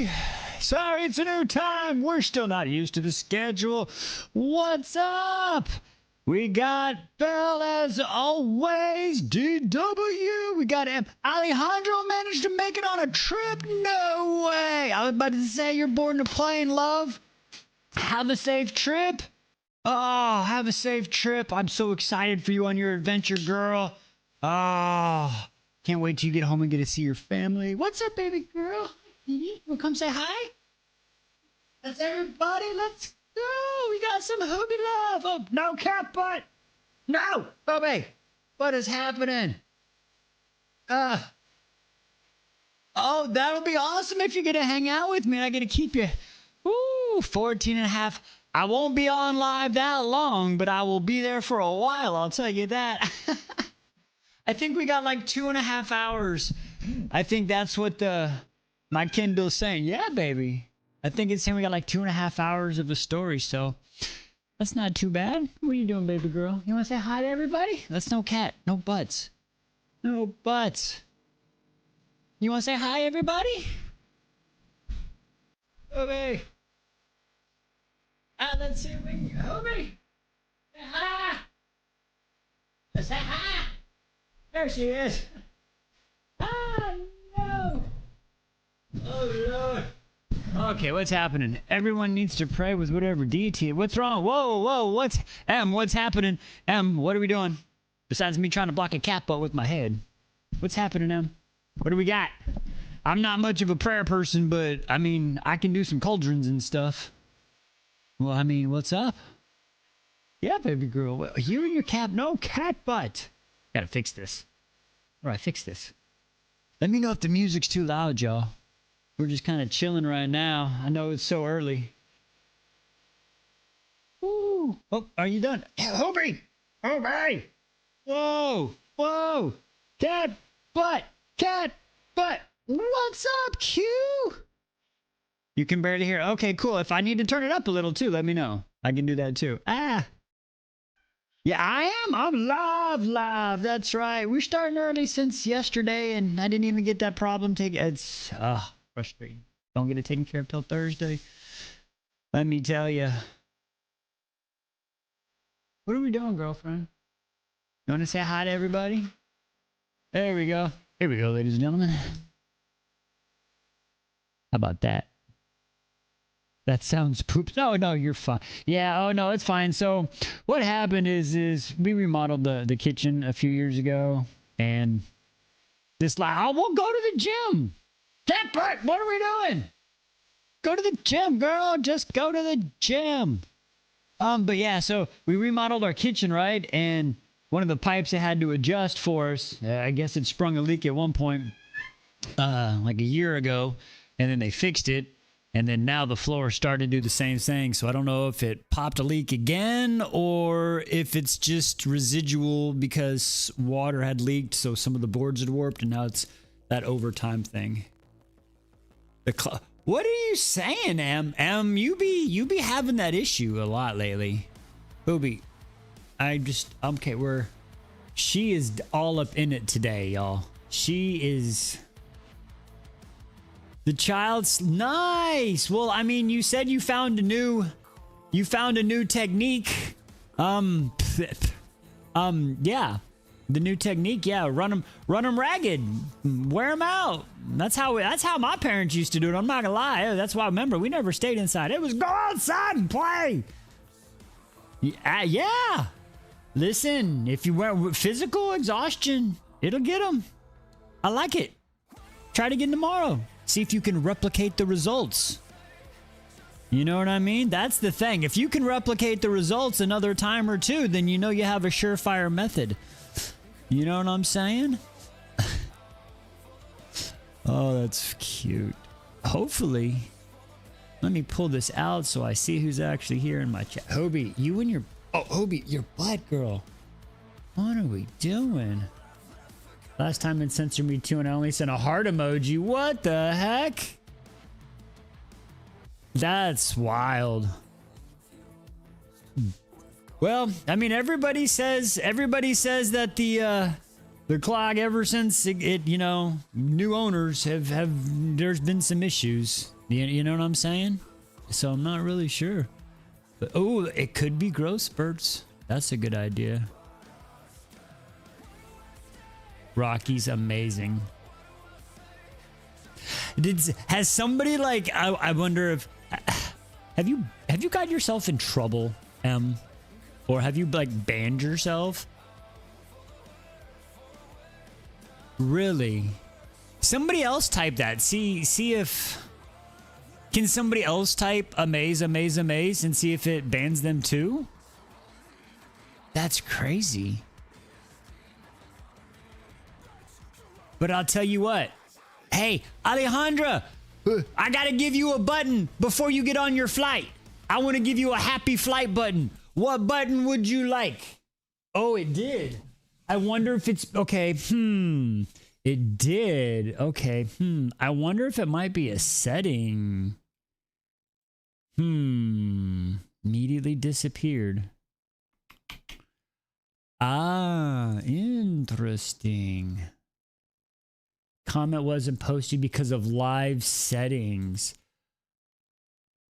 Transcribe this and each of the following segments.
everybody. Sorry, it's a new time. We're still not used to the schedule. What's up? We got Bell as always. DW. We got Alejandro managed to make it on a trip. No way. I was about to say you're boarding a plane, love. Have a safe trip. Oh, have a safe trip. I'm so excited for you on your adventure, girl. Oh, can't wait till you get home and get to see your family. What's up, baby girl? You wanna come say hi? Let's everybody, let's go. We got some hubby love. Oh, no cat butt. No, Bobby. What is happening? Oh, that'll be awesome if you're gonna hang out with me. I gotta keep you. Ooh, 14 and a half. I won't be on live that long, but I will be there for a while. I'll tell you that. I think we got like 2.5 hours. I think that's what my Kindle's saying. Yeah, baby. I think it's saying we got like 2.5 hours of a story, so that's not too bad. What are you doing, baby girl? You want to say hi to everybody? That's no cat. No butts. No butts. You want to say hi, everybody? Obi. Let's see if we can. Obi. Say hi. Say hi. There she is. Ah, no. Oh, Lord. Okay, what's happening? Everyone needs to pray with whatever deity. What's wrong? Whoa, what's happening? What are we doing? Besides me trying to block a cat butt with my head. What's happening, What do we got? I'm not much of a prayer person, but, I mean, I can do some cauldrons and stuff. Well, I mean, what's up? Yeah, baby girl. Well, you and your cat. No, cat butt. Gotta fix this. All right, fix this. Let me know if the music's too loud, y'all. We're just kind of chilling right now. I know it's so early. Ooh. Oh, are you done? Hobie! Hobie! Whoa! Cat butt! Cat butt! What's up, Q? You can barely hear. Okay, cool. If I need to turn it up a little too, let me know. I can do that too. Ah! Yeah, I am. I'm live. That's right. We're starting early since yesterday, and I didn't even get that problem taken. It's frustrating. Don't get it taken care of till Thursday. Let me tell you. What are we doing, girlfriend? You want to say hi to everybody? There we go. Here we go, ladies and gentlemen. How about that? That sounds poops. No, you're fine. Yeah, oh no, it's fine. So what happened is we remodeled the kitchen a few years ago, and this we'll go to the gym. Cat butt, what are we doing? Go to the gym, girl. Just go to the gym. But yeah, so we remodeled our kitchen, right? And one of the pipes they had to adjust for us, I guess it sprung a leak at one point, like a year ago, and then they fixed it. And then now the floor started to do the same thing. So I don't know if it popped a leak again or if it's just residual because water had leaked. So some of the boards had warped and now it's that overtime thing. What are you saying, Em? You be having that issue a lot lately. Booby, okay, she is all up in it today, y'all. She is... The child's nice. Well, I mean, you said you found a new technique. Yeah, the new technique. Yeah, run them ragged, wear them out. That's how my parents used to do it. I'm not gonna lie. That's why I remember we never stayed inside. It was go outside and play. Yeah. Listen, if you went physical exhaustion, it'll get them. I like it. Try it again tomorrow. See if you can replicate the results. You know what I mean? That's the thing. If you can replicate the results another time or two, then you know you have a surefire method. You know what I'm saying? Oh, that's cute. Hopefully. Let me pull this out so I see who's actually here in my chat. Hobie, you and your... Oh, Hobie, your butt, girl. What are we doing? Last time it censored me too and I only sent a heart emoji. What the heck? That's wild. Well, I mean, everybody says that the clock ever since it, you know, new owners have there's been some issues. You know what I'm saying? So I'm not really sure. But, oh, it could be growth spurts. That's a good idea. Rocky's amazing. Has somebody like I wonder if have you got yourself in trouble, Em? Or have you like banned yourself? Really? Somebody else type that. See if can somebody else type amaze and see if it bans them too? That's crazy. But I'll tell you what. Hey, Alejandra, I gotta give you a button before you get on your flight. I want to give you a happy flight button. What button would you like? Oh, it did. I wonder if it's okay. It did. Okay. I wonder if it might be a setting. Immediately disappeared. Ah, interesting. Comment wasn't posted because of live settings.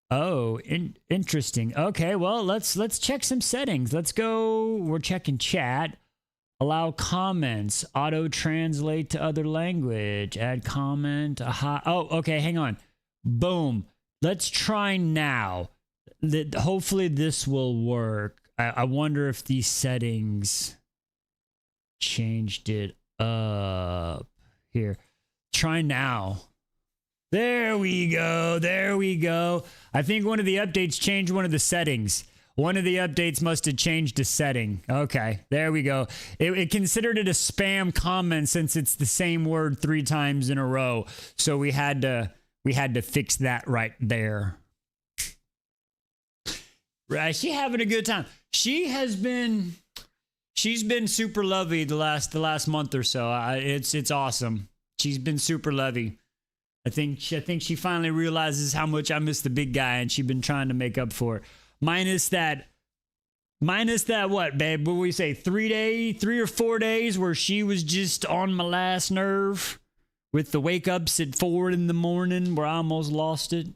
Oh, interesting. Okay, well, let's check some settings. Let's go. We're checking chat. Allow comments. Auto translate to other language. Add comment. Aha. Oh, okay. Hang on. Boom. Let's try now. Hopefully this will work. I wonder if these settings changed it up. Here. Try now. There we go. There we go. I think one of the updates changed one of the settings. One of the updates must have changed a setting. Okay, there we go. It considered it a spam comment since it's the same word 3 times in a row. So we had to fix that right there. Right, she having a good time. She's been super lovey the last month or so. It's awesome. She's been super lovey. I think she finally realizes how much I miss the big guy, and she's been trying to make up for it. Minus that what, babe? What we say? 3 or 4 days where she was just on my last nerve with the wake ups at 4 in the morning where I almost lost it.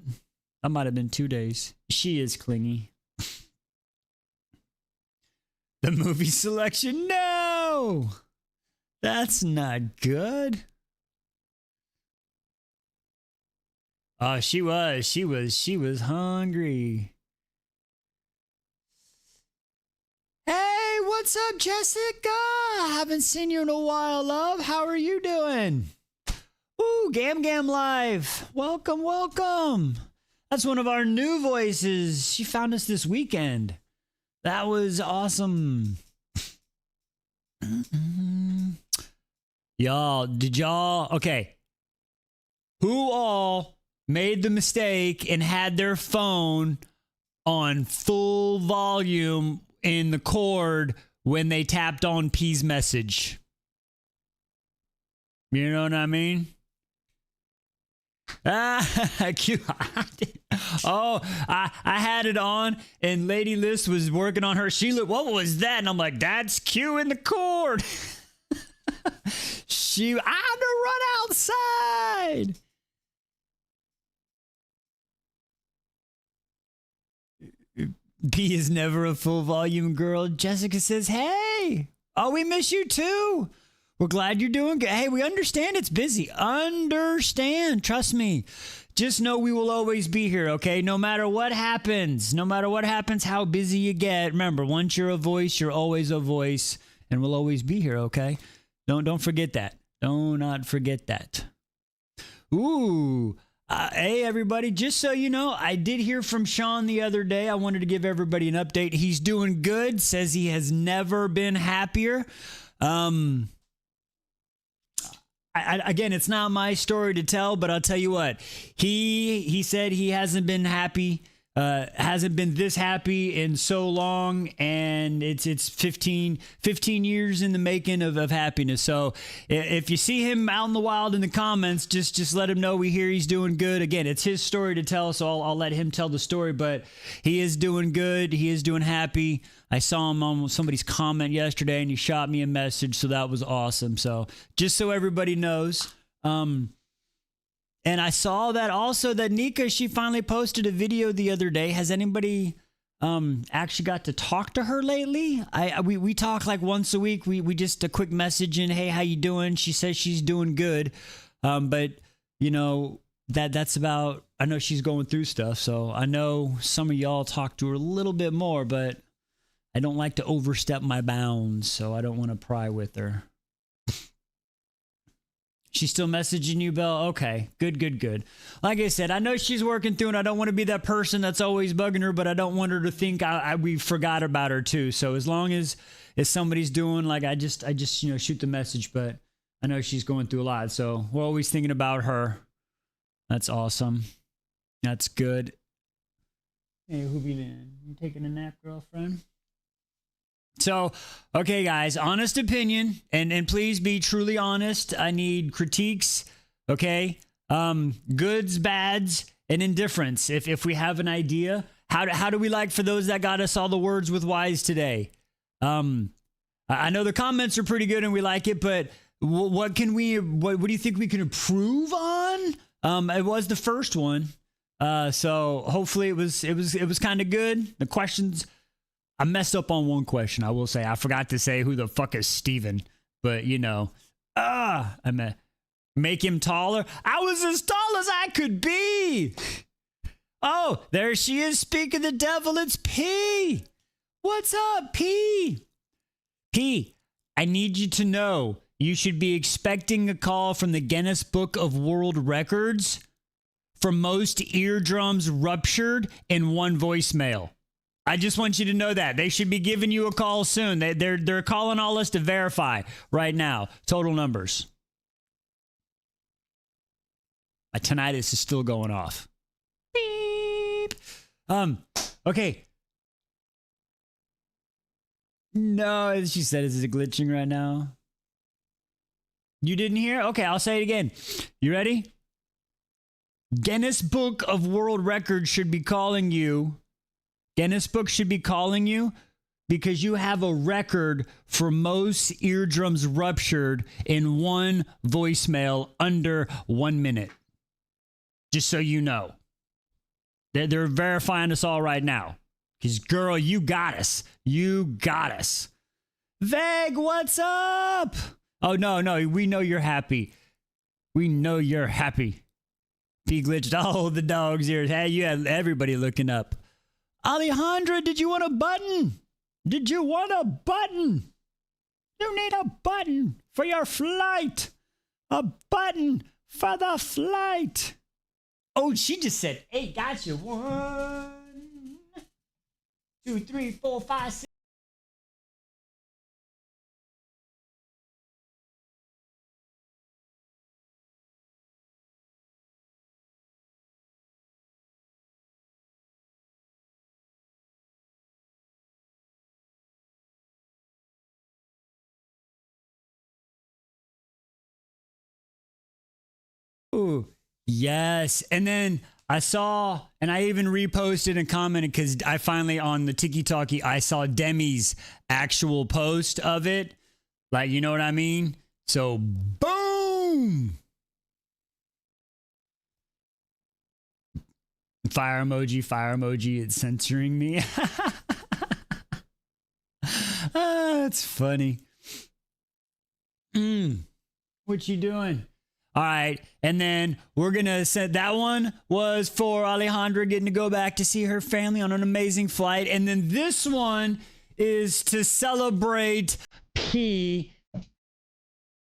That might have been 2 days. She is clingy. The movie selection? No! That's not good. Oh, she was hungry. Hey, what's up, Jessica? Haven't seen you in a while, love. How are you doing? Ooh, Gam Gam Live. Welcome, welcome. That's one of our new voices. She found us this weekend. That was awesome. Okay. Who all made the mistake and had their phone on full volume in the cord when they tapped on P's message? You know what I mean? Cute. Oh, I had it on and Lady List was working on her. She looked, what was that? And I'm like, that's Q in the cord. I had to run outside. P is never a full volume girl. Jessica says, hey, oh, we miss you too. We're glad you're doing good. Hey, we understand it's busy. Understand. Trust me. Just know we will always be here, okay? No matter what happens, how busy you get. Remember, once you're a voice, you're always a voice, and we'll always be here, okay? Don't forget that. Do not forget that. Ooh. Hey, everybody, just so you know, I did hear from Sean the other day. I wanted to give everybody an update. He's doing good. Says he has never been happier. Again, it's not my story to tell, but I'll tell you what. He said he hasn't been happy, hasn't been this happy in so long, and it's 15 years in the making of happiness. So if you see him out in the wild in the comments, just let him know we hear he's doing good. Again, it's his story to tell, so I'll let him tell the story, but he is doing good. He is doing happy. I saw him on somebody's comment yesterday, and he shot me a message, so that was awesome. So just so everybody knows. And I saw that also that Nika, she finally posted a video the other day. Has anybody actually got to talk to her lately? We talk like once a week. We just a quick message and hey, how you doing? She says she's doing good. But you know, that's about, I know she's going through stuff. So I know some of y'all talk to her a little bit more, but I don't like to overstep my bounds. So I don't want to pry with her. She's still messaging you, Belle? Okay, good. Like I said, I know she's working through, and I don't want to be that person that's always bugging her, but I don't want her to think we forgot about her too. So as long as if somebody's doing, like I just shoot the message, but I know she's going through a lot, so we're always thinking about her. That's awesome. That's good. Hey, who be then? You taking a nap, girlfriend? So, okay, guys, honest opinion, and please be truly honest. I need critiques, okay? Goods, bads, and indifference. If we have an idea, how do we like for those that got us all the words with Wise today? I know the comments are pretty good and we like it, but what do you think we can improve on? It was the first one, so hopefully it was kind of good. The questions. I messed up on one question. I will say I forgot to say who the fuck is Steven, but you know, make him taller. I was as tall as I could be. Oh, there she is. Speak of the devil, it's P. What's up, P? P, I need you to know you should be expecting a call from the Guinness Book of World Records for most eardrums ruptured in one voicemail. I just want you to know that. They should be giving you a call soon. They're calling all us to verify right now. Total numbers. My tinnitus is still going off. Beep. Okay. No, as she said, is it glitching right now? You didn't hear? Okay, I'll say it again. You ready? Guinness Book of World Records should be calling you. Guinness Book should be calling you because you have a record for most eardrums ruptured in one voicemail under 1 minute. Just so you know. They're verifying us all right now. Because, girl, you got us. You got us. Veg, what's up? Oh, no, we know you're happy. We know you're happy. P glitched all the dog's ears. Hey, you had everybody looking up. Alejandra, did you want a button? Did you want a button? You need a button for your flight. A button for the flight. Oh, she just said, hey, gotcha. 1, 2, 3, 4, 5, 6. Ooh, yes. And then I saw, and I even reposted and commented because I finally on the Tiki Talkie, I saw Demi's actual post of it. Like, you know what I mean? So, boom. Fire emoji. It's censoring me. That's funny. What you doing? All right, and then we're going to set that one was for Alejandra getting to go back to see her family on an amazing flight. And then this one is to celebrate P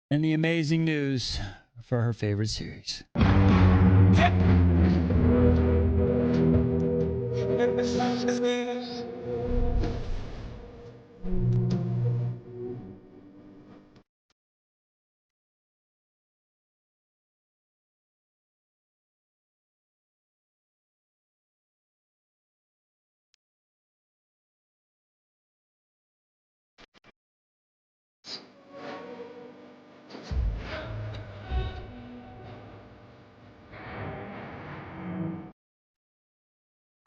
and the amazing news for her favorite series.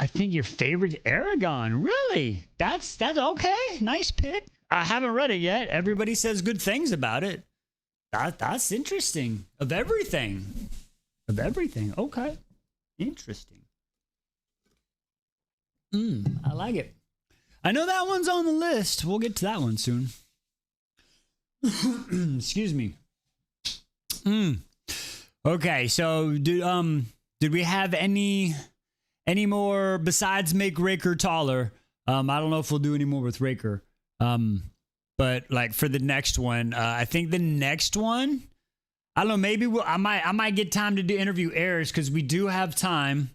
I think your favorite Aragon. Really? That's okay. Nice pick. I haven't read it yet. Everybody says good things about it. That's interesting. Of everything. Of everything. Okay. Interesting. I like it. I know that one's on the list. We'll get to that one soon. Excuse me. Okay, so did we have any more besides make Raker taller? I don't know if we'll do any more with Raker. But like for the next one, I think the next one, I don't know, maybe I might get time to do interview Eris because we do have time.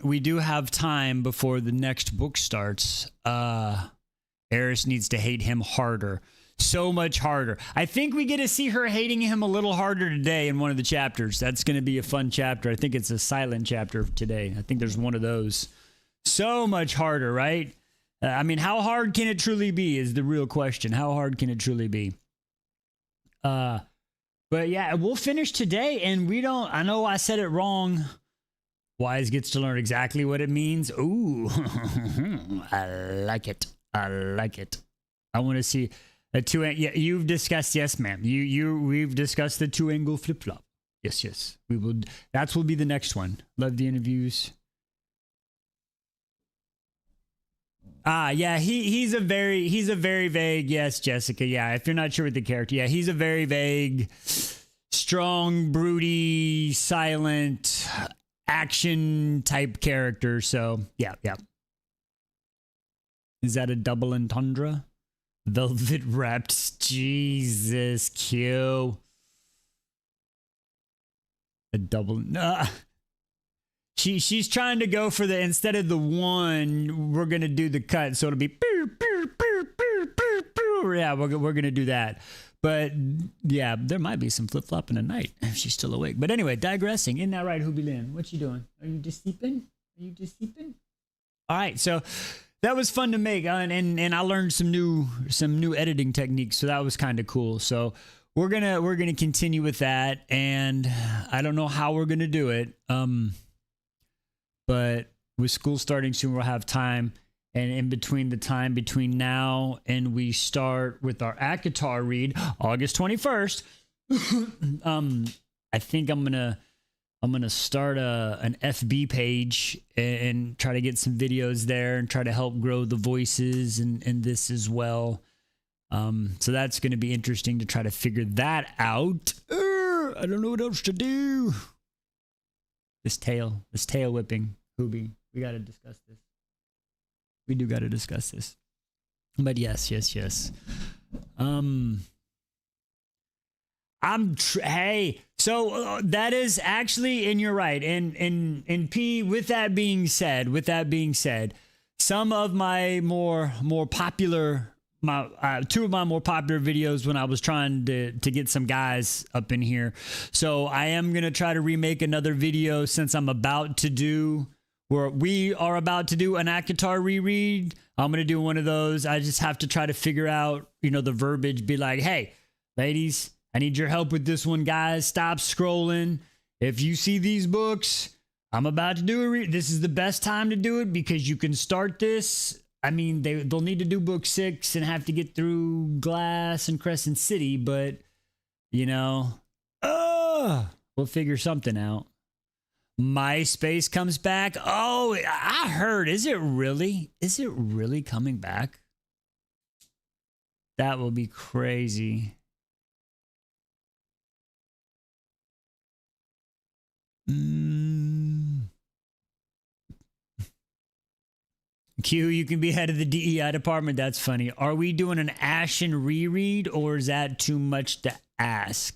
We do have time before the next book starts. Eris needs to hate him harder. So much harder. I think we get to see her hating him a little harder today in one of the chapters. That's going to be a fun chapter. I think it's a silent chapter today. I think there's one of those. So much harder, right? I mean, how hard can it truly be is the real question. How hard can it truly be? But yeah, we'll finish today, and I know I said it wrong. Wise gets to learn exactly what it means. Ooh, I like it. I like it. I want to see a yeah, you've discussed, yes, ma'am. We've discussed the 2-angle flip-flop. Yes. We will. That will be the next one. Love the interviews. Yeah, he's a very vague, yes, Jessica. Yeah, if you're not sure with the character, yeah, he's a very vague, strong, broody, silent, action type character. So yeah. Is that a double entendre? Velvet wrapped. Jesus, Q. A double. She's trying to go for the, instead of the one, we're gonna do the cut, so it'll be yeah, we're gonna do that. But yeah, there might be some flip flopping tonight if she's still awake. But anyway, digressing. Isn't that right, Hubi Lin? What you doing? Are you just sleeping? All right, so that was fun to make, and I learned some new editing techniques, so that was kind of cool. So we're gonna continue with that, and I don't know how we're gonna do it. But with school starting soon, we'll have time. And in between the time between now and we start with our ACOTAR read, August 21st, I think I'm gonna start an FB page and try to get some videos there and try to help grow the voices and this as well. So that's gonna be interesting to try to figure that out. I don't know what else to do. This tail whipping, Hubi. We got to discuss this. We do got to discuss this. But yes. Hey, so that is actually, and you're right. And P, with that being said, some of my more popular, two of my more popular videos when I was trying to get some guys up in here. So I am going to try to remake another video since we are about to do an ACOTAR reread. I'm going to do one of those. I just have to try to figure out, the verbiage, be like, hey, ladies, I need your help with this one, guys. Stop scrolling. If you see these books, I'm about to do a this is the best time to do it because you can start this. I mean, they'll need to do book 6 and have to get through Glass and Crescent City, but, we'll figure something out. MySpace comes back. Oh, I heard. Is it really coming back? That will be crazy. Q, you can be head of the DEI department. That's funny. Are we doing an Ashen reread or is that too much to ask?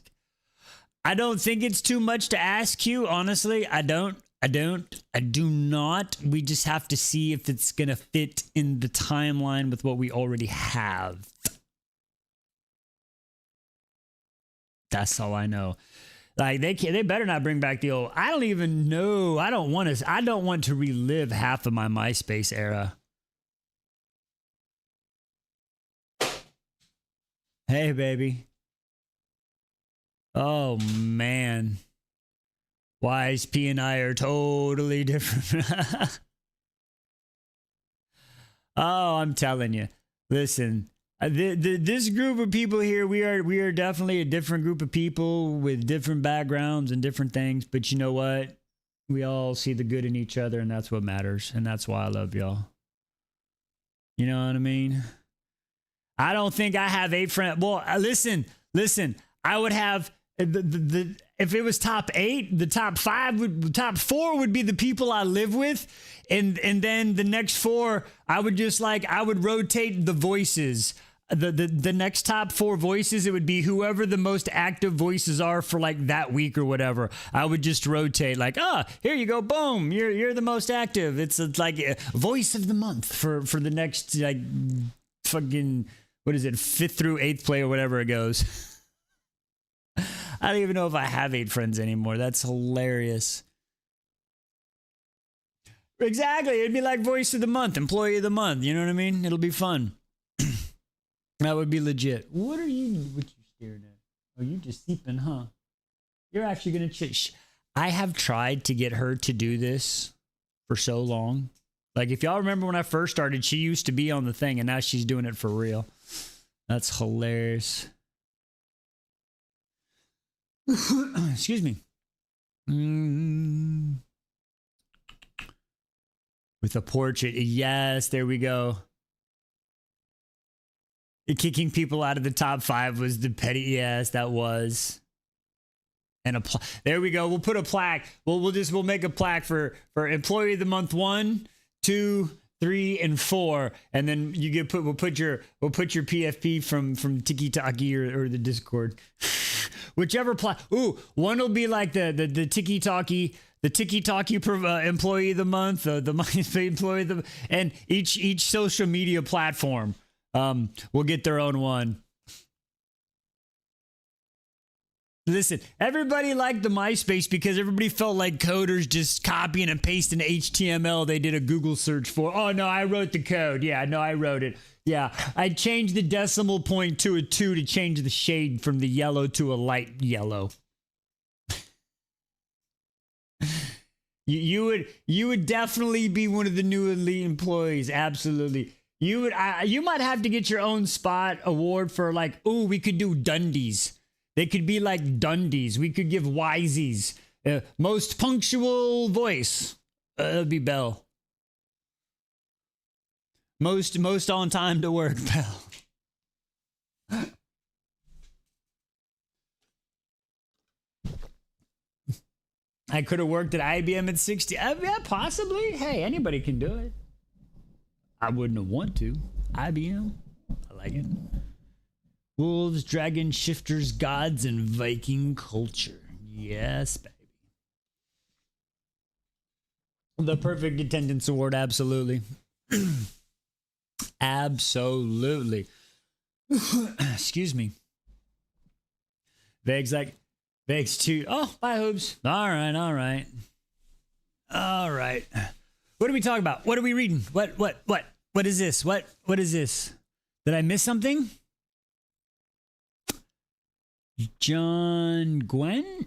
I don't think it's too much to ask you. Honestly, I do not. We just have to see if it's going to fit in the timeline with what we already have. That's all I know. Like they better not bring back the old. I don't even know. I don't want to relive half of my MySpace era. Hey, baby. Oh man. Wise P and I are totally different. Oh, I'm telling you. Listen, This group of people here, we are definitely a different group of people with different backgrounds and different things. But you know what? We all see the good in each other, and that's what matters. And that's why I love y'all. You know what I mean? I don't think I have 8 friends. Well, listen. I would have the if it was top 8, the top 4 would be the people I live with, and then the next 4, I would rotate the voices. The next top 4 voices, it would be whoever the most active voices are for like that week or whatever. I would just rotate, like, here you go, boom, you're the most active. It's like a voice of the month for the next like fucking, what is it, 5th through 8th play or whatever it goes. I don't even know if I have 8 friends anymore. That's hilarious. Exactly, it'd be like voice of the month, employee of the month. You know what I mean? It'll be fun. That would be legit. What you staring at? Oh, you just sleeping, huh? You're actually gonna I have tried to get her to do this for so long. Like, if y'all remember when I first started, she used to be on the thing, and now she's doing it for real. That's hilarious. Excuse me. With a portrait. Yes, there we go. Kicking people out of the top 5 was the petty. Yes, that was. And there we go. We'll put a plaque. We'll make a plaque for employee of the month 1, 2, 3, and 4, and then we'll put your PFP from Tiki or the Discord, whichever plaque. Ooh, one will be like the Tiki Talkie. The Tiki Talkie employee of the month, the employee of the, and each social media platform will get their own one. Listen, everybody liked the MySpace because everybody felt like coders just copying and pasting HTML they did a Google search for. Oh, no, I wrote the code. Yeah, no, I wrote it. Yeah, I changed the decimal point to a 2 to change the shade from the yellow to a light yellow. You would definitely be one of the new elite employees. Absolutely. You might have to get your own spot award for, like, oh, we could do Dundies. They could be like Dundies. We could give Wisey's most punctual voice. That'd be Bell. Most on time to work, Bell. I could have worked at IBM at 60. Yeah, possibly. Hey, anybody can do it. I wouldn't have want to. IBM. I like it. Wolves, dragon, shifters, gods, and Viking culture. Yes, baby. The perfect attendance award, absolutely. Absolutely. Excuse me. Vegs too. Oh, bye, Hoops. All right. What are we talking about? What are we reading? What is this? What is this? Did I miss something? John Gwen?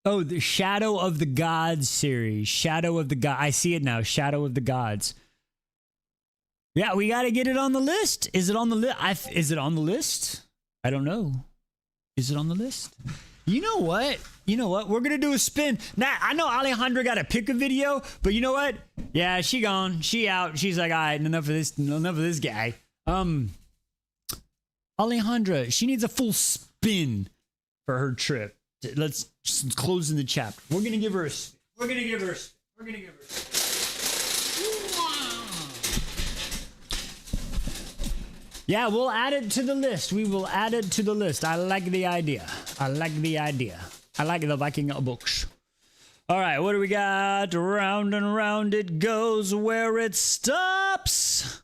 Oh, the Shadow of the Gods series. Shadow of the God. I see it now. Shadow of the Gods. Yeah, we got to get it on the list. Is it on the list? Is it on the list? I don't know. Is it on the list? You know what? We're going to do a spin. Now, I know Alejandra got to pick a video, but you know what? Yeah, she gone. She out. She's like, all right, enough of this guy. Alejandra, she needs a full spin for her trip. Let's close in the chapter. We're going to give her a spin. Yeah, we'll add it to the list. We will add it to the list. I like the idea. I like the Viking books. All right, what do we got? Round and round it goes where it stops.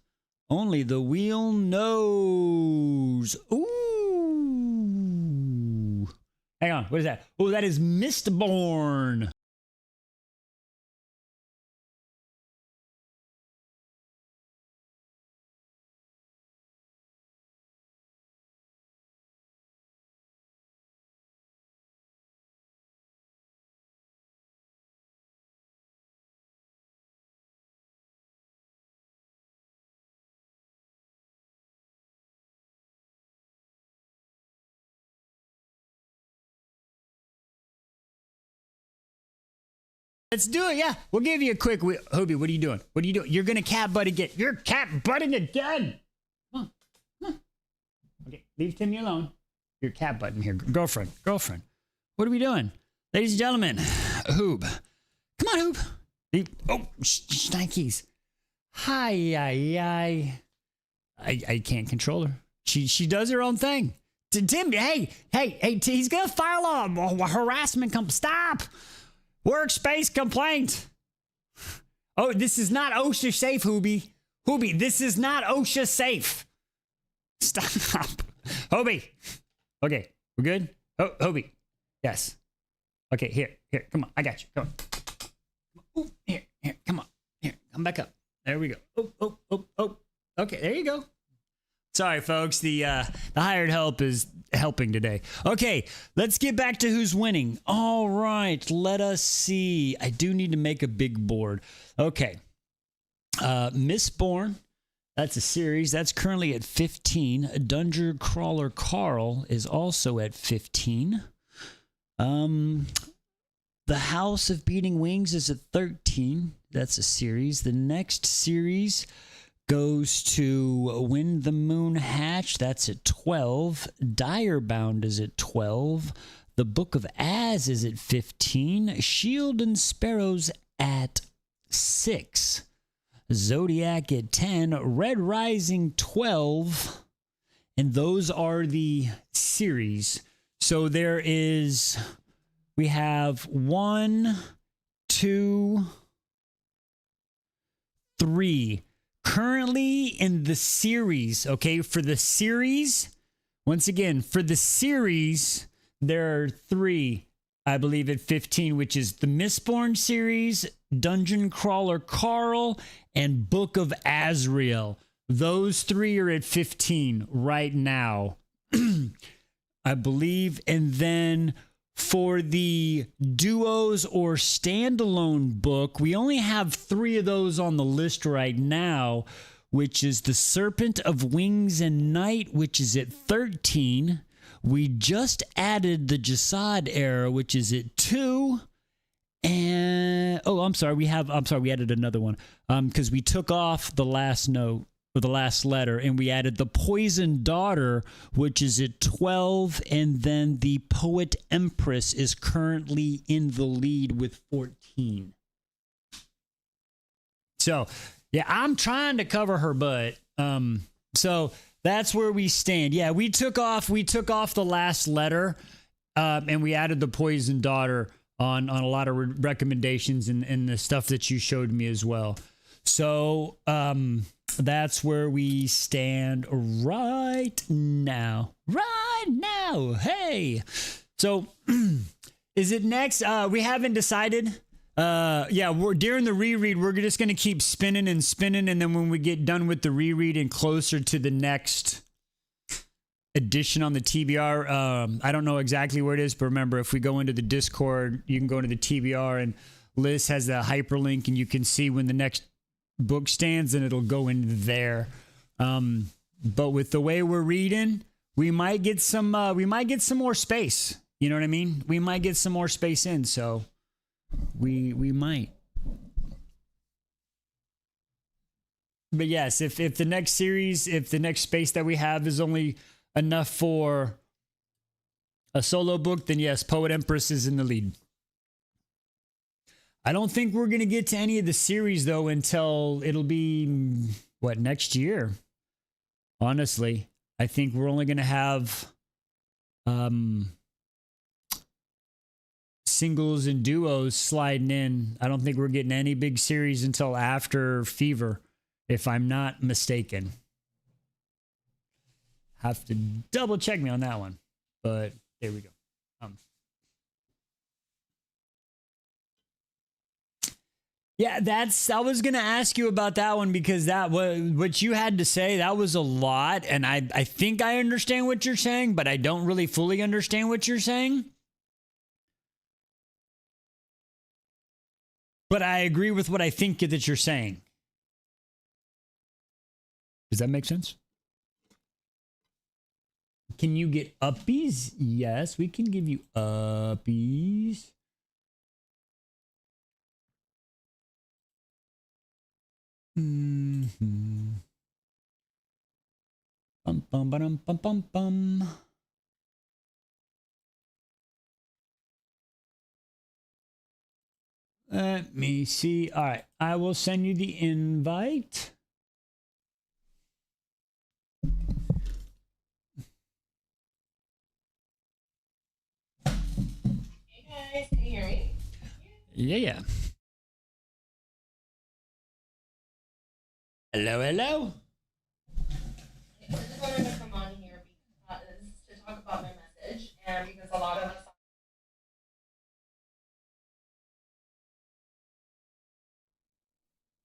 Only the wheel knows. Ooh. Hang on, what is that? Oh, that is Mistborn. Let's do it. Yeah, we'll give you a quick. Hobie, what are you doing? What are you doing? You're gonna cat butt again. You're cat butting again. Come on, come on. Okay, leave Timmy alone. You're cat butting here, girlfriend. What are we doing, ladies and gentlemen? Hoob, come on, Hoob. Oh, shnikes. Hi. I can't control her. She does her own thing. Tim, hey, he's gonna file a harassment Stop! Workspace complaint. Oh, this is not OSHA safe, Hobie. Hobie, this is not OSHA safe. Stop. Hobie. Okay, we're good? Oh, Hobie. Yes. Okay, here, come on. I got you. Come on. Ooh, here, come on. Here, come back up. There we go. Oh. Okay, there you go. Sorry, folks. The hired help is helping today. Okay, let's get back to who's winning. All right, let us see. I do need to make a big board. Okay. Mistborn, that's a series. That's currently at 15. Dungeon Crawler Carl is also at 15. The House of Beating Wings is at 13. That's a series. The next series goes to When the Moon Hatched. That's at 12. Direbound is at 12. The Book of Az is at 15. Shield and Sparrows at 6. Zodiac at 10. Red Rising 12. And those are the series. So we have 1, 2, 3. Currently in the series, okay, for the series, once again, for the series, there are 3, I believe, at 15, which is the Mistborn series, Dungeon Crawler Carl, and Book of Azrael. Those 3 are at 15 right now, I believe. And then for the duos or standalone book, we only have 3 of those on the list right now, which is The Serpent of Wings and Night, which is at 13. We just added the Jasad era, which is at 2. And we added another one because we took off the last note or the last letter, and we added the Poison Daughter, which is at 12, and then the Poet Empress is currently in the lead with 14. So, yeah, I'm trying to cover her butt. So that's where we stand. Yeah, we took off the last letter, and we added the Poison Daughter on a lot of recommendations and the stuff that you showed me as well. So, that's where we stand right now. Hey. So is it next? We haven't decided. We're during the reread, we're just going to keep spinning. And then when we get done with the reread and closer to the next edition on the TBR, I don't know exactly where it is, but remember, if we go into the Discord, you can go into the TBR and Liz has a hyperlink and you can see when the next book stands and it'll go in there. But with the way we're reading, we might get some more space. You know what I mean? We might get some more space in, so we might. But yes, if the next series, if the next space that we have is only enough for a solo book, then yes, Poet Empress is in the lead. I don't think we're going to get to any of the series, though, until it'll be, next year? Honestly, I think we're only going to have singles and duos sliding in. I don't think we're getting any big series until after Fever, if I'm not mistaken. Have to double check me on that one, but there we go. Yeah, I was going to ask you about that one because that was what you had to say. That was a lot. And I think I understand what you're saying, but I don't really fully understand what you're saying. But I agree with what I think that you're saying. Does that make sense? Can you get uppies? Yes, we can give you uppies. Mm-hmm. Bum, bum, ba-dum, bum, bum, bum. Let me see. All right. I will send you the invite. Hey guys, can you hear me? Yeah, yeah. Hello, hello. I just wanted to come on here because to talk about my message, and because a lot of us,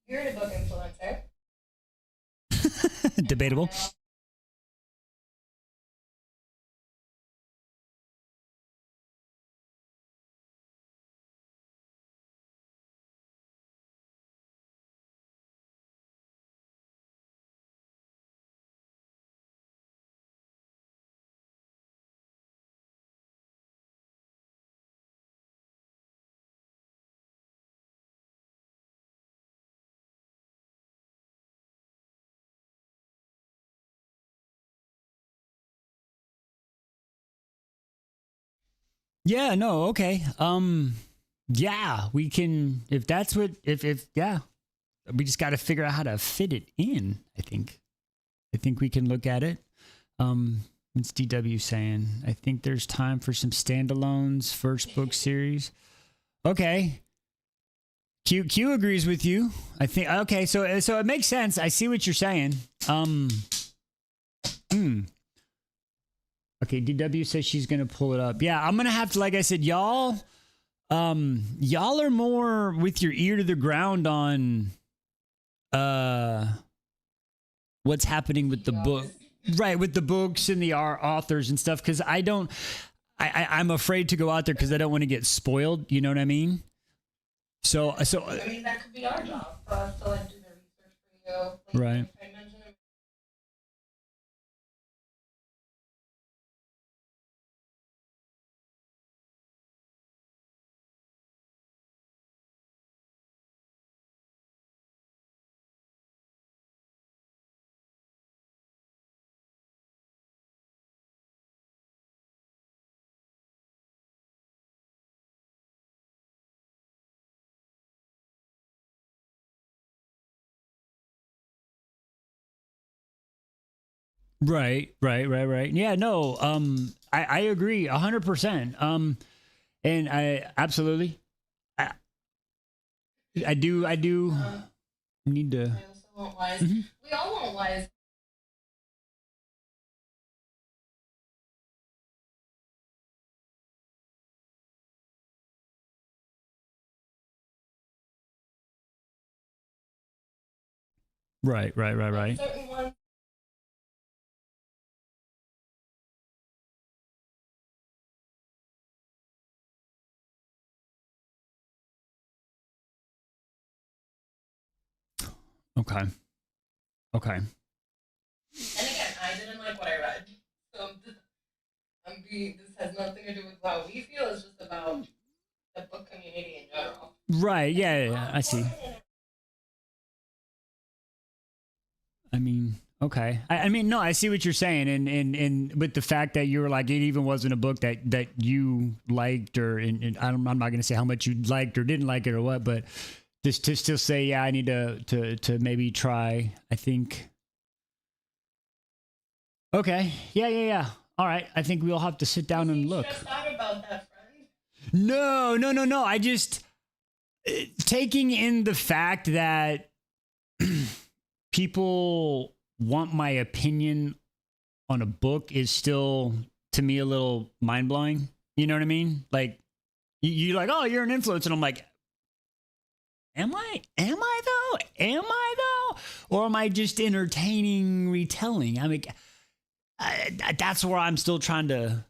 you're a book influencer. Debatable. Yeah, no, okay. Yeah, we can if that's what if yeah, we just got to figure out how to fit it in, I think. I think we can look at it. What's DW saying? I think there's time for some standalones, first book series. Okay. Q agrees with you. I think okay, so it makes sense. I see what you're saying. Hmm. Okay, DW says she's gonna pull it up. Yeah, I'm gonna have to, like I said, y'all are more with your ear to the ground on what's happening with the book, right, with the books and the authors and stuff, because I don't I'm afraid to go out there because I don't want to get spoiled, you know what I mean? So I mean, that could be our job for us to like do the research for you. Like, right. I mentioned it. Right. Yeah, no, I agree 100%. And I absolutely, I, I do need to. I also want wise. Mhm. We all want wise. Like Right. certain ones. Okay. Okay. And again, I didn't like what I read, so this has nothing to do with how we feel. It's just about the book community in general. Right. It's Yeah. not I see. important. I mean, okay. I mean, no, I see what you're saying, and with the fact that you were like, it even wasn't a book that you liked, or and I'm not going to say how much you liked or didn't like it or what, but just to still say, yeah, I need to maybe try. I think. Okay. Yeah. All right. I think we'll have to sit You down and seem look. stressed out about that, friend. No. I just taking in the fact that people want my opinion on a book is still to me a little mind blowing. You know what I mean? Like you like, oh, you're an influencer, and I'm like, am I? Am I though? Am I though? Or am I just entertaining retelling? I mean, that's where I'm still trying to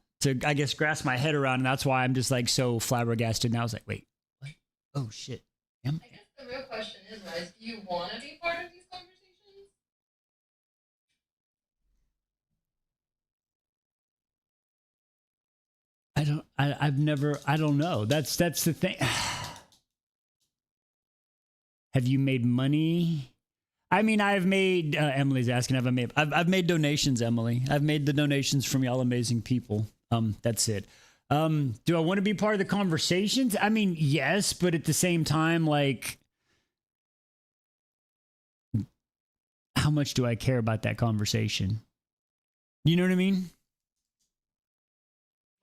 I guess grasp my head around, and that's why I'm just like so flabbergasted. Now I was like, wait, what? Oh shit. Am I guess the real question is, Rice, do you want to be part of these conversations? I don't. I've never. I don't know. That's the thing. Have you made money? I mean, I've made Emily's asking. I've made donations, Emily. I've made the donations from y'all amazing people. That's it. Do I want to be part of the conversations? I mean, yes, but at the same time, like, how much do I care about that conversation? You know what I mean?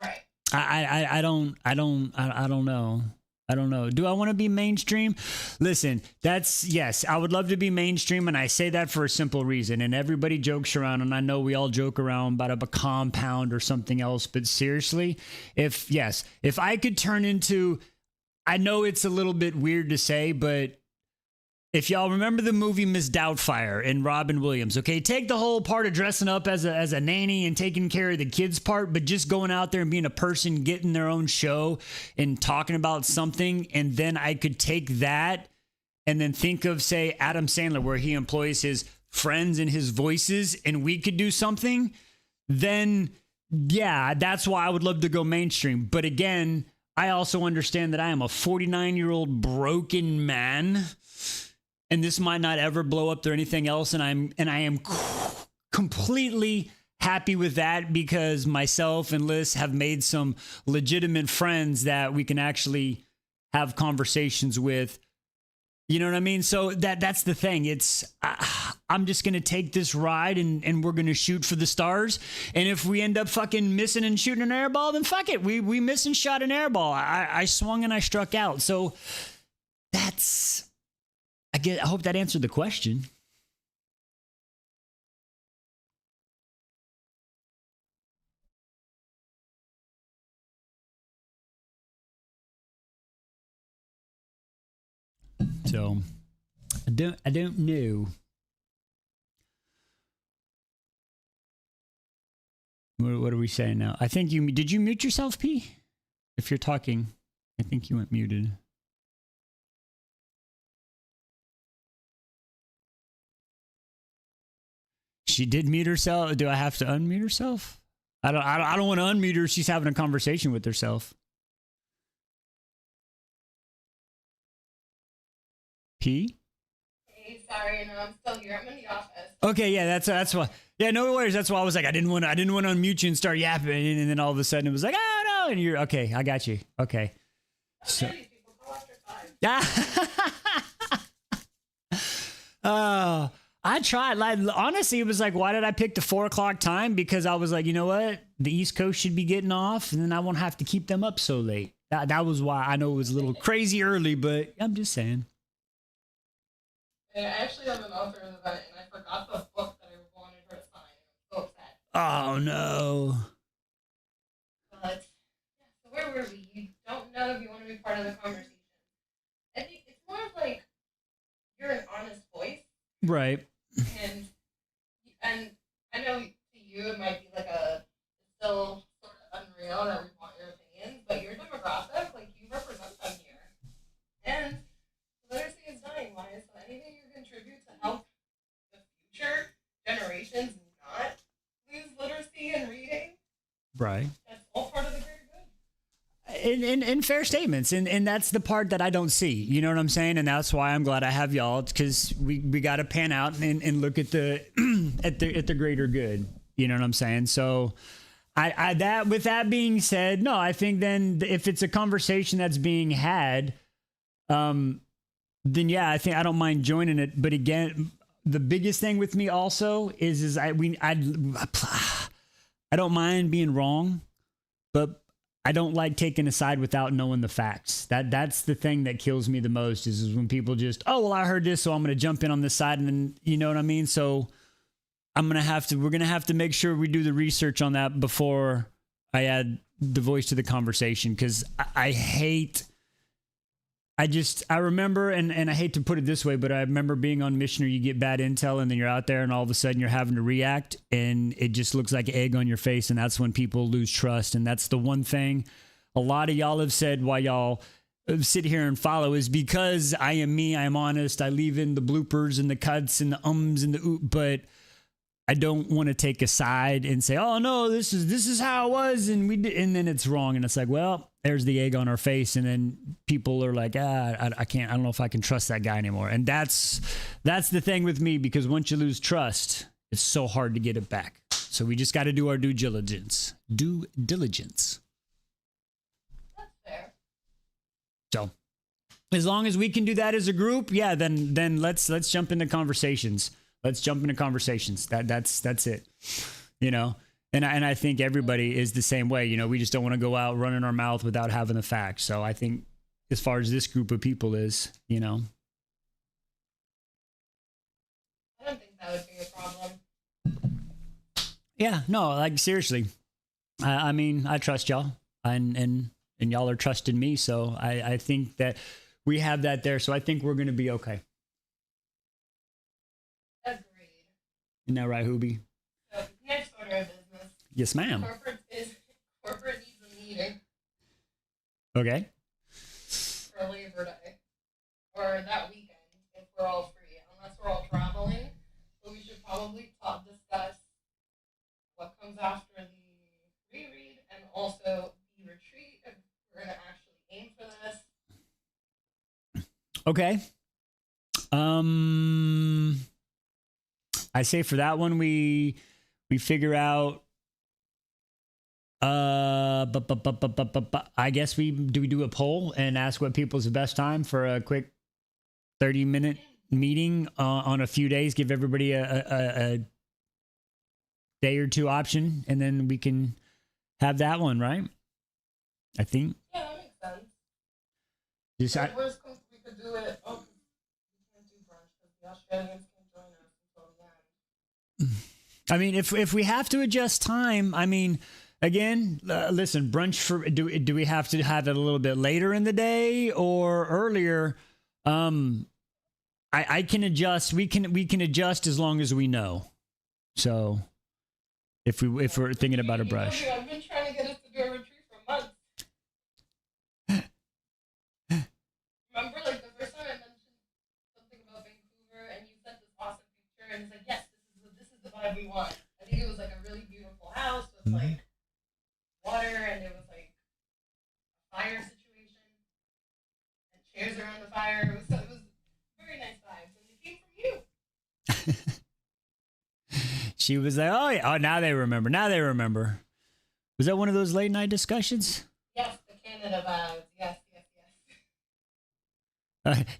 Right. I don't know. I don't know. Do I want to be mainstream? Listen, yes, I would love to be mainstream. And I say that for a simple reason. And everybody jokes around. And I know we all joke around about a compound or something else. But seriously, if I could turn into, I know it's a little bit weird to say, but if y'all remember the movie Miss Doubtfire and Robin Williams, okay, take the whole part of dressing up as a nanny and taking care of the kids part, but just going out there and being a person, getting their own show and talking about something. And then I could take that and then think of, say, Adam Sandler, where he employs his friends and his voices, and we could do something. Then, yeah, that's why I would love to go mainstream. But again, I also understand that I am a 49-year-old broken man. And this might not ever blow up or anything else, and I am completely happy with that, because myself and Liz have made some legitimate friends that we can actually have conversations with. You know what I mean? So that's the thing. It's I'm just gonna take this ride and we're gonna shoot for the stars. And if we end up fucking missing and shooting an air ball, then fuck it. We missed and shot an air ball. I swung and I struck out. So that's. I hope that answered the question. So I don't know. What are we saying now? I think did you mute yourself, P? If you're talking, I think you went muted. She did mute herself. Do I have to unmute herself? I don't want to unmute her. She's having a conversation with herself. P? Hey, sorry, no, I'm still here. I'm in the office. Okay, yeah, that's why. Yeah, no worries. That's why I was like, I didn't want to unmute you and start yapping, and then all of a sudden it was like, oh no, and you're okay. I got you. Okay. So. I tried. Like, honestly, it was like, why did I pick the 4:00 time? Because I was like, you know what? The East Coast should be getting off, and then I won't have to keep them up so late. That was why. I know it was a little crazy early, but I'm just saying. Yeah, I actually have an author event, and I forgot the book that I wanted her to sign. I'm so upset. Oh no. But yeah, so where were we? You don't know if you want to be part of the conversation. I think it's more of like you're an honest voice, right? And I know to you it might be like still sort of unreal that we want your opinions, but your demographic, like you represent them here, and literacy is dying, Wise. So anything you contribute to help the future generations not lose literacy and reading, right? That's all part of the greater good. In fair statements, and that's the part that I don't see. You know what I'm saying? And that's why I'm glad I have y'all, because we got to pan out and look at the at the greater good. You know what I'm saying? So, with that being said, no, I think then if it's a conversation that's being had, then yeah, I think I don't mind joining it. But again, the biggest thing with me also is I don't mind being wrong, but I don't like taking a side without knowing the facts. That's the thing that kills me the most is when people just, oh, well, I heard this, so I'm going to jump in on this side. And then, you know what I mean? So we're going to have to make sure we do the research on that before I add the voice to the conversation. Cause I remember, and I hate to put it this way, but I remember being on mission or you get bad intel and then you're out there and all of a sudden you're having to react and it just looks like egg on your face. And that's when people lose trust. And that's the one thing a lot of y'all have said why y'all sit here and follow is because I am me, I am honest. I leave in the bloopers and the cuts and the ums and the but I don't want to take a side and say, "Oh no, this is how it was," and we did, and then it's wrong, and it's like, well, there's the egg on our face, and then people are like, I can't, I don't know if I can trust that guy anymore, and that's the thing with me, because once you lose trust, it's so hard to get it back. So we just got to do our due diligence. Due diligence. That's fair. So as long as we can do that as a group, yeah, then let's jump into conversations. Let's jump into conversations. That's it. You know, and I think everybody is the same way. You know, we just don't want to go out running our mouth without having the facts. So I think as far as this group of people is, you know, I don't think that would be a problem. yeah, no, like seriously. I mean, I trust y'all, and y'all are trusting me. So I think that we have that there. So I think we're gonna be okay. Agreed. Isn't that right, Hoobie? So next order of business. Yes, ma'am. Corporate needs a meeting Okay. for Labor Day or that weekend if we're all free, unless we're all traveling. So we should probably discuss what comes after the reread and also the retreat if we're gonna actually aim for this. Okay. I say for that one we figure out. I guess we do a poll and ask what people's the best time for a quick 30-minute meeting on a few days. Give everybody a day or two option, and then we can have that one, right? I think. Yeah, that makes sense. Just, Or worst comes, we could do it. Oh, we can't do brunch because the Australians can't join us until the end. I mean, if we have to adjust time, I mean, again, listen, brunch for do we have to have it a little bit later in the day or earlier? I can adjust. We can adjust as long as we know. So if we're thinking about a brush. I've been trying to get us to do a retreat for months. Remember, like the first time I mentioned something about Vancouver, and you sent this awesome picture, and it's like, yes, this is the vibe we want. I think it was like a really beautiful house with like water, and it was like a fire situation, and chairs around the fire. It was very nice vibes, and it came from you. She was like, oh yeah, oh now they remember. Now they remember. Was that one of those late night discussions? Yes, the Canada vibes. Yes.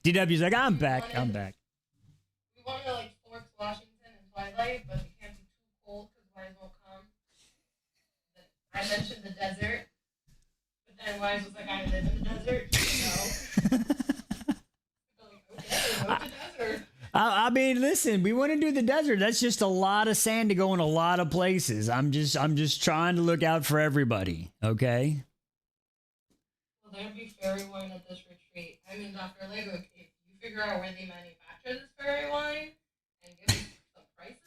DW's like, I'm back. I'm back. We wanted like Forks, Washington, and Twilight, but it can't be too cold because Wise won't come. Then I mentioned the desert, but then Wise was like, I live in the desert. No. Okay, go to the desert. I mean, listen, we want to do the desert. That's just a lot of sand to go in a lot of places. I'm just trying to look out for everybody. Okay. Will there be fairy wine at this retreat? I mean, Dr. Lego, if you figure out where they manufacture this fairy wine and give us some prices,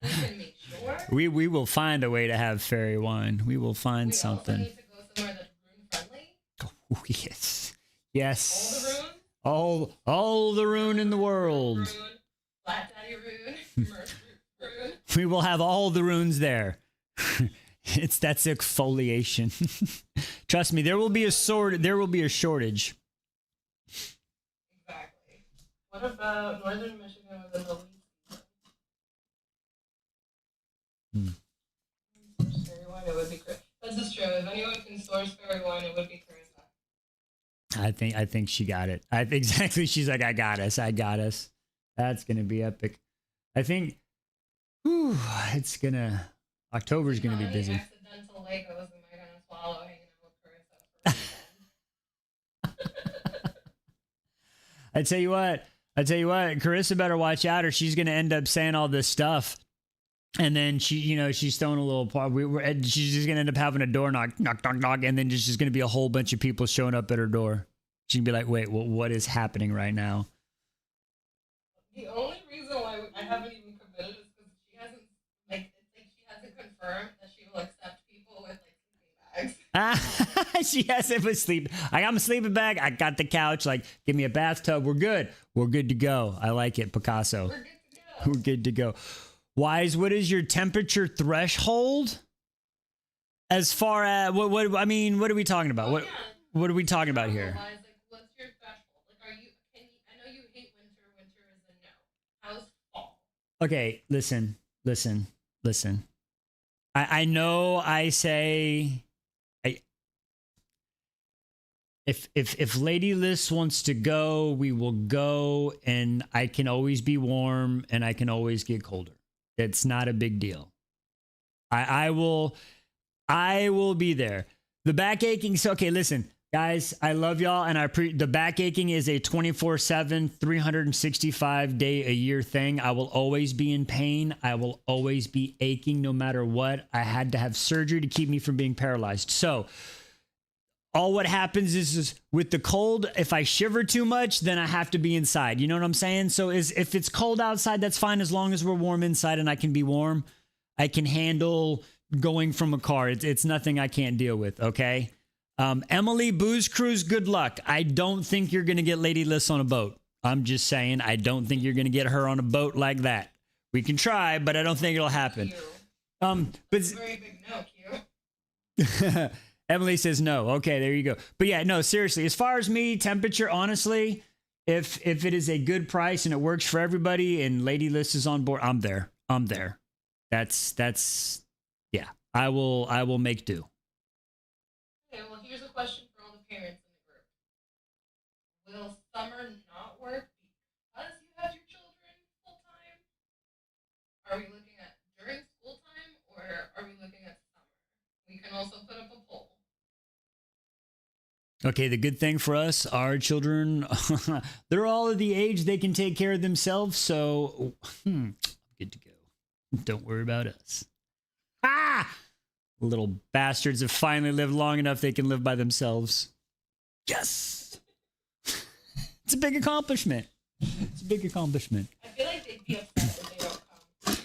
we can make sure. We will find a way to have fairy wine. We will find something. We also need to go somewhere that's rune friendly. Oh, yes. Yes. All the rune. All the rune in the world. Rune, Black Daddy rune, Merc rune. We will have all the runes there. That's exfoliation. Trust me, there will be a shortage. Exactly. What about Northern Michigan within the leaf season? Fairy wine, it would be great. This is true. If anyone can source fairy wine, it would be Carissa. I think she got it. Exactly. She's like, I got us. That's gonna be epic. I think. Whew, October's gonna be busy. Accidental Legos am I gonna swallow hanging out with Carissa for I tell you what, Carissa better watch out, or she's gonna end up saying all this stuff, and then she's throwing a little part. She's just gonna end up having a door knock, and then just gonna be a whole bunch of people showing up at her door. She'd be like, "Wait, what is happening right now?" The only reason why I haven't even committed is because she hasn't confirmed that she will accept people with like sleeping bags. She has it with sleep. I got my sleeping bag. I got the couch. Like, give me a bathtub. We're good. We're good to go. I like it, Picasso. We're good to go. We're good to go. Wise, what is your temperature threshold? As far as what I mean, what are we talking about? Oh What yeah. what are we talking about Travel here? wise, like what's your threshold? Like are you can you, I know you hate winter. Winter is a no. How's fall? Okay, listen. I know I say I if Lady Liz wants to go, we will go, and I can always be warm and I can always get colder. It's not a big deal. I will be there. The back aching. So okay, listen, guys, I love y'all, and the back aching is a 24/7, 365 day a year thing. I will always be in pain. I will always be aching, no matter what. I had to have surgery to keep me from being paralyzed. So all what happens is with the cold, if I shiver too much, then I have to be inside. You know what I'm saying? So if it's cold outside, that's fine as long as we're warm inside and I can be warm. I can handle going from a car. It's nothing I can't deal with, okay? Emily, Booze Cruise, good luck. I don't think you're going to get Lady Liz on a boat. I'm just saying, I don't think you're going to get her on a boat like that. We can try, but I don't think it'll happen. But Very big no, Q. Emily says no. Okay, there you go. But yeah, no, seriously. As far as me, temperature, honestly, if it is a good price and it works for everybody, and Lady Liz is on board, I'm there. I'm there. That's yeah. I will make do. Okay, well here's a question for all the parents in the group. Will summer not work because you have your children full time? Are we looking at during school time or are we looking at summer? We can also put up a poll. Okay, the good thing for us, our children, they're all of the age they can take care of themselves. So, good to go. Don't worry about us. Ah! Little bastards have finally lived long enough they can live by themselves. Yes! It's a big accomplishment. It's a big accomplishment. I feel like they'd be upset if they don't come.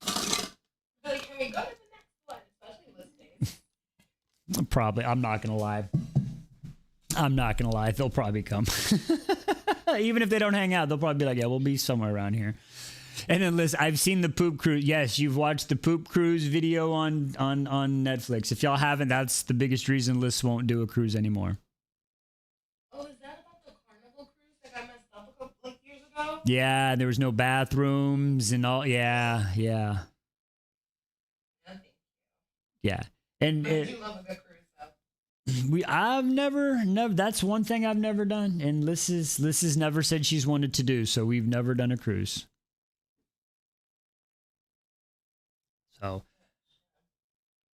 I'd be like, can we go to the next one? Especially listening. Probably. I'm not going to lie. They'll probably come. Even if they don't hang out, they'll probably be like, yeah, we'll be somewhere around here. And then listen, I've seen the Poop Cruise. Yes, you've watched the Poop Cruise video on Netflix. If y'all haven't, that's the biggest reason Liz won't do a cruise anymore. Oh, is that about the Carnival cruise that got messed up a couple years ago? Yeah, there was no bathrooms and all. Yeah. Nothing. Yeah. And I do love a good cruise though. I've never that's one thing I've never done, and Liz has never said she's wanted to do, so we've never done a cruise. So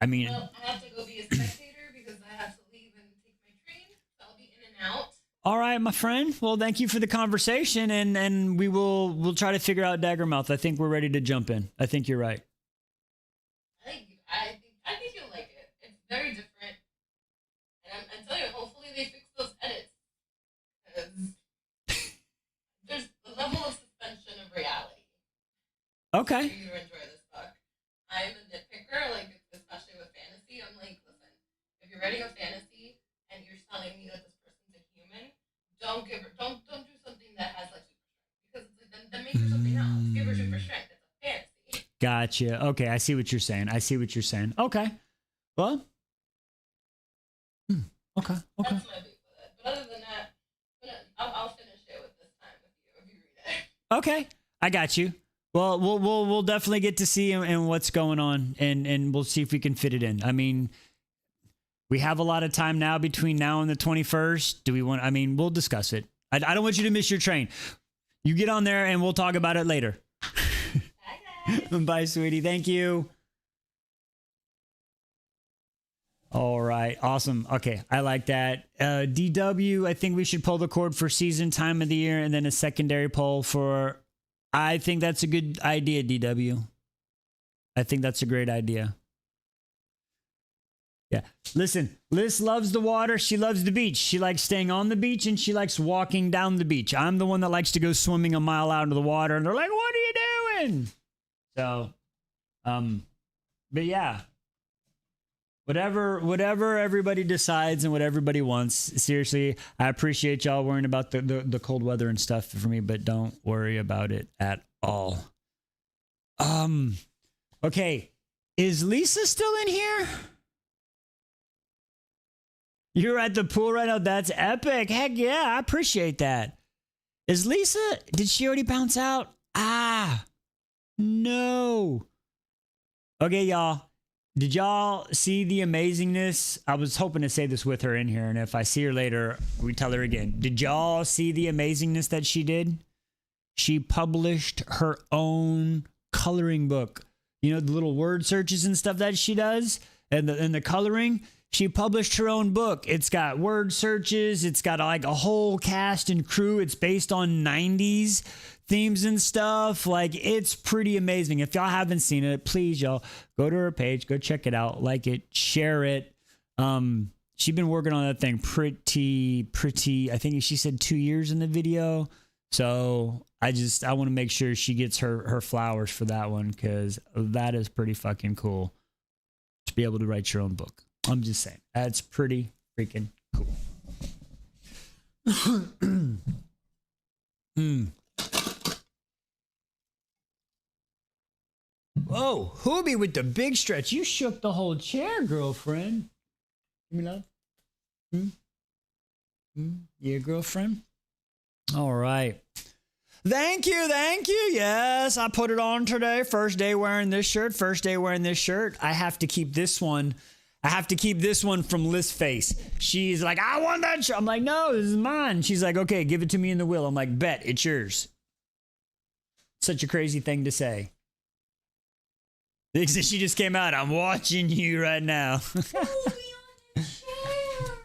I mean, Well, I have to go be a spectator because I have to leave and take my train. So I'll be in and out. all right, my friend. Well, thank you for the conversation, and we'll try to figure out Daggermouth. I think we're ready to jump in. I think you're right. I think you'll like it. It's very different. And I'm telling you, hopefully they fix those edits. Because there's the level of suspension of reality Okay. for you to enjoy this book. I'm a nitpicker, like especially with fantasy. I'm like, listen, if you're writing a fantasy and you're telling me that this person's a human, don't do something that has like super strength because it's like then make her something else. Give her super strength. It's a fantasy. Gotcha. Okay, I see what you're saying. Okay. Well. Okay. That's my beef with it. But other than that, I'll finish it with this time with you if you read it. Okay. I got you. Well, we'll definitely get to see and what's going on, and we'll see if we can fit it in. I mean, we have a lot of time now between now and the 21st. Do we want? I mean, we'll discuss it. I don't want you to miss your train. You get on there, and we'll talk about it later. Bye, guys. Bye, sweetie. Thank you. All right. Awesome. Okay. I like that. DW, I think we should pull the cord for season, time of the year, and then a secondary poll for. I think that's a good idea, DW. I think that's a great idea. Yeah. Listen, Liz loves the water. She loves the beach. She likes staying on the beach and she likes walking down the beach. I'm the one that likes to go swimming a mile out into the water and they're like, what are you doing? So, but yeah. Whatever everybody decides and what everybody wants. Seriously, I appreciate y'all worrying about the cold weather and stuff for me, but don't worry about it at all. Okay. Is Lisa still in here? You're at the pool right now. That's epic. Heck yeah, I appreciate that. Is Lisa, did she already bounce out? Ah, no. Okay, y'all. Did y'all see the amazingness? I was hoping to say this with her in here, and if I see her later, we tell her again. Did y'all see the amazingness that she did? She published her own coloring book. You know, the little word searches and stuff that she does, and the coloring. She published her own book. It's got word searches. It's got like a whole cast and crew. It's based on 90s themes and stuff. Like, it's pretty amazing. If y'all haven't seen it, please, y'all, go to her page. Go check it out. Like it. Share it. She's been working on that thing pretty. I think she said 2 years in the video. So I want to make sure she gets her flowers for that one, because that is pretty fucking cool to be able to write your own book. I'm just saying, that's pretty freaking cool. Whoa, Hoobie with the big stretch. You shook the whole chair, girlfriend. Give me love. Yeah, girlfriend. All right. Thank you. Yes, I put it on today. First day wearing this shirt. I have to keep this one. From Liz Face. She's like, I want that shirt. I'm like, no, this is mine. She's like, okay, give it to me in the will. I'm like, bet, it's yours. Such a crazy thing to say. She just came out. I'm watching you right now.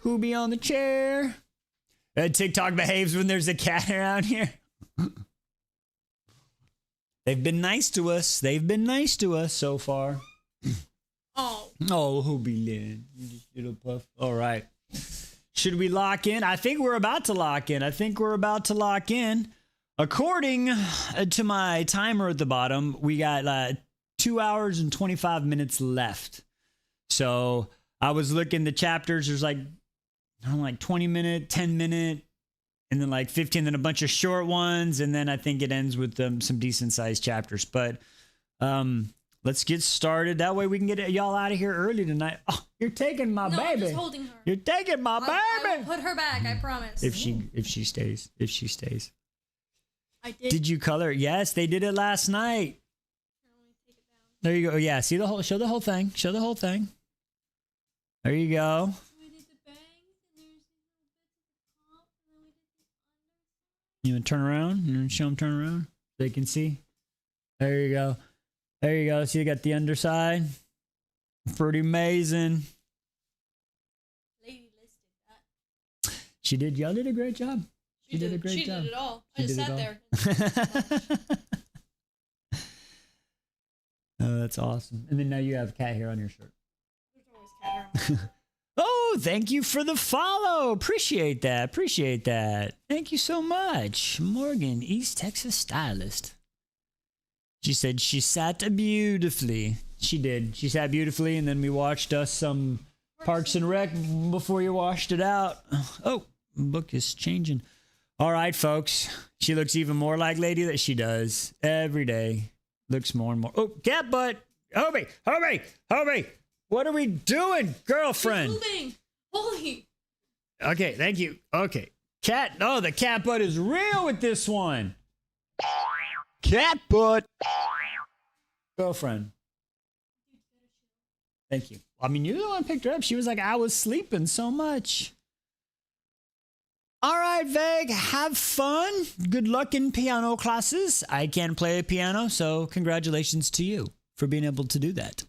Who be on the chair? TikTok behaves when there's a cat around here. They've been nice to us. So far. Oh, who be Lynn? You just little puff. All right. Should we lock in? I think we're about to lock in. According to my timer at the bottom, we got 2 hours and 25 minutes left. So I was looking the chapters. There's like 20 minute, 10 minute, and then like 15, then a bunch of short ones. And then I think it ends with some decent sized chapters. But let's get started. That way we can get y'all out of here early tonight. Oh, you're taking my baby. I'm just holding her. You're taking my baby. I will put her back, I promise. If she stays. I did. Did you color? Yes, they did it last night. There you go. Yeah, show the whole thing. There you go. We did the bangs, and there's bits at the top, and then we did the You want to turn around? You want to show them turn around? They can see. There you go. See, you got the underside. Pretty amazing. Lady listed that. She did. Y'all did a great job. She did a great job. She did it all. I just sat there. Oh, that's awesome. And then now you have cat hair on your shirt. There's always cat hair on my shirt. Oh, thank you for the follow. Appreciate that. Thank you so much. Morgan, East Texas stylist. She said she sat beautifully. She did. She sat beautifully, and then we watched some Parks and Rec before you washed it out. Oh, book is changing. All right, folks. She looks even more like Lady that she does every day. Looks more and more. Oh, cat butt. Hobie. What are we doing, girlfriend? She's moving. Holy. Okay, thank you. Okay. Cat. Oh, the cat butt is real with this one. Cat butt. Girlfriend. Thank you. I mean, you're the one who picked her up. She was like, I was sleeping so much. All right, Veg, have fun. Good luck in piano classes. I can't play a piano, so congratulations to you for being able to do that.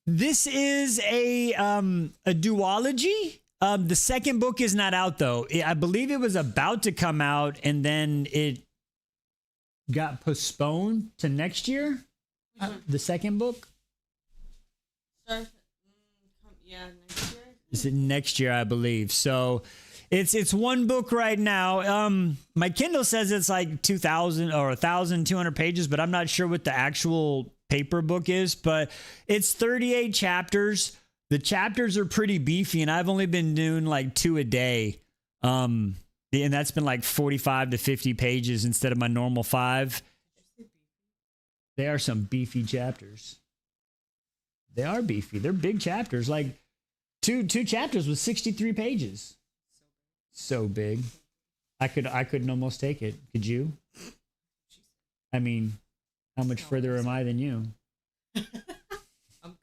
This is a duology. The second book is not out, though. I believe it was about to come out, and then it got postponed to next year. The second book? Yeah, next year. Is it next year, I believe. So it's one book right now. My Kindle says it's like 2,000 or 1,200 pages, but I'm not sure what the actual paper book is, but it's 38 chapters. The chapters are pretty beefy, and I've only been doing like 2 a day. And that's been like 45 to 50 pages instead of my normal 5. They are some beefy chapters. They are beefy. They're big chapters. Like two chapters with 63 pages. So big. I couldn't almost take it. Could you? I mean, how much further am I than you? I'm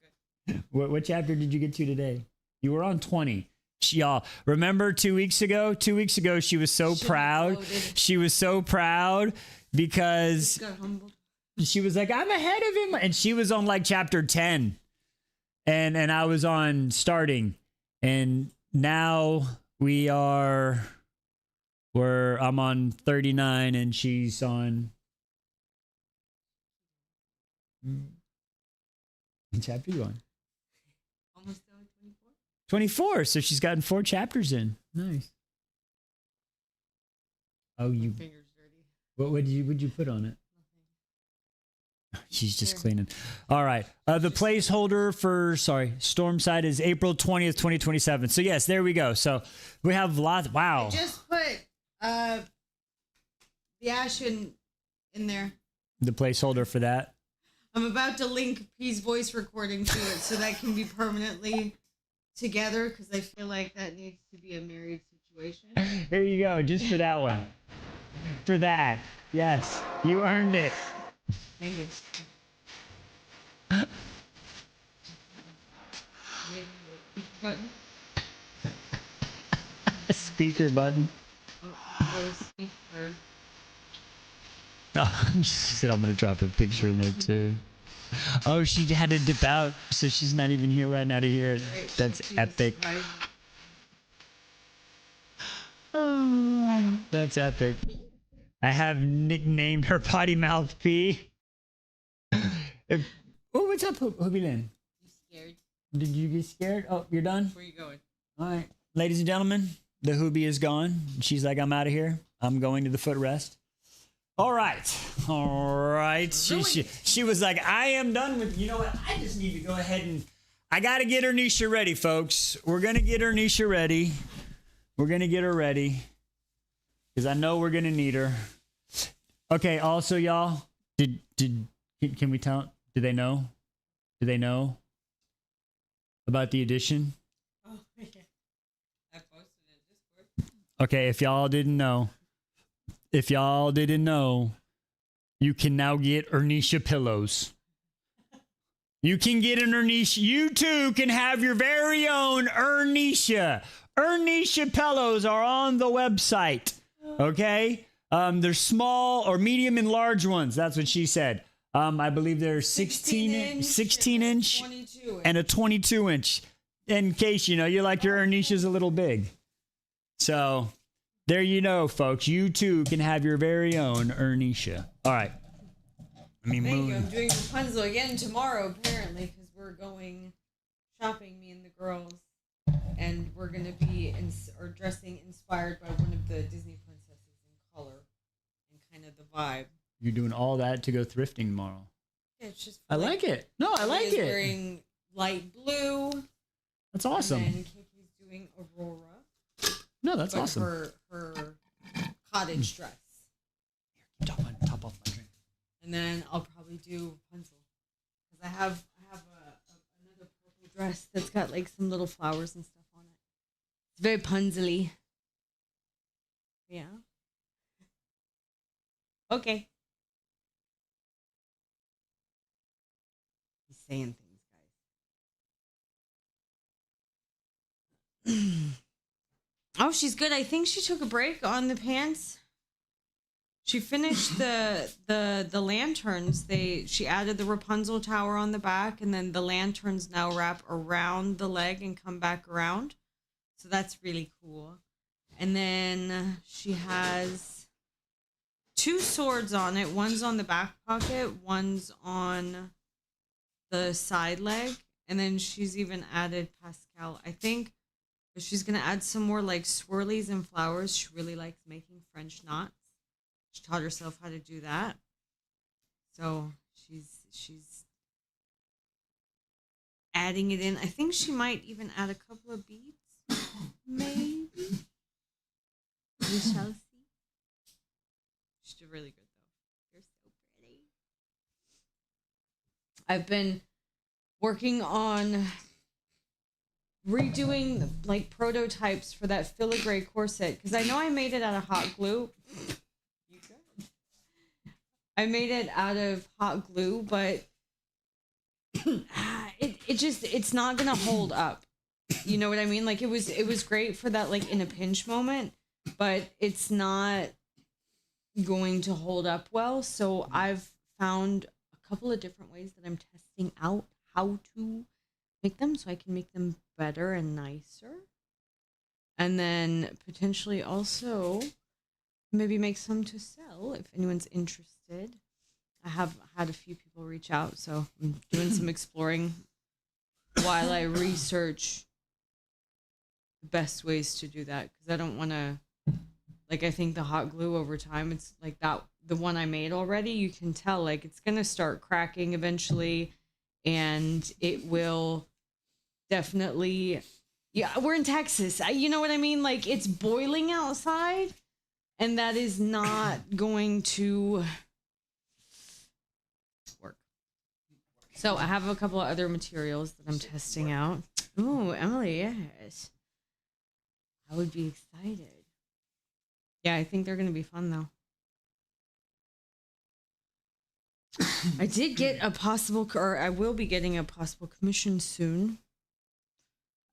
good. What chapter did you get to today? You were on 20. Y'all, remember 2 weeks ago? 2 weeks ago, she was so proud. She was so proud because Got humbled. she was like, I'm ahead of him. And she was on like chapter 10. And I was on starting. And now I'm on 39 and she's on what chapter are you on? Almost done with 24. 24. So she's gotten 4 chapters in. Nice. Oh, My you fingers dirty. what would you put on it? Nothing. She's just Sure. cleaning. All right. The placeholder for Stormside is April 20th, 2027. So yes, there we go. So we have lots. Wow. I just put the Ashen in there. The placeholder for that. I'm about to link P's voice recording to it so that can be permanently together because I feel like that needs to be a married situation. Here you go, just for that one. For that. Yes. You earned it. Thank you. Button. Speaker button. Speaker. Oh, she said I'm gonna drop a picture in there too. Oh, she had to dip out, so she's not even here right now to hear it. That's Jesus epic. Christ. Oh, that's epic. I have nicknamed her potty mouth P. Oh, what's up, Hoobie Lynn? You scared? Did you get scared? Oh, you're done? Where you going? All right. Ladies and gentlemen, the Hoobie is gone. She's like, I'm out of here. I'm going to the footrest. All right. All right. She was like, I am done with, you know what? I just need to go ahead and, I got to get her Nisha ready, folks. We're going to get her Nisha ready. We're going to get her ready because I know we're going to need her. Okay. Also, y'all, can we tell, do they know? Do they know about the addition? Oh, yeah. I posted it in Discord. Okay. If y'all didn't know, you can now get Ernisha pillows. You can get an Ernisha. You too can have your very own Ernisha. Ernisha pillows are on the website. Okay? They're small or medium and large ones. That's what she said. I believe they're 16 inch, 22 and a 22 inch. In case, you like your Ernisha's a little big. So there you know, folks. You too can have your very own Ernisha. All right. Let me Thank move. you. I'm doing Rapunzel again tomorrow, apparently, because we're going shopping, me and the girls, and we're gonna be dressing inspired by one of the Disney princesses in color and kind of the vibe. You're doing all that to go thrifting tomorrow. Yeah, it's just. I like it. No, I like Kiki's it. Wearing light blue. That's awesome. And Kiki's doing Aurora. No, that's but awesome. Her cottage dress. Top off my drink. And then I'll probably do Rapunzel because I have another purple dress that's got like some little flowers and stuff on it. It's very punzly. Yeah. Okay. He's saying things, guys. Oh, she's good. I think she took a break on the pants. She finished the lanterns. She added the Rapunzel tower on the back, and then the lanterns now wrap around the leg and come back around. So that's really cool. And then she has 2 swords on it. One's on the back pocket, one's on the side leg, and then she's even added Pascal. I think she's gonna add some more like swirlies and flowers. She really likes making French knots. She taught herself how to do that. So she's adding it in. I think she might even add a couple of beads. Maybe. We shall see. She did really good though. You're so pretty. I've been working on redoing like prototypes for that filigree corset because I know I made it out of hot glue. You good? I made it out of hot glue, but it's not gonna hold up. You know what I mean? Like it was great for that like in a pinch moment, but it's not going to hold up well. So I've found a couple of different ways that I'm testing out how to make them so I can make them better and nicer. And then potentially also maybe make some to sell if anyone's interested. I have had a few people reach out, so I'm doing some exploring while I research the best ways to do that because I don't want to like I think the hot glue over time it's like that the one I made already you can tell like it's going to start cracking eventually and it will definitely yeah we're in Texas you know what I mean like it's boiling outside and that is not going to work. So I have a couple of other materials that I'm testing out. Ooh, Emily, yes. I would be excited. Yeah, I think they're going to be fun though. I did get a possible, or I will be getting a possible commission soon.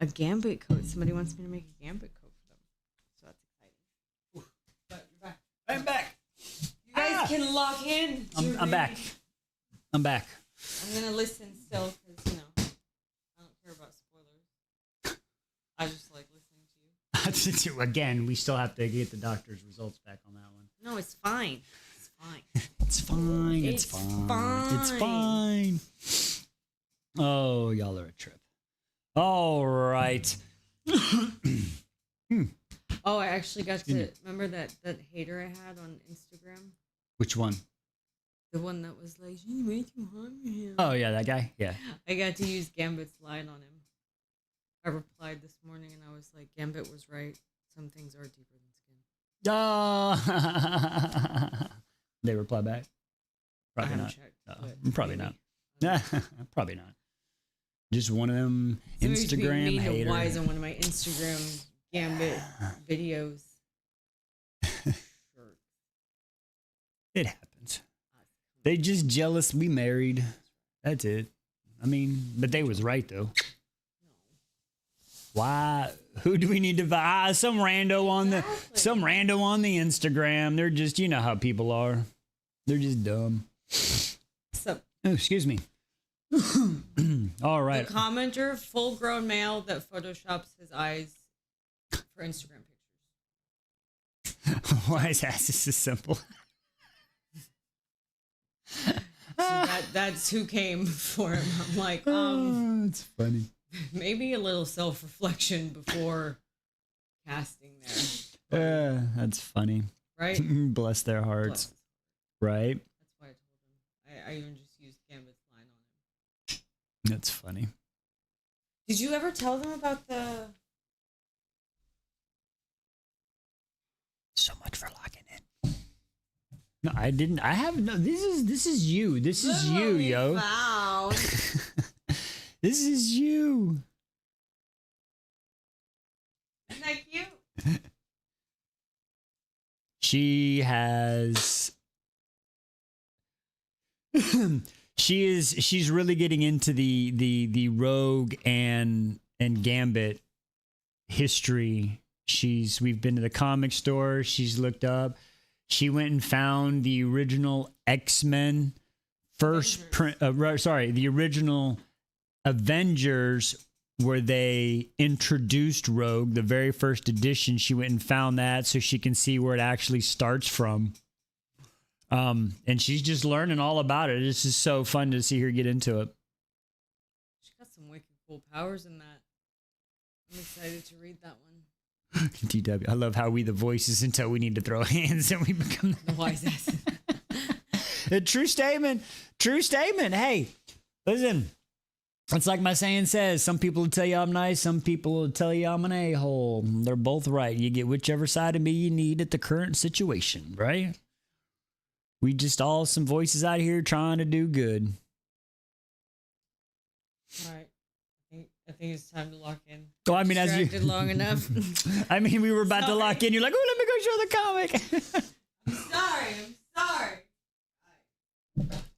A gambit coat. Somebody wants me to make a gambit coat for them. So that's exciting. But you're back. I'm back. You guys can lock in. I'm back. I'm back. I'm going to listen still because, you know, I don't care about spoilers. I just like listening to you. Again, we still have to get the doctor's results back on that one. No, it's fine. It's fine. It's fine. It's fine. It's fine. Oh, y'all are a trip. All right. Oh, I actually got to remember that hater I had on Instagram. Which one? The one that was like, "You way too hot for him." Oh yeah, that guy. Yeah. I got to use Gambit's line on him. I replied this morning and I was like, "Gambit was right. Some things are deeper than skin." They reply back. Probably not. Probably not. Probably not. Just one of them Instagram haters. Wise on one of my Instagram Gambit videos. It happens. They just jealous we married. That's it. I mean, but they was right though. Why? Who do we need to buy? Some rando on the Instagram. They're just, you know how people are. They're just dumb. So, oh, excuse me. All right. The commenter, full-grown male that photoshops his eyes for Instagram pictures. Why is that just so simple? So that's who came for him. I'm like, it's funny. Maybe a little self-reflection before casting there. That's funny. Right? Bless their hearts. Right? That's why I told him. I even just used Gambit's line on him. That's funny. Did you ever tell them about the... So much for locking in. No, I didn't. I have no. This is you. This is you, yo. Wow. This is you. Isn't that cute? She has. She's really getting into the Rogue and Gambit history. We've been to the comic store. She's looked up. She went and found the original X-Men first print. The original Avengers where they introduced Rogue, the very first edition. She went and found that so she can see where it actually starts from. And she's just learning all about it. This is so fun to see her get into it. She got some wicked cool powers in that. I'm excited to read that one. DW. I love how we the voices until we need to throw hands and we become the wise ass. A true statement. True statement. Hey, listen. It's like my saying says, some people will tell you I'm nice, some people will tell you I'm an a-hole. They're both right. You get whichever side of me you need at the current situation, right? We just all some voices out here trying to do good. All right. I think it's time to lock in. Oh, I mean, as you, Distracted long enough. I mean, we were about to lock in. You're like, oh, let me go show the comic. I'm sorry.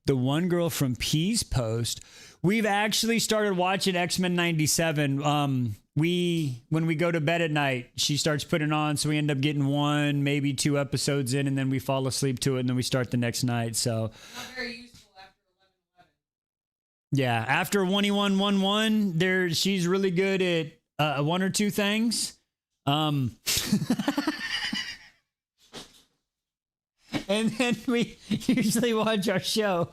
The one girl from P's post, we've actually started watching X-Men 97. When we go to bed at night, she starts putting on, so we end up getting one, maybe 2 episodes in, and then we fall asleep to it, and then we start the next night. So Not very useful after 11:11. yeah, after 2111, there she's really good at 1 or 2 things. And then we usually watch our show.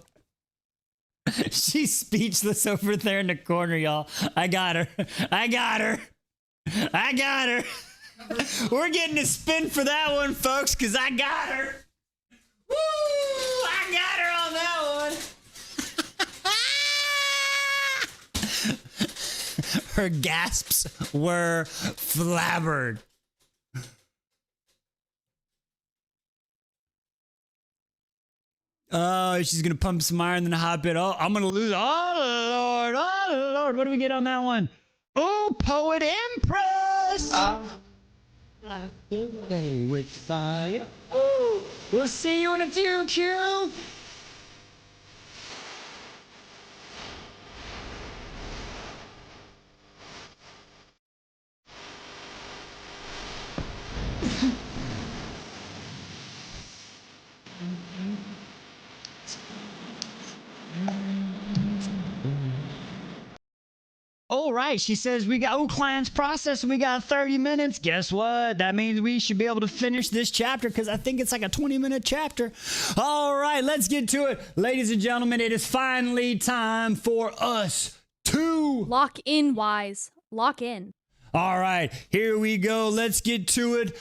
She's speechless over there in the corner, y'all. I got her. I got her. I got her. We're getting a spin for that one, folks, because I got her. Woo! I got her on that one. Her gasps were flabbered. Oh, she's going to pump some iron, then hop it. Oh, I'm going to lose. Oh, Lord. Oh, Lord. What do we get on that one? Oh, Poet Empress. With fire. Oh, we'll see you in a few, Q. All right, she says we got client's process and we got 30 minutes. Guess what? That means we should be able to finish this chapter because I think it's like a 20-minute chapter. All right, let's get to it. Ladies and gentlemen, it is finally time for us to Lock in, Wise. Lock in. All right, here we go. Let's get to it.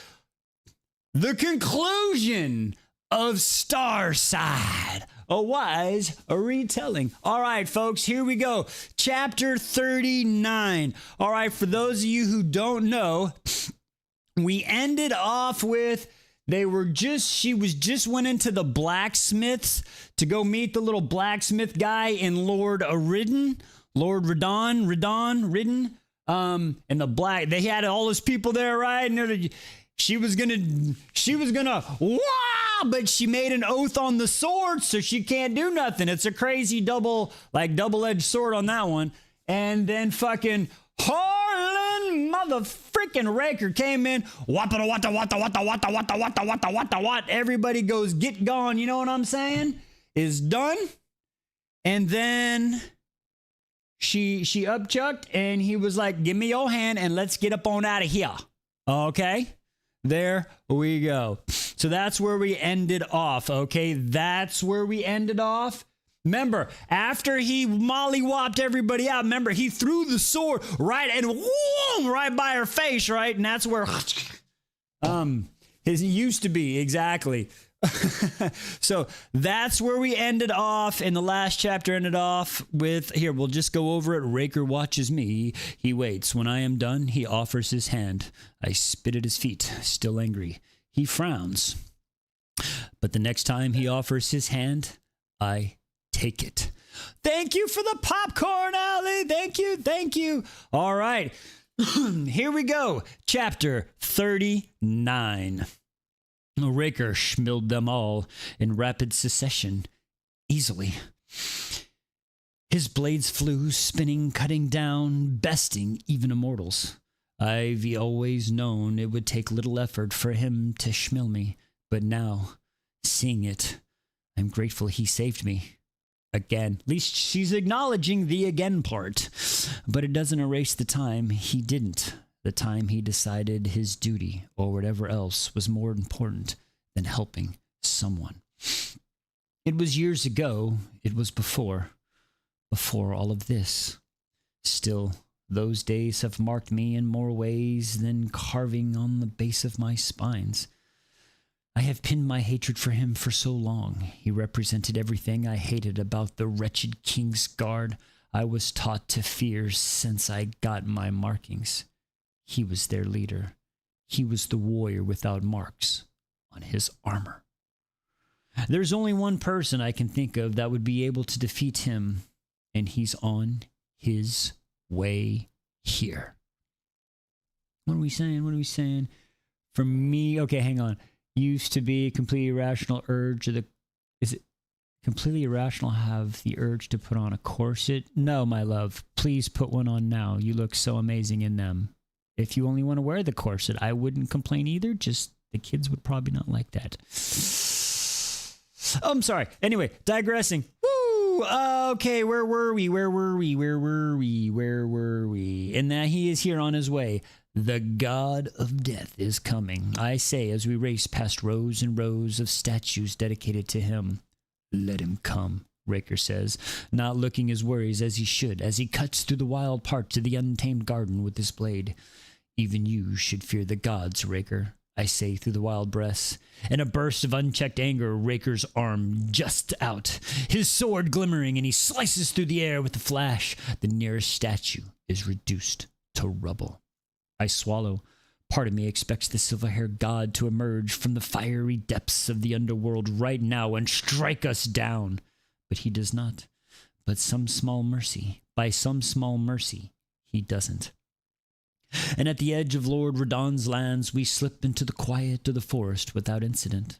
The conclusion of Starside. A wise retelling. All right, folks, here we go. Chapter 39. All right, for those of you who don't know, we ended off with she was just went into the blacksmiths to go meet the little blacksmith guy in Lord Ridden. And they had all those people there, right? And she was gonna, wow, but she made an oath on the sword, so she can't do nothing. It's a crazy double-edged sword on that one. And then fucking Harlan mother freaking Raker came in. What? Everybody goes, get gone. You know what I'm saying? Is done. And then she upchucked and he was like, give me your hand and let's get up on out of here. Okay? There we go. So that's where we ended off, okay? That's where we ended off. Remember, after he mollywopped everybody out, remember, he threw the sword right and whoom, right by her face, right? And that's where his used to be, exactly. So that's where we ended off, and the last chapter ended off with, here, we'll just go over it. Raker watches me. He waits. When I am done, he offers his hand. I spit at his feet, still angry. He frowns. But the next time he offers his hand, I take it. Thank you for the popcorn, Allie. Thank you. All right. Here we go. Chapter 39. Raker schmilled them all in rapid succession, easily. His blades flew, spinning, cutting down, besting even immortals. I've always known it would take little effort for him to schmill me, but now, seeing it, I'm grateful he saved me. Again. At least she's acknowledging the again part. But it doesn't erase the time he didn't. The time he decided his duty or whatever else was more important than helping someone. It was years ago. It was before all of this. Still, those days have marked me in more ways than carving on the base of my spines. I have pinned my hatred for him for so long. He represented everything I hated about the wretched King's Guard I was taught to fear since I got my markings. He was their leader. He was the warrior without marks on his armor. There's only one person I can think of that would be able to defeat him, and he's on his way here. What are we saying? What are we saying? For me, okay, hang on. Used to be a completely irrational urge of the. Is it completely irrational have the urge to put on a corset? No, my love. Please put one on now. You look so amazing in them. If you only want to wear the corset, I wouldn't complain either. Just the kids would probably not like that. Oh, I'm sorry. Anyway, digressing. Woo! Okay, where were we? And that he is here on his way. The god of death is coming, I say, as we race past rows and rows of statues dedicated to him. Let him come, Raker says, not looking his worries as he should, as he cuts through the wild parts of the untamed garden with his blade. Even you should fear the gods, Raker, I say through the wild breaths. In a burst of unchecked anger, Raker's arm juts out, his sword glimmering, and he slices through the air with a flash. The nearest statue is reduced to rubble. I swallow. Part of me expects the silver-haired god to emerge from the fiery depths of the underworld right now and strike us down. But he does not. By some small mercy, he doesn't. And at the edge of Lord Radon's lands, we slip into the quiet of the forest without incident.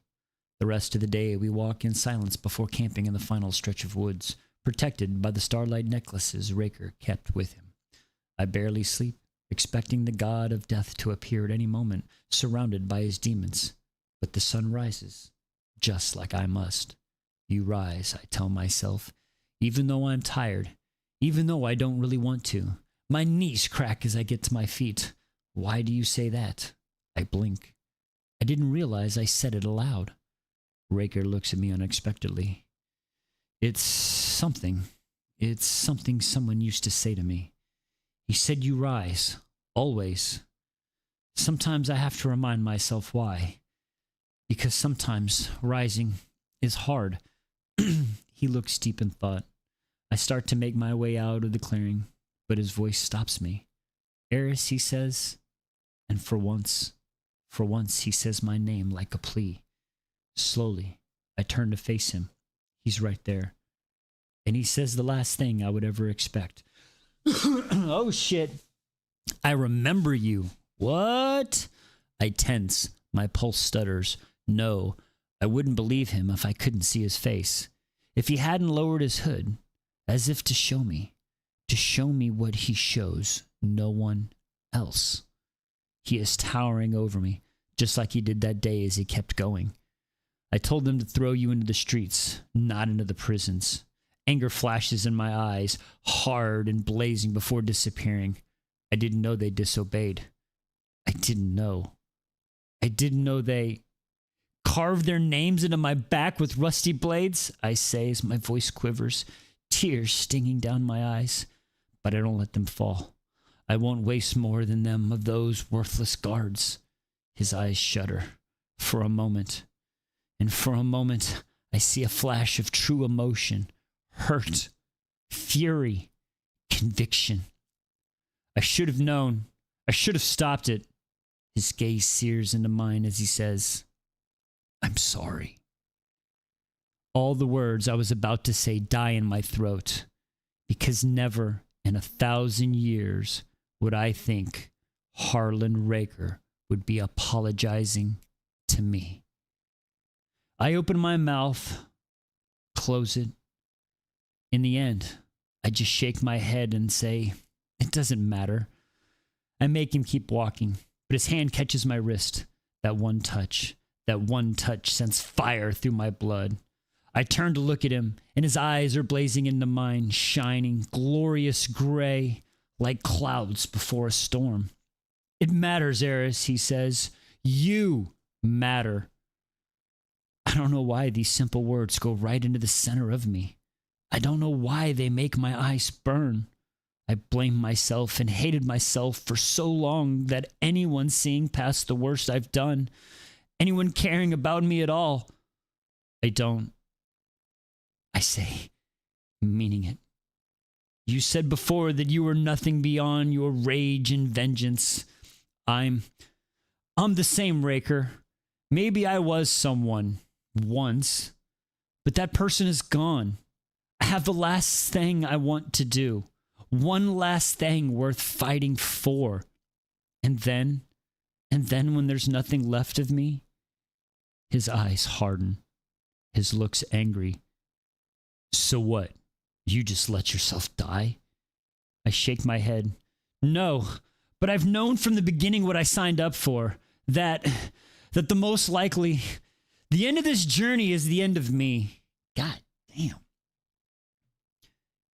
The rest of the day we walk in silence before camping in the final stretch of woods, protected by the starlight necklaces Raker kept with him. I barely sleep, expecting the god of death to appear at any moment, surrounded by his demons. But the sun rises, just like I must. You rise, I tell myself, even though I'm tired, even though I don't really want to. My knees crack as I get to my feet. Why do you say that? I blink. I didn't realize I said it aloud. Raker looks at me unexpectedly. It's something someone used to say to me. He said you rise, always. Sometimes I have to remind myself why. Because sometimes rising is hard. He looks deep in thought. I start to make my way out of the clearing, but his voice stops me. Eris, he says, and for once he says my name like a plea. Slowly, I turn to face him. He's right there. And he says the last thing I would ever expect. Oh, shit. I remember you. What? I tense. My pulse stutters. No, I wouldn't believe him if I couldn't see his face. If he hadn't lowered his hood, as if to show me what he shows no one else. He is towering over me, just like he did that day as he kept going. I told them to throw you into the streets, not into the prisons. Anger flashes in my eyes, hard and blazing before disappearing. I didn't know they disobeyed. I didn't know they carved their names into my back with rusty blades, I say as my voice quivers, tears stinging down my eyes. But I don't let them fall. I won't waste more than them of those worthless guards. His eyes shudder for a moment. And for a moment, I see a flash of true emotion, hurt, fury, conviction. I should have known. I should have stopped it. His gaze sears into mine as he says, I'm sorry. All the words I was about to say die in my throat, because never in 1,000 years would I think Harlan Raker would be apologizing to me. I open my mouth, close it. In the end, I just shake my head and say, it doesn't matter. I make him keep walking, but his hand catches my wrist. That one touch sends fire through my blood. I turn to look at him, and his eyes are blazing into mine, shining, glorious gray, like clouds before a storm. It matters, Eris, he says. You matter. I don't know why these simple words go right into the center of me. I don't know why they make my eyes burn. I blamed myself and hated myself for so long that anyone seeing past the worst I've done, anyone caring about me at all, I don't. I say, meaning it. You said before that you were nothing beyond your rage and vengeance. I'm the same, Raker. Maybe I was someone once, but that person is gone. I have the last thing I want to do. One last thing worth fighting for. And then when there's nothing left of me, his eyes harden, his looks angry. So what? You just let yourself die? I shake my head. No, but I've known from the beginning what I signed up for. That the most likely, the end of this journey is the end of me. God damn.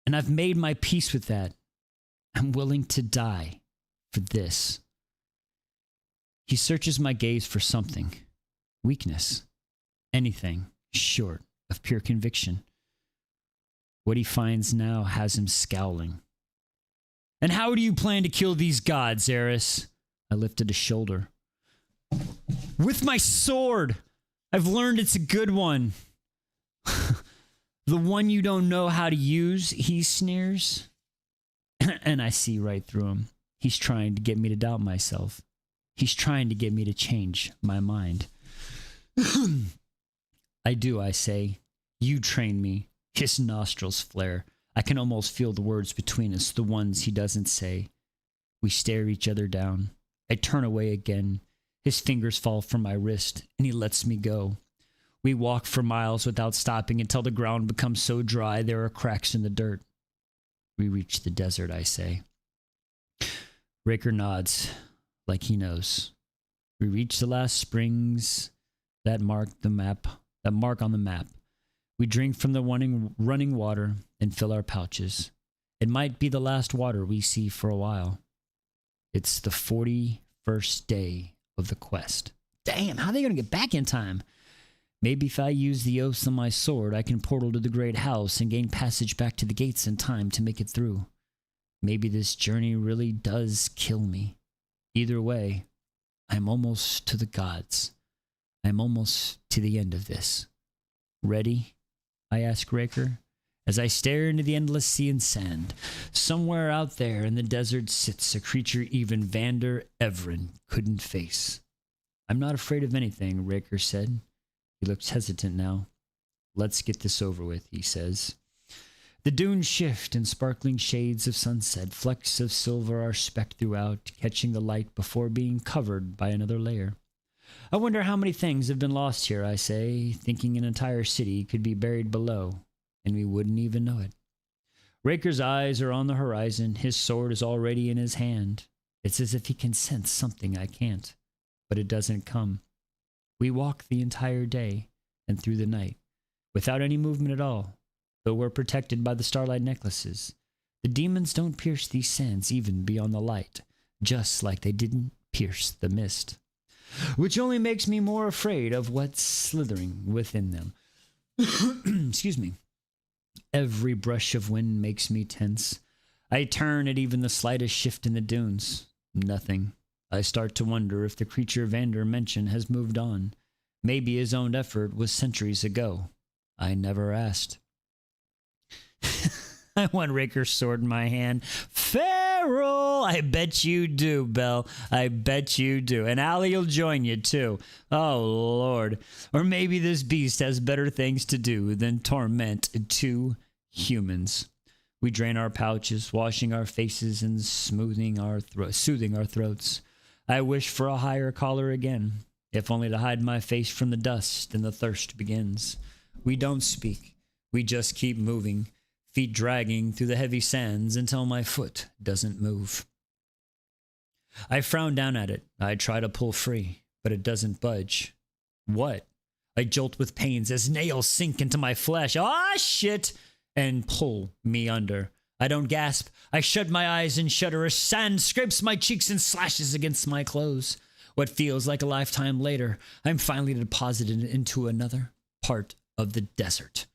And I've made my peace with that. I'm willing to die for this. He searches my gaze for something. Weakness. Anything short of pure conviction. What he finds now has him scowling. And how do you plan to kill these gods, Eris? I lifted a shoulder. With my sword! I've learned it's a good one. The one you don't know how to use, he sneers. And I see right through him. He's trying to get me to doubt myself. He's trying to get me to change my mind. I do, I say. You train me. His nostrils flare. I can almost feel the words between us, the ones he doesn't say. We stare each other down. I turn away again. His fingers fall from my wrist, and he lets me go. We walk for miles without stopping until the ground becomes so dry there are cracks in the dirt. We reach the desert, I say. Raker nods, like he knows. We reach the last springs that mark on the map. We drink from the running water and fill our pouches. It might be the last water we see for a while. It's the 41st day of the quest. Damn, how are they going to get back in time? Maybe if I use the oaths on my sword, I can portal to the great house and gain passage back to the gates in time to make it through. Maybe this journey really does kill me. Either way, I'm almost to the gods. I'm almost to the end of this. Ready? I ask Raker, as I stare into the endless sea and sand. Somewhere out there in the desert sits a creature even Vander Everen couldn't face. I'm not afraid of anything, Raker said. He looks hesitant now. Let's get this over with, he says. The dunes shift in sparkling shades of sunset. Flecks of silver are specked throughout, catching the light before being covered by another layer. I wonder how many things have been lost here, I say, thinking an entire city could be buried below, and we wouldn't even know it. Raker's eyes are on the horizon. His sword is already in his hand. It's as if he can sense something I can't, but it doesn't come. We walk the entire day and through the night, without any movement at all, though we're protected by the starlight necklaces. The demons don't pierce these sands even beyond the light, just like they didn't pierce the mist. Which only makes me more afraid of what's slithering within them. Excuse me. Every brush of wind makes me tense. I turn at even the slightest shift in the dunes. Nothing. I start to wonder if the creature Vander mentioned has moved on. Maybe his own effort was centuries ago. I never asked. I want Raker's sword in my hand. Feral! I bet you do, Belle. I bet you do. And Allie will join you, too. Oh, Lord. Or maybe this beast has better things to do than torment two humans. We drain our pouches, washing our faces and soothing our throats. I wish for a higher collar again, if only to hide my face from the dust, and the thirst begins. We don't speak. We just keep moving, feet dragging through the heavy sands until my foot doesn't move. I frown down at it. I try to pull free, but it doesn't budge. What? I jolt with pains as nails sink into my flesh. Ah, shit! And pull me under. I don't gasp. I shut my eyes and shudder as sand scrapes my cheeks and slashes against my clothes. What feels like a lifetime later, I'm finally deposited into another part of the desert.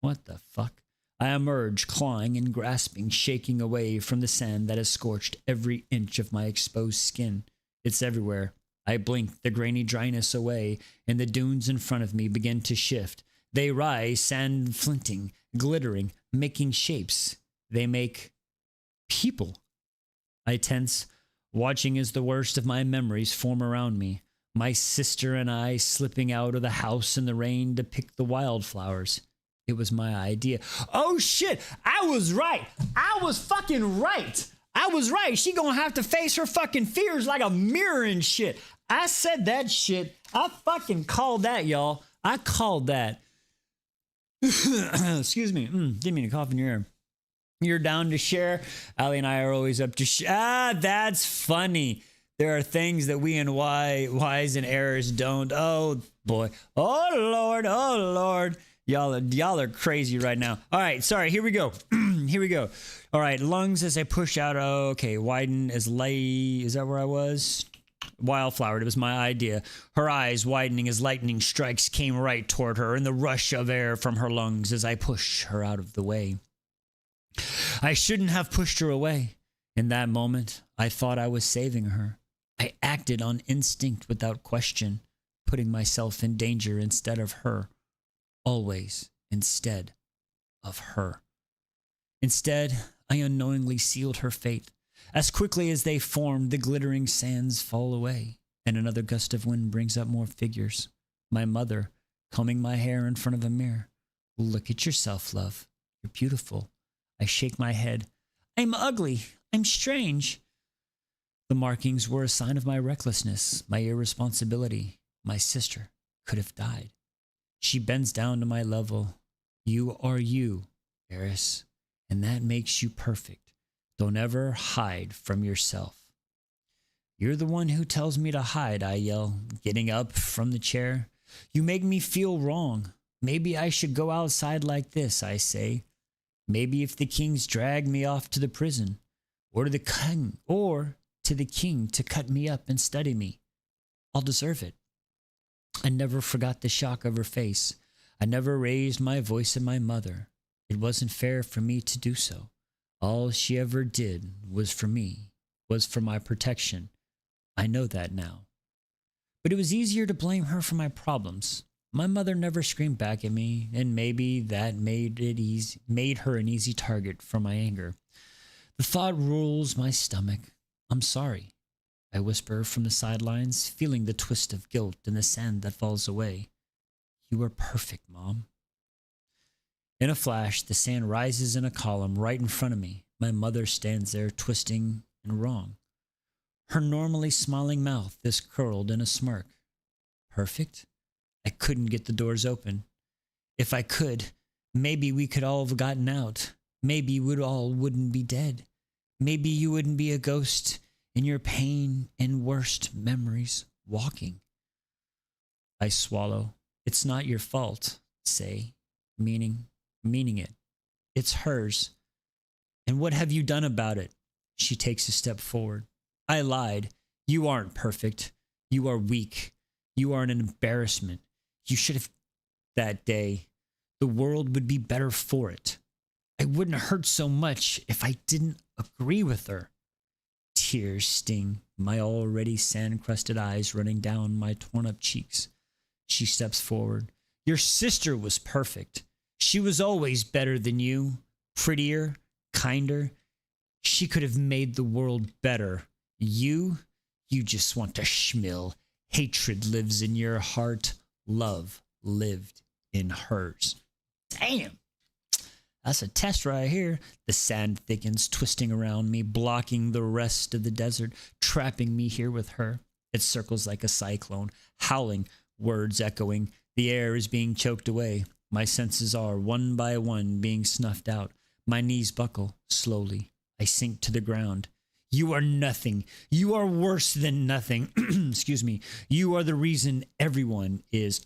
What the fuck? I emerge, clawing and grasping, shaking away from the sand that has scorched every inch of my exposed skin. It's everywhere. I blink the grainy dryness away, and the dunes in front of me begin to shift. They rise, sand flinting, glittering, making shapes. They make people. I tense, watching as the worst of my memories form around me. My sister and I slipping out of the house in the rain to pick the wildflowers. It was my idea. Oh shit, I was right. I was fucking right. I was right. She gonna have to face her fucking fears like a mirror and shit. I said that shit. I fucking called that, y'all. I called that. Excuse me. Didn't mean to cough in your ear. You're down to share. Ali and I are always up to share. That's funny. There are things that we and wise and errors don't. Oh boy. Oh Lord. Oh Lord. Y'all are crazy right now. All right, sorry. Here we go. Here we go. All right, lungs as I push out. Oh, okay, widen as light. Is that where I was? Wildflowered. It was my idea. Her eyes widening as lightning strikes came right toward her, and the rush of air from her lungs as I push her out of the way. I shouldn't have pushed her away. In that moment, I thought I was saving her. I acted on instinct without question, putting myself in danger instead of her. Always instead of her. Instead, I unknowingly sealed her fate. As quickly as they formed, the glittering sands fall away, and another gust of wind brings up more figures. My mother, combing my hair in front of a mirror. Look at yourself, love. You're beautiful. I shake my head. I'm ugly. I'm strange. The markings were a sign of my recklessness, my irresponsibility. My sister could have died. She bends down to my level. You are you, Eris, and that makes you perfect. Don't ever hide from yourself. You're the one who tells me to hide, I yell, getting up from the chair. You make me feel wrong. Maybe I should go outside like this, I say. Maybe if the kings drag me off to the prison, or to the king to cut me up and study me, I'll deserve it. I never forgot the shock of her face. I never raised my voice at my mother. It wasn't fair for me to do so. All she ever did was for me, was for my protection. I know that now. But it was easier to blame her for my problems. My mother never screamed back at me, and maybe that made her an easy target for my anger. The thought rules my stomach. I'm sorry, I whisper from the sidelines, feeling the twist of guilt in the sand that falls away. You are perfect, Mom. In a flash, the sand rises in a column right in front of me. My mother stands there, twisting and wrong. Her normally smiling mouth is curled in a smirk. Perfect? I couldn't get the doors open. If I could, maybe we could all have gotten out. Maybe we all wouldn't be dead. Maybe you wouldn't be a ghost in your pain and worst memories walking. I swallow. It's not your fault, say, meaning it. It's hers. And what have you done about it? She takes a step forward. I lied. You aren't perfect. You are weak. You are an embarrassment. You should have. That day, the world would be better for it. I wouldn't hurt so much if I didn't agree with her. Tears sting, my already sand-crusted eyes running down my torn-up cheeks. She steps forward. Your sister was perfect. She was always better than you, prettier, kinder. She could have made the world better. You just want to schmill. Hatred lives in your heart. Love lived in hers. Damn. That's a test right here. The sand thickens, twisting around me, blocking the rest of the desert, trapping me here with her. It circles like a cyclone, howling, words echoing. The air is being choked away. My senses are, one by one, being snuffed out. My knees buckle, slowly. I sink to the ground. You are nothing. You are worse than nothing. Excuse me. You are the reason everyone is.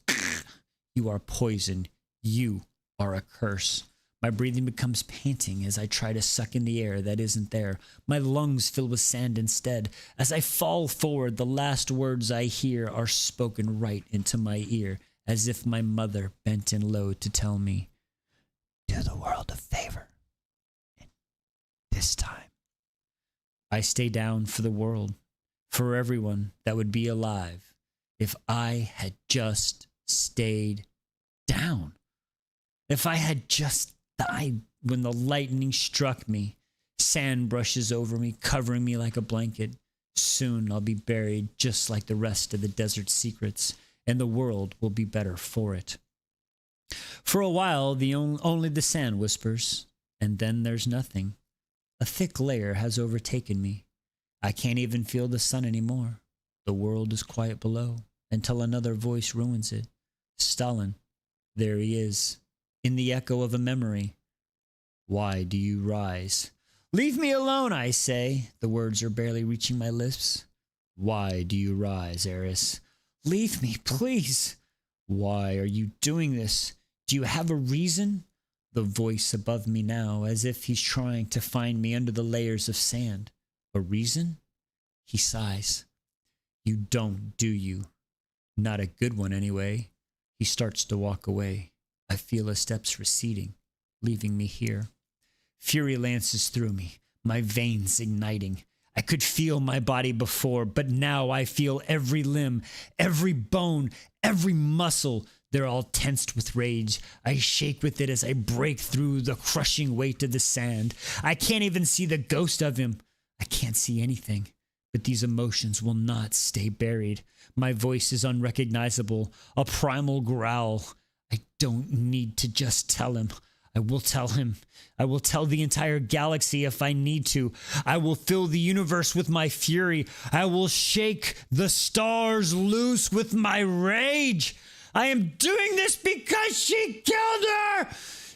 You are poison. You are a curse. My breathing becomes panting as I try to suck in the air that isn't there. My lungs fill with sand instead. As I fall forward, the last words I hear are spoken right into my ear, as if my mother bent in low to tell me, do the world a favor. And this time, I stay down for the world, for everyone that would be alive, if I had just stayed down. If I had just died when the lightning struck me, sand brushes over me, covering me like a blanket. Soon I'll be buried just like the rest of the desert secrets, and the world will be better for it. For a while, only the sand whispers, and then there's nothing. A thick layer has overtaken me. I can't even feel the sun anymore. The world is quiet below until another voice ruins it. Stalin, there he is, in the echo of a memory. Why do you rise? Leave me alone, I say. The words are barely reaching my lips. Why do you rise, Eris? Leave me, please. Why are you doing this? Do you have a reason? The voice above me now, as if he's trying to find me under the layers of sand. A reason? He sighs. You don't, do you? Not a good one, anyway. He starts to walk away. I feel his steps receding, leaving me here. Fury lances through me, my veins igniting. I could feel my body before, but now I feel every limb, every bone, every muscle. They're all tensed with rage. I shake with it as I break through the crushing weight of the sand. I can't even see the ghost of him. I can't see anything. But these emotions will not stay buried. My voice is unrecognizable, a primal growl. I don't need to just tell him. I will tell him. I will tell the entire galaxy if I need to. I will fill the universe with my fury. I will shake the stars loose with my rage. I am doing this because she killed her.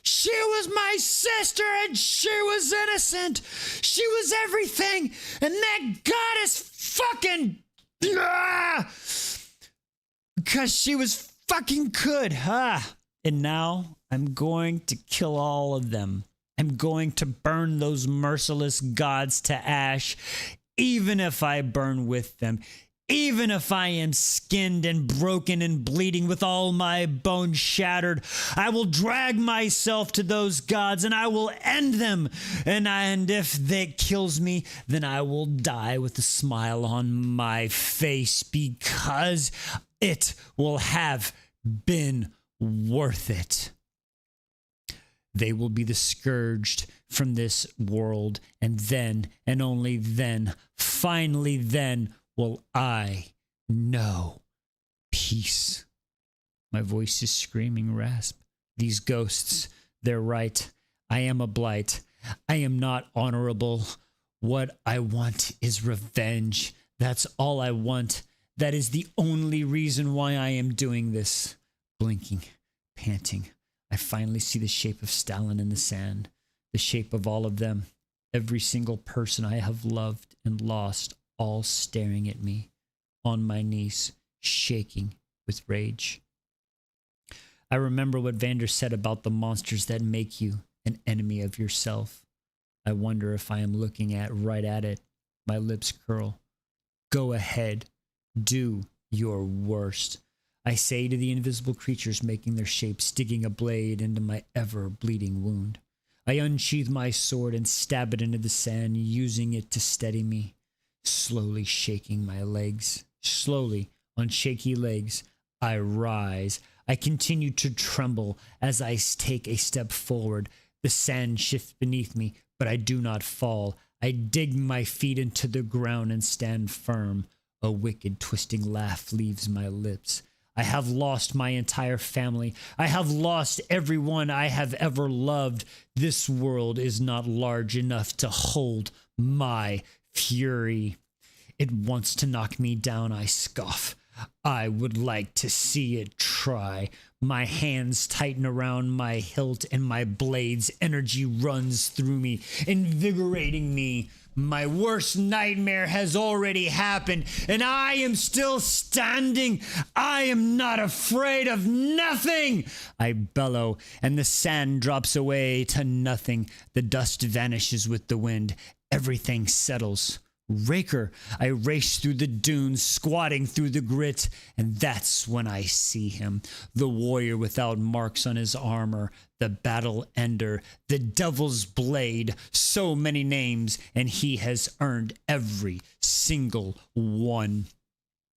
She was my sister and she was innocent. She was everything. And that goddess fucking... because she was fucking good, huh? And now I'm going to kill all of them. I'm going to burn those merciless gods to ash, even if I burn with them. Even if I am skinned and broken and bleeding with all my bones shattered, I will drag myself to those gods and I will end them. And if that kills me, then I will die with a smile on my face because it will have been worth it. They will be the scourged from this world, and then, and only then, finally then, will I know peace. My voice is screaming rasp. These ghosts, they're right. I am a blight. I am not honorable. What I want is revenge. That's all I want. That is the only reason why I am doing this. Blinking, panting, I finally see the shape of Stalin in the sand. The shape of all of them. Every single person I have loved and lost, all staring at me, on my knees, shaking with rage. I remember what Vander said about the monsters that make you an enemy of yourself. I wonder if I am looking right at it. My lips curl. Go ahead. Do your worst. I say to the invisible creatures making their shapes, digging a blade into my ever-bleeding wound. I unsheath my sword and stab it into the sand, using it to steady me. Slowly shaking my legs. Slowly, on shaky legs, I rise. I continue to tremble as I take a step forward. The sand shifts beneath me, but I do not fall. I dig my feet into the ground and stand firm. A wicked, twisting laugh leaves my lips. I have lost my entire family. I have lost everyone I have ever loved. This world is not large enough to hold my fury. It wants to knock me down, I scoff. I would like to see it try. My hands tighten around my hilt and my blade's energy runs through me, invigorating me. My worst nightmare has already happened, and I am still standing. I am not afraid of nothing. I bellow, and the sand drops away to nothing. The dust vanishes with the wind. Everything settles. Raker, I race through the dunes, squatting through the grit, and that's when I see him, the warrior without marks on his armor, the battle ender, the devil's blade, so many names, and he has earned every single one.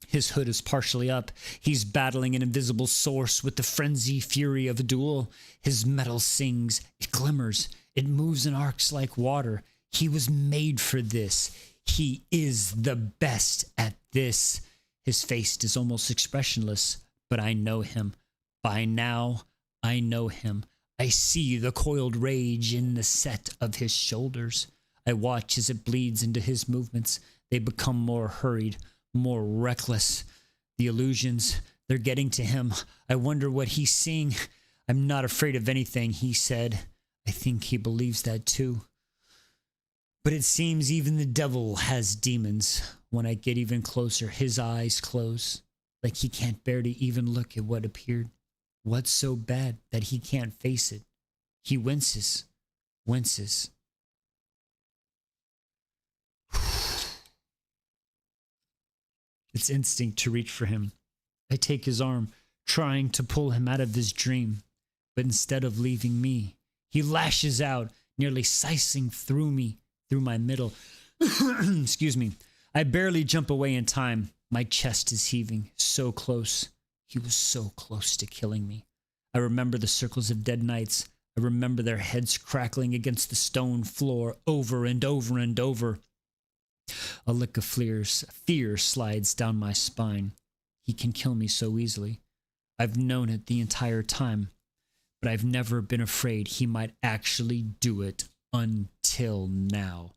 His hood is partially up. He's battling an invisible source with the frenzy fury of a duel. His metal sings, it glimmers, it moves in arcs like water. He was made for this. He is the best at this. His face is almost expressionless, but I know him. By now, I know him. I see the coiled rage in the set of his shoulders. I watch as it bleeds into his movements. They become more hurried, more reckless. The illusions, they're getting to him. I wonder what he's seeing. I'm not afraid of anything, he said. I think he believes that too. But it seems even the devil has demons. When I get even closer, his eyes close, like he can't bear to even look at what appeared. What's so bad that he can't face it? He winces. It's instinct to reach for him. I take his arm, trying to pull him out of his dream. But instead of leaving me, he lashes out, nearly slicing through me, through my middle. Excuse me. I barely jump away in time. My chest is heaving. So close. He was so close to killing me. I remember the circles of dead knights. I remember their heads crackling against the stone floor over and over and over. A lick of fear slides down my spine. He can kill me so easily. I've known it the entire time, but I've never been afraid he might actually do it until now.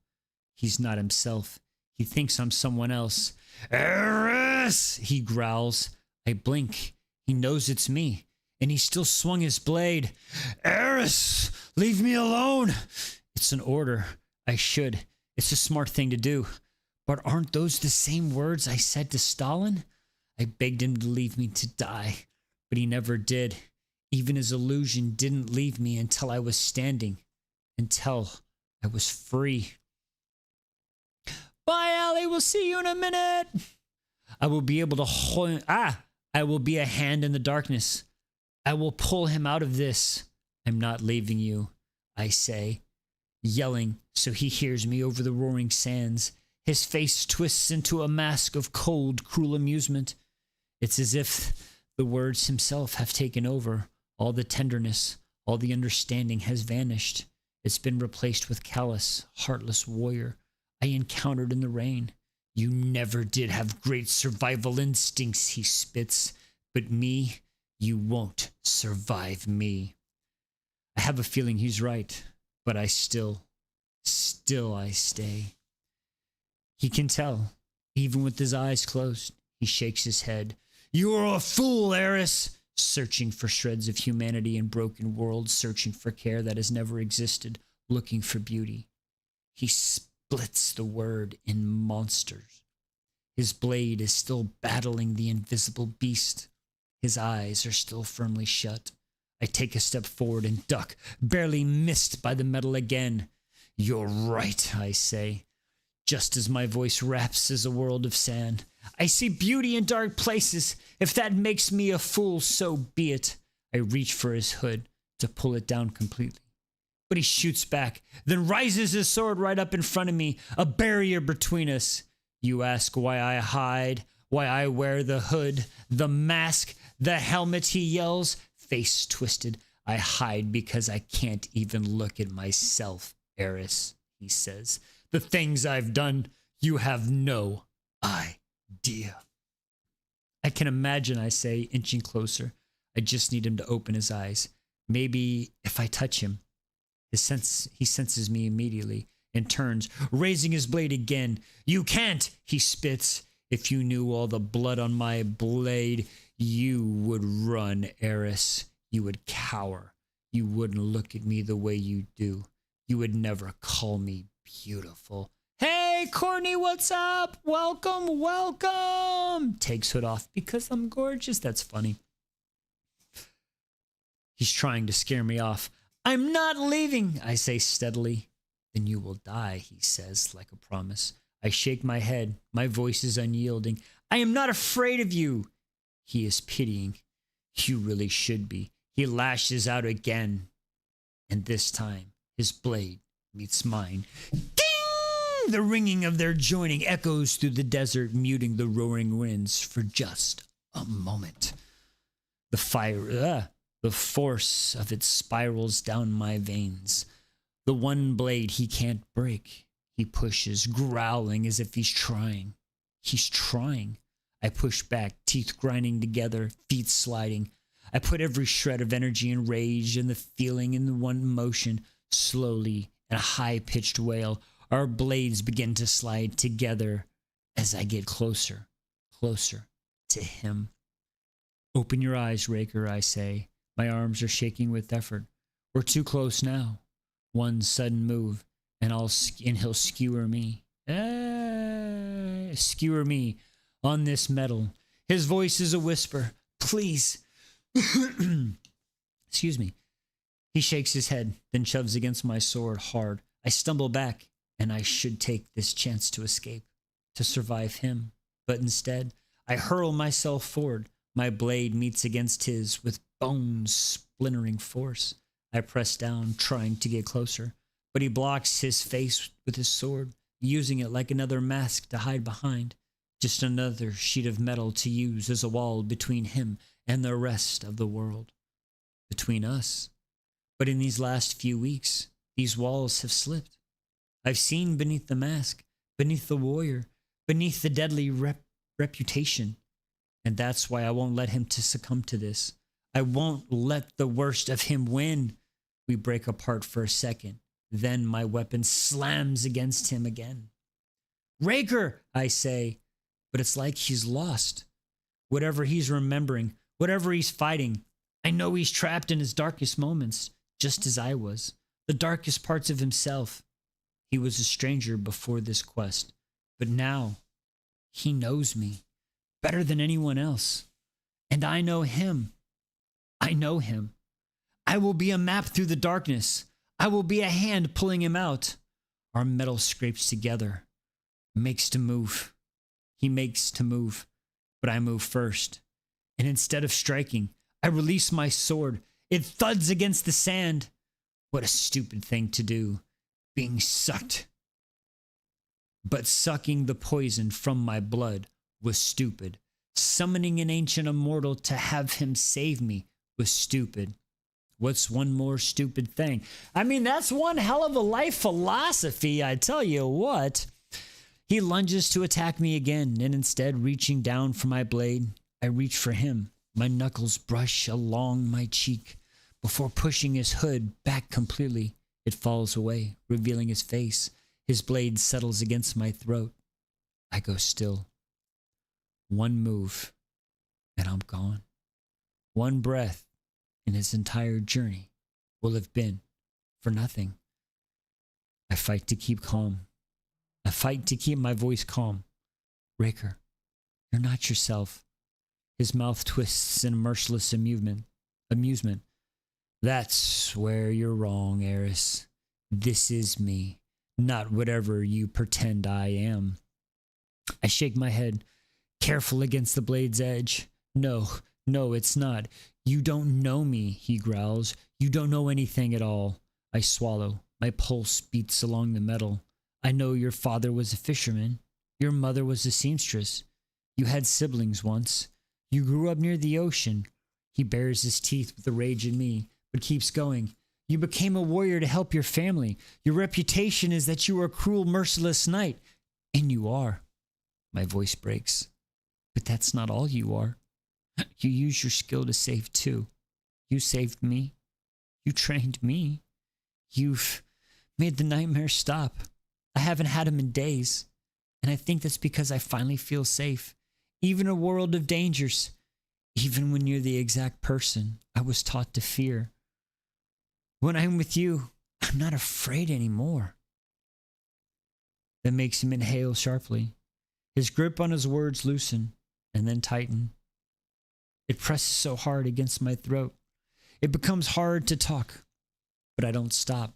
He's not himself. He thinks I'm someone else. Eris! He growls. I blink. He knows it's me, and he still swung his blade. Eris! Leave me alone! It's an order. I should. It's a smart thing to do. But aren't those the same words I said to Stalin? I begged him to leave me to die, but he never did. Even his illusion didn't leave me until I was standing, until I was free. Bye, Allie. We'll see you in a minute. I will be able to hold. I will be a hand in the darkness. I will pull him out of this. I'm not leaving you, I say, yelling so he hears me over the roaring sands. His face twists into a mask of cold, cruel amusement. It's as if the words himself have taken over. All the tenderness, all the understanding has vanished. It's been replaced with callous, heartless warrior I encountered in the rain. You never did have great survival instincts, he spits. But me, you won't survive me. I have a feeling he's right, but I still I stay. He can tell, even with his eyes closed. He shakes his head. You are a fool, Eris! Searching for shreds of humanity in broken worlds, searching for care that has never existed, looking for beauty. He splits the word in monsters. His blade is still battling the invisible beast. His eyes are still firmly shut. I take a step forward and duck, barely missed by the metal again. You're right, I say. Just as my voice raps as a world of sand. I see beauty in dark places. If that makes me a fool, so be it. I reach for his hood to pull it down completely. But he shoots back, then rises his sword right up in front of me, a barrier between us. You ask why I hide, why I wear the hood, the mask, the helmet, he yells, face twisted. I hide because I can't even look at myself, Eris, he says. The things I've done, you have no idea. I can imagine, I say, inching closer. I just need him to open his eyes. Maybe if I touch him. He senses me immediately and turns, raising his blade again. You can't, he spits. If you knew all the blood on my blade, you would run, Eris. You would cower. You wouldn't look at me the way you do. You would never call me beautiful. Hey, Courtney, what's up? Welcome. Takes hood off because I'm gorgeous. That's funny. He's trying to scare me off. I'm not leaving, I say steadily. Then you will die, he says, like a promise. I shake my head. My voice is unyielding. I am not afraid of you. He is pitying. You really should be. He lashes out again. And this time, his blade meets mine. Ding! The ringing of their joining echoes through the desert, muting the roaring winds for just a moment. The force of it spirals down my veins. The one blade he can't break. He pushes, growling as if he's trying. He's trying. I push back, teeth grinding together, feet sliding. I put every shred of energy and rage and the feeling in the one motion. Slowly, in a high-pitched wail, our blades begin to slide together as I get closer, closer to him. Open your eyes, Raker, I say. My arms are shaking with effort. We're too close now. One sudden move, and he'll skewer me. Skewer me on this metal. His voice is a whisper. Please. Excuse me. He shakes his head, then shoves against my sword hard. I stumble back, and I should take this chance to escape, to survive him. But instead, I hurl myself forward. My blade meets against his with bones splintering force. I press down, trying to get closer, but he blocks his face with his sword, using it like another mask to hide behind. Just another sheet of metal to use as a wall between him and the rest of the world. Between us. But in these last few weeks, these walls have slipped. I've seen beneath the mask, beneath the warrior, beneath the deadly reputation. And that's why I won't let him to succumb to this. I won't let the worst of him win. We break apart for a second. Then my weapon slams against him again. Raker, I say, but it's like he's lost. Whatever he's remembering, whatever he's fighting, I know he's trapped in his darkest moments, just as I was. The darkest parts of himself. He was a stranger before this quest, but now he knows me better than anyone else. And I know him. I know him. I will be a map through the darkness. I will be a hand pulling him out. Our metal scrapes together, makes to move. He makes to move, but I move first. And instead of striking, I release my sword. It thuds against the sand. What a stupid thing to do, being sucked. But sucking the poison from my blood was stupid. Summoning an ancient immortal to have him save me was stupid. What's one more stupid thing? I mean, that's one hell of a life philosophy, I tell you what. He lunges to attack me again, and instead reaching down for my blade, I reach for him. My knuckles brush along my cheek before pushing his hood back completely. It falls away, revealing his face. His blade settles against my throat. I go still. One move, and I'm gone. One breath, and his entire journey will have been for nothing. I fight to keep calm. I fight to keep my voice calm. Raker, you're not yourself. His mouth twists in merciless amusement. That's where you're wrong, Eris. This is me, not whatever you pretend I am. I shake my head, careful against the blade's edge. No, it's not. You don't know me, he growls. You don't know anything at all. I swallow. My pulse beats along the metal. I know your father was a fisherman. Your mother was a seamstress. You had siblings once. You grew up near the ocean. He bares his teeth with the rage in me, but keeps going. You became a warrior to help your family. Your reputation is that you are a cruel, merciless knight. And you are. My voice breaks. But that's not all you are. You use your skill to save too. You saved me. You trained me. You've made the nightmare stop. I haven't had him in days. And I think that's because I finally feel safe. Even in a world of dangers. Even when you're the exact person I was taught to fear. When I'm with you, I'm not afraid anymore. That makes him inhale sharply. His grip on his words loosen and then tighten. It presses so hard against my throat. It becomes hard to talk, but I don't stop.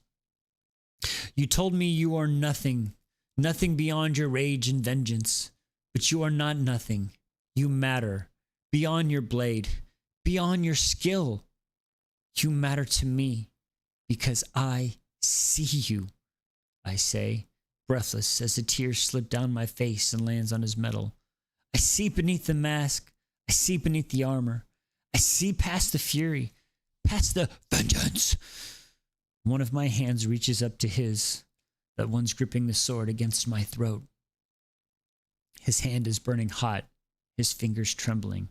You told me you are nothing, nothing beyond your rage and vengeance, but you are not nothing. You matter, beyond your blade, beyond your skill. You matter to me because I see you, I say, breathless as a tear slips down my face and lands on his metal. I see beneath the mask. I see beneath the armor. I see past the fury, past the vengeance. One of my hands reaches up to his, that one's gripping the sword against my throat. His hand is burning hot, his fingers trembling.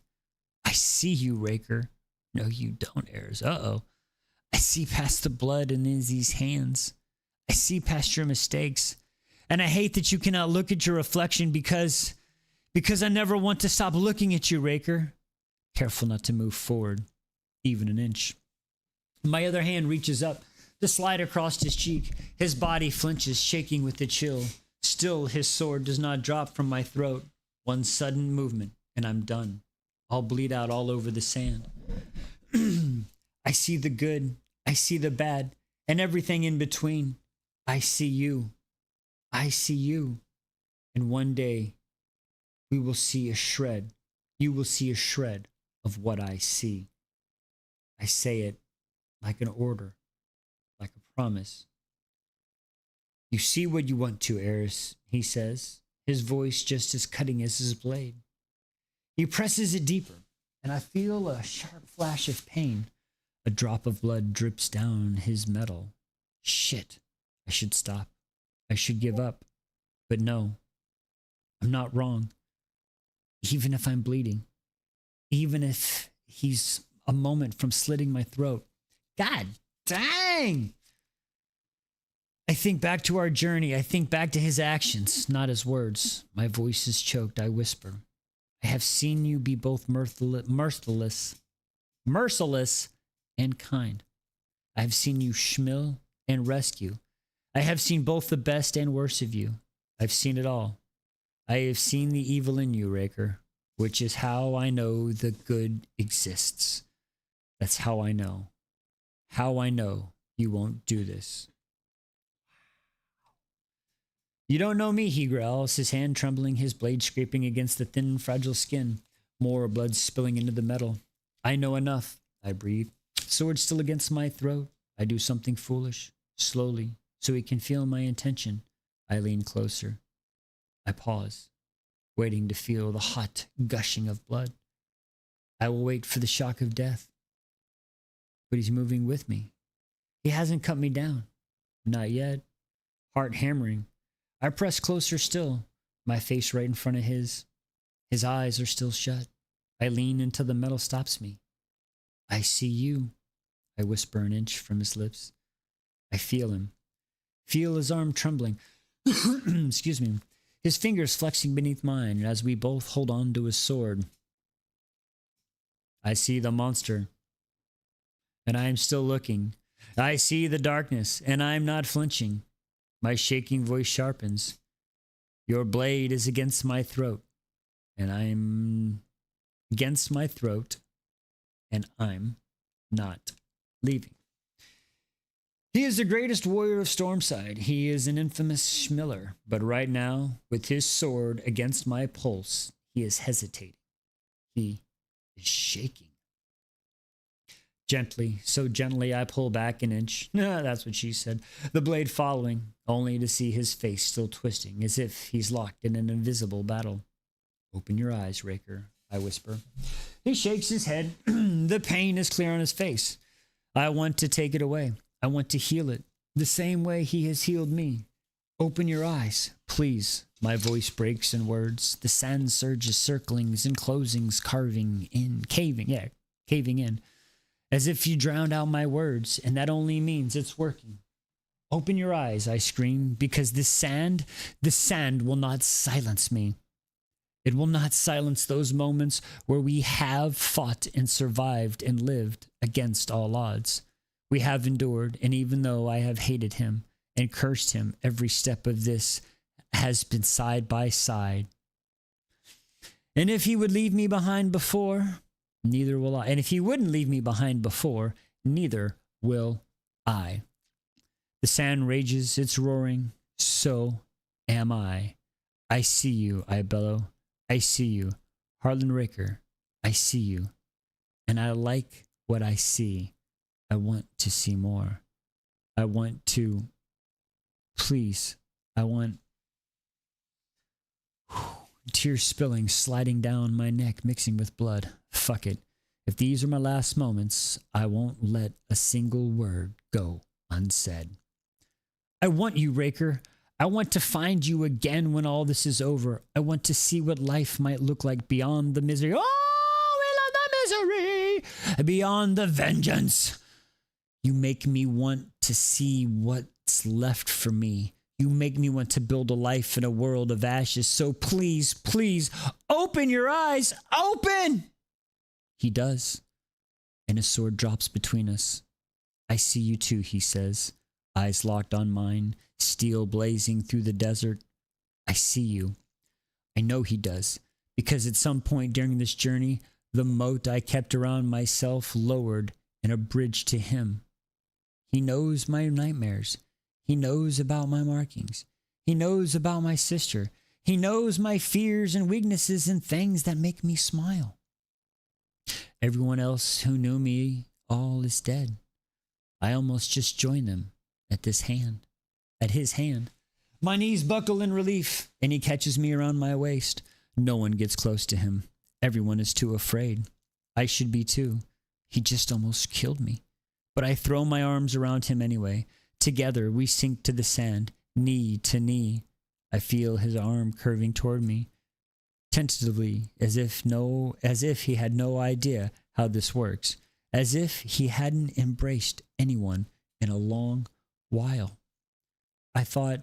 I see you, Raker. No, you don't, Eris. Uh-oh. I see past the blood in these hands. I see past your mistakes. And I hate that you cannot look at your reflection because I never want to stop looking at you, Raker. Careful not to move forward, even an inch. My other hand reaches up to slide across his cheek. His body flinches, shaking with the chill. Still, his sword does not drop from my throat. One sudden movement, and I'm done. I'll bleed out all over the sand. I see the good, I see the bad, and everything in between. I see you. I see you. And one day, we will see a shred. You will see a shred of what I see. I say it like an order, like a promise. You see what you want to, Eris, he says, his voice just as cutting as his blade. He presses it deeper, and I feel a sharp flash of pain. A drop of blood drips down his metal. Shit, I should stop. I should give up. But no, I'm not wrong. Even if I'm bleeding, even if he's a moment from slitting my throat. God dang! I think back to our journey. I think back to his actions, not his words. My voice is choked. I whisper, I have seen you be both merciless and kind. I have seen you schmill and rescue. I have seen both the best and worst of you. I've seen it all. I have seen the evil in you, Raker, which is how I know the good exists. That's how I know. How I know you won't do this. You don't know me, he growls, his hand trembling, his blade scraping against the thin, fragile skin. More blood spilling into the metal. I know enough, I breathe. Sword still against my throat. I do something foolish, slowly, so he can feel my intention. I lean closer. I pause, waiting to feel the hot gushing of blood. I will wait for the shock of death. But he's moving with me. He hasn't cut me down. Not yet. Heart hammering. I press closer still, my face right in front of his. His eyes are still shut. I lean until the metal stops me. I see you, I whisper an inch from his lips. I feel him. Feel his arm trembling. Excuse me. His fingers flexing beneath mine as we both hold on to his sword. I see the monster, and I am still looking. I see the darkness, and I am not flinching. My shaking voice sharpens. Your blade is against my throat, and I'm against my throat, and I'm not leaving. He is the greatest warrior of Stormside. He is an infamous schmiller, but right now, with his sword against my pulse, he is hesitating. He is shaking. Gently, so gently, I pull back an inch. That's what she said. The blade following, only to see his face still twisting, as if he's locked in an invisible battle. Open your eyes, Raker, I whisper. He shakes his head. The pain is clear on his face. I want to take it away. I want to heal it, the same way he has healed me. Open your eyes, please. My voice breaks in words. The sand surges, circlings and closings, caving in. As if you drowned out my words, and that only means it's working. Open your eyes, I scream, because the sand will not silence me. It will not silence those moments where we have fought and survived and lived against all odds. We have endured, and even though I have hated him and cursed him, every step of this has been side by side. And if he would leave me behind before, neither will I. And if he wouldn't leave me behind before, neither will I. The sand rages, it's roaring. So am I. I see you, I bellow. I see you. Harlan Raker, I see you. And I like what I see. I want to see more. I want to. Please. I want. Tears spilling, sliding down my neck, mixing with blood. Fuck it. If these are my last moments, I won't let a single word go unsaid. I want you, Raker. I want to find you again when all this is over. I want to see what life might look like beyond the misery. Oh, we love the misery, beyond the vengeance. You make me want to see what's left for me. You make me want to build a life in a world of ashes. So please, please, open your eyes. Open! He does. And his sword drops between us. I see you too, he says, eyes locked on mine, steel blazing through the desert. I see you. I know he does, because at some point during this journey, the moat I kept around myself lowered and a bridge to him. He knows my nightmares. He knows about my markings. He knows about my sister. He knows my fears and weaknesses and things that make me smile. Everyone else who knew me, all is dead. I almost just joined them at his hand. My knees buckle in relief, and he catches me around my waist. No one gets close to him. Everyone is too afraid. I should be too. He just almost killed me. But I throw my arms around him anyway. Together we sink to the sand, knee to knee. I feel his arm curving toward me, tentatively, as if he had no idea how this works, as if he hadn't embraced anyone in a long while. I thought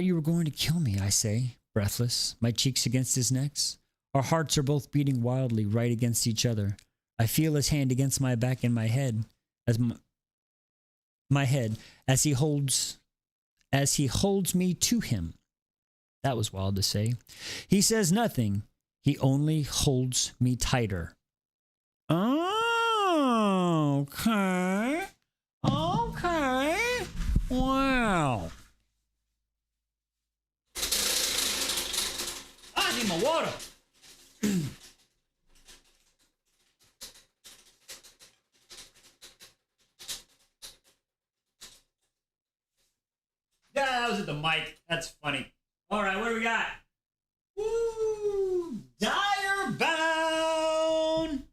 you were going to kill me, I say, breathless, my cheeks against his neck. Our hearts are both beating wildly right against each other. I feel his hand against my back and my head as he holds me to him. That was wild to say. He says nothing. He only holds me tighter. Oh, okay. Okay. Wow. I need my water. Yeah, that was at the mic. That's funny. All right, what do we got? Woo! Dire Bound!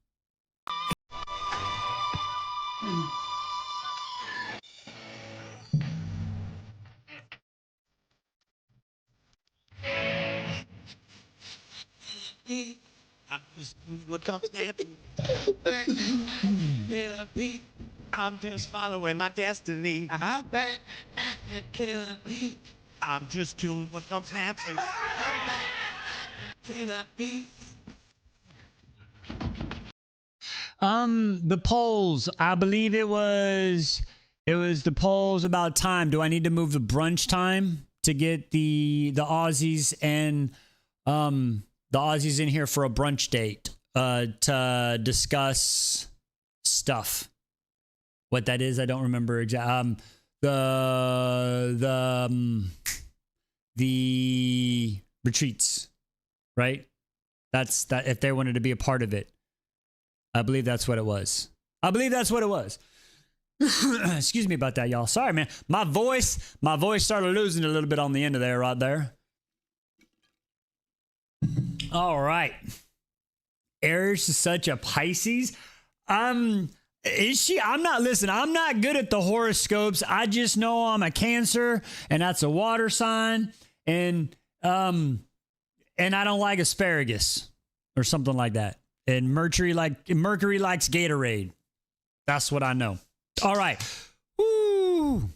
I'm just following my destiny. I'm just doing what comes happening. The polls. I believe it was the polls about time. Do I need to move the brunch time to get the Aussies and the Aussies in here for a brunch date to discuss stuff? What that is, I don't remember exactly. The retreats, right? That's that. If they wanted to be a part of it, I believe that's what it was. Excuse me about that, y'all. Sorry, man. My voice started losing a little bit on the end of there, right there. All right. Aries is such a Pisces. Is she? I'm not good at the horoscopes. I just know I'm a Cancer, and that's a water sign, and I don't like asparagus or something like that. And Mercury likes Gatorade. That's what I know. All right. Woo.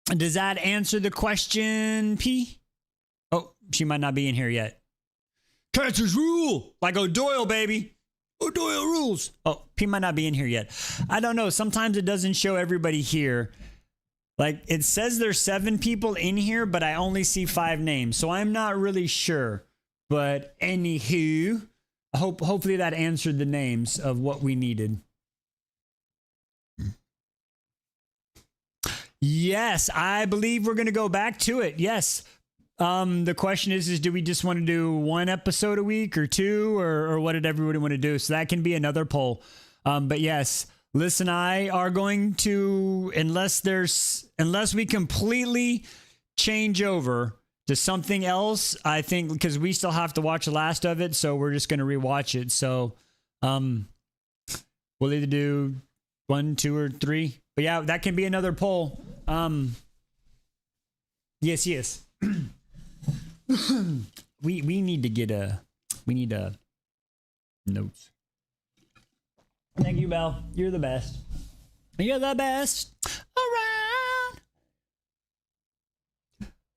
Does that answer the question, P? Oh, she might not be in here yet. Cancers rule like O'Doyle, baby. O'Doyle rules. Oh, P might not be in here yet. I don't know. Sometimes it doesn't show everybody here. Like, it says there's 7 people in here, but I only see 5 names. So I'm not really sure. But anywho, hopefully that answered the names of what we needed. Yes, I believe we're going to go back to it. Yes. The question is do we just want to do 1 episode a week or 2 or what did everybody want to do? So that can be another poll. But yes, Liz and I are going to, unless we completely change over to something else, I think, because we still have to watch the last of it. So we're just going to rewatch it. So, we'll either do 1, 2, or 3, but yeah, that can be another poll. Yes. we need a notes. Thank you, Belle. You're the best. You're the best around.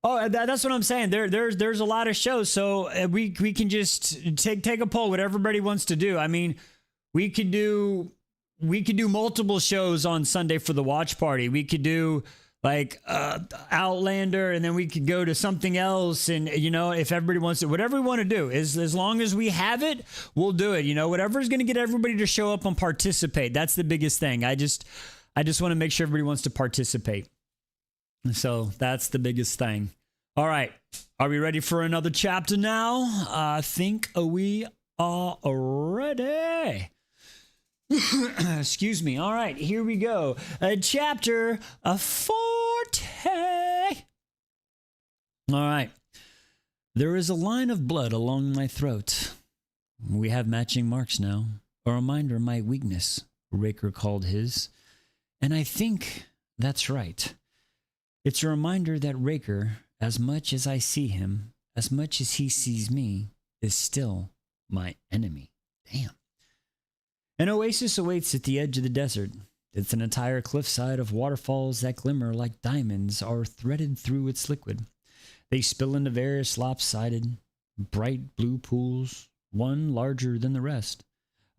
Oh, that's what I'm saying. There's a lot of shows, so we can just take a poll. What everybody wants to do. I mean, we could do multiple shows on Sunday for the watch party. We could do like Outlander, and then we could go to something else. And you know, if everybody wants it, whatever we want to do, is as long as we have it, we'll do it. You know, whatever's going to get everybody to show up and participate. That's the biggest thing. I just want to make sure everybody wants to participate. So that's the biggest thing. All right, are we ready for another chapter now? I think we are ready. Excuse me. All right, here we go. Chapter 40. All right. There is a line of blood along my throat. We have matching marks now. A reminder of my weakness, Raker called his. And I think that's right. It's a reminder that Raker, as much as I see him, as much as he sees me, is still my enemy. Damn. An oasis awaits at the edge of the desert. It's an entire cliffside of waterfalls that glimmer like diamonds are threaded through its liquid. They spill into various lopsided, bright blue pools, one larger than the rest.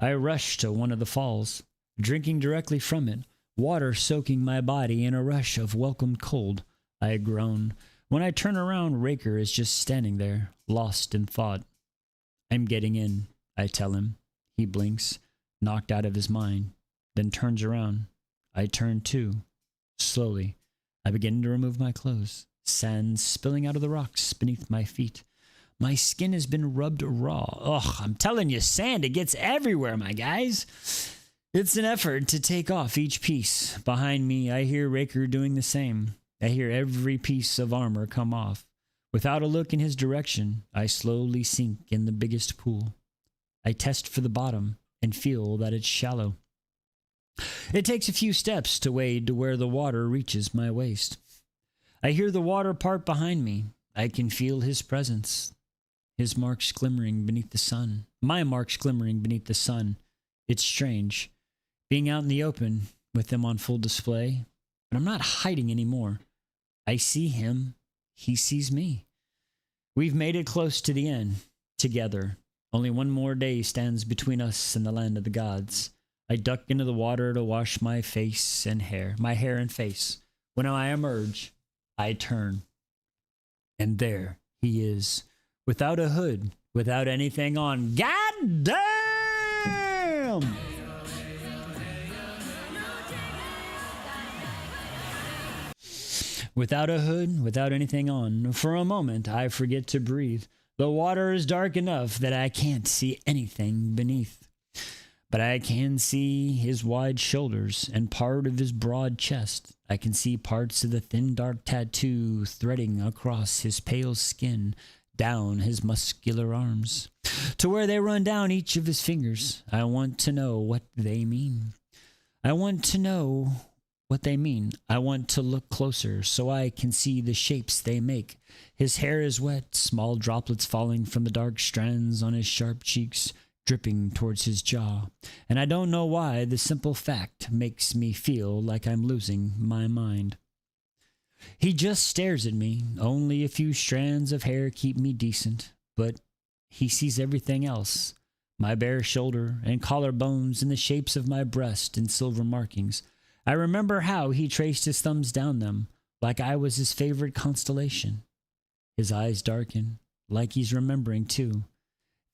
I rush to one of the falls, drinking directly from it, water soaking my body in a rush of welcomed cold. I groan. When I turn around, Raker is just standing there, lost in thought. I'm getting in, I tell him. He blinks, knocked out of his mind, then turns around. I turn too. Slowly, I begin to remove my clothes, sand spilling out of the rocks beneath my feet. My skin has been rubbed raw. Ugh, I'm telling you, sand, it gets everywhere, my guys. It's an effort to take off each piece. Behind me, I hear Raker doing the same. I hear every piece of armor come off. Without a look in his direction, I slowly sink in the biggest pool. I test for the bottom and feel that it's shallow. It takes a few steps to wade to where the water reaches my waist. I hear the water part behind me. I can feel his presence. His marks glimmering beneath the sun. My marks glimmering beneath the sun. It's strange, being out in the open with them on full display. But I'm not hiding anymore. I see him. He sees me. We've made it close to the end, together. Only one more day stands between us and the land of the gods. I duck into the water to wash my face and hair, my hair and face. When I emerge, I turn. And there he is, without a hood, without anything on. God damn! Without a hood, without anything on. For a moment, I forget to breathe. The water is dark enough that I can't see anything beneath. But I can see his wide shoulders and part of his broad chest. I can see parts of the thin dark tattoo threading across his pale skin, down his muscular arms, to where they run down each of his fingers. I want to know what they mean. I want to know what they mean. I want to look closer so I can see the shapes they make. His hair is wet, small droplets falling from the dark strands on his sharp cheeks, dripping towards his jaw. And I don't know why the simple fact makes me feel like I'm losing my mind. He just stares at me. Only a few strands of hair keep me decent, but he sees everything else. My bare shoulder and collarbones and the shapes of my breast and silver markings. I remember how he traced his thumbs down them, like I was his favorite constellation. His eyes darken, like he's remembering too.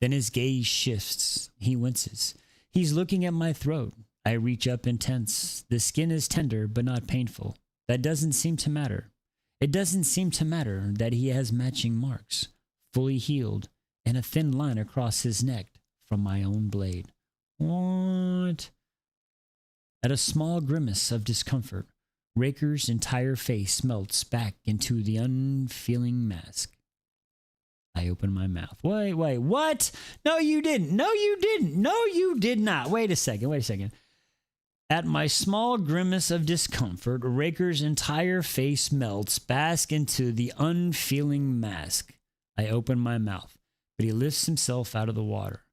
Then his gaze shifts. He winces. He's looking at my throat. I reach up intense. The skin is tender but not painful. That doesn't seem to matter. It doesn't seem to matter that he has matching marks, fully healed, and a thin line across his neck from my own blade. What? At a small grimace of discomfort, Raker's entire face melts back into the unfeeling mask. I open my mouth. Wait, what? No, you didn't. No, you didn't. No, you did not. Wait a second. At my small grimace of discomfort, Raker's entire face melts back into the unfeeling mask. I open my mouth, but he lifts himself out of the water.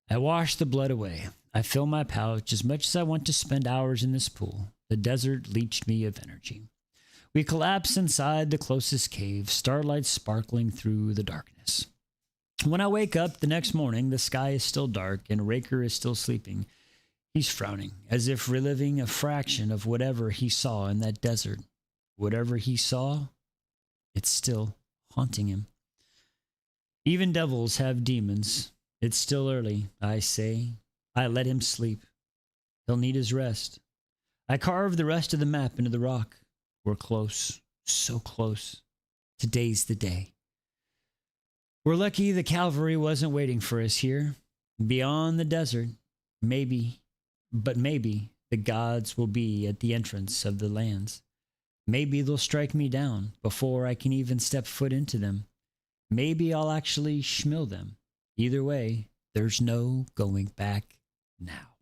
I wash the blood away. I fill my pouch as much as I want to spend hours in this pool. The desert leached me of energy. We collapse inside the closest cave, starlight sparkling through the darkness. When I wake up the next morning, the sky is still dark and Raker is still sleeping. He's frowning, as if reliving a fraction of whatever he saw in that desert. Whatever he saw, it's still haunting him. Even devils have demons. It's still early, I say. I let him sleep. He'll need his rest. I carve the rest of the map into the rock. We're close, so close. Today's the day. We're lucky the cavalry wasn't waiting for us here. Beyond the desert, maybe, but maybe, the gods will be at the entrance of the lands. Maybe they'll strike me down before I can even step foot into them. Maybe I'll actually schmill them. Either way, there's no going back now.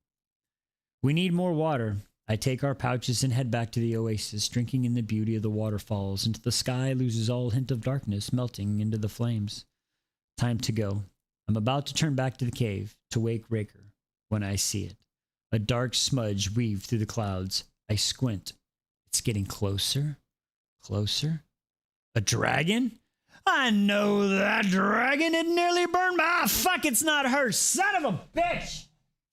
We need more water. I take our pouches and head back to the oasis, drinking in the beauty of the waterfalls until the sky loses all hint of darkness, melting into the flames. Time to go. I'm about to turn back to the cave to wake Raker when I see it. A dark smudge weaved through the clouds. I squint. It's getting closer. Closer. A dragon? I know that dragon. It nearly burned my... Ah, fuck, it's not her. Son of a bitch.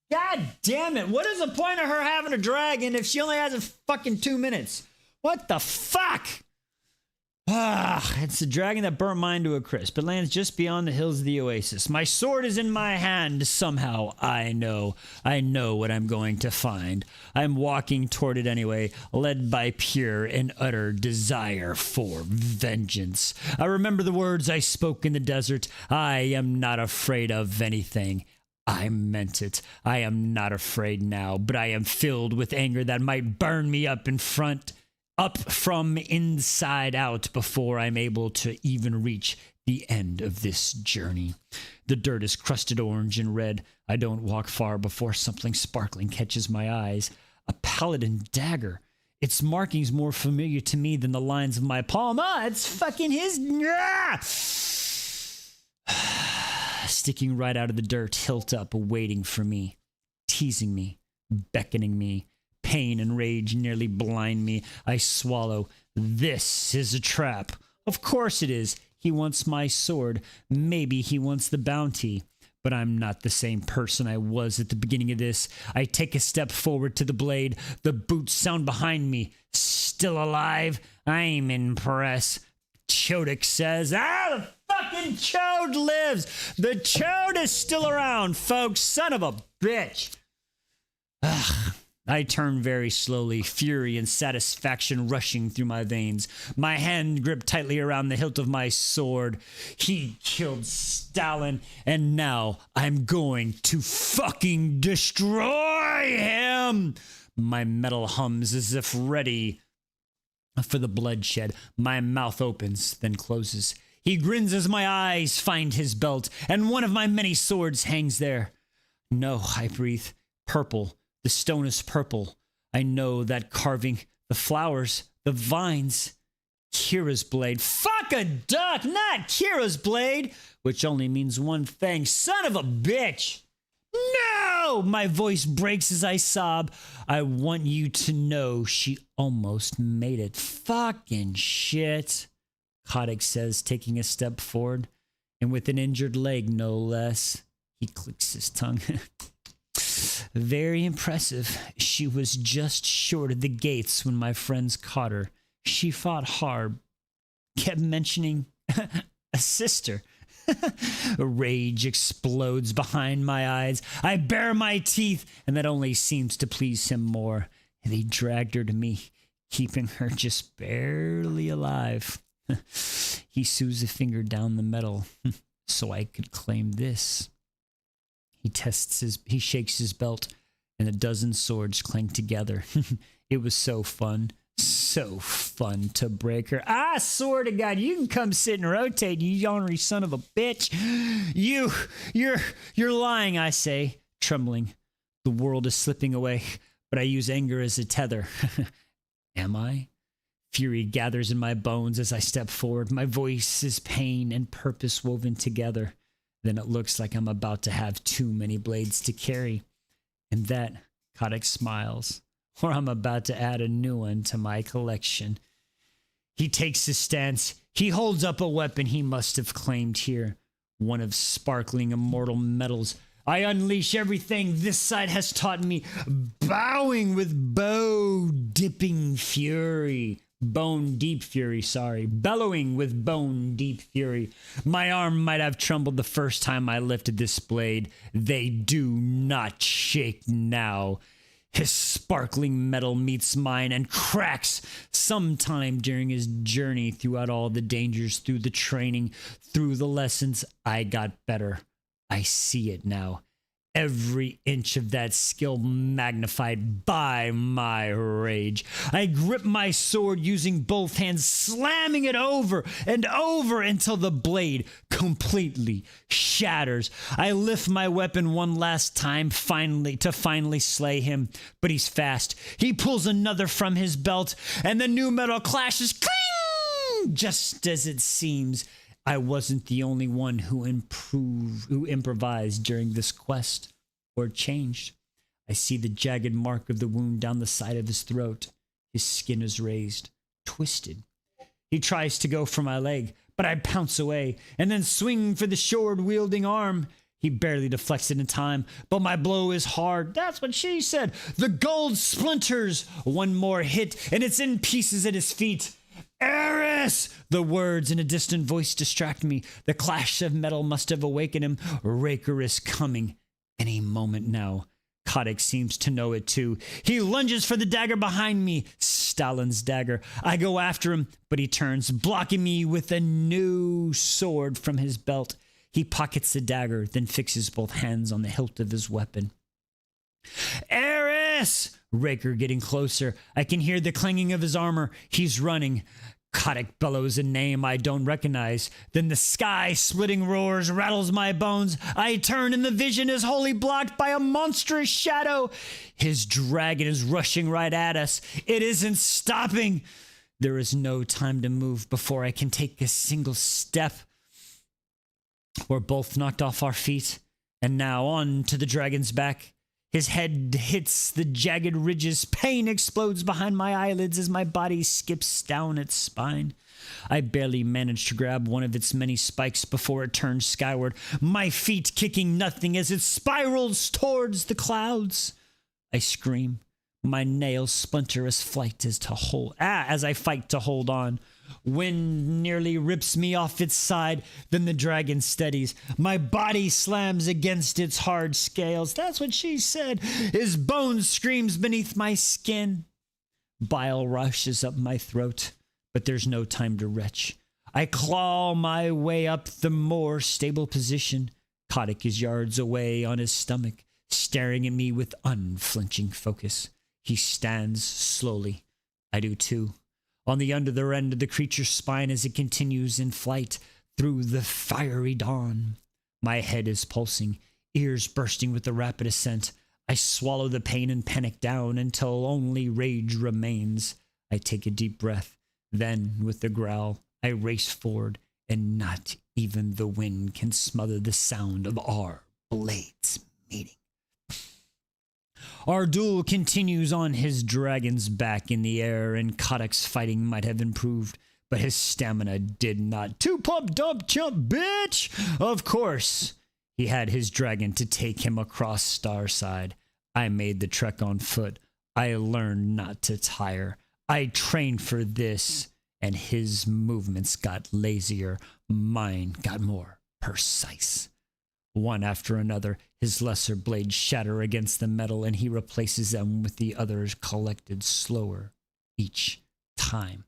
God damn it. What is the point of her having a dragon if she only has a fucking 2 minutes? What the fuck? Ah, it's the dragon that burnt mine to a crisp. It lands just beyond the hills of the oasis. My sword is in my hand somehow. I know what I'm going to find. I'm walking toward it anyway, led by pure and utter desire for vengeance. I remember the words I spoke in the desert. I am not afraid of anything. I meant it. I am not afraid now, but I am filled with anger that might burn me up from inside out before I'm able to even reach the end of this journey. The dirt is crusted orange and red. I don't walk far before something sparkling catches my eyes. A paladin dagger. Its markings more familiar to me than the lines of my palm. Ah, it's fucking his... Sticking right out of the dirt, hilt up, waiting for me, teasing me, beckoning me. Pain and rage nearly blind me. I swallow. This is a trap. Of course it is. He wants my sword. Maybe he wants the bounty. But I'm not the same person I was at the beginning of this. I take a step forward to the blade. The boots sound behind me. Still alive? I'm impressed. Chodik says, the fucking chode lives. The chode is still around, folks. Son of a bitch. Ugh. I turn very slowly, fury and satisfaction rushing through my veins. My hand gripped tightly around the hilt of my sword. He killed Stalin, and now I'm going to fucking destroy him! My metal hums as if ready for the bloodshed. My mouth opens, then closes. He grins as my eyes find his belt, and one of my many swords hangs there. No, I breathe. Purple. The stone is purple. I know that carving, the flowers, the vines. Kira's blade. Fuck a duck, not Kira's blade, which only means one thing. Son of a bitch. No! My voice breaks as I sob. I want you to know she almost made it. Fucking shit, Kotick says, taking a step forward, and with an injured leg, no less. He clicks his tongue. Very impressive. She was just short of the gates when my friends caught her. She fought hard, kept mentioning a sister. Rage explodes behind my eyes. I bare my teeth, and that only seems to please him more. They dragged her to me, keeping her just barely alive. He sews a finger down the metal so I could claim this. He shakes his belt, and a dozen swords clank together. It was so fun to break her. I swear to God, you can come sit and rotate, you ornery son of a bitch. You're lying, I say, trembling. The world is slipping away, but I use anger as a tether. Am I? Fury gathers in my bones as I step forward. My voice is pain and purpose woven together. Then it looks like I'm about to have too many blades to carry. And that, Kotick smiles, or I'm about to add a new one to my collection. He takes his stance. He holds up a weapon he must have claimed here, one of sparkling immortal metals. I unleash everything this side has taught me, bowing with bow-dipping fury. Bone-deep fury, sorry. Bellowing with bone-deep fury. My arm might have trembled the first time I lifted this blade. They do not shake now. His sparkling metal meets mine and cracks. Sometime during his journey, throughout all the dangers, through the training, through the lessons, I got better. I see it now. Every inch of that skill magnified by my rage. I grip my sword using both hands, slamming it over and over until the blade completely shatters. I lift my weapon one last time finally slay him, but he's fast. He pulls another from his belt and the new metal clashes, cling! Just as it seems I wasn't the only one who improvised during this quest, or changed. I see the jagged mark of the wound down the side of his throat. His skin is raised, twisted. He tries to go for my leg, but I pounce away and then swing for the sword-wielding arm. He barely deflects it in time, but my blow is hard. That's what she said. The gold splinters. One more hit, and it's in pieces at his feet. Eris! The words in a distant voice distract me. The clash of metal must have awakened him. Raker is coming. Any moment now. Kotick seems to know it too. He lunges for the dagger behind me. Stalin's dagger. I go after him, but he turns, blocking me with a new sword from his belt. He pockets the dagger, then fixes both hands on the hilt of his weapon. Eris! Raker getting closer. I can hear the clanging of his armor. He's running. Kotick bellows a name I don't recognize. Then the sky-splitting roars rattles my bones. I turn and the vision is wholly blocked by a monstrous shadow. His dragon is rushing right at us. It isn't stopping. There is no time to move before I can take a single step. We're both knocked off our feet, and now on to the dragon's back. His head hits the jagged ridges. Pain explodes behind my eyelids as my body skips down its spine. I barely manage to grab one of its many spikes before it turns skyward, my feet kicking nothing as it spirals towards the clouds. I scream. My nails splinter as I fight to hold on. Wind nearly rips me off its side, then the dragon steadies. My body slams against its hard scales. That's what she said. His bone screams beneath my skin. Bile rushes up my throat, but there's no time to retch. I claw my way up the more stable position. Kotick is yards away on his stomach, staring at me with unflinching focus. He stands slowly. I do too. On the under end of the creature's spine as it continues in flight through the fiery dawn. My head is pulsing, ears bursting with the rapid ascent. I swallow the pain and panic down until only rage remains. I take a deep breath. Then, with a growl, I race forward, and not even the wind can smother the sound of our blades meeting. Our duel continues on his dragon's back in the air, and Kotick's fighting might have improved, but his stamina did not. Two pump dump jump, bitch! Of course, he had his dragon to take him across Starside. I made the trek on foot. I learned not to tire. I trained for this, and his movements got lazier. Mine got more precise. One after another, his lesser blades shatter against the metal, and he replaces them with the others collected slower each time.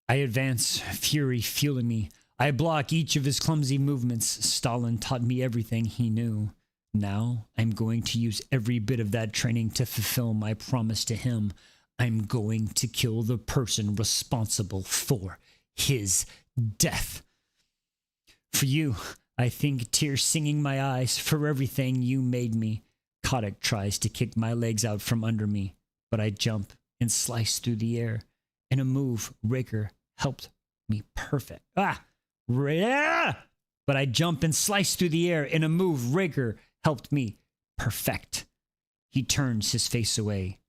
I advance, fury fueling me. I block each of his clumsy movements. Stalin taught me everything he knew. Now I'm going to use every bit of that training to fulfill my promise to him. I'm going to kill the person responsible for his death. For you, I think, tears singing my eyes, for everything you made me. Kotick tries to kick my legs out from under me, but I jump and slice through the air. In a move, Raker helped me perfect. But I jump and slice through the air. In a move, Raker helped me Perfect. He turns his face away,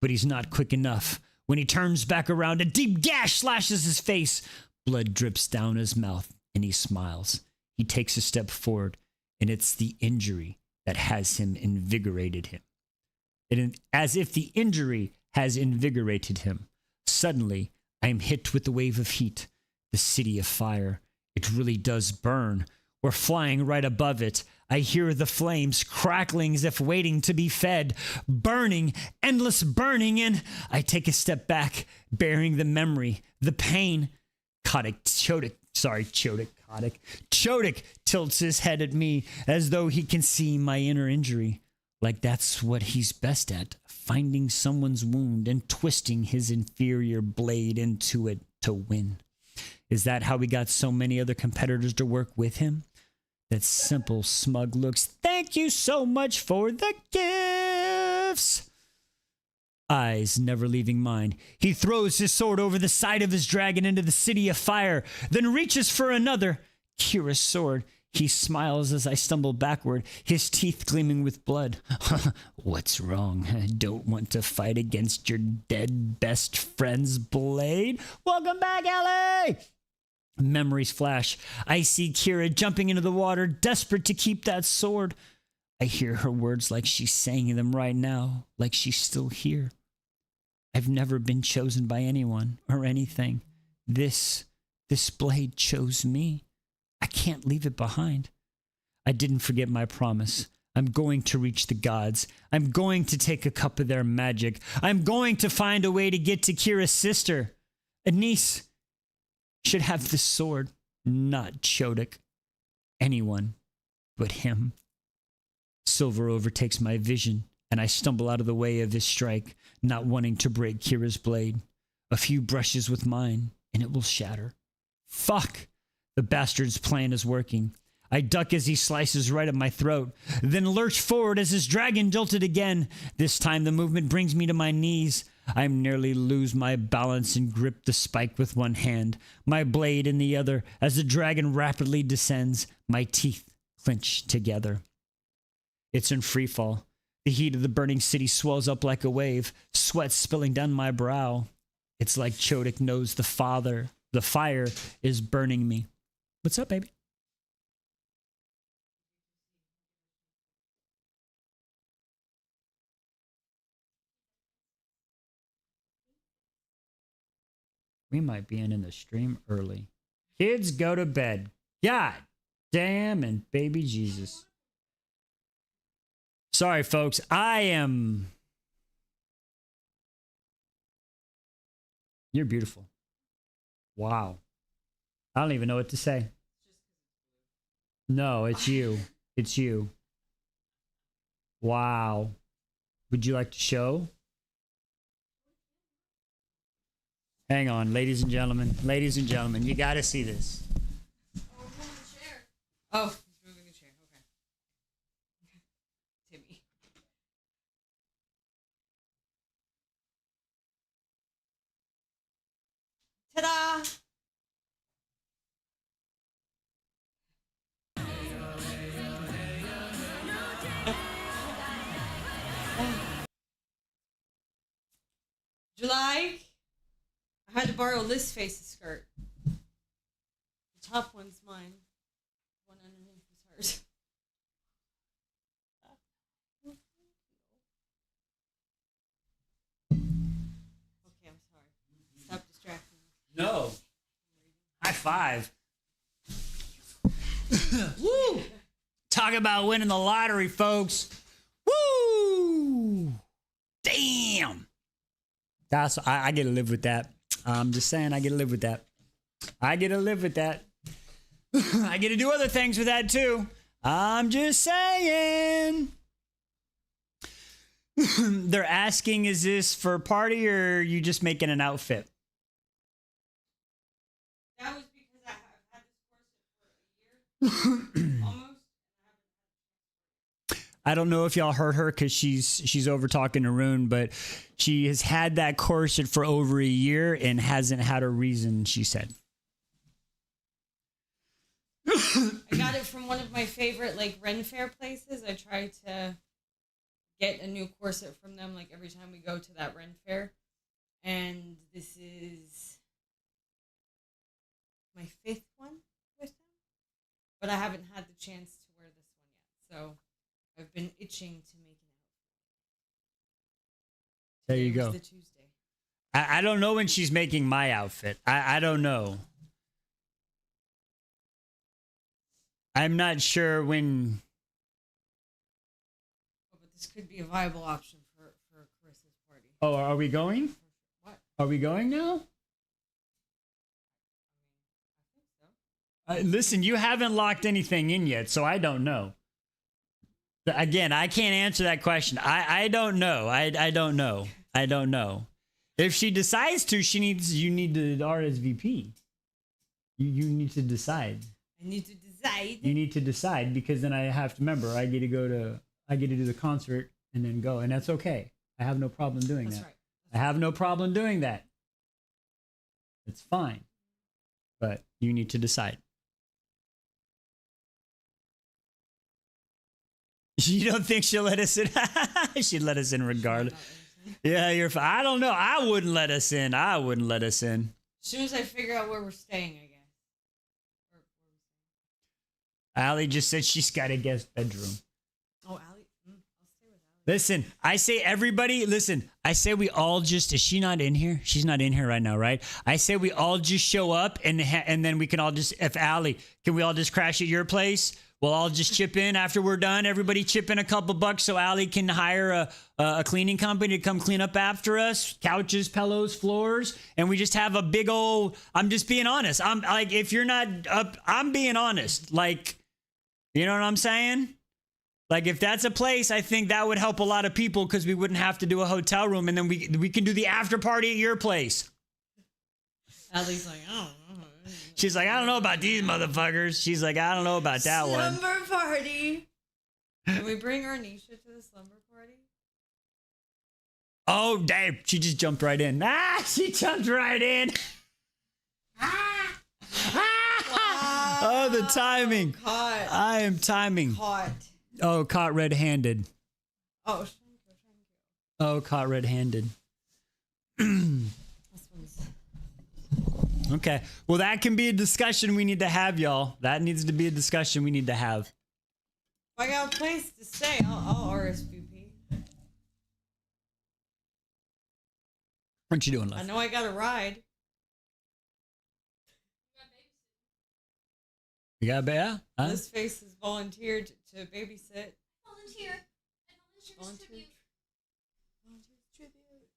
but he's not quick enough. When he turns back around, a deep gash slashes his face. Blood drips down his mouth, and he smiles. He takes a step forward, and it's the injury that has him invigorated him. As if the injury has invigorated him. Suddenly, I am hit with a wave of heat. The city of fire. It really does burn. We're flying right above it. I hear the flames crackling as if waiting to be fed. Burning, endless burning, and I take a step back, bearing the memory, the pain. Kotick tilts his head at me as though he can see my inner injury. Like that's what he's best at, finding someone's wound and twisting his inferior blade into it to win. Is that how we got so many other competitors to work with him? That simple, smug looks. Thank you so much for the gifts. Eyes never leaving mine. He throws his sword over the side of his dragon into the city of fire, then reaches for another Kira's sword. He smiles as I stumble backward, his teeth gleaming with blood. What's wrong? I don't want to fight against your dead best friend's blade. Welcome back, Ellie! Memories flash. I see Kira jumping into the water, desperate to keep that sword. I hear her words like she's saying them right now, like she's still here. I've never been chosen by anyone or anything. This blade chose me. I can't leave it behind. I didn't forget my promise. I'm going to reach the gods. I'm going to take a cup of their magic. I'm going to find a way to get to Kira's sister. Anise should have this sword, not Chodik. Anyone but him. Silver overtakes my vision, and I stumble out of the way of his strike, not wanting to break Kira's blade. A few brushes with mine, and it will shatter. Fuck! The bastard's plan is working. I duck as he slices right at my throat, then lurch forward as his dragon jolted again. This time the movement brings me to my knees. I nearly lose my balance and grip the spike with one hand, my blade in the other, as the dragon rapidly descends. My teeth clench together. It's in freefall. The heat of the burning city swells up like a wave, sweat spilling down my brow. It's like Chodik knows the fire is burning me. What's up, baby? We might be ending the stream early. Kids go to bed. God damn and baby Jesus. Sorry, folks. You're beautiful. Wow. I don't even know what to say. No, it's you. It's you. Wow. Would you like to show? Hang on, ladies and gentlemen. Ladies and gentlemen, you got to see this. Oh, he's moving the chair. Okay. Timmy. Ta-da! July. I had to borrow Liz Face's skirt. The top one's mine. The one underneath is hers. Okay, I'm sorry. Stop distracting me. No. High five. Woo! Talk about winning the lottery, folks. Woo! Damn. I get to live with that. I'm just saying, I get to live with that. I get to live with that. I get to do other things with that too. I'm just saying. They're asking, is this for a party or are you just making an outfit? That was because I've had this corset for a year. Almost. I don't know if y'all heard her because she's over talking to Rune, but she has had that corset for over a year and hasn't had a reason, she said. I got it from one of my favorite like Ren Fair places. I tried to get a new corset from them like every time we go to that Ren fair. And this is my 5th one with them. But I haven't had the chance to wear this one yet. So I've been itching to make an outfit. There you Today go. was the Tuesday. I don't know when she's making my outfit. I don't know. I'm not sure when. Oh, but this could be a viable option for Carissa's party. Oh, are we going? What? Are we going now? I think so. Listen, you haven't locked anything in yet, so I don't know. Again, I can't answer that question. I don't know. I don't know. I don't know. If she decides to, you need to RSVP. You need to decide. I need to decide. You need to decide because then I have to remember I get to do the concert and then go, and that's okay. I have no problem doing That's that. right. I have no problem doing that. It's fine. But you need to decide. You don't think she'll let us in? She'd let us in regardless. Yeah, you're fine. I don't know. I wouldn't let us in. I wouldn't let us in. As soon as I figure out where we're staying, I guess. Allie just said she's got a guest bedroom. Oh, Allie. I'll stay with Allie. Listen, I say everybody, listen, I say we all just, is she not in here? She's not in here right now, right? I say we all just show up and then we can all just, if Allie, can we all just crash at your place? We'll all just chip in after we're done. Everybody chip in a couple bucks so Allie can hire a cleaning company to come clean up after us. Couches, pillows, floors. And we just have a big old, I'm just being honest. I'm like, if you're not up, I'm being honest. Like, you know what I'm saying? Like, if that's a place, I think that would help a lot of people because we wouldn't have to do a hotel room and then we can do the after party at your place. Allie's like, I don't know. She's like, I don't know about these motherfuckers. She's like, I don't know about that one. Slumber party. Can we bring Arnisha to the slumber party? Oh, damn. She just jumped right in. Ah, she jumped right in. Ah. Ah. Oh, the timing. Caught. I am timing. Caught. Oh, caught red-handed. Oh, thank you. Oh, caught red-handed. This one's... Okay. Well, that can be a discussion we need to have, y'all. That needs to be a discussion we need to have. If I got a place to stay, I'll RSVP. What you doing, I love? know I got a ride. You got a bear? Huh? This face has volunteered to babysit. Volunteer. I volunteer Volunteer. tribute. Volunteer tribute.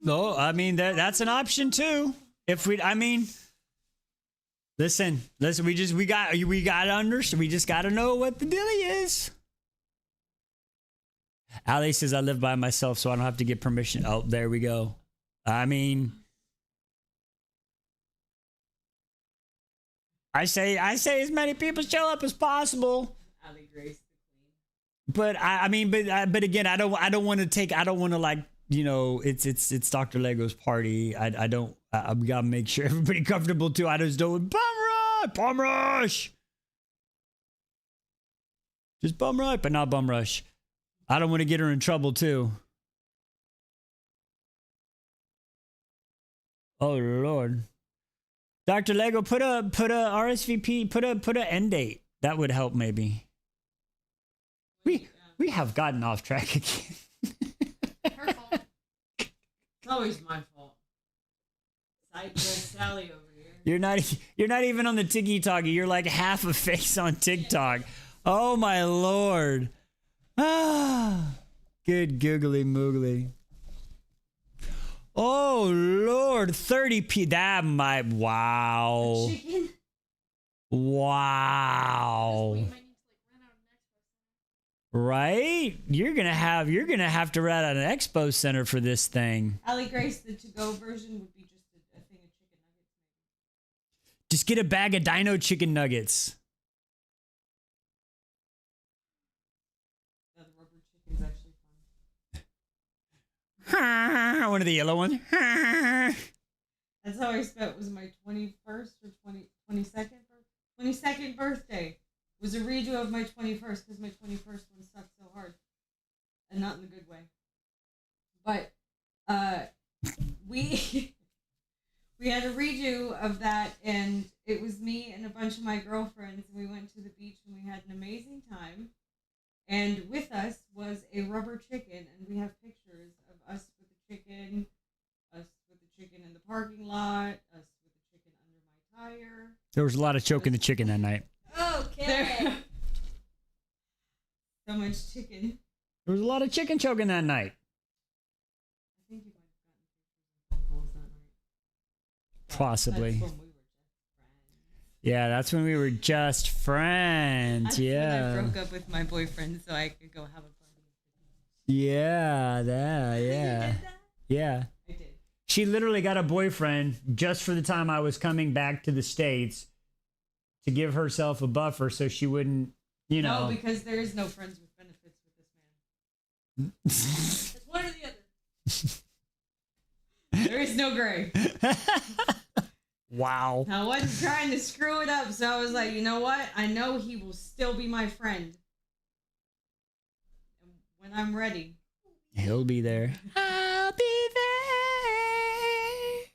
No, I mean that's an option too. If we, I mean, listen. We just we got to understand. We just got to know what the dealie is. Ali says I live by myself, so I don't have to get permission. Oh, there we go. I mean, I say as many people show up as possible. Allie Grace, But I mean, but again, I don't want to like, you know, it's Dr. Lego's party. I gotta make sure everybody comfortable too. I just don't bum rush, just bum rush, but not bum rush. I don't want to get her in trouble too. Oh Lord, Dr. Lego, put a RSVP, put a end date. That would help maybe. We have gotten off track again. Her fault. it's always my fault. Side Sally over here. You're not even on the TikTok. You're like half a face on TikTok. Oh my Lord. Ah, good googly moogly. Oh Lord, 30p. That might. Wow. Chicken. Wow. We might need to like run out of next person. Right? You're gonna have to rent out an expo center for this thing. Allie Grace, the to-go version would be just a thing of chicken nuggets. Just get a bag of Dino chicken nuggets. The rubber chicken's actually fun. One of the yellow ones. That's how I spent was my 21st or 22nd birthday. Was a redo of my 21st because my 21st one sucked so hard. and not in a good way. But we we had a redo of that, and it was me and a bunch of my girlfriends. We went to the beach and we had an amazing time. And with us was a rubber chicken, and we have pictures of us with the chicken, us with the chicken in the parking lot, us with the chicken under my tire. There was a lot of choking the chicken that night. Okay. There, so much chicken. There was a lot of chicken choking that night. I think you might have gotten pictures of phone calls that night. Possibly. That's when we were just friends. Yeah, that's when we were just friends. That's Yeah. when I broke up with my boyfriend so I could go have a party. Yeah, that, You yeah. did that? Yeah. I did. She literally got a boyfriend just for the time I was coming back to the States to give herself a buffer so she wouldn't, you know. No, because there is no friends with benefits with this man. It's one or the other. There is no gray. Wow. I wasn't trying to screw it up, so I was like, you know what? I know he will still be my friend. And when I'm ready. He'll be there. I'll be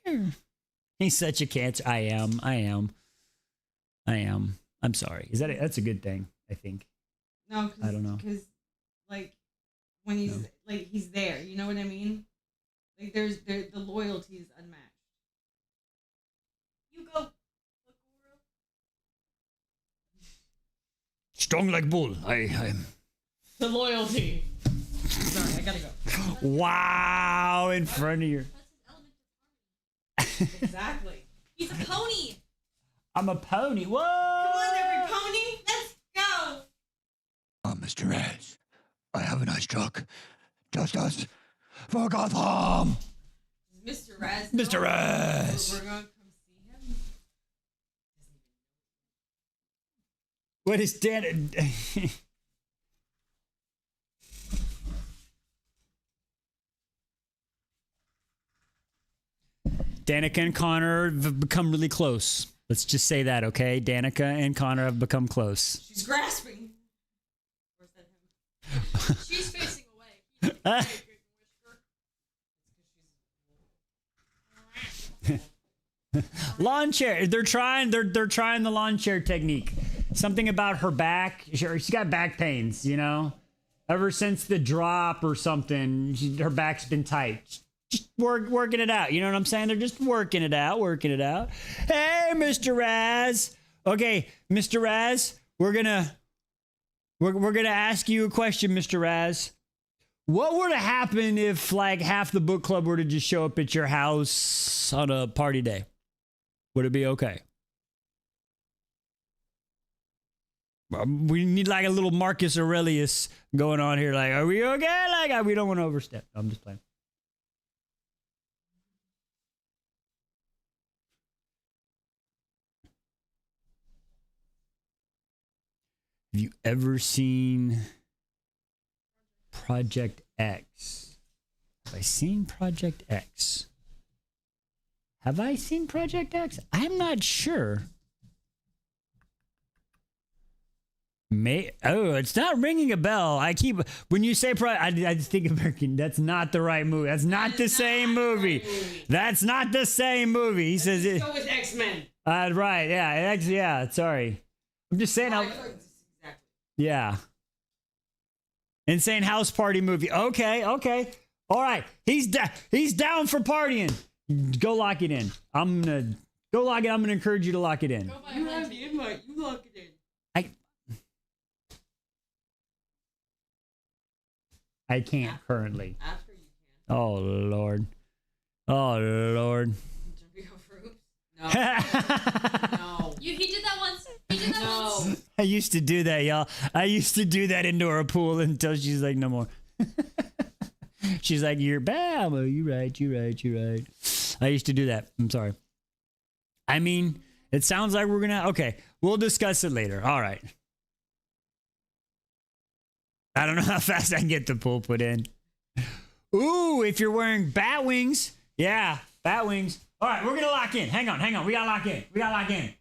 there. He's such a cancer. I am. I'm sorry. Is that that's a good thing, I think. No, I don't know. Because, like, when he's, No. like, he's there. You know what I mean? Like, the loyalty is unmatched. You go. Strong like bull. I'm. The loyalty. Sorry, I gotta go. Wow, in front of your. That's his element. Exactly. He's a pony. I'm a pony. Whoa! Come on, every pony. Let's go. Mr. Rez, I have a nice truck. Just us for Gotham. Mr. Raz. Mr. Raz. We're going to come see him. What is Dan? Danica and Connor have become really close. Let's just say that, okay? Danica and Connor have become close. She's grasping. Where's that him? She's facing away. He's a good whisper. Lawn chair. They're trying the lawn chair technique. Something about her back. She's got back pains, you know? Ever since the drop or something, her back's been tight. Just working it out. You know what I'm saying? They're just working it out. Hey, Mr. Raz. Okay, Mr. Raz, we're gonna ask you a question, Mr. Raz. What were to happen if like half the book club were to just show up at your house on a party day? Would it be okay? We need like a little Marcus Aurelius going on here. Like, are we okay? Like, we don't want to overstep. I'm just playing. Have you ever seen Project X? Have I seen Project X? Have I seen Project X? I'm not sure. It's not ringing a bell. When you say I just think American. That's not the right movie. That's not the same movie. That's not the same movie. He says it. Go with X-Men. Right. Yeah. Yeah. Sorry. I'm just saying. Exactly. Yeah. Insane house party movie. Okay. All right. He's down for partying. Go lock it in. I'm gonna go lock it. I'm gonna encourage you to lock it in. Go buy You a have lunch. the invite. You lock it in. I can't currently. After you can. Oh Lord. Jumping over hoops. No. He did that once. He did that once. No. I used to do that, y'all. I used to do that indoor pool until she's like, no more. She's like, you're bad. Well, you're right. I used to do that. I'm sorry. I mean, it sounds like we're gonna. Okay, we'll discuss it later. All right. I don't know how fast I can get the pool put in. Ooh, if you're wearing bat wings. Yeah, bat wings. All right, we're going to lock in. Hang on. We got to lock in.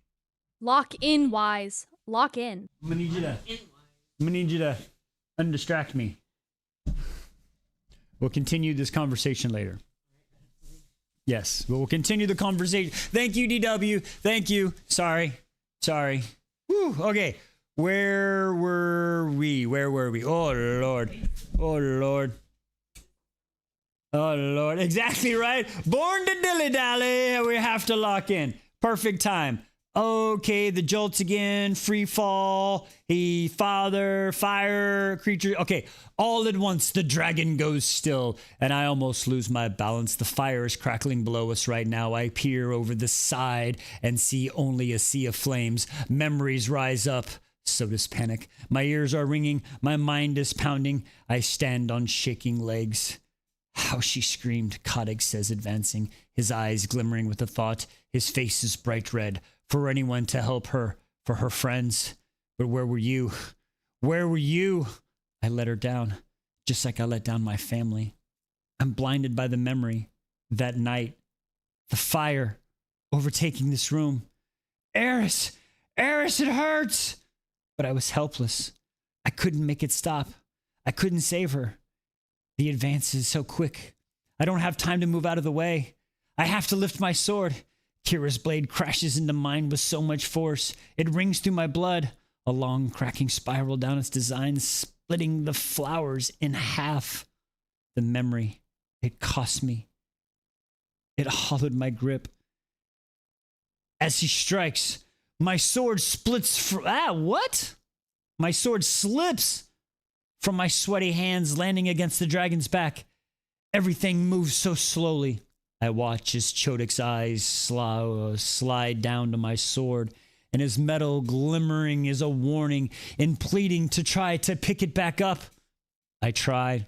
Lock in, Wise. Lock in. I'm going to need you to undistract me. We'll continue this conversation later. Yes, we'll continue the conversation. Thank you, DW. Thank you. Sorry. Whew, okay. Where were we? Oh, Lord. Oh, Lord. Exactly right. Born to dilly-dally. We have to lock in. Perfect time. Okay, the jolts again. Free fall. Father, fire, creature. Okay, all at once the dragon goes still, and I almost lose my balance. The fire is crackling below us right now. I peer over the side and see only a sea of flames. Memories rise up. So does panic. My ears are ringing. My mind is pounding. I stand on shaking legs. How she screamed, Kotick says, advancing, his eyes glimmering with a thought. His face is bright red. For anyone to help her, for her friends. But where were you? Where were you? I let her down, just like I let down my family. I'm blinded by the memory. That night, the fire overtaking this room. Eris, it hurts! But I was helpless. I couldn't make it stop. I couldn't save her. The advance is so quick. I don't have time to move out of the way. I have to lift my sword. Kira's blade crashes into mine with so much force. It rings through my blood. A long cracking spiral down its design, splitting the flowers in half. The memory, it cost me. It hollowed my grip. As he strikes, my sword splits what? My sword slips from my sweaty hands, landing against the dragon's back. Everything moves so slowly. I watch as Chodick's eyes slide down to my sword, and his metal glimmering is a warning in pleading to try to pick it back up. I try,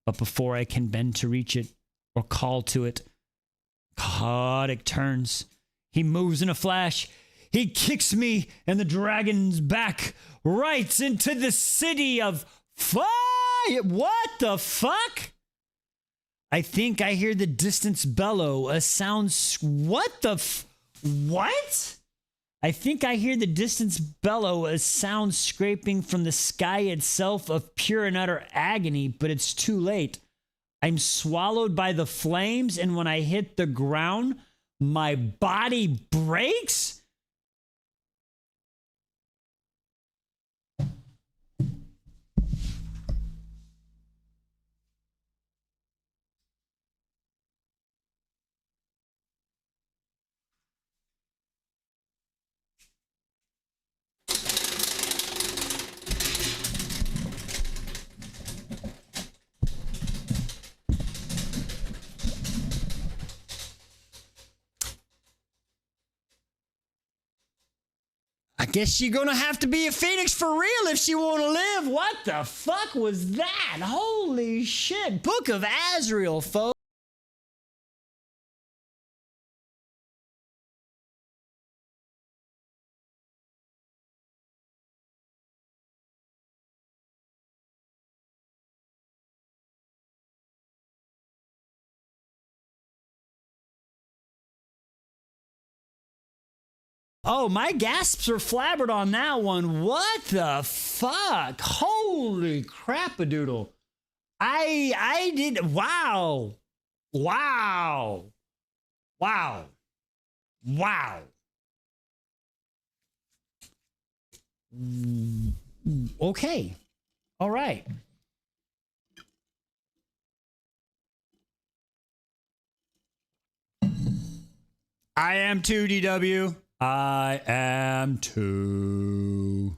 but before I can bend to reach it or call to it, Kotick turns. He moves in a flash. He kicks me and the dragon's back right into the city of fire. What the fuck? I think I hear the distance bellow, a sound. What? I think I hear the distance bellow, a sound scraping from the sky itself of pure and utter agony, but it's too late. I'm swallowed by the flames, and when I hit the ground, my body breaks? I guess you're gonna have to be a phoenix for real if she wanna live. What the fuck was that? Holy shit. Book of Azrael, folks. Oh, my gasps are flabbered on that one. What the fuck? Holy crap-a-doodle. I did. Wow. Okay. All right. I am too, DW. I am too.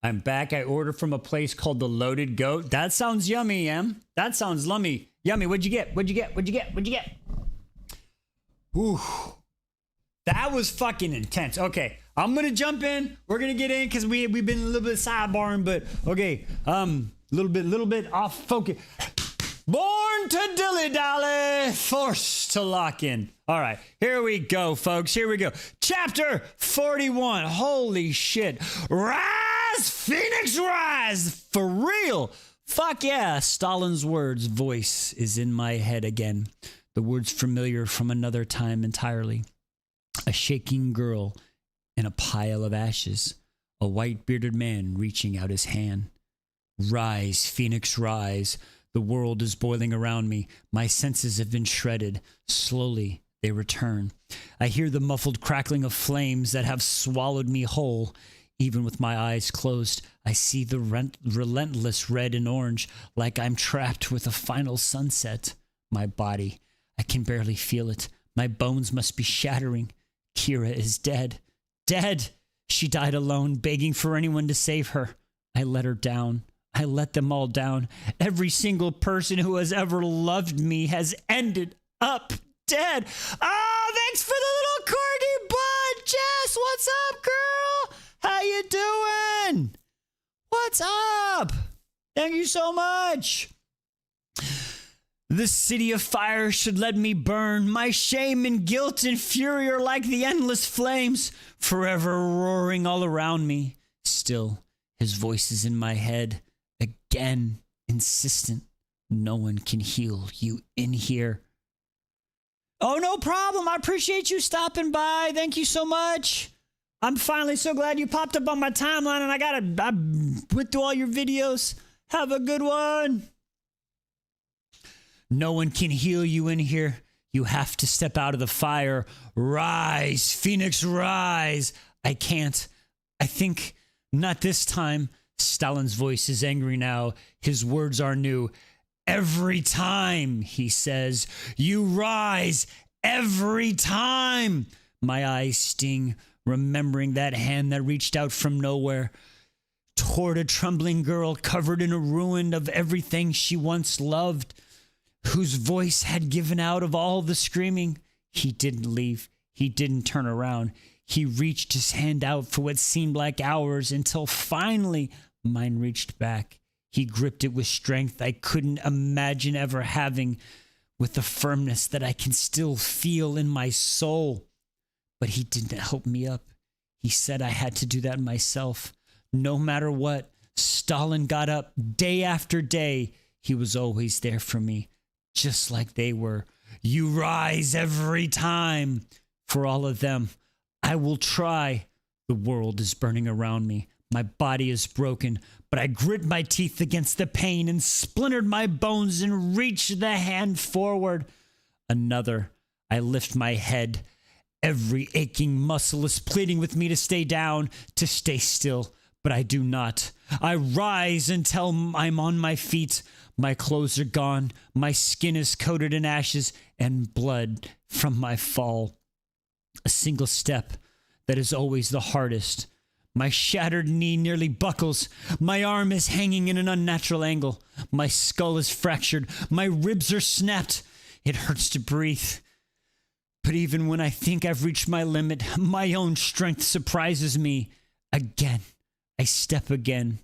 I'm back. I ordered from a place called the Loaded Goat. That sounds yummy, Em. That sounds lummy. Yummy. What'd you get? Ooh. That was fucking intense. Okay. I'm gonna jump in. We're gonna get in because we've been a little bit sidebarring, but okay. Little bit off focus. Born to dilly-dally, forced to lock in. All right, here we go, folks. Here we go. Chapter 41. Holy shit. Rise, Phoenix, rise. For real. Fuck yeah. Stalin's words, voice is in my head again. The words familiar from another time entirely. A shaking girl in a pile of ashes. A white-bearded man reaching out his hand. Rise, Phoenix, rise. The world is boiling around me. My senses have been shredded. Slowly, they return. I hear the muffled crackling of flames that have swallowed me whole. Even with my eyes closed, I see the relentless red and orange, like I'm trapped with a final sunset. My body, I can barely feel it. My bones must be shattering. Kira is dead. Dead! She died alone, begging for anyone to save her. I let her down. I let them all down. Every single person who has ever loved me has ended up dead. Oh, thanks for the little corgi bud, Jess. What's up, girl? How you doing? What's up? Thank you so much. The city of fire should let me burn. My shame and guilt and fury are like the endless flames, forever roaring all around me. Still, his voice is in my head, again, insistent. No one can heal you in here. Oh, no problem. I appreciate you stopping by. Thank you so much. I'm finally so glad you popped up on my timeline, and I went through all your videos. Have a good one. No one can heal you in here. You have to step out of the fire. Rise, Phoenix, rise. I can't. I think not this time. Stalin's voice is angry now. His words are new. Every time, he says, you rise. Every time. My eyes sting, remembering that hand that reached out from nowhere toward a trembling girl covered in a ruin of everything she once loved, whose voice had given out of all the screaming. He didn't leave. He didn't turn around. He reached his hand out for what seemed like hours until finally mine reached back. He gripped it with strength I couldn't imagine ever having, with the firmness that I can still feel in my soul. But he didn't help me up. He said I had to do that myself. No matter what, Stalin got up day after day. He was always there for me, just like they were. You rise every time. For all of them, I will try. The world is burning around me. My body is broken, but I grit my teeth against the pain and splintered my bones and reached the hand forward. Another. I lift my head. Every aching muscle is pleading with me to stay down, to stay still, but I do not. I rise until I'm on my feet. My clothes are gone. My skin is coated in ashes and blood from my fall. A single step that is always the hardest. My shattered knee nearly buckles. My arm is hanging in an unnatural angle. My skull is fractured. My ribs are snapped. It hurts to breathe. But even when I think I've reached my limit, my own strength surprises me. Again, I step again.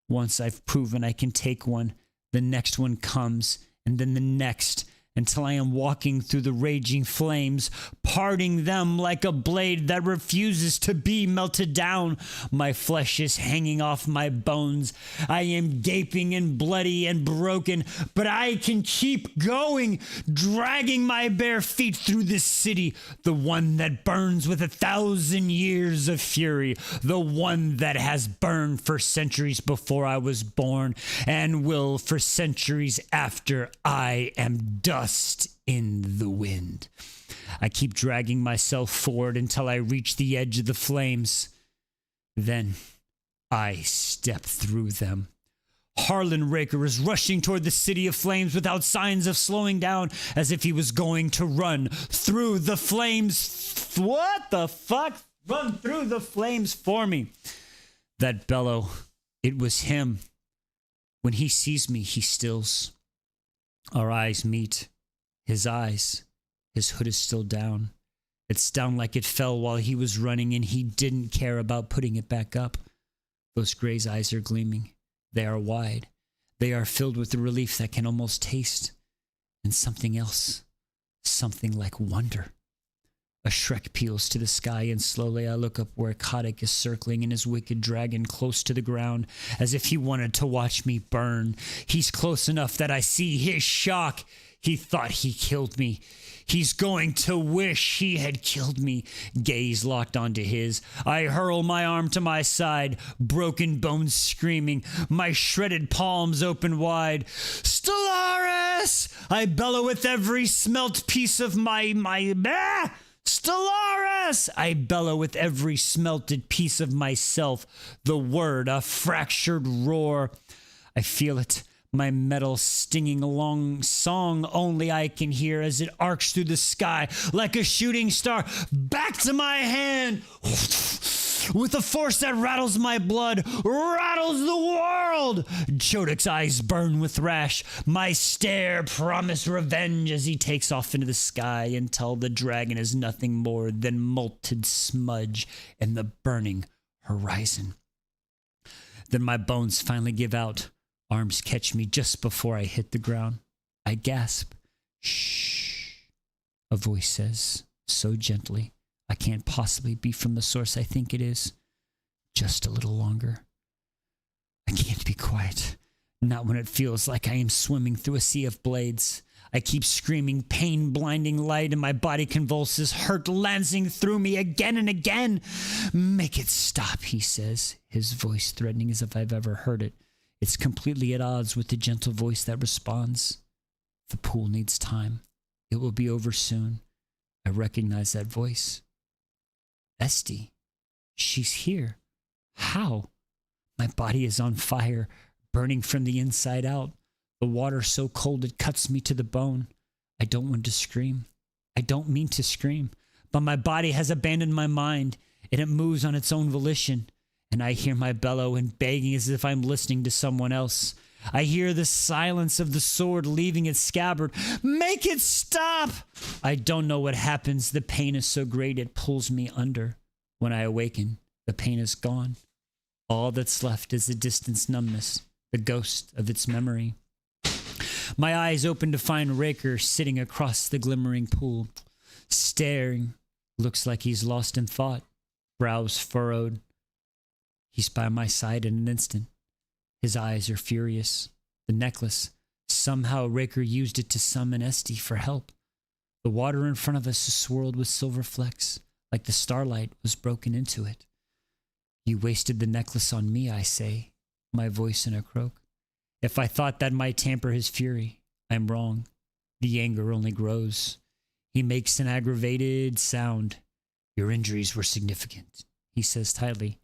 Once I've proven I can take one, the next one comes, and then the next, until I am walking through the raging flames, parting them like a blade that refuses to be melted down. My flesh is hanging off my bones. I am gaping and bloody and broken, but I can keep going, dragging my bare feet through this city, the one that burns with 1,000 years of fury, the one that has burned for centuries before I was born and will for centuries after I am dust in the wind. I keep dragging myself forward until I reach the edge of the flames. Then I step through them. Harlan Raker is rushing toward the city of flames without signs of slowing down, as if he was going to run through the flames. What the fuck? Run through the flames for me. That bellow, it was him. When he sees me, he stills. Our eyes meet. His eyes, his hood is still down. It's down like it fell while he was running, and he didn't care about putting it back up. Those Gray's eyes are gleaming. They are wide. They are filled with the relief that can almost taste. And something else. Something like wonder. A Shrek peels to the sky, and slowly I look up where Kotick is circling in his wicked dragon close to the ground, as if he wanted to watch me burn. He's close enough that I see his shock. He thought he killed me. He's going to wish he had killed me. Gaze locked onto his. I hurl my arm to my side, broken bones screaming, my shredded palms open wide. Stellaris! I bellow with every smelt piece of my Stellaris! I bellow with every smelted piece of myself. The word, a fractured roar. I feel it. My metal stinging along song only I can hear as it arcs through the sky like a shooting star back to my hand with a force that rattles my blood, rattles the world. Chodok's eyes burn with rash. My stare promise revenge as he takes off into the sky until the dragon is nothing more than molten smudge in the burning horizon. Then my bones finally give out. Arms catch me just before I hit the ground. I gasp. Shh. A voice says, so gently, I can't possibly be from the source I think it is. Just a little longer. I can't be quiet. Not when it feels like I am swimming through a sea of blades. I keep screaming, pain blinding light, and my body convulses, hurt lancing through me again and again. Make it stop, he says, his voice threatening as if I've ever heard it. It's completely at odds with the gentle voice that responds. The pool needs time. It will be over soon. I recognize that voice. Esty. She's here. How? My body is on fire, burning from the inside out. The water so cold it cuts me to the bone. I don't want to scream. I don't mean to scream, but my body has abandoned my mind, and it moves on its own volition. And I hear my bellow and begging as if I'm listening to someone else. I hear the silence of the sword leaving its scabbard. Make it stop! I don't know what happens. The pain is so great it pulls me under. When I awaken, the pain is gone. All that's left is the distant numbness, the ghost of its memory. My eyes open to find Raker sitting across the glimmering pool, staring. Looks like he's lost in thought, brows furrowed. He's by my side in an instant. His eyes are furious. The necklace. Somehow Raker used it to summon Esty for help. The water in front of us is swirled with silver flecks, like the starlight was broken into it. You wasted the necklace on me, I say, my voice in a croak. If I thought that might tamper his fury, I'm wrong. The anger only grows. He makes an aggravated sound. Your injuries were significant, he says tightly.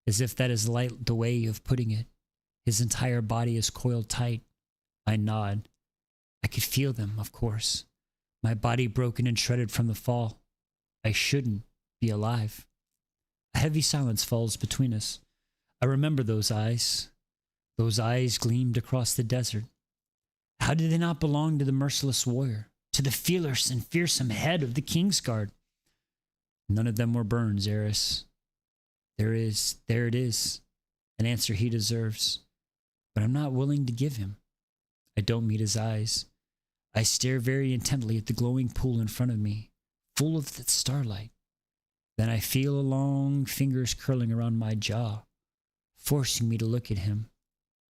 As if that is the way of putting it. His entire body is coiled tight. I nod. I could feel them, of course. My body broken and shredded from the fall. I shouldn't be alive. A heavy silence falls between us. I remember those eyes. Those eyes gleamed across the desert. How did they not belong to the merciless warrior, to the fierce and fearsome head of the Kingsguard? None of them were Burns, Eris. There it is, an answer he deserves. But I'm not willing to give him. I don't meet his eyes. I stare very intently at the glowing pool in front of me, full of that starlight. Then I feel long fingers curling around my jaw, forcing me to look at him.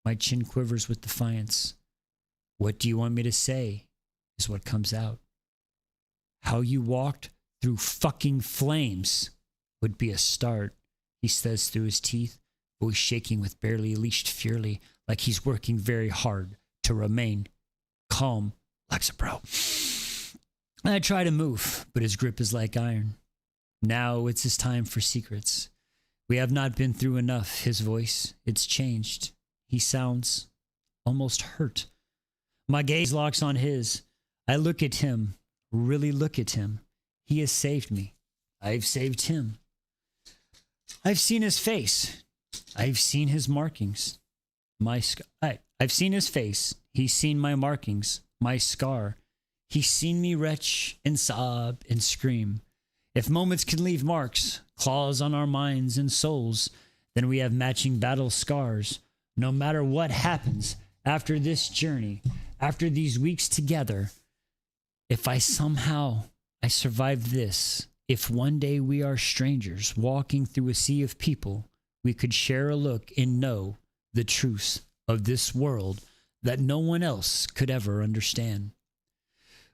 My chin quivers with defiance. What do you want me to say? Is what comes out. How you walked through fucking flames would be a start. He says through his teeth, voice shaking with barely leashed fury, like he's working very hard to remain calm, Lexapro. I try to move, but his grip is like iron. Now it's his time for secrets. We have not been through enough, his voice. It's changed. He sounds almost hurt. My gaze locks on his. I look at him, really look at him. He has saved me. I've saved him. I've seen his face. I've seen his markings. I've seen his face. He's seen my markings, my scar. He's seen me retch and sob and scream. If moments can leave marks, claws on our minds and souls, then we have matching battle scars. No matter what happens after this journey, after these weeks together, if I survive this, if one day we are strangers walking through a sea of people, we could share a look and know the truths of this world that no one else could ever understand.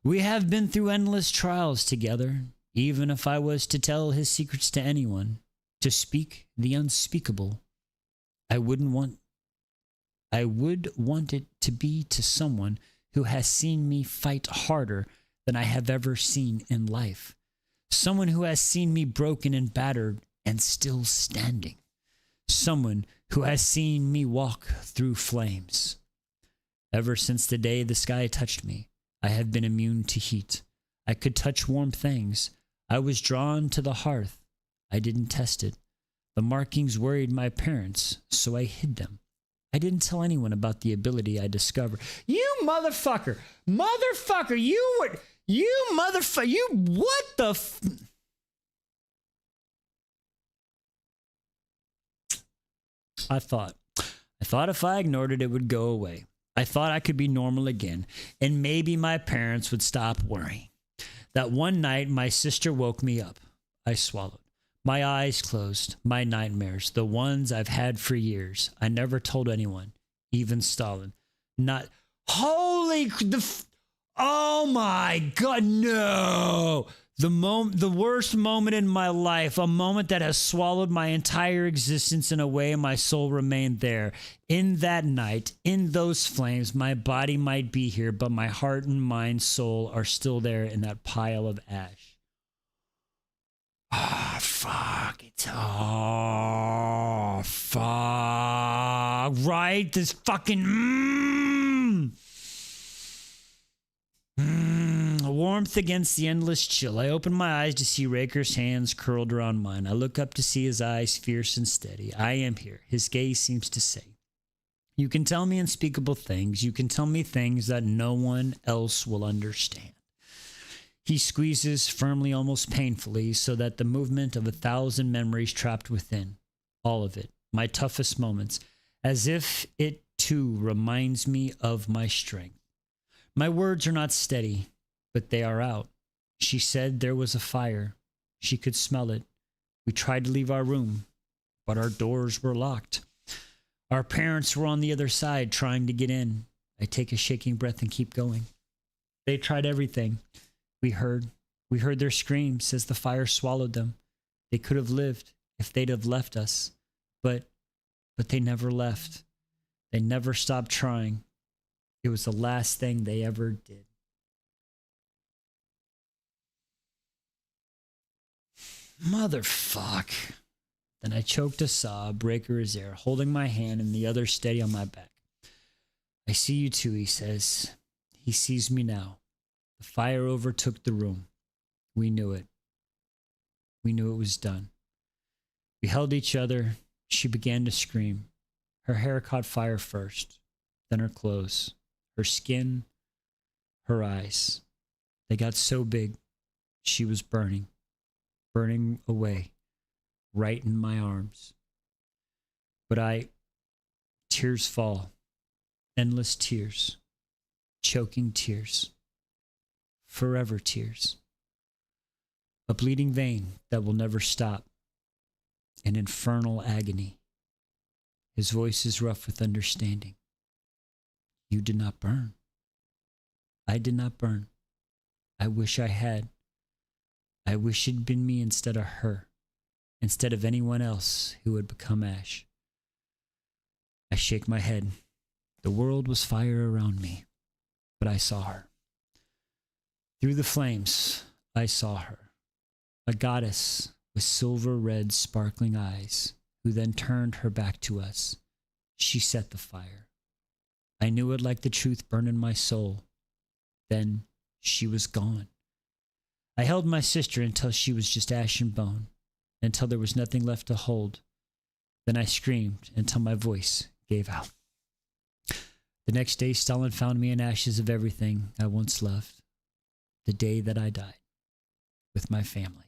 We have been through endless trials together. Even if I was to tell his secrets to anyone, to speak the unspeakable, I would want it to be to someone who has seen me fight harder than I have ever seen in life. Someone who has seen me broken and battered and still standing. Someone who has seen me walk through flames. Ever since the day the sky touched me, I have been immune to heat. I could touch warm things. I was drawn to the hearth. I didn't test it. The markings worried my parents, so I hid them. I didn't tell anyone about the ability I discovered. You motherfucker! Motherfucker! What the I thought if I ignored it, it would go away. I thought I could be normal again, and maybe my parents would stop worrying. That one night, my sister woke me up. I swallowed. My eyes closed. My nightmares, the ones I've had for years. I never told anyone, even Stalin. Not, oh my God, no. The worst moment in my life, a moment that has swallowed my entire existence in a way my soul remained there. In that night, in those flames, my body might be here, but my heart and mind, soul are still there in that pile of ash. Ah, fuck. Oh, fuck. Right? This fucking... warmth against the endless chill. I open my eyes to see Raker's hands curled around mine. I look up to see his eyes fierce and steady. I am here. His gaze seems to say, you can tell me unspeakable things. You can tell me things that no one else will understand. He squeezes firmly, almost painfully, so that the movement of 1,000 memories trapped within, all of it, my toughest moments, as if it too reminds me of my strength. My words are not steady, but they are out. She said there was a fire. She could smell it. We tried to leave our room, but our doors were locked. Our parents were on the other side trying to get in. I take a shaking breath and keep going. They tried everything. We heard their screams as the fire swallowed them. They could have lived if they'd have left us, but they never left. They never stopped trying. It was the last thing they ever did. Motherfuck. Then I choked a sob, Breaker is there, holding my hand and the other steady on my back. I see you too, he says. He sees me now. The fire overtook the room. We knew it. We knew it was done. We held each other. She began to scream. Her hair caught fire first, then her clothes, her skin, her eyes. They got so big, she was burning away, right in my arms. But tears fall, endless tears, choking tears, forever tears. A bleeding vein that will never stop, an infernal agony. His voice is rough with understanding. You did not burn. I did not burn. I wish I had. I wish it'd been me instead of her, instead of anyone else who had become ash. I shake my head. The world was fire around me, but I saw her. Through the flames, I saw her. A goddess with silver red sparkling eyes, who then turned her back to us. She set the fire. I knew it like the truth burned in my soul. Then she was gone. I held my sister until she was just ash and bone, until there was nothing left to hold. Then I screamed until my voice gave out. The next day, Stalin found me in ashes of everything I once loved. The day that I died, with my family.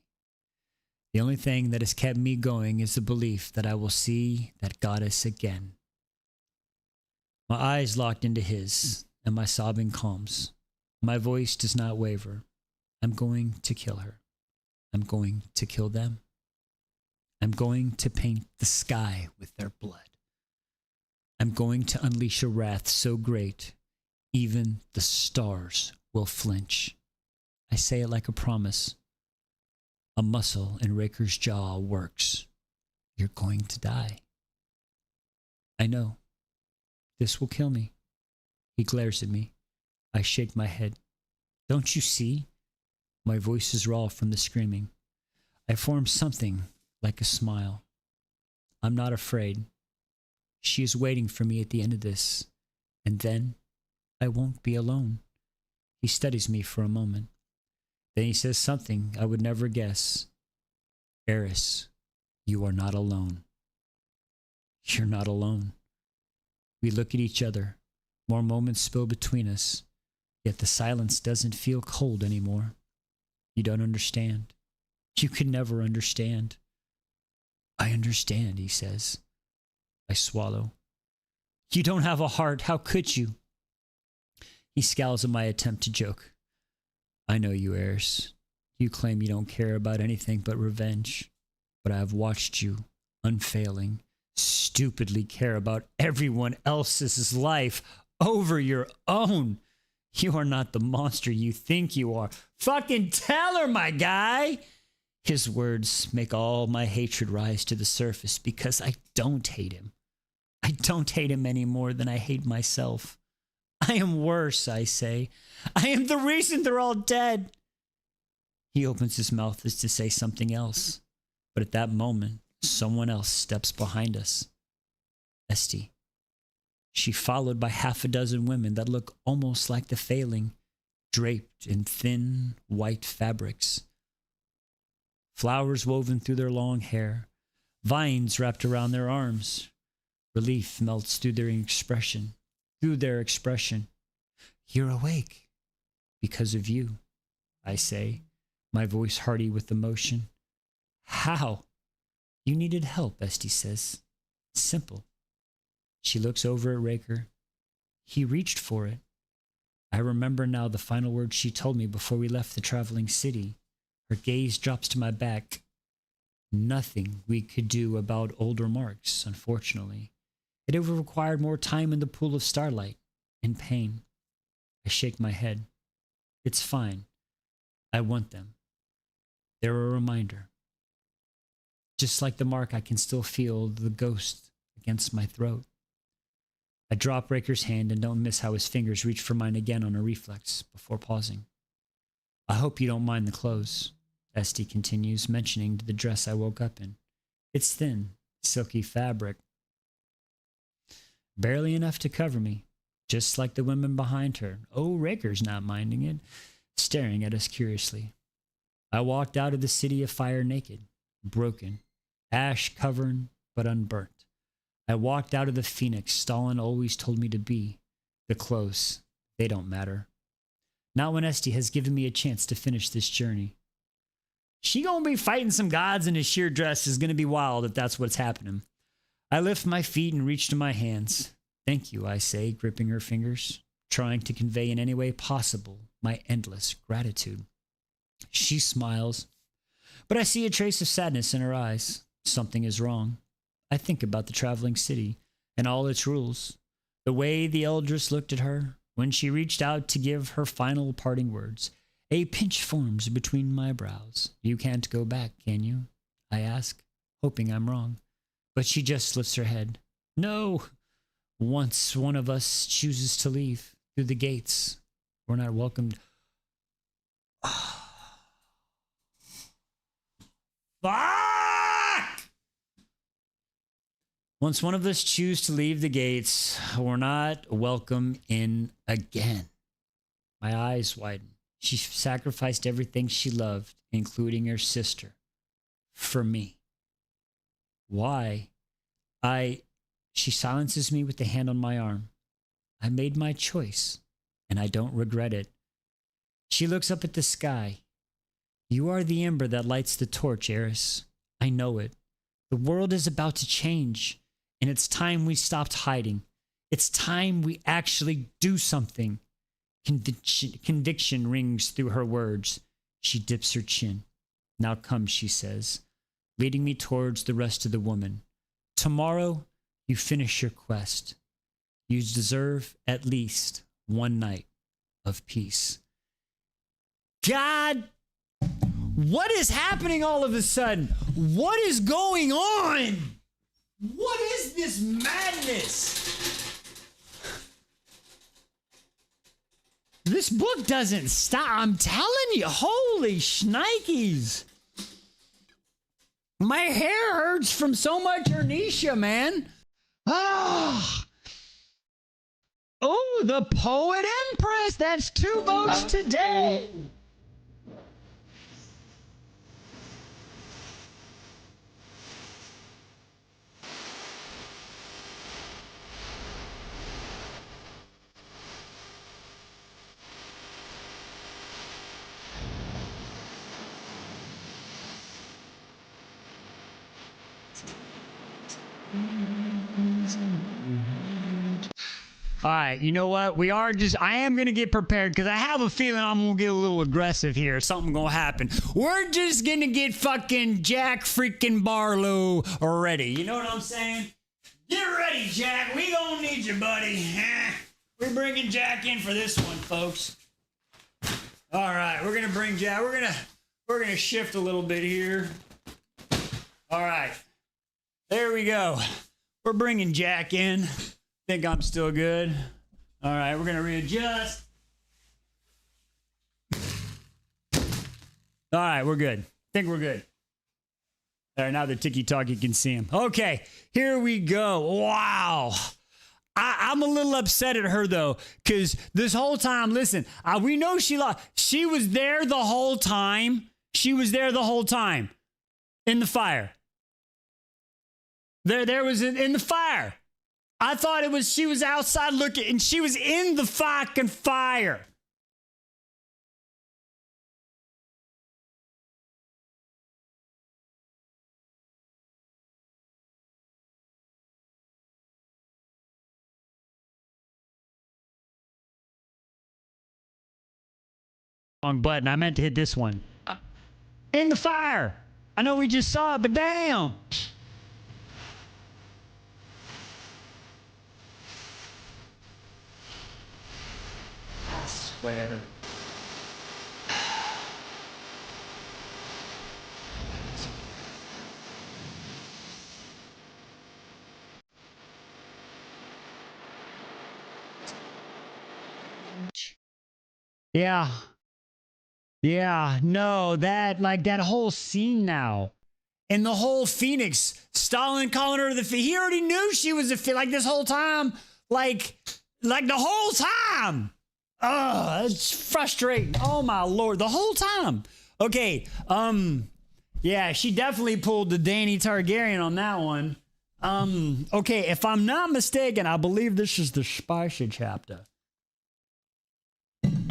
The only thing that has kept me going is the belief that I will see that goddess again. My eyes locked into his, and my sobbing calms. My voice does not waver. I'm going to kill her. I'm going to kill them. I'm going to paint the sky with their blood. I'm going to unleash a wrath so great, even the stars will flinch. I say it like a promise. A muscle in Raker's jaw works. You're going to die. I know. This will kill me. He glares at me. I shake my head. Don't you see? My voice is raw from the screaming. I form something like a smile. I'm not afraid. She is waiting for me at the end of this. And then I won't be alone. He studies me for a moment. Then he says something I would never guess. Eris, you are not alone. You're not alone. We look at each other. More moments spill between us. Yet the silence doesn't feel cold anymore. You don't understand. You could never understand. I understand, he says. I swallow. You don't have a heart. How could you? He scowls at my attempt to joke. I know you, Eris. You claim you don't care about anything but revenge. But I have watched you, unfailing, stupidly care about everyone else's life over your own. You are not the monster you think you are. Fucking tell her, my guy. His words make all my hatred rise to the surface because I don't hate him. I don't hate him any more than I hate myself. I am worse, I say. I am the reason they're all dead. He opens his mouth as to say something else. But at that moment, someone else steps behind us. Esty. She followed by half a dozen women that look almost like the Failing, draped in thin, white fabrics. Flowers woven through their long hair, vines wrapped around their arms. Relief melts through their expression. You're awake. Because of you, I say, my voice hearty with emotion. How? You needed help, Esty says. Simple. She looks over at Raker. He reached for it. I remember now the final words she told me before we left the traveling city. Her gaze drops to my back. Nothing we could do about older marks, unfortunately. It would have required more time in the pool of starlight and pain. I shake my head. It's fine. I want them. They're a reminder. Just like the mark, I can still feel the ghost against my throat. I drop Raker's hand and don't miss how his fingers reach for mine again on a reflex before pausing. I hope you don't mind the clothes, Esty continues, mentioning the dress I woke up in. It's thin, silky fabric. Barely enough to cover me, just like the women behind her. Oh, Raker's not minding it, staring at us curiously. I walked out of the city of fire naked, broken, ash-covered but unburnt. I walked out of the phoenix Stalin always told me to be. The clothes, they don't matter. Not when Esty has given me a chance to finish this journey. She gonna be fighting some gods in a sheer dress is gonna be wild if that's what's happening. I lift my feet and reach to my hands. Thank you, I say, gripping her fingers, trying to convey in any way possible my endless gratitude. She smiles, but I see a trace of sadness in her eyes. Something is wrong. I think about the traveling city and all its rules, the way the Eldris looked at her when she reached out to give her final parting words. A pinch forms between my brows. You can't go back, can you? I ask, hoping I'm wrong. But she just lifts her head. No. Once one of us chooses to leave through the gates, we're not welcomed. Fuck! Once one of us choose to leave the gates, we're not welcome in again. My eyes widen. She sacrificed everything she loved, including her sister, for me. Why? She silences me with the hand on my arm. I made my choice, and I don't regret it. She looks up at the sky. You are the ember that lights the torch, Eris. I know it. The world is about to change, and it's time we stopped hiding. It's time we actually do something. Conviction rings through her words. She dips her chin. Now come, she says, leading me towards the rest of the women. Tomorrow, you finish your quest. You deserve at least one night of peace. God, what is happening all of a sudden? What is going on? What is this madness? This book doesn't stop. I'm telling you, holy shnikes. My hair hurts from so much Ernisha, man. Ah. Oh, the Poet Empress. That's 2 votes today. All right, you know what? I am going to get prepared because I have a feeling I'm going to get a little aggressive here. Something going to happen. We're just going to get fucking Jack freaking Barlow ready. You know what I'm saying? Get ready, Jack. We going to need you, buddy. We're bringing Jack in for this one, folks. All right, we're going to bring Jack. We're going to shift a little bit here. All right. There we go. We're bringing Jack in. Think I'm still good. All right, we're going to readjust. All right, we're good. Think we're good. All right, now the tiki-talk, you can see him. Okay, here we go. Wow. I'm a little upset at her, though, because this whole time, listen, we know she lost. She was there the whole time. She was there the whole time in the fire. There was in the fire. I thought she was outside looking, and she was in the fucking fire. Wrong button. I meant to hit this one. In the fire. I know we just saw it, but damn. Swear. Yeah. Yeah. No, that whole scene now. And the whole Phoenix, Stalin calling her he already knew she was like this whole time. Like the whole time. Oh, it's frustrating. Oh my Lord, the whole time. Okay, yeah, she definitely pulled the Dany Targaryen on that one. Okay, if I'm not mistaken, I believe this is the spicy chapter.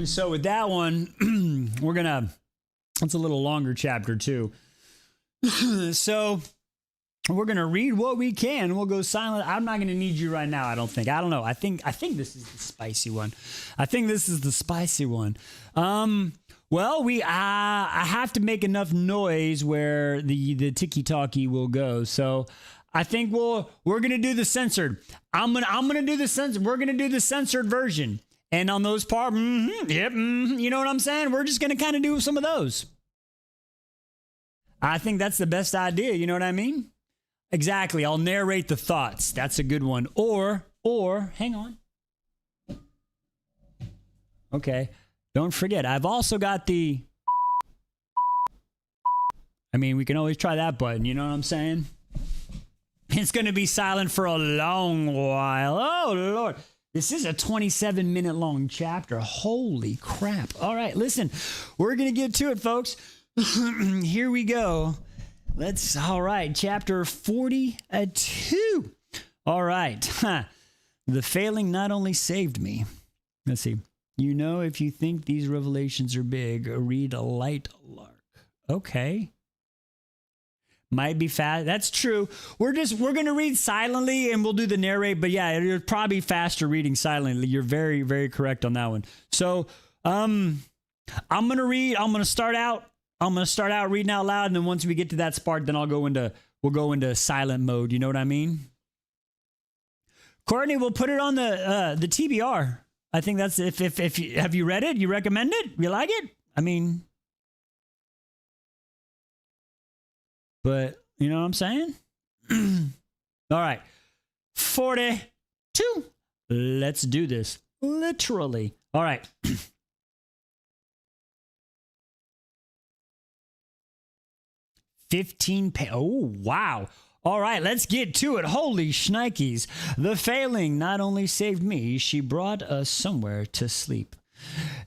So with that one, it's a little longer chapter too. So we're gonna read what we can. We'll go silent. I'm not gonna need you right now. I don't think. I don't know. I think this is the spicy one. I think this is the spicy one. Well, I have to make enough noise where the tiki-talkie will go. So I think we're gonna do the censored. I'm gonna do the censored. We're gonna do the censored version. And on those parts, you know what I'm saying? We're just gonna kind of do some of those. I think that's the best idea. You know what I mean? Exactly. I'll narrate the thoughts. That's a good one. Or, hang on. Okay. Don't forget, I've also got we can always try that button. You know what I'm saying? It's going to be silent for a long while. Oh, Lord. This is a 27-minute long chapter. Holy crap. All right, listen. We're going to get to it, folks. Here we go. All right, chapter 42. All right. The failing not only saved me. Let's see. You know, if you think these revelations are big, read a light lark. Okay. Might be fast. That's true. We're going to read silently and we'll do the narrate. But yeah, it's probably faster reading silently. You're very, very correct on that one. So I'm going to start out reading out loud, and then once we get to that part, then we'll go into silent mode. You know what I mean? Courtney, we'll put it on the TBR. I think that's if have you read it? You recommend it? You like it? I mean, but you know what I'm saying? All right. 42. Let's do this. Literally. All right. 15 oh, wow. All right, let's get to it. Holy shnikes. The failing not only saved me, she brought us somewhere to sleep.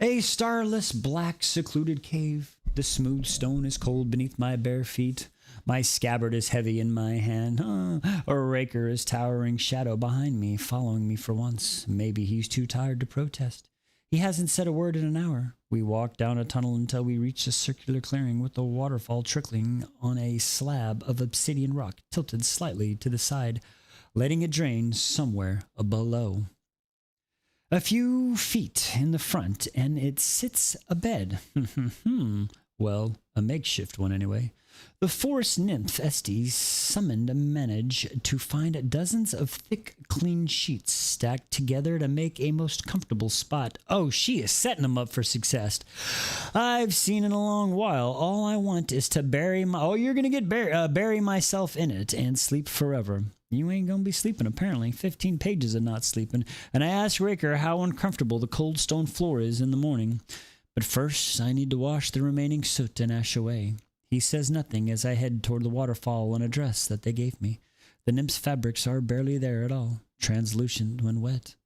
A starless, black, secluded cave. The smooth stone is cold beneath my bare feet. My scabbard is heavy in my hand. A raker is towering shadow behind me, following me for once. Maybe he's too tired to protest. He hasn't said a word in an hour. We walk down a tunnel until we reach a circular clearing with a waterfall trickling on a slab of obsidian rock tilted slightly to the side, letting it drain somewhere below. A few feet in the front, and it sits a bed. Well, a makeshift one anyway. The forest nymph Estes summoned managed to find dozens of thick, clean sheets stacked together to make a most comfortable spot. Oh, she is setting them up for success. I've seen in a long while. All I want is to bury my... Oh, you're going to get bury myself in it and sleep forever. You ain't going to be sleeping, apparently. 15 pages of not sleeping. And I asked Raker how uncomfortable the cold stone floor is in the morning. But first, I need to wash the remaining soot and ash away. He says nothing as I head toward the waterfall and a dress that they gave me. The nymph's fabrics are barely there at all, translucent when wet.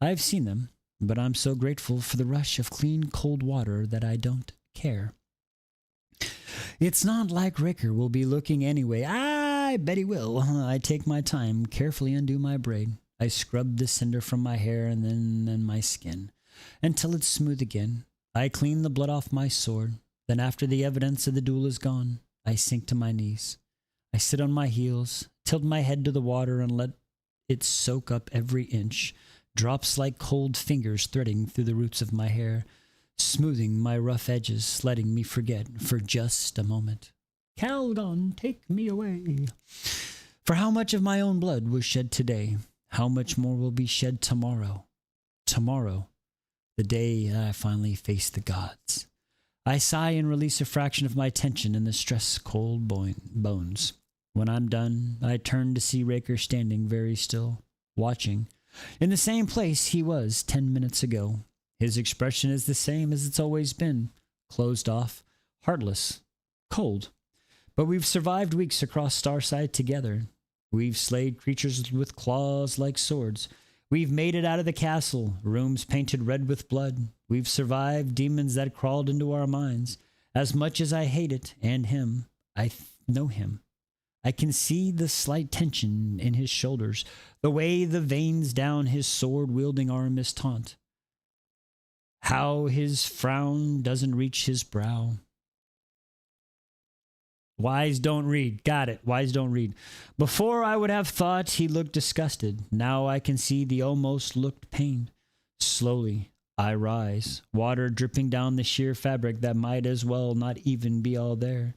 I've seen them, but I'm so grateful for the rush of clean, cold water that I don't care. It's not like Raker will be looking anyway. I bet he will. I take my time, carefully undo my braid. I scrub the cinder from my hair and then my skin, until it's smooth again. I clean the blood off my sword. Then after the evidence of the duel is gone, I sink to my knees. I sit on my heels, tilt my head to the water and let it soak up every inch, drops like cold fingers threading through the roots of my hair, smoothing my rough edges, letting me forget for just a moment. Calgon, take me away. For how much of my own blood was shed today? How much more will be shed tomorrow? Tomorrow, the day I finally face the gods. I sigh and release a fraction of my tension in the stress-cold bones. When I'm done, I turn to see Raker standing very still, watching, in the same place he was 10 minutes ago. His expression is the same as it's always been, closed off, heartless, cold. But we've survived weeks across Starside together. We've slayed creatures with claws like swords. We've made it out of the castle, rooms painted red with blood. We've survived demons that crawled into our minds. As much as I hate it and him, I know him. I can see the slight tension in his shoulders, the way the veins down his sword-wielding arm is taut. How his frown doesn't reach his brow. Wise don't read. Got it. Wise don't read. Before I would have thought he looked disgusted. Now I can see the almost looked pain. Slowly, I rise, water dripping down the sheer fabric that might as well not even be all there.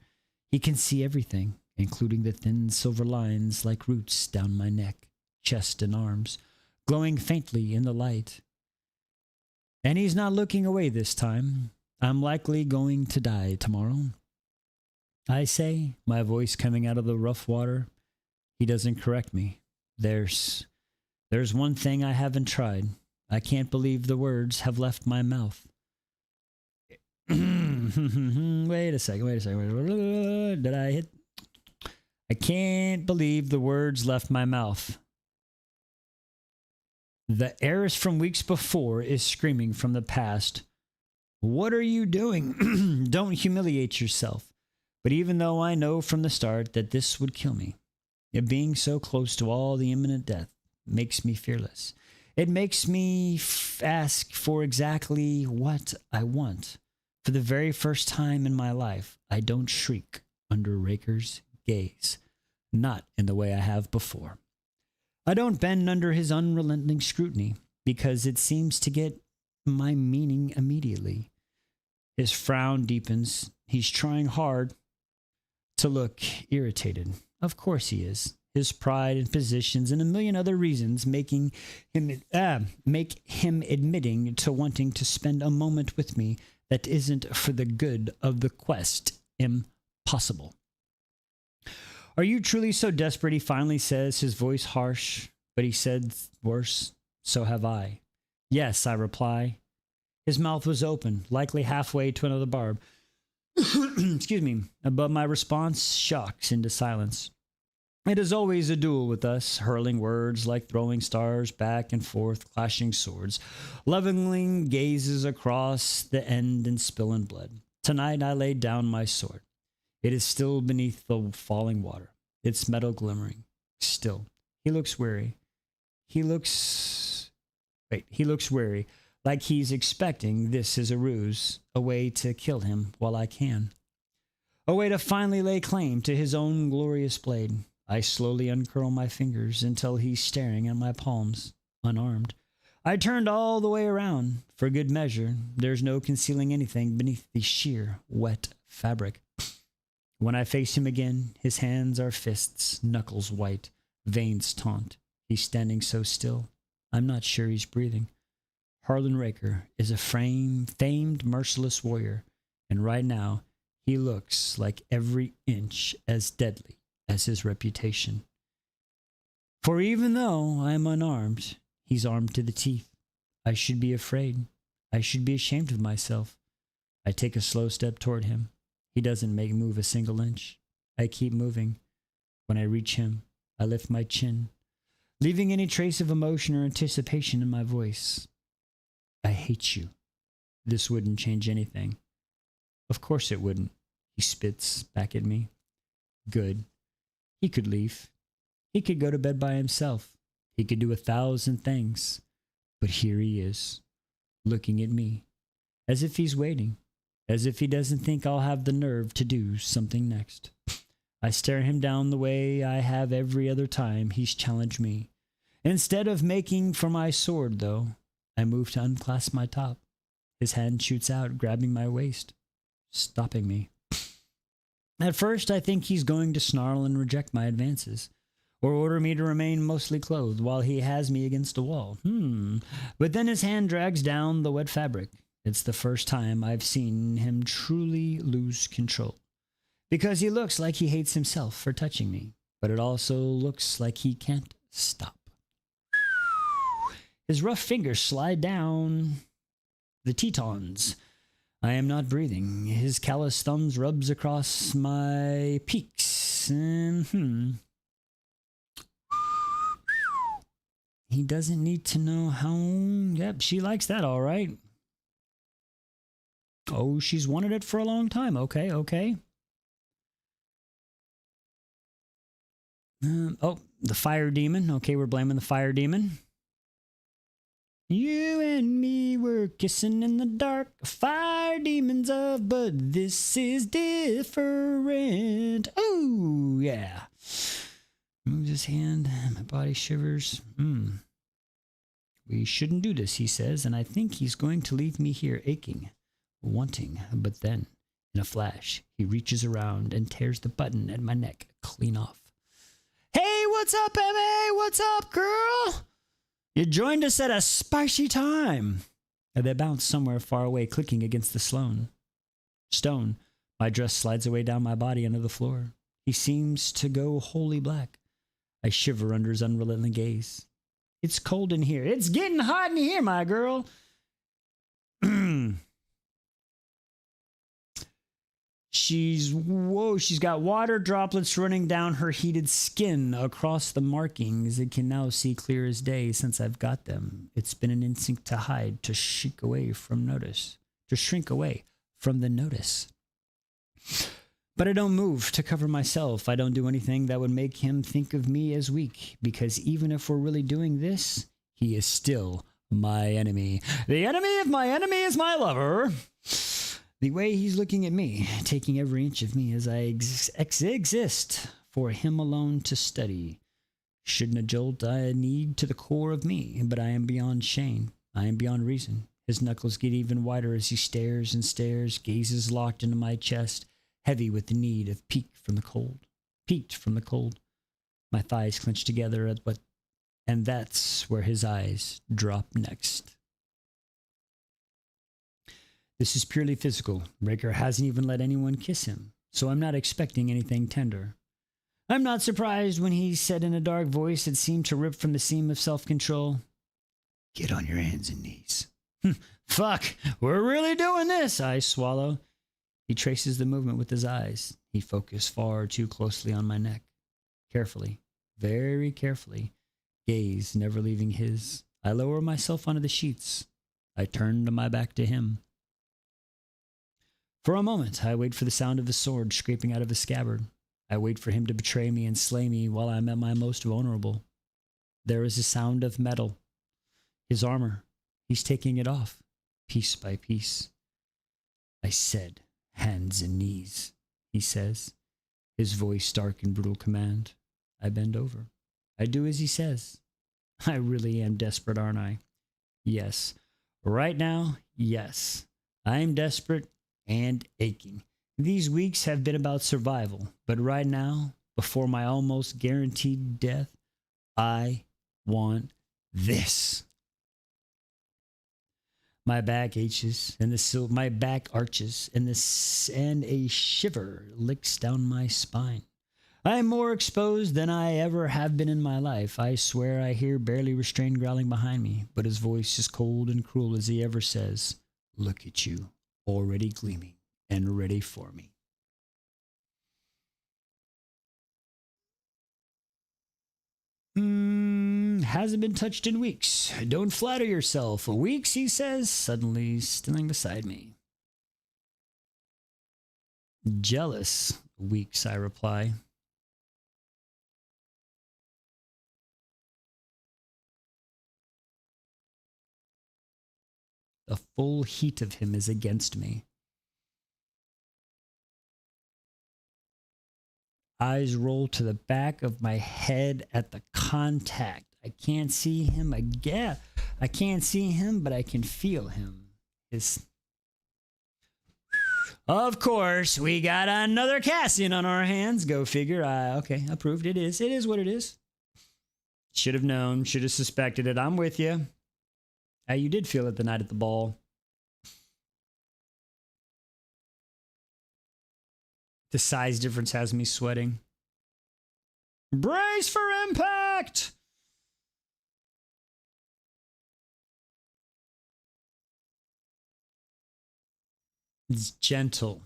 He can see everything, including the thin silver lines like roots down my neck, chest, and arms, glowing faintly in the light. And he's not looking away this time. I'm likely going to die tomorrow. I say, my voice coming out of the rough water. He doesn't correct me. There's one thing I haven't tried. I can't believe the words have left my mouth. Wait a second. Did I hit? I can't believe the words left my mouth. The heiress from weeks before is screaming from the past. What are you doing? Don't humiliate yourself. But even though I know from the start that this would kill me, it being so close to all the imminent death makes me fearless. It makes me ask for exactly what I want. For the very first time in my life, I don't shriek under Raker's gaze, not in the way I have before. I don't bend under his unrelenting scrutiny, because it seems to get my meaning immediately. His frown deepens. He's trying hard to look irritated. Of course he is. His pride and positions and a million other reasons make him admitting to wanting to spend a moment with me that isn't for the good of the quest impossible. Are you truly so desperate? He finally says, his voice harsh, but he said worse, so have I. Yes, I reply. His mouth was open, likely halfway to another barb. Excuse me, but my response shocks into silence. It is always a duel with us, hurling words like throwing stars back and forth, clashing swords, leveling gazes across the end and spilling blood. Tonight I laid down my sword. It is still beneath the falling water, its metal glimmering. Still, he looks weary. He looks weary, like he's expecting this is a ruse, a way to kill him while I can. A way to finally lay claim to his own glorious blade. I slowly uncurl my fingers until he's staring at my palms, unarmed. I turned all the way around. For good measure, there's no concealing anything beneath the sheer, wet fabric. When I face him again, his hands are fists, knuckles white, veins taut. He's standing so still, I'm not sure he's breathing. Harlan Raker is a famed merciless warrior, and right now, he looks like every inch as deadly as his reputation. For even though I am unarmed, he's armed to the teeth. I should be afraid. I should be ashamed of myself. I take a slow step toward him. He doesn't move a single inch. I keep moving. When I reach him, I lift my chin, leaving any trace of emotion or anticipation in my voice. I hate you. This wouldn't change anything. Of course it wouldn't. He spits back at me. Good. He could leave. He could go to bed by himself. He could do 1,000 things. But here he is, looking at me, as if he's waiting, as if he doesn't think I'll have the nerve to do something next. I stare him down the way I have every other time he's challenged me. Instead of making for my sword, though, I move to unclasp my top. His hand shoots out, grabbing my waist, stopping me. At first, I think he's going to snarl and reject my advances, or order me to remain mostly clothed while he has me against a wall. But then his hand drags down the wet fabric. It's the first time I've seen him truly lose control, because he looks like he hates himself for touching me, but it also looks like he can't stop. His rough fingers slide down the Tetons. I am not breathing. His callous thumbs rubs across my peaks. He doesn't need to know how... Yep, she likes that all right. Oh, she's wanted it for a long time. Okay. Oh, the fire demon. Okay, we're blaming the fire demon. You and me were kissing in the dark, fire demons of, but this is different. Oh, yeah. Moves his hand, my body shivers. We shouldn't do this, he says, and I think he's going to leave me here aching, wanting, but then, in a flash, he reaches around and tears the button at my neck clean off. Hey, what's up, M.A.? What's up, girl? You joined us at a spicy time. And they bounce somewhere far away, clicking against the stone. My dress slides away down my body onto the floor. He seems to go wholly black. I shiver under his unrelenting gaze. It's cold in here. It's getting hot in here, my girl. She's got water droplets running down her heated skin across the markings. It can now see clear as day since I've got them. It's been an instinct to hide, to shrink away from the notice. But I don't move to cover myself. I don't do anything that would make him think of me as weak, because even if we're really doing this, he is still my enemy. The enemy of my enemy is my lover. The way he's looking at me, taking every inch of me as I exist for him alone to study. Shouldn't a jolt I need to the core of me, but I am beyond shame. I am beyond reason. His knuckles get even wider as he stares and stares, gazes locked into my chest, heavy with the need of peeked from the cold. My thighs clench together and that's where his eyes drop next. This is purely physical. Breaker hasn't even let anyone kiss him, so I'm not expecting anything tender. I'm not surprised when he said in a dark voice that seemed to rip from the seam of self-control, "Get on your hands and knees." Fuck, we're really doing this, I swallow. He traces the movement with his eyes. He focused far too closely on my neck. Carefully, very carefully, gaze never leaving his. I lower myself onto the sheets. I turn my back to him. For a moment, I wait for the sound of his sword scraping out of his scabbard. I wait for him to betray me and slay me while I'm at my most vulnerable. There is a sound of metal. His armor. He's taking it off, piece by piece. I said, hands and knees, he says, his voice dark in brutal command. I bend over. I do as he says. I really am desperate, aren't I? Yes. Right now, yes. I am desperate and aching. These weeks have been about survival, but right now, before my almost guaranteed death, I want this. My back aches, and my back arches, and a shiver licks down my spine. I am more exposed than I ever have been in my life. I swear I hear barely restrained growling behind me, but his voice is cold and cruel as he ever says, "Look at you, already gleaming and ready for me." Hasn't been touched in weeks. Don't flatter yourself. Weeks, he says, suddenly stilling beside me. Jealous, weeks, I reply. The full heat of him is against me. Eyes roll to the back of my head at the contact. I can't see him. I can't see him, but I can feel him. Of course, we got another Cassian on our hands. Go figure. Okay, approved. It is. It is what it is. Should have known. Should have suspected it. I'm with you. You did feel it the night at the ball. The size difference has me sweating. Brace for impact! It's gentle.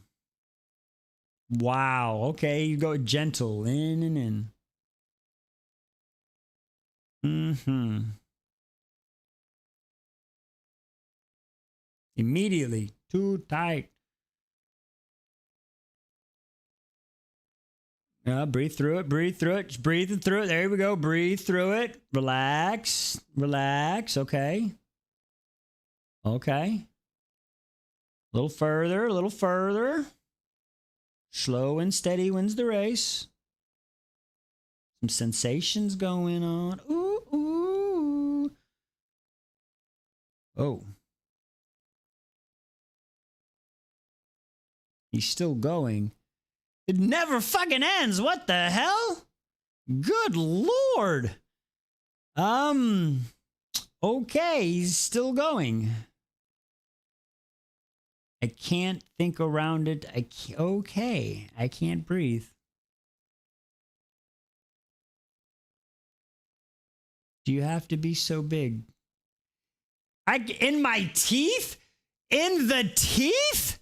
Wow. Okay, you go gentle. In and in. Mm-hmm. Immediately. Too tight. Breathe through it. Breathe through it. Just breathing through it. There we go. Breathe through it. Relax. Relax. Okay. Okay. A little further. A little further. Slow and steady wins the race. Some sensations going on. Ooh, ooh. Oh. He's still going. It never fucking ends. What the hell? Good Lord. Okay, he's still going. I can't think around it. Okay, I can't breathe. Do you have to be so big? In my teeth? In the teeth?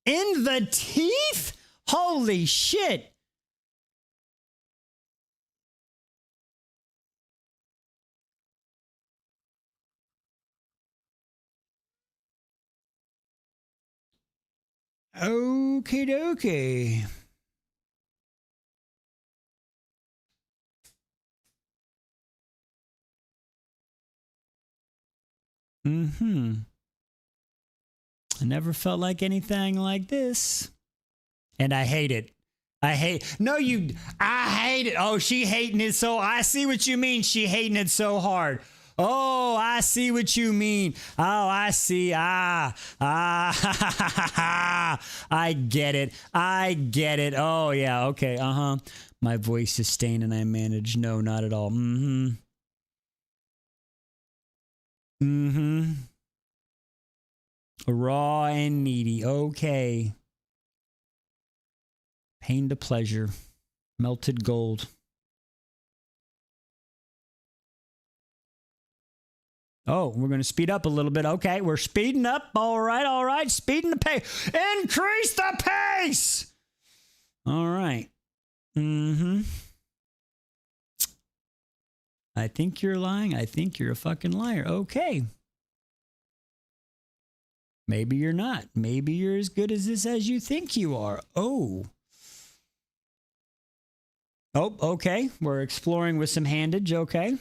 In the teeth? Holy shit. Okie dokie. I never felt like anything like this. And I hate it. I hate it. Oh, she hating it so I see what you mean. She hating it so hard. Oh, I see what you mean. Oh, I see. I get it. I get it. Oh, yeah. Okay. My voice is stained and I manage. No, not at all. Raw and meaty. Okay. Pain to pleasure. Melted gold. Oh, we're going to speed up a little bit. Okay, we're speeding up. All right. Speeding the pace. Increase the pace. All right. Mm-hmm. I think you're lying. I think you're a fucking liar. Okay. Maybe you're not. Maybe you're as good as this as you think you are. Oh. Oh, okay. We're exploring with some handage. Okay.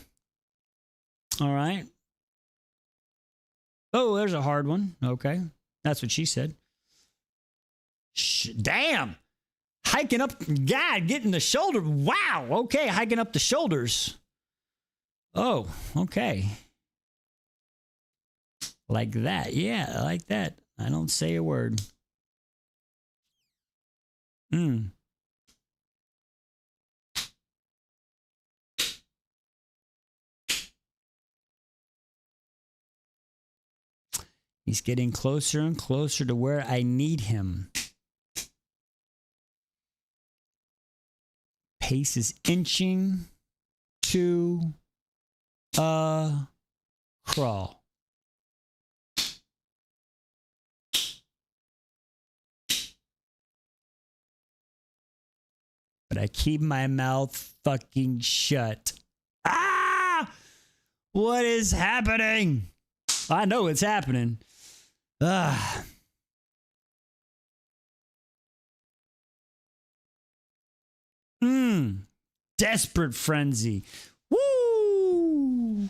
All right. Oh, there's a hard one. Okay. That's what she said. Damn. Hiking up. God, getting the shoulder. Wow. Okay. Hiking up the shoulders. Oh, okay. Like that. Yeah, like that. I don't say a word. He's getting closer and closer to where I need him. Pace is inching to a crawl. But I keep my mouth fucking shut. Ah! What is happening? I know it's happening. Ah. Desperate frenzy. Woo!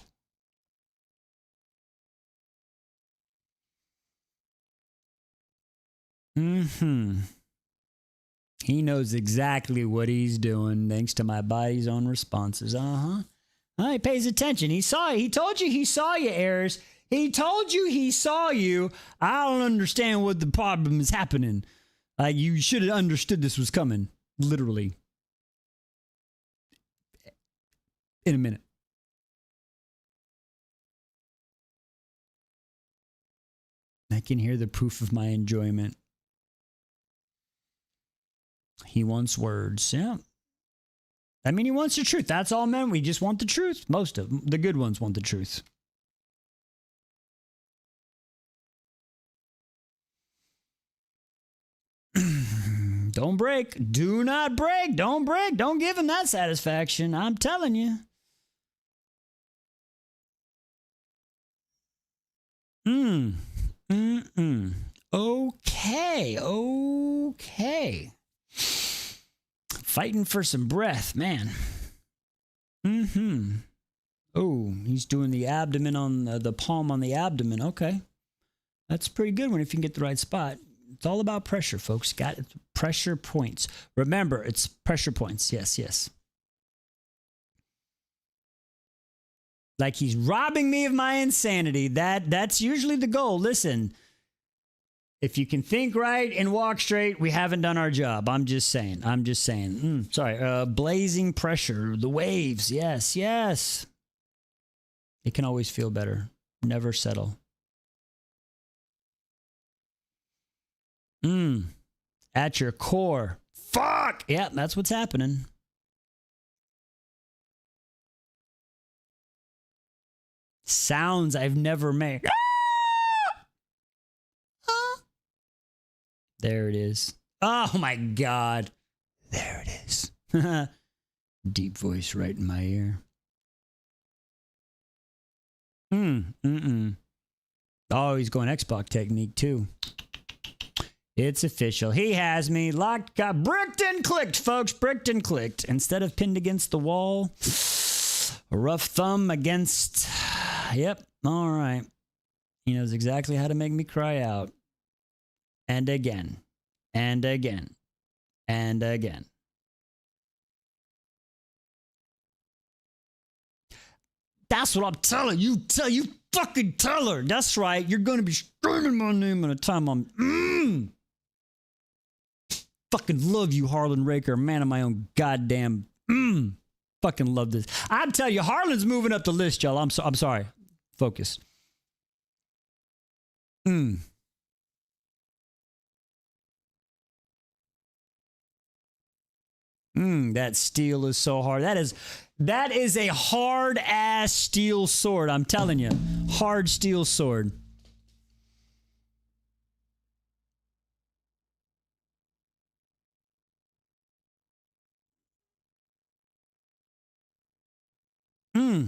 He knows exactly what he's doing thanks to my body's own responses. He pays attention. He saw you. He told you he saw you, Eris. He told you he saw you. I don't understand what the problem is happening. You should have understood this was coming. Literally. In a minute. I can hear the proof of my enjoyment. He wants words. Yeah. I mean, he wants the truth. That's all men. We just want the truth. Most of them. The good ones want the truth. Don't break. Do not break. Don't break. Don't give him that satisfaction. I'm telling you. Okay. Okay. Fighting for some breath, man. Oh, he's doing the abdomen on the palm on the abdomen. Okay. That's pretty good one if you can get the right spot. It's all about pressure, folks. Got it. Pressure points. Remember, it's pressure points. Yes, yes. Like he's robbing me of my insanity. That's usually the goal. Listen, if you can think right and walk straight, we haven't done our job. I'm just saying. Sorry. Blazing pressure. The waves. Yes, yes. It can always feel better. Never settle. At your core. Fuck! Yeah, that's what's happening. Sounds I've never made. There it is. Oh my God. There it is. Deep voice right in my ear. Oh, he's going Xbox technique too. It's official. He has me locked, got bricked and clicked, folks. Bricked and clicked. Instead of pinned against the wall, a rough thumb against. Yep. All right. He knows exactly how to make me cry out. And again. And again. And again. That's what I'm telling you. You fucking tell her. That's right. You're going to be screaming my name at a time I'm. Fucking love you, Harlan Raker, man of my own goddamn. Fucking love this. I tell you, Harlan's moving up the list, y'all. I'm sorry. Focus. That steel is so hard. That is a hard ass steel sword. I'm telling you, hard steel sword. Hmm.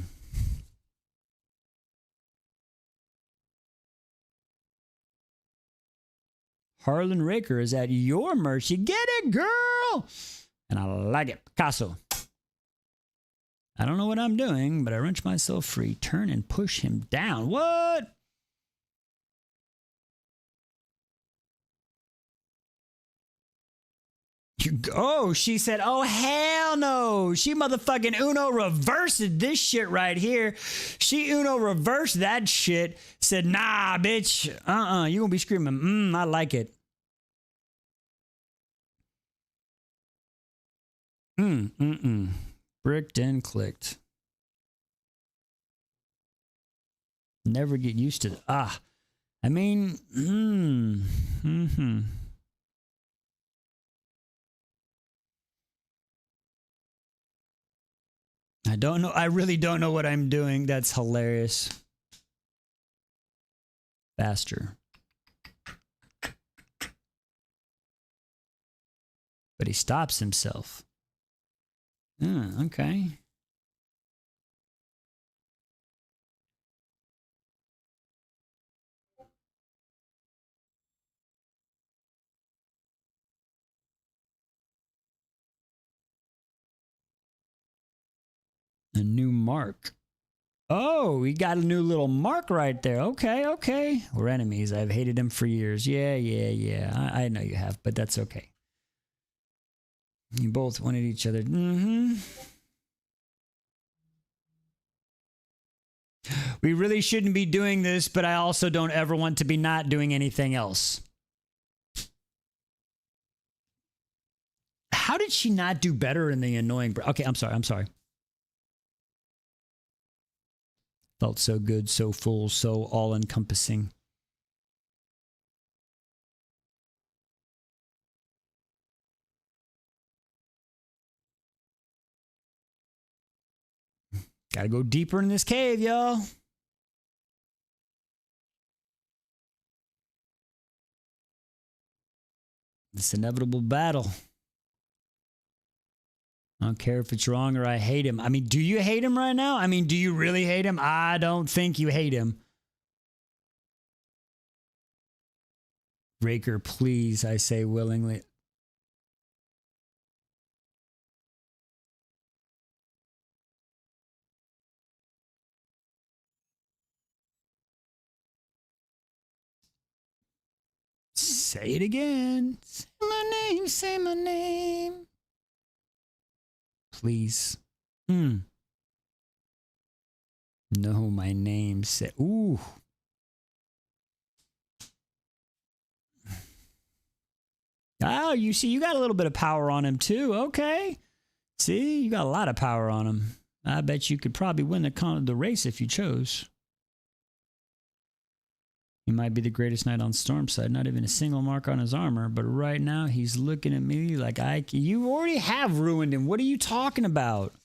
Harlan Raker is at your mercy. Get it, girl. And I like it. Picasso. I don't know what I'm doing, but I wrench myself free. Turn and push him down. What? Oh, she said, oh, hell no. She motherfucking Uno reversed this shit right here. She Uno reversed that shit. Said, nah, bitch. You gonna be screaming. I like it. Bricked and clicked. Never get used to it. I mean, I don't know. I really don't know what I'm doing. That's hilarious. Faster. But he stops himself. Okay. A new mark. Oh, we got a new little mark right there. Okay. We're enemies. I've hated him for years. Yeah. I know you have, but that's okay. You both wanted each other. We really shouldn't be doing this, but I also don't ever want to be not doing anything else. How did she not do better in the annoying... Okay, I'm sorry. Felt so good, so full, so all-encompassing. Gotta go deeper in this cave, y'all. This inevitable battle. I don't care if it's wrong or I hate him. I mean, do you hate him right now? I mean, do you really hate him? I don't think you hate him. Raker, please, I say willingly. Say it again. Say my name. Please. No, my name. Say, ooh. Oh, you see, you got a little bit of power on him too. Okay. See, you got a lot of power on him. I bet you could probably win the race if you chose. He might be the greatest knight on Stormside, not even a single mark on his armor, but right now he's looking at me like you already have ruined him. What are you talking about?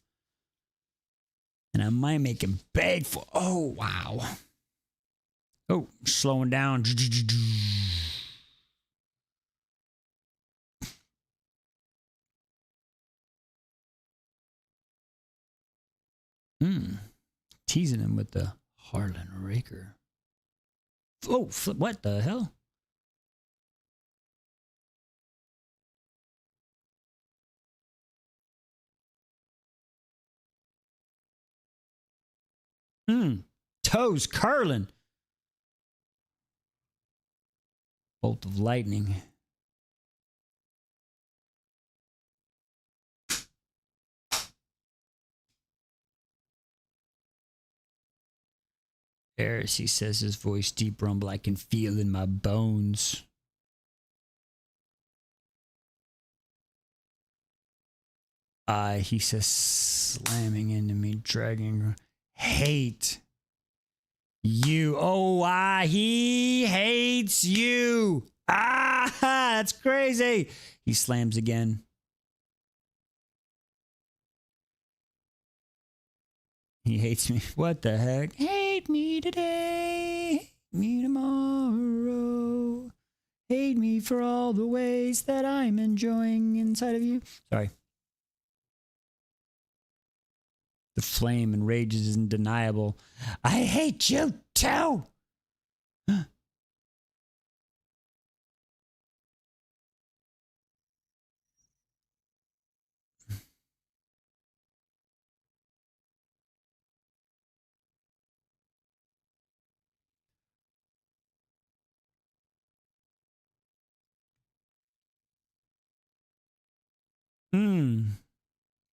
And I might make him beg for... Oh, wow. Oh, slowing down. Teasing him with the Harlan Raker. Oh, what the hell? Toes curling. Bolt of lightning. Eris, he says, his voice deep rumble, I can feel in my bones. He says, slamming into me, dragging. Hate you. Oh, he hates you. That's crazy. He slams again. He hates me. What the heck? Hate me today, hate me tomorrow. Hate me for all the ways that I'm enjoying inside of you. Sorry. The flame and rage is undeniable. I hate you too.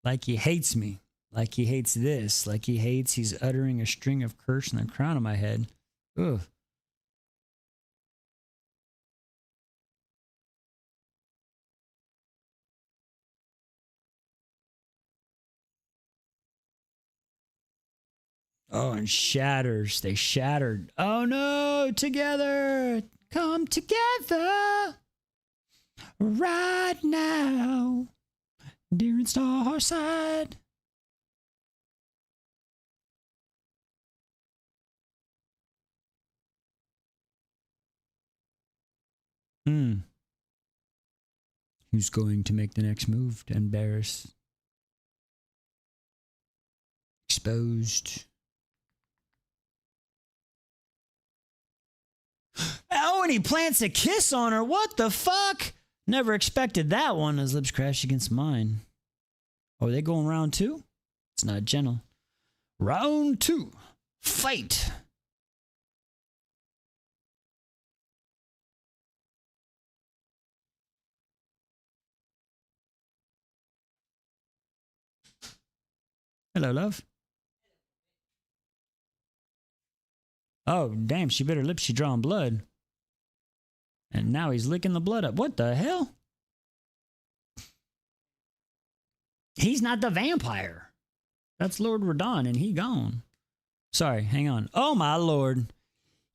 Like he hates me. Like he hates this. Like he hates he's uttering a string of curse in the crown of my head. Ugh. Oh, and shatters. They shattered. Oh no, together. Come together. Right now. Dear in Starside. Who's going to make the next move to embarrass? Exposed. Oh, and he plants a kiss on her. What the fuck? Never expected that one. His lips crash against mine. Oh, are they going round two? It's not gentle. Round two. Fight. Hello, love. Oh, damn, she bit her lips. She drawing blood. And now he's licking the blood up. What the hell? He's not the vampire. That's Lord Radon, and he gone. Sorry, hang on. Oh, my Lord.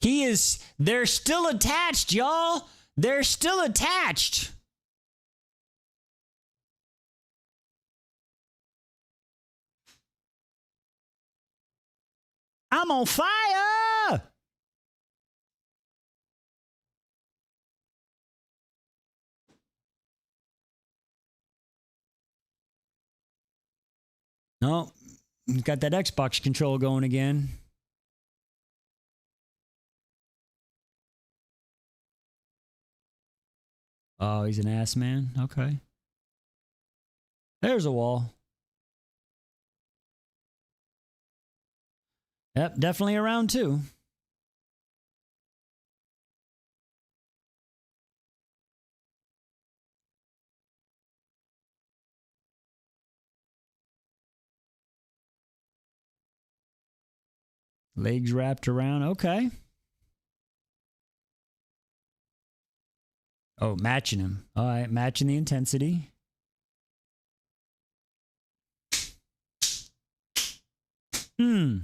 He is... They're still attached, y'all. They're still attached. I'm on fire! No, he's got that Xbox control going again. Oh, he's an ass man? Okay. There's a wall. Yep, definitely around two. Legs wrapped around. Okay. Oh, matching him. All right, matching the intensity. Hmm.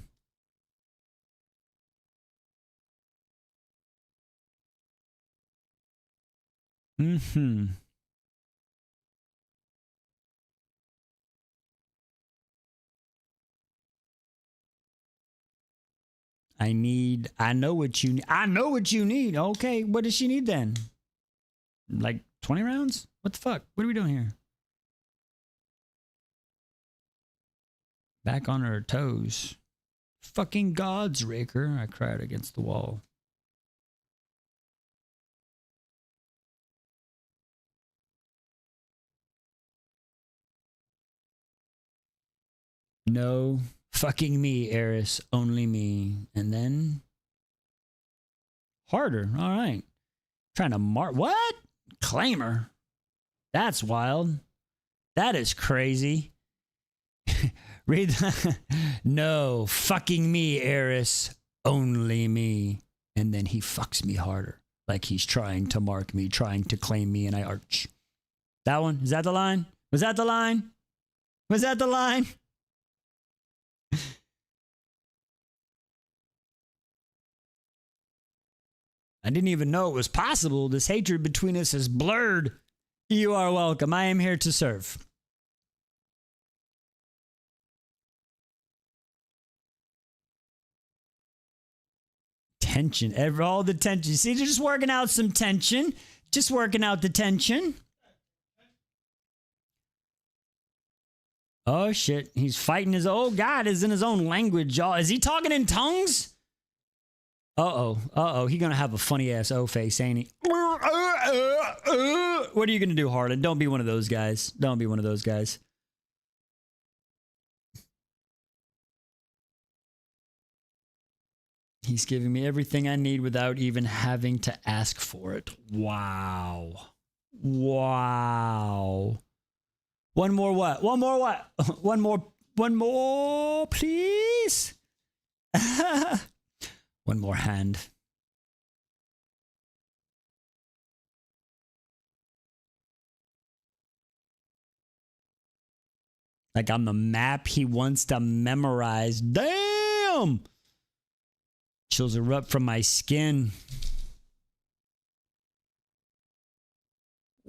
Mm-hmm. I know what you need. I know what you need. Okay, what does she need then? Like 20 rounds? What the fuck? What are we doing here? Back on her toes. Fucking gods, Raker. I cried against the wall. No fucking me, Eris. Only me. And then harder. All right. Trying to mark. What? Claimer. That's wild. That is crazy. Read. No. Fucking me, Eris. Only me. And then he fucks me harder. Like he's trying to mark me, trying to claim me, and I arch. That one? Is that the line? Was that the line? Was that the line? I didn't even know it was possible. This hatred between us is blurred. You are welcome. I am here to serve. tension. All the tension. See, they're just working out some tension. Just working out the tension. Oh shit. He's fighting his old God is in his own language, y'all. Is he talking in tongues? Uh-oh. He gonna have a funny ass O face, ain't he? What are you gonna do, Harlan? Don't be one of those guys. Don't be one of those guys. He's giving me everything I need without even having to ask for it. Wow. Wow. One more what? One more what? One more, please. One more hand. Like I'm the map he wants to memorize. Damn! Chills erupt from my skin.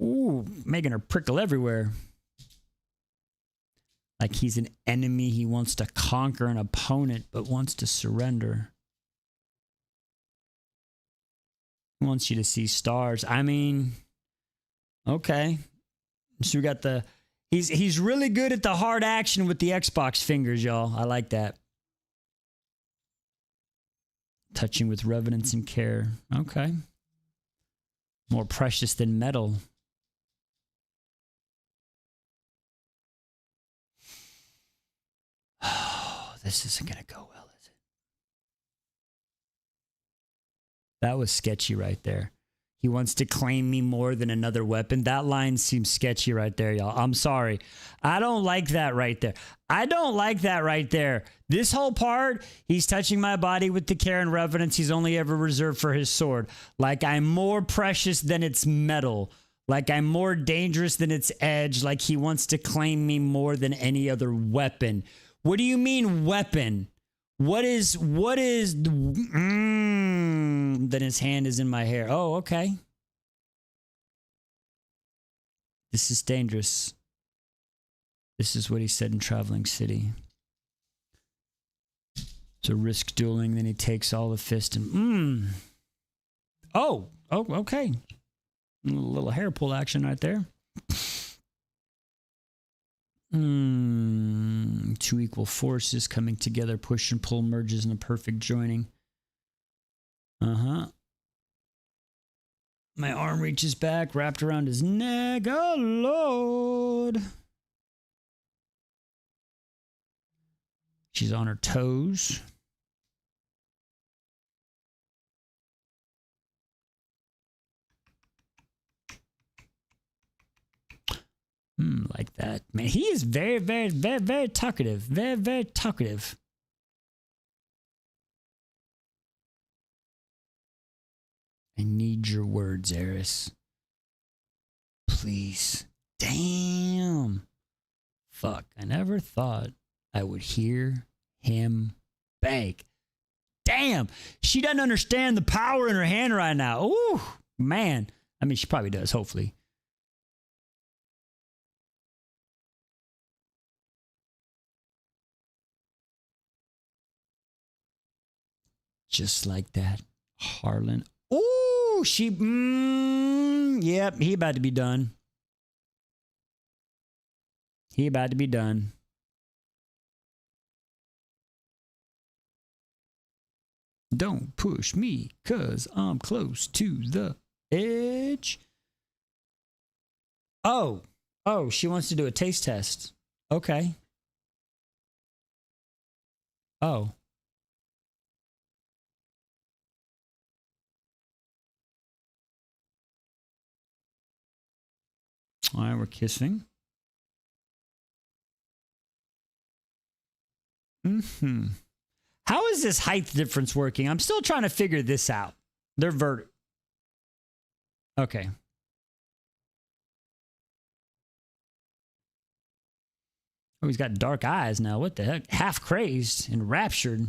Ooh, making her prickle everywhere. Like he's an enemy he wants to conquer, an opponent, but wants to surrender. He wants you to see stars. I mean, okay. So we got the... He's really good at the hard action with the Xbox fingers, y'all. I like that. Touching with reverence and care. Okay. More precious than metal. Oh, this isn't going to go well, is it? That was sketchy right there. He wants to claim me more than another weapon. That line seems sketchy right there, y'all. I'm sorry. I don't like that right there. I don't like that right there. This whole part, he's touching my body with the care and reverence he's only ever reserved for his sword. Like I'm more precious than its metal. Like I'm more dangerous than its edge. Like he wants to claim me more than any other weapon. What do you mean weapon? Then his hand is in my hair. Oh, okay. This is dangerous. This is what he said in Traveling City. So risk dueling, then he takes all the fist and Oh, okay. A little hair pull action right there. Two equal forces coming together, push and pull merges in a perfect joining. My arm reaches back, wrapped around his neck. Oh, Lord. She's on her toes. Like that. Man, he is very, very, very, very talkative. Very, very talkative. I need your words, Eris. Please. Damn. Fuck. I never thought I would hear him beg. Damn. She doesn't understand the power in her hand right now. Ooh, man. I mean, she probably does, hopefully. Just like that. Harlan. Ooh, yep, he about to be done. He about to be done. Don't push me, cause I'm close to the edge. Oh, she wants to do a taste test. Okay. Oh. All right, we're kissing. How is this height difference working? I'm still trying to figure this out. They're vertical. Okay. Oh, he's got dark eyes now. What the heck? Half crazed, enraptured.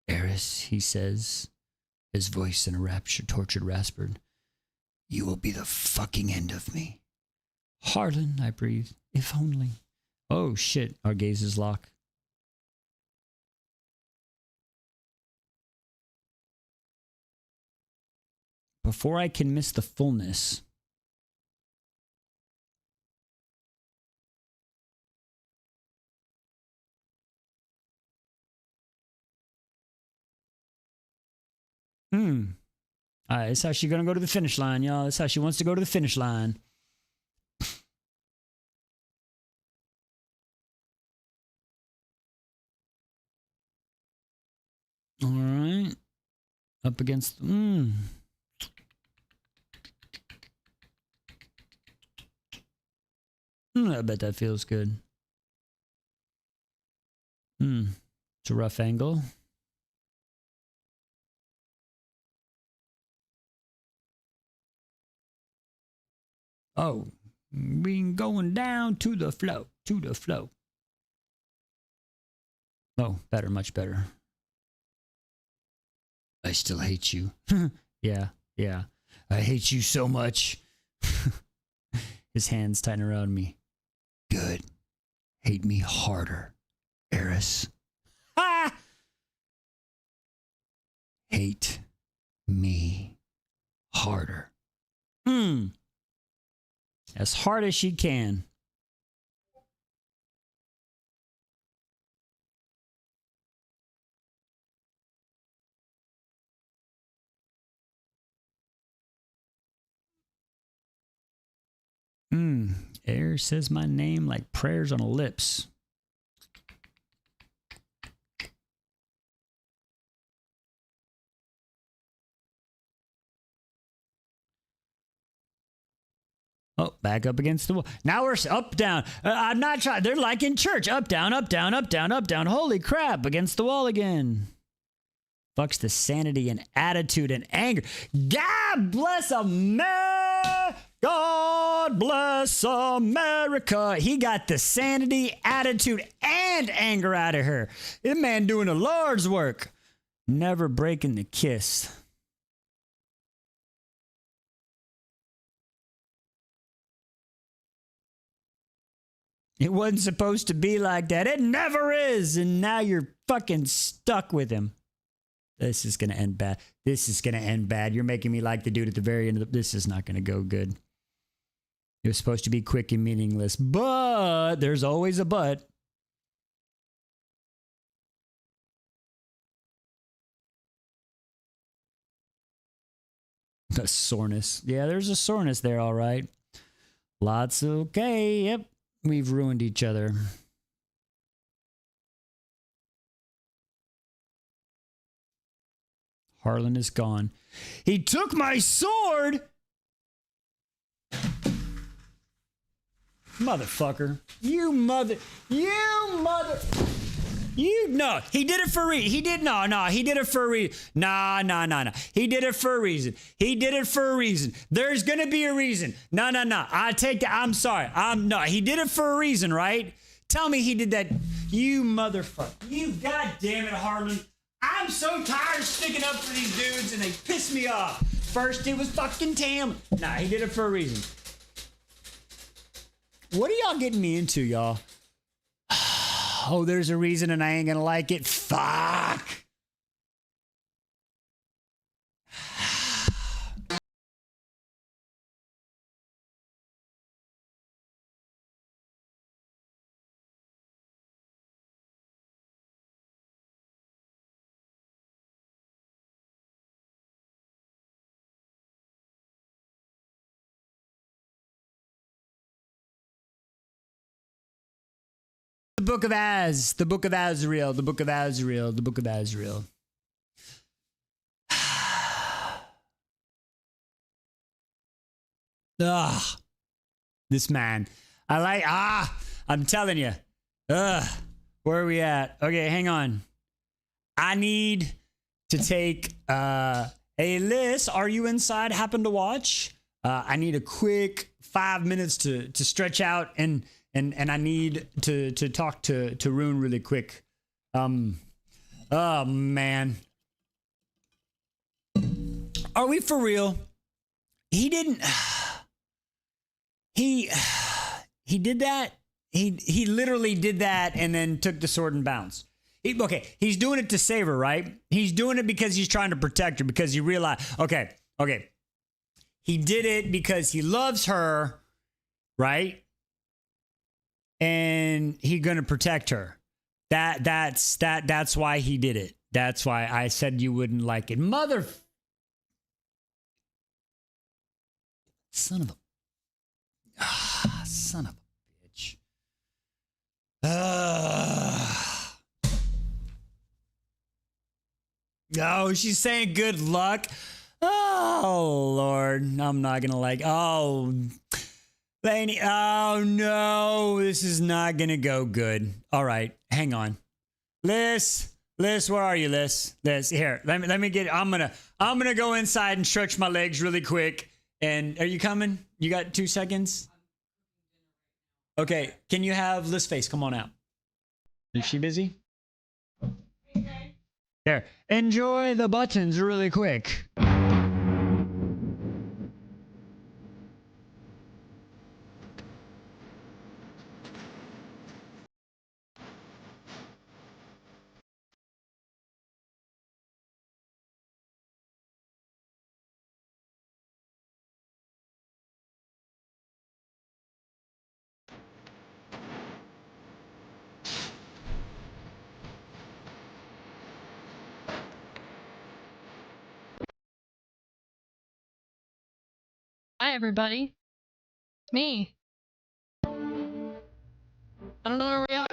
Eris, he says, his voice in a raptured, tortured raspard. You will be the fucking end of me. Harlan, I breathe. If only. Oh, shit. Our gazes lock. before I can miss the fullness. All right, that's how she's gonna go to the finish line, y'all. That's how she wants to go to the finish line. All right. Up against. I bet that feels good. It's a rough angle. Oh, we going down to the flow, to the flow. Oh, better, much better. I still hate you. Yeah. I hate you so much. His hands tighten around me. Good. Hate me harder, Eris. Ah! Hate me harder. As hard as she can. Air says my name like prayers on her lips. Oh, back up against the wall. Now we're up, down. I'm not trying. They're like in church. Up, down, up, down, up, down, up, down. Holy crap. Against the wall again. Fucks the sanity and attitude and anger. God bless America. God bless America. He got the sanity, attitude, and anger out of her. This man doing the Lord's work. Never breaking the kiss. It wasn't supposed to be like that. It never is. And now you're fucking stuck with him. This is going to end bad. This is going to end bad. You're making me like the dude at the very end of this is not going to go good. It was supposed to be quick and meaningless, but there's always a but. The soreness. Yeah, there's a soreness there, all right. Lots of, okay, yep. We've ruined each other. Harlan is gone. He took my sword! Motherfucker. You no, he did it for a reason. He did he did it for a reason. No. He did it for a reason. He did it for a reason. There's gonna be a reason. No. I take that. I'm sorry. He did it for a reason, right? Tell me he did that. You motherfucker. You goddamn it, Harlan. I'm so tired of sticking up for these dudes and they piss me off. First it was fucking Tam. Nah, he did it for a reason. What are y'all getting me into, y'all? Oh, there's a reason and I ain't gonna like it. Fuck. The Book of Az, the Book of Azrael, the Book of Azrael, the Book of Azrael. This man. I'm telling you. Where are we at? Okay, hang on. I need to take hey Liz, are you inside? Happen to watch? I need a quick 5 minutes to stretch out and I need to talk to Rune really quick. Oh man. Are we for real? He didn't he did that. He literally did that and then took the sword and bounced. He's doing it to save her, right? He's doing it because he's trying to protect her because he realized, okay. He did it because he loves her, right? And he's gonna protect her. That's why he did it. That's why I said you wouldn't like it. Mother son of a son of a bitch. Oh, she's saying good luck. Oh Lord, I'm not gonna like. Oh, Lainey. Oh no, this is not gonna go good. All right, hang on, Liz. Liz, where are you, Liz? Liz, here. Let me get. I'm gonna go inside and stretch my legs really quick. And are you coming? You got 2 seconds. Okay, can you have Liz face come on out? Is she busy? There. Enjoy the buttons really quick. Hi, everybody. It's me. I don't know where we are.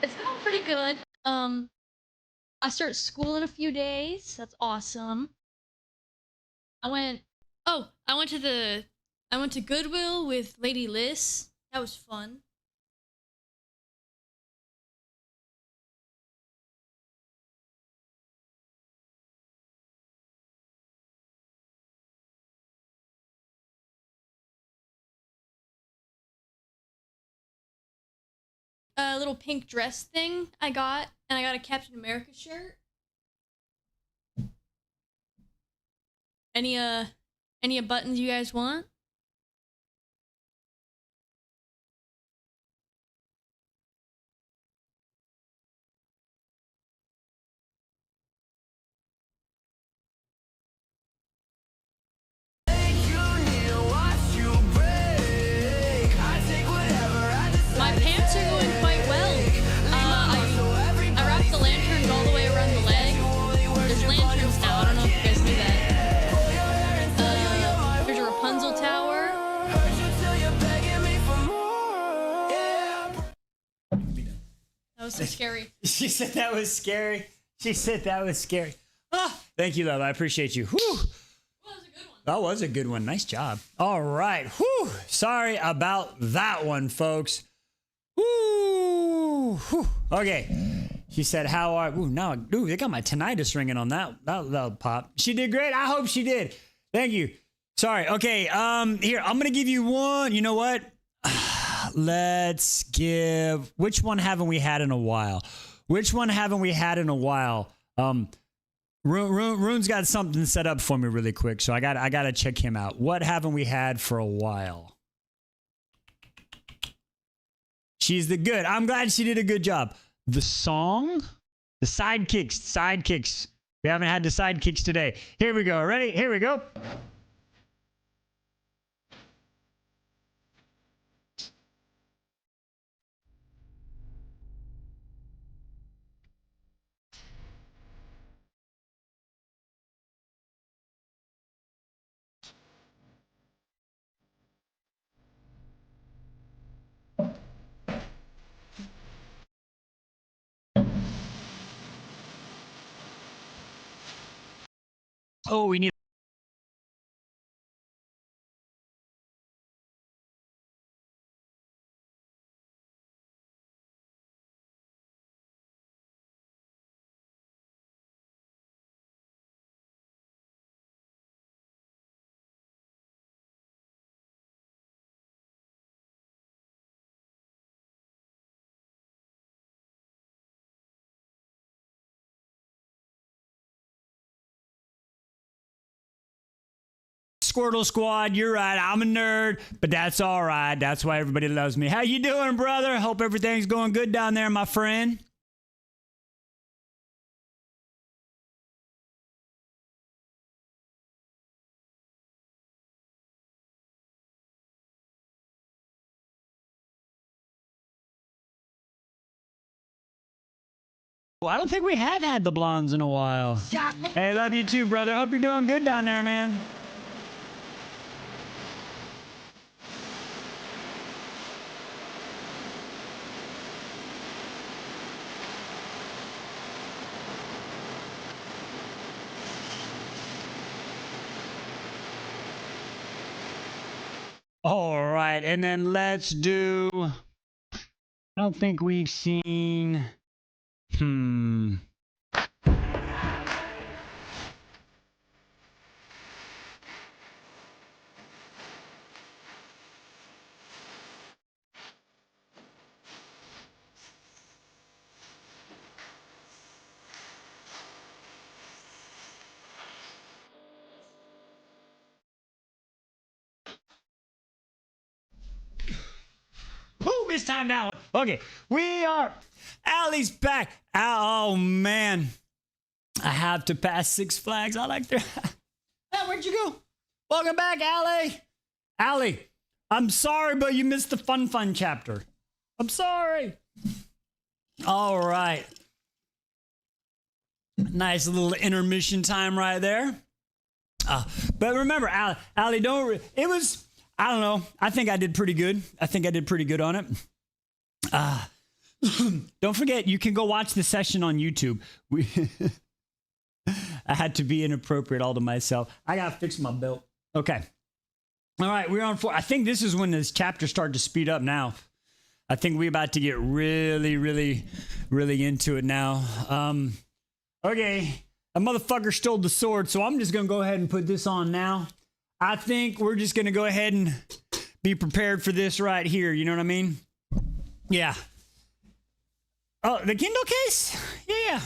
It's going pretty good. I start school in a few days. That's awesome. I went. Oh, I went to Goodwill with Lady Liz. That was fun. A little pink dress thing I got, and I got a Captain America shirt. Any buttons you guys want? My pants are going quite well. I wrapped the lanterns all the way around the leg. There's lanterns now. I don't know if you guys knew that. There's a Rapunzel tower. That was so scary. She said that was scary. She said that was scary. Ah, thank you, love. I appreciate you. Whew. Well, that was a good one. That was a good one. Nice job. All right. Whew. Sorry about that one, folks. Whew. Whew. Okay. She said, how are... Ooh, now, ooh, they got my tinnitus ringing on that. That'll pop. She did great. I hope she did. Thank you. Sorry. Okay. Here, I'm going to give you one. You know what? Let's give... Which one haven't we had in a while? Which one haven't we had in a while? Rune's got something set up for me really quick, so I gotta check him out. What haven't we had for a while? She's the good. I'm glad she did a good job. The song? The sidekicks. We haven't had the sidekicks today. Here we go. Ready? Here we go. Oh, we need Squirtle Squad. You're right. I'm a nerd, but that's all right. That's why everybody loves me. How you doing, brother? Hope everything's going good down there, my friend. Well, I don't think we have had the blondes in a while. Hey, love you too, brother. Hope you're doing good down there, man. All right, and then let's do. I don't think we've seen. Oh, it's time now. Okay, we are. Allie's back. Oh, man. I have to pass Six Flags. I like that. Ah, where'd you go? Welcome back, Allie. Allie, I'm sorry, but you missed the fun chapter. I'm sorry. All right. Nice little intermission time right there. But remember, Allie, it was, I don't know. I think I did pretty good. On it. Don't forget, you can go watch the session on YouTube. I had to be inappropriate all to myself. I gotta fix my belt. Okay. All right, we're on 4. I think this is when this chapter started to speed up now. I think we're about to get really, really, really into it now. Okay. A motherfucker stole the sword, so I'm just gonna go ahead and put this on now. I think we're just gonna go ahead and be prepared for this right here. You know what I mean? Yeah. Oh, the Kindle case? Yeah.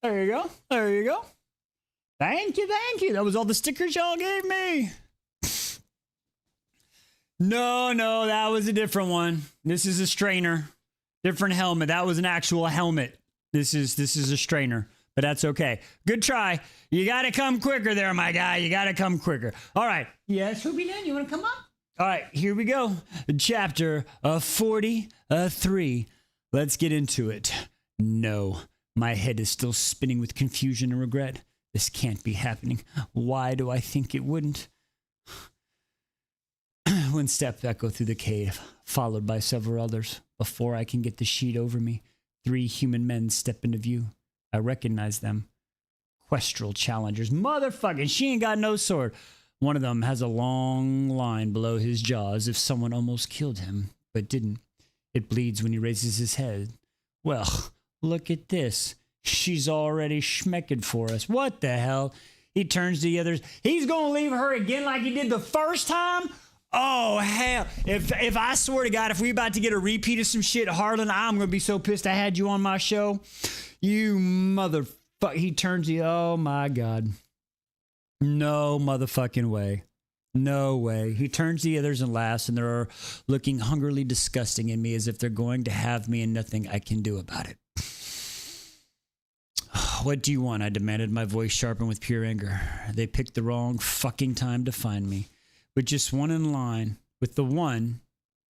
There you go. There you go. Thank you. Thank you. That was all the stickers y'all gave me. No, that was a different one. This is a strainer. Different helmet. That was an actual helmet. This is a strainer, but that's okay. Good try. You got to come quicker there, my guy. You got to come quicker. All right. Yes, Hoopy, you want to come up? All right, here we go. Chapter 43. Let's get into it. No, my head is still spinning with confusion and regret. This can't be happening. Why do I think it wouldn't? One step echo through the cave, followed by several others. Before I can get the sheet over me, 3 human men step into view. I recognize them. Questral challengers. Motherfucking, she ain't got no sword. One of them has a long line below his jaw as if someone almost killed him, but didn't. It bleeds when he raises his head. Well, look at this. She's already schmecked for us. What the hell? He turns to the others. He's going to leave her again like he did the first time? Oh, hell. If I swear to God, if we about to get a repeat of some shit, Harlan, I'm going to be so pissed I had you on my show. You motherfucker. He turns to you. Oh, my God. No motherfucking way. No way. He turns to the others and laughs, and they're looking hungrily disgusting at me as if they're going to have me and nothing I can do about it. What do you want? I demanded, my voice sharpened with pure anger. They picked the wrong fucking time to find me. With just one in line, with the one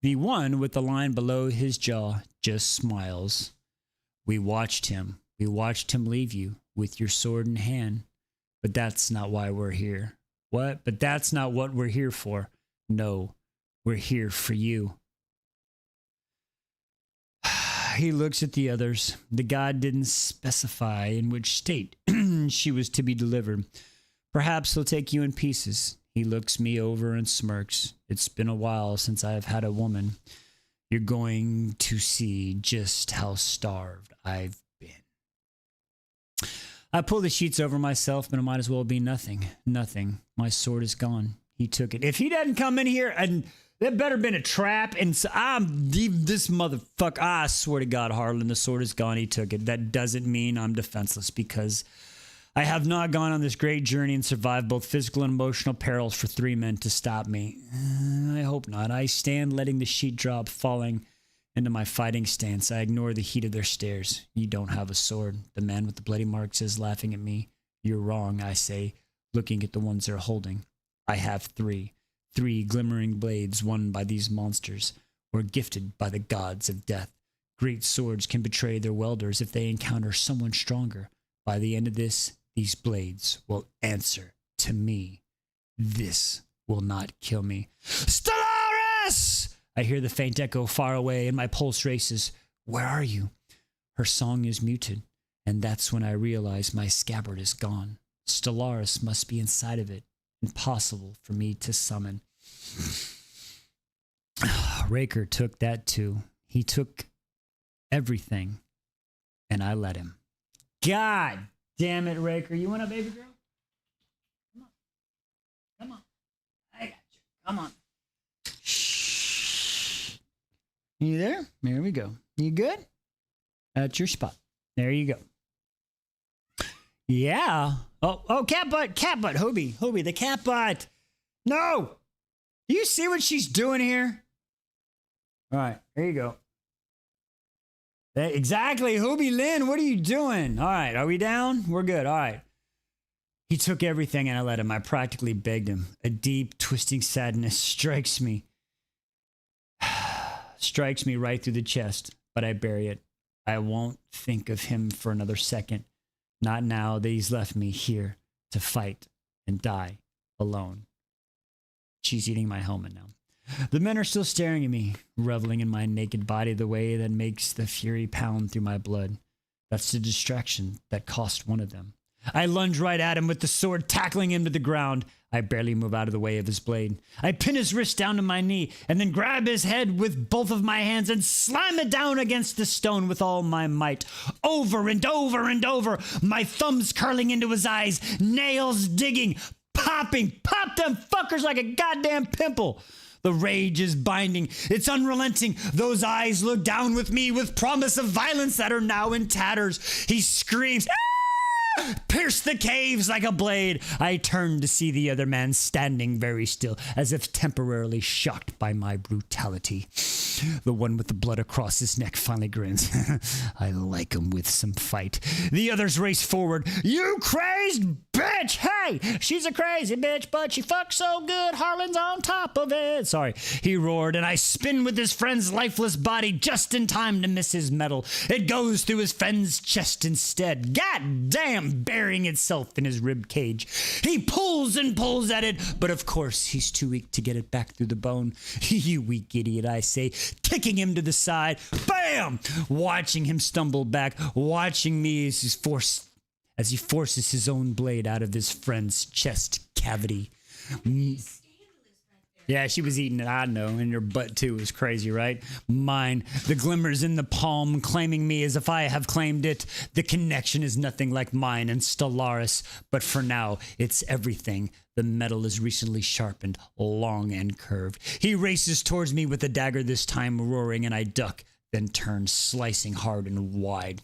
with the line below his jaw just smiles. We watched him leave you with your sword in hand. But that's not why we're here. What? But that's not what we're here for. No, we're here for you. He looks at the others. The god didn't specify in which state she was to be delivered. Perhaps he'll take you in pieces. He looks me over and smirks. It's been a while since I've had a woman. You're going to see just how starved I've been. I pull the sheets over myself, but it might as well be nothing. Nothing. My sword is gone. He took it. If he doesn't come in here and That better been a trap. And so this motherfucker. I swear to God, Harlan, the sword is gone. He took it. That doesn't mean I'm defenseless because I have not gone on this great journey and survived both physical and emotional perils for 3 men to stop me. I hope not. I stand letting the sheet drop, falling into my fighting stance. I ignore the heat of their stares. You don't have a sword. The man with the bloody mark says, laughing at me. You're wrong, I say, looking at the ones they're holding. I have 3. 3 glimmering blades won by these monsters, or gifted by the gods of death. Great swords can betray their wielders if they encounter someone stronger. By the end of this, these blades will answer to me. This will not kill me. Stellaris! I hear the faint echo far away and my pulse races. Where are you? Her song is muted, and that's when I realize my scabbard is gone. Stellaris must be inside of it. Impossible for me to summon. Raker took that too. He took everything, and I let him. God damn it, Raker. You want a baby girl? Come on. Come on. I got you. Come on. Shh. You there? There we go. You good? That's your spot. There you go. Yeah. Oh, cat butt, Hobie, the cat butt. No. Do you see what she's doing here? All right, here you go. Exactly, Hobie Lynn, what are you doing? All right, are we down? We're good, all right. He took everything and I let him. I practically begged him. A deep, twisting sadness strikes me. Strikes me right through the chest, but I bury it. I won't think of him for another second. Not now that he's left me here to fight and die alone. She's eating my helmet now. The men are still staring at me, reveling in my naked body the way that makes the fury pound through my blood. That's the distraction that cost one of them. I lunge right at him with the sword, tackling him to the ground. I barely move out of the way of his blade. I pin his wrist down to my knee and then grab his head with both of my hands and slam it down against the stone with all my might. Over and over and over, my thumbs curling into his eyes, nails digging, popping, pop them fuckers like a goddamn pimple. The rage is binding. It's unrelenting. Those eyes look down with me with promise of violence that are now in tatters. He screams, "Ah!" Pierce the caves like a blade. I turn to see the other man standing very still, as if temporarily shocked by my brutality. The one with the blood across his neck finally grins. I like him with some fight. The others race forward. You crazed bitch! Hey, she's a crazy bitch, but she fucks so good, Harlan's on top of it. Sorry, he roared, and I spin with his friend's lifeless body just in time to miss his metal. It goes through his friend's chest instead. God damn! Burying itself in his rib cage. He pulls and pulls at it, but of course he's too weak to get it back through the bone. You weak idiot, I say, kicking him to the side. Bam! Watching him stumble back, watching me as he forces his own blade out of his friend's chest cavity. Yeah, she was eating it, I know, and your butt too is crazy, right? Mine, the glimmers in the palm, claiming me as if I have claimed it. The connection is nothing like mine and Stellaris, but for now, it's everything. The metal is recently sharpened, long and curved. He races towards me with the dagger this time, roaring, and I duck, then turn, slicing hard and wide,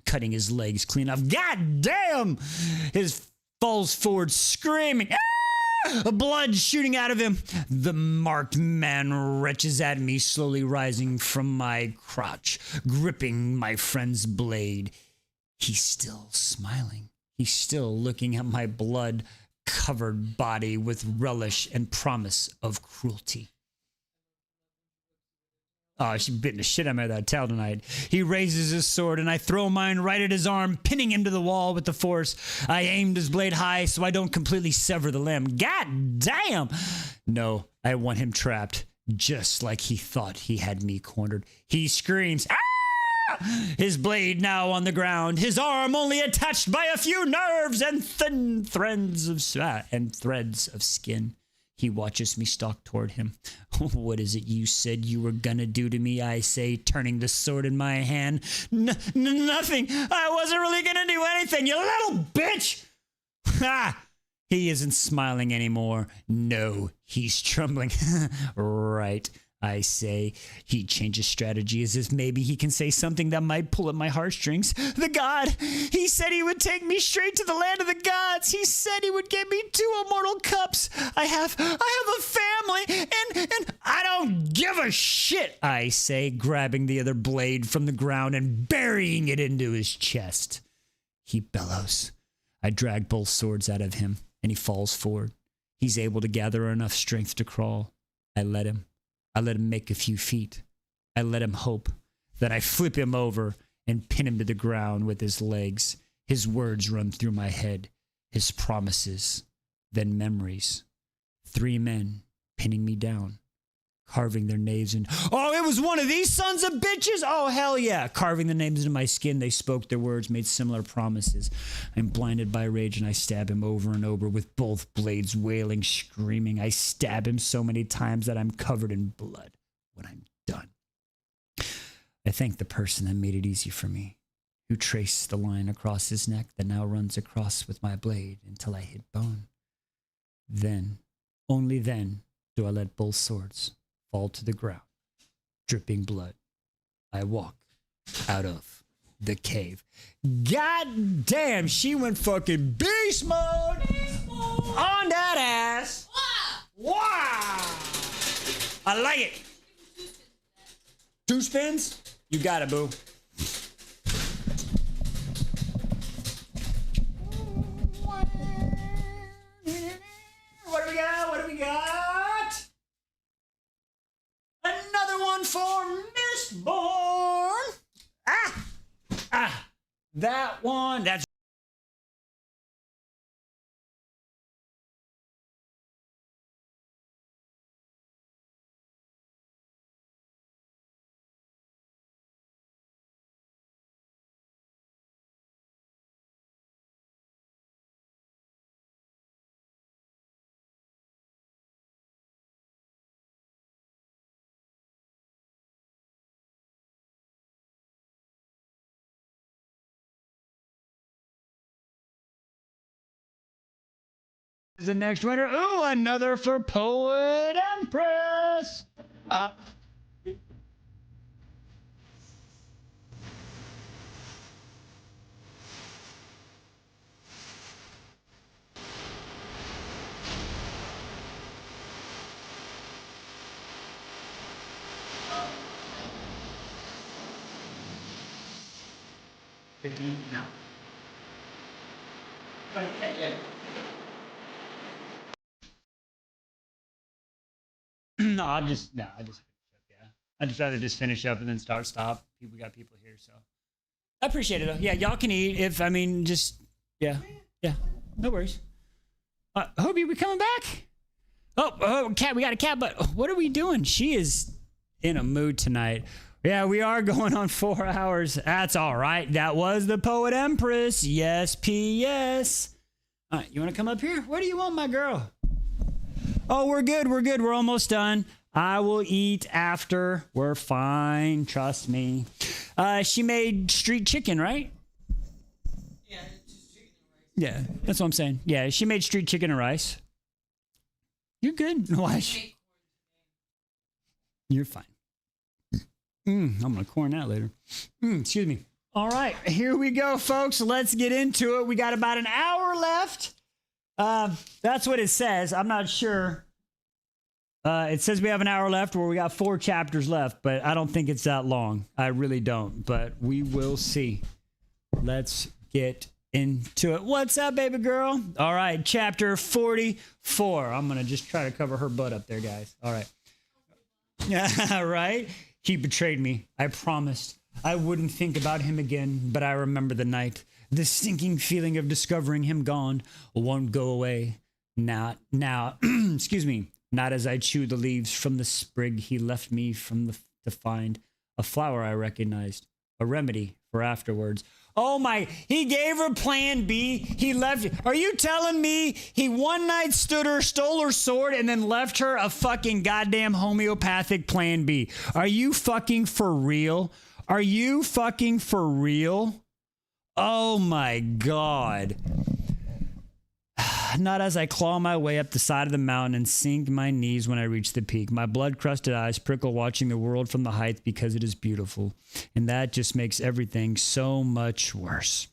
cutting his legs clean off. God damn! His falls forward, screaming, "Ah!" Blood shooting out of him. The marked man retches at me, slowly rising from my crotch, gripping my friend's blade. He's still smiling. He's still looking at my blood-covered body with relish and promise of cruelty. Oh, she bit the shit out of that tail tonight. He raises his sword, and I throw mine right at his arm, pinning him to the wall with the force. I aimed his blade high so I don't completely sever the limb. God damn! No, I want him trapped, just like he thought he had me cornered. He screams, "Ah!" His blade now on the ground, his arm only attached by a few nerves and thin threads of skin. He watches me stalk toward him. What is it you said you were gonna do to me? I say, turning the sword in my hand. Nothing. I wasn't really gonna do anything, you little bitch. Ha! He isn't smiling anymore. No, he's trembling. Right, I say. He changes strategy as if maybe he can say something that might pull at my heartstrings. The god! He said he would take me straight to the land of the gods. He said he would give me 2 immortal cups. I have a family, and I don't give a shit, I say, grabbing the other blade from the ground and burying it into his chest. He bellows. I drag both swords out of him, and he falls forward. He's able to gather enough strength to crawl. I let him make a few feet. I let him hope. Then I flip him over and pin him to the ground with his legs. His words run through my head. His promises. Then memories. 3 men pinning me down. Carving their names in. Oh, it was one of these sons of bitches? Oh, hell yeah. Carving the names into my skin. They spoke their words, made similar promises. I'm blinded by rage and I stab him over and over with both blades wailing, screaming. I stab him so many times that I'm covered in blood. When I'm done, I thank the person that made it easy for me, who traced the line across his neck that now runs across with my blade until I hit bone. Then, only then, do I let both swords fall to the ground, dripping blood. I walk out of the cave. God damn, she went fucking beast mode, on that ass. Wow. I like it. 2 spins? You got it, boo. What do we got? What do we got? Another one for Mistborn. That one. That's the next winner. Ooh, another for Poet Empress. No. No, I just finish up, yeah. I'd just rather just finish up and then stop. We got people here, so I appreciate it though. Yeah, y'all can eat if yeah. No worries. Hobie, we coming back? Oh, cat, we got a cat, but what are we doing? She is in a mood tonight. Yeah, we are going on 4 hours. That's all right. That was the Poet Empress. Yes, P.S. All right, you want to come up here? What do you want, my girl? Oh, we're good. We're almost done. I will eat after. We're fine. Trust me. She made street chicken, right? Yeah, it's just chicken and rice. Yeah, that's what I'm saying. Yeah, she made street chicken and rice. You're good. Why? You're fine. I'm going to corn that later. Excuse me. All right, here we go, folks. Let's get into it. We got about an hour left. That's what it says. I'm not sure. It says we have an hour left where we got 4 chapters left, but I don't think it's that long. I really don't, but we will see. Let's get into it. What's up, baby girl? All right, chapter 44. I'm going to just try to cover her butt up there, guys. All right. Yeah, right? He betrayed me. I promised I wouldn't think about him again, but I remember the night. The stinking feeling of discovering him gone won't go away. Now, excuse me, not as I chew the leaves from the sprig he left me to find. A flower I recognized, a remedy for afterwards. Oh my, he gave her plan B. He left. Are you telling me he one night stood her, stole her sword, and then left her a fucking goddamn homeopathic plan B? Are you fucking for real? Are you fucking for real? Oh my God. Not as I claw my way up the side of the mountain and sink my knees when I reach the peak. My blood-crusted eyes prickle watching the world from the heights because it is beautiful. And that just makes everything so much worse.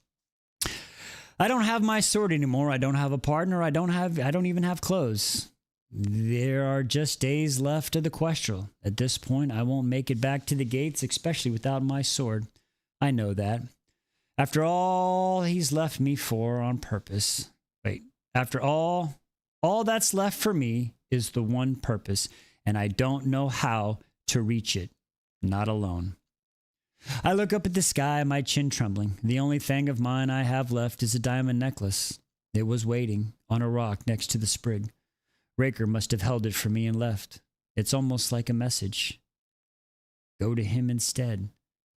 I don't have my sword anymore. I don't have a partner. I don't even have clothes. There are just days left of the Questral. At this point, I won't make it back to the gates, especially without my sword. I know that. After all he's left me for on purpose. Wait, after all that's left for me is the one purpose, and I don't know how to reach it. Not alone. I look up at the sky, my chin trembling. The only thing of mine I have left is a diamond necklace. It was waiting on a rock next to the sprig. Raker must have held it for me and left. It's almost like a message. Go to him instead.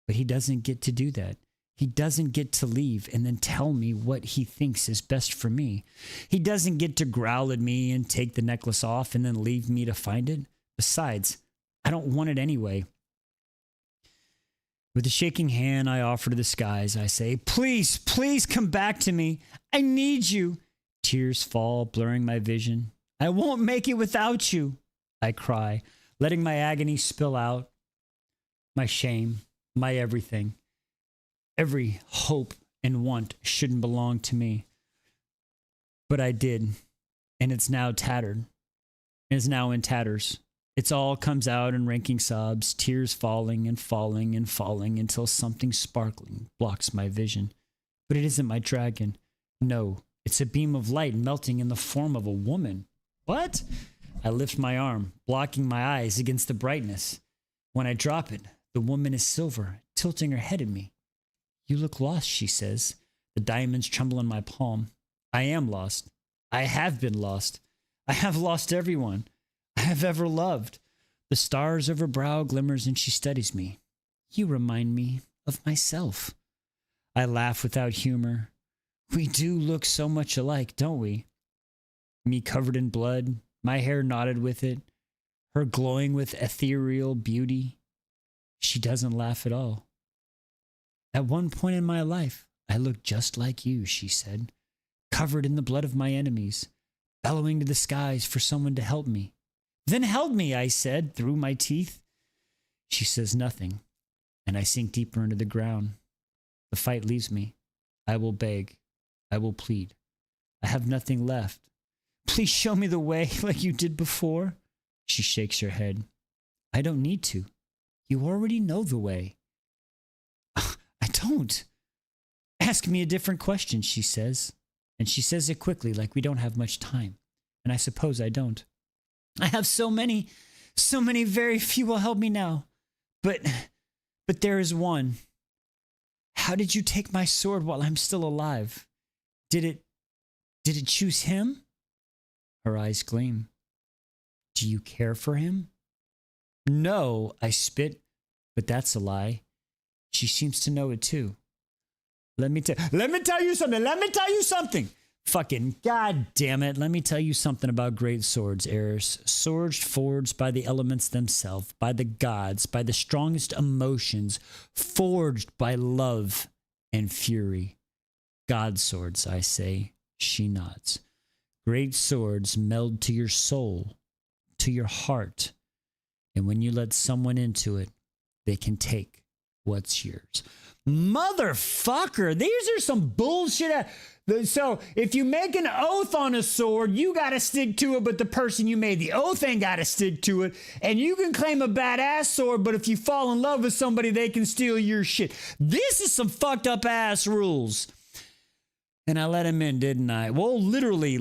But he doesn't get to do that. He doesn't get to leave and then tell me what he thinks is best for me. He doesn't get to growl at me and take the necklace off and then leave me to find it. Besides, I don't want it anyway. With a shaking hand, I offer to the skies. I say, please, please come back to me. I need you. Tears fall, blurring my vision. I won't make it without you, I cry, letting my agony spill out. My shame, my everything. Every hope and want shouldn't belong to me. But I did, and it's now tattered. It's now in tatters. It all comes out in ranking sobs, tears falling and falling and falling until something sparkling blocks my vision. But it isn't my dragon. No, it's a beam of light melting in the form of a woman. What? I lift my arm, blocking my eyes against the brightness. When I drop it, the woman is silver, tilting her head at me. You look lost, she says. The diamonds tremble in my palm. I am lost. I have been lost. I have lost everyone I have ever loved. The stars of her brow glimmers and she studies me. You remind me of myself. I laugh without humor. We do look so much alike, don't we? Me covered in blood, my hair knotted with it, her glowing with ethereal beauty. She doesn't laugh at all. At one point in my life, I looked just like you, she said, covered in the blood of my enemies, bellowing to the skies for someone to help me. Then help me, I said, through my teeth. She says nothing, and I sink deeper into the ground. The fight leaves me. I will beg. I will plead. I have nothing left. Please show me the way like you did before. She shakes her head. I don't need to. You already know the way. I don't. Ask me a different question, she says. And she says it quickly, like we don't have much time. And I suppose I don't. I have so many, very few will help me now. But there is one. How did you take my sword while I'm still alive? Did it choose him? Her eyes gleam. Do you care for him? No, I spit, but that's a lie. She seems to know it too. Let me tell you something. Fucking god damn it. Let me tell you something about great swords, Eris. Swords forged by the elements themselves, by the gods, by the strongest emotions, forged by love and fury. God swords, I say. She nods. Great swords meld to your soul, to your heart. And when you let someone into it, they can take what's yours. Motherfucker, these are some bullshit. So if you make an oath on a sword, you got to stick to it, but the person you made the oath ain't got to stick to it. And you can claim a badass sword, but if you fall in love with somebody, they can steal your shit. This is some fucked up ass rules. And I let him in, didn't I? Well, literally,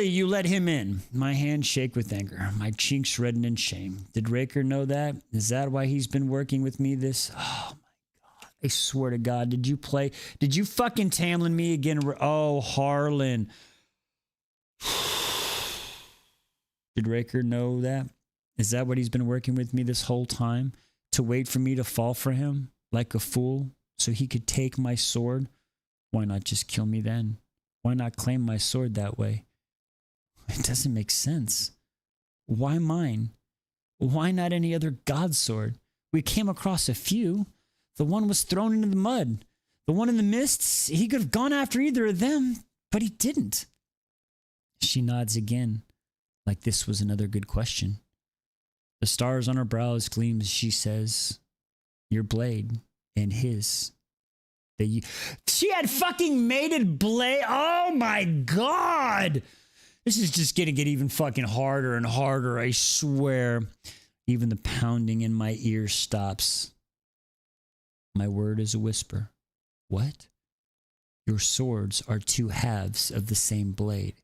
you let him in. My hands shake with anger. My cheeks redden in shame. Did Raker know that? Is that why he's been working with me this? Oh, my God. I swear to God, did you fucking Tamlin me again? Oh, Harlan. Did Raker know that? Is that what he's been working with me this whole time? To wait for me to fall for him like a fool so he could take my sword? Why not just kill me then? Why not claim my sword that way? It doesn't make sense. Why mine? Why not any other god sword? We came across a few. The one was thrown into the mud. The one in the mists, he could have gone after either of them, but he didn't. She nods again, like this was another good question. The stars on her brows gleam as she says, your blade and his. She had fucking mated blade. Oh my God. This is just going to get even fucking harder and harder, I swear. Even the pounding in my ears stops. My word is a whisper. What? Your swords are two halves of the same blade.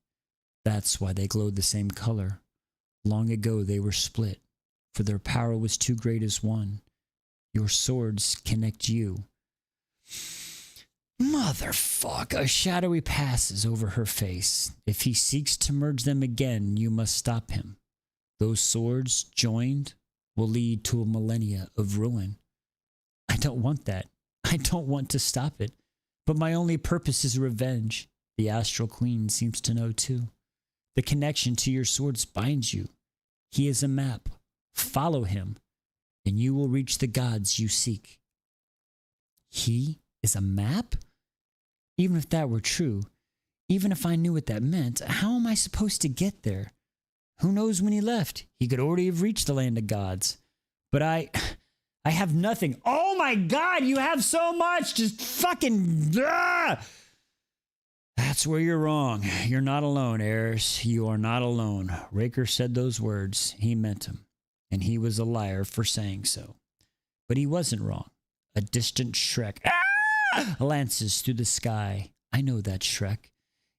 That's why they glowed the same color. Long ago they were split, for their power was too great as one. Your swords connect you. Motherfuck, a shadowy passes over her face. If he seeks to merge them again, you must stop him. Those swords, joined, will lead to a millennia of ruin. I don't want that. I don't want to stop it. But my only purpose is revenge. The Astral Queen seems to know too. The connection to your swords binds you. He is a map. Follow him, and you will reach the gods you seek. He is a map? Even if that were true, even if I knew what that meant, how am I supposed to get there? Who knows when he left? He could already have reached the land of gods. But I have nothing. Oh my God, you have so much. Just fucking... That's where you're wrong. You're not alone, Eris. You are not alone. Raker said those words. He meant them. And he was a liar for saying so. But he wasn't wrong. A distant Shrek lances through the sky. I know that Shrek.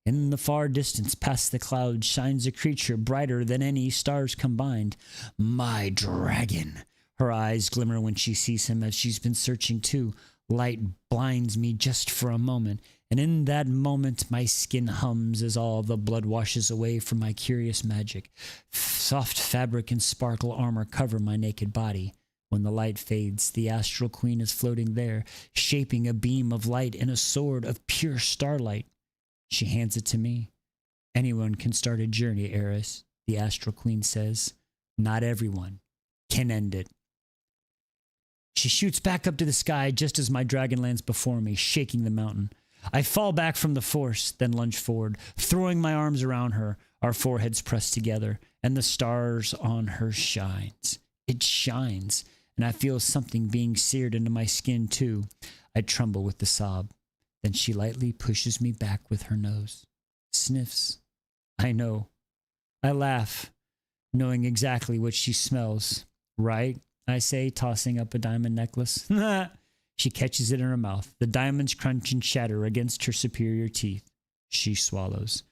In the far distance, past the clouds, shines a creature brighter than any stars combined. My dragon. Her eyes glimmer when she sees him, as she's been searching too. Light blinds me just for a moment, and in that moment my skin hums as all the blood washes away from my curious magic. Soft fabric and sparkle armor cover my naked body. When the light fades, the Astral Queen is floating there, shaping a beam of light in a sword of pure starlight. She hands it to me. Anyone can start a journey, Eris, the Astral Queen says. Not everyone can end it. She shoots back up to the sky just as my dragon lands before me, shaking the mountain. I fall back from the force, then lunge forward, throwing my arms around her, our foreheads pressed together, and the stars on her shines. It shines, and I feel something being seared into my skin too. I tremble with the sob. Then she lightly pushes me back with her nose. Sniffs. I know. I laugh, knowing exactly what she smells. Right? I say, tossing up a diamond necklace. She catches it in her mouth. The diamonds crunch and shatter against her superior teeth. She swallows.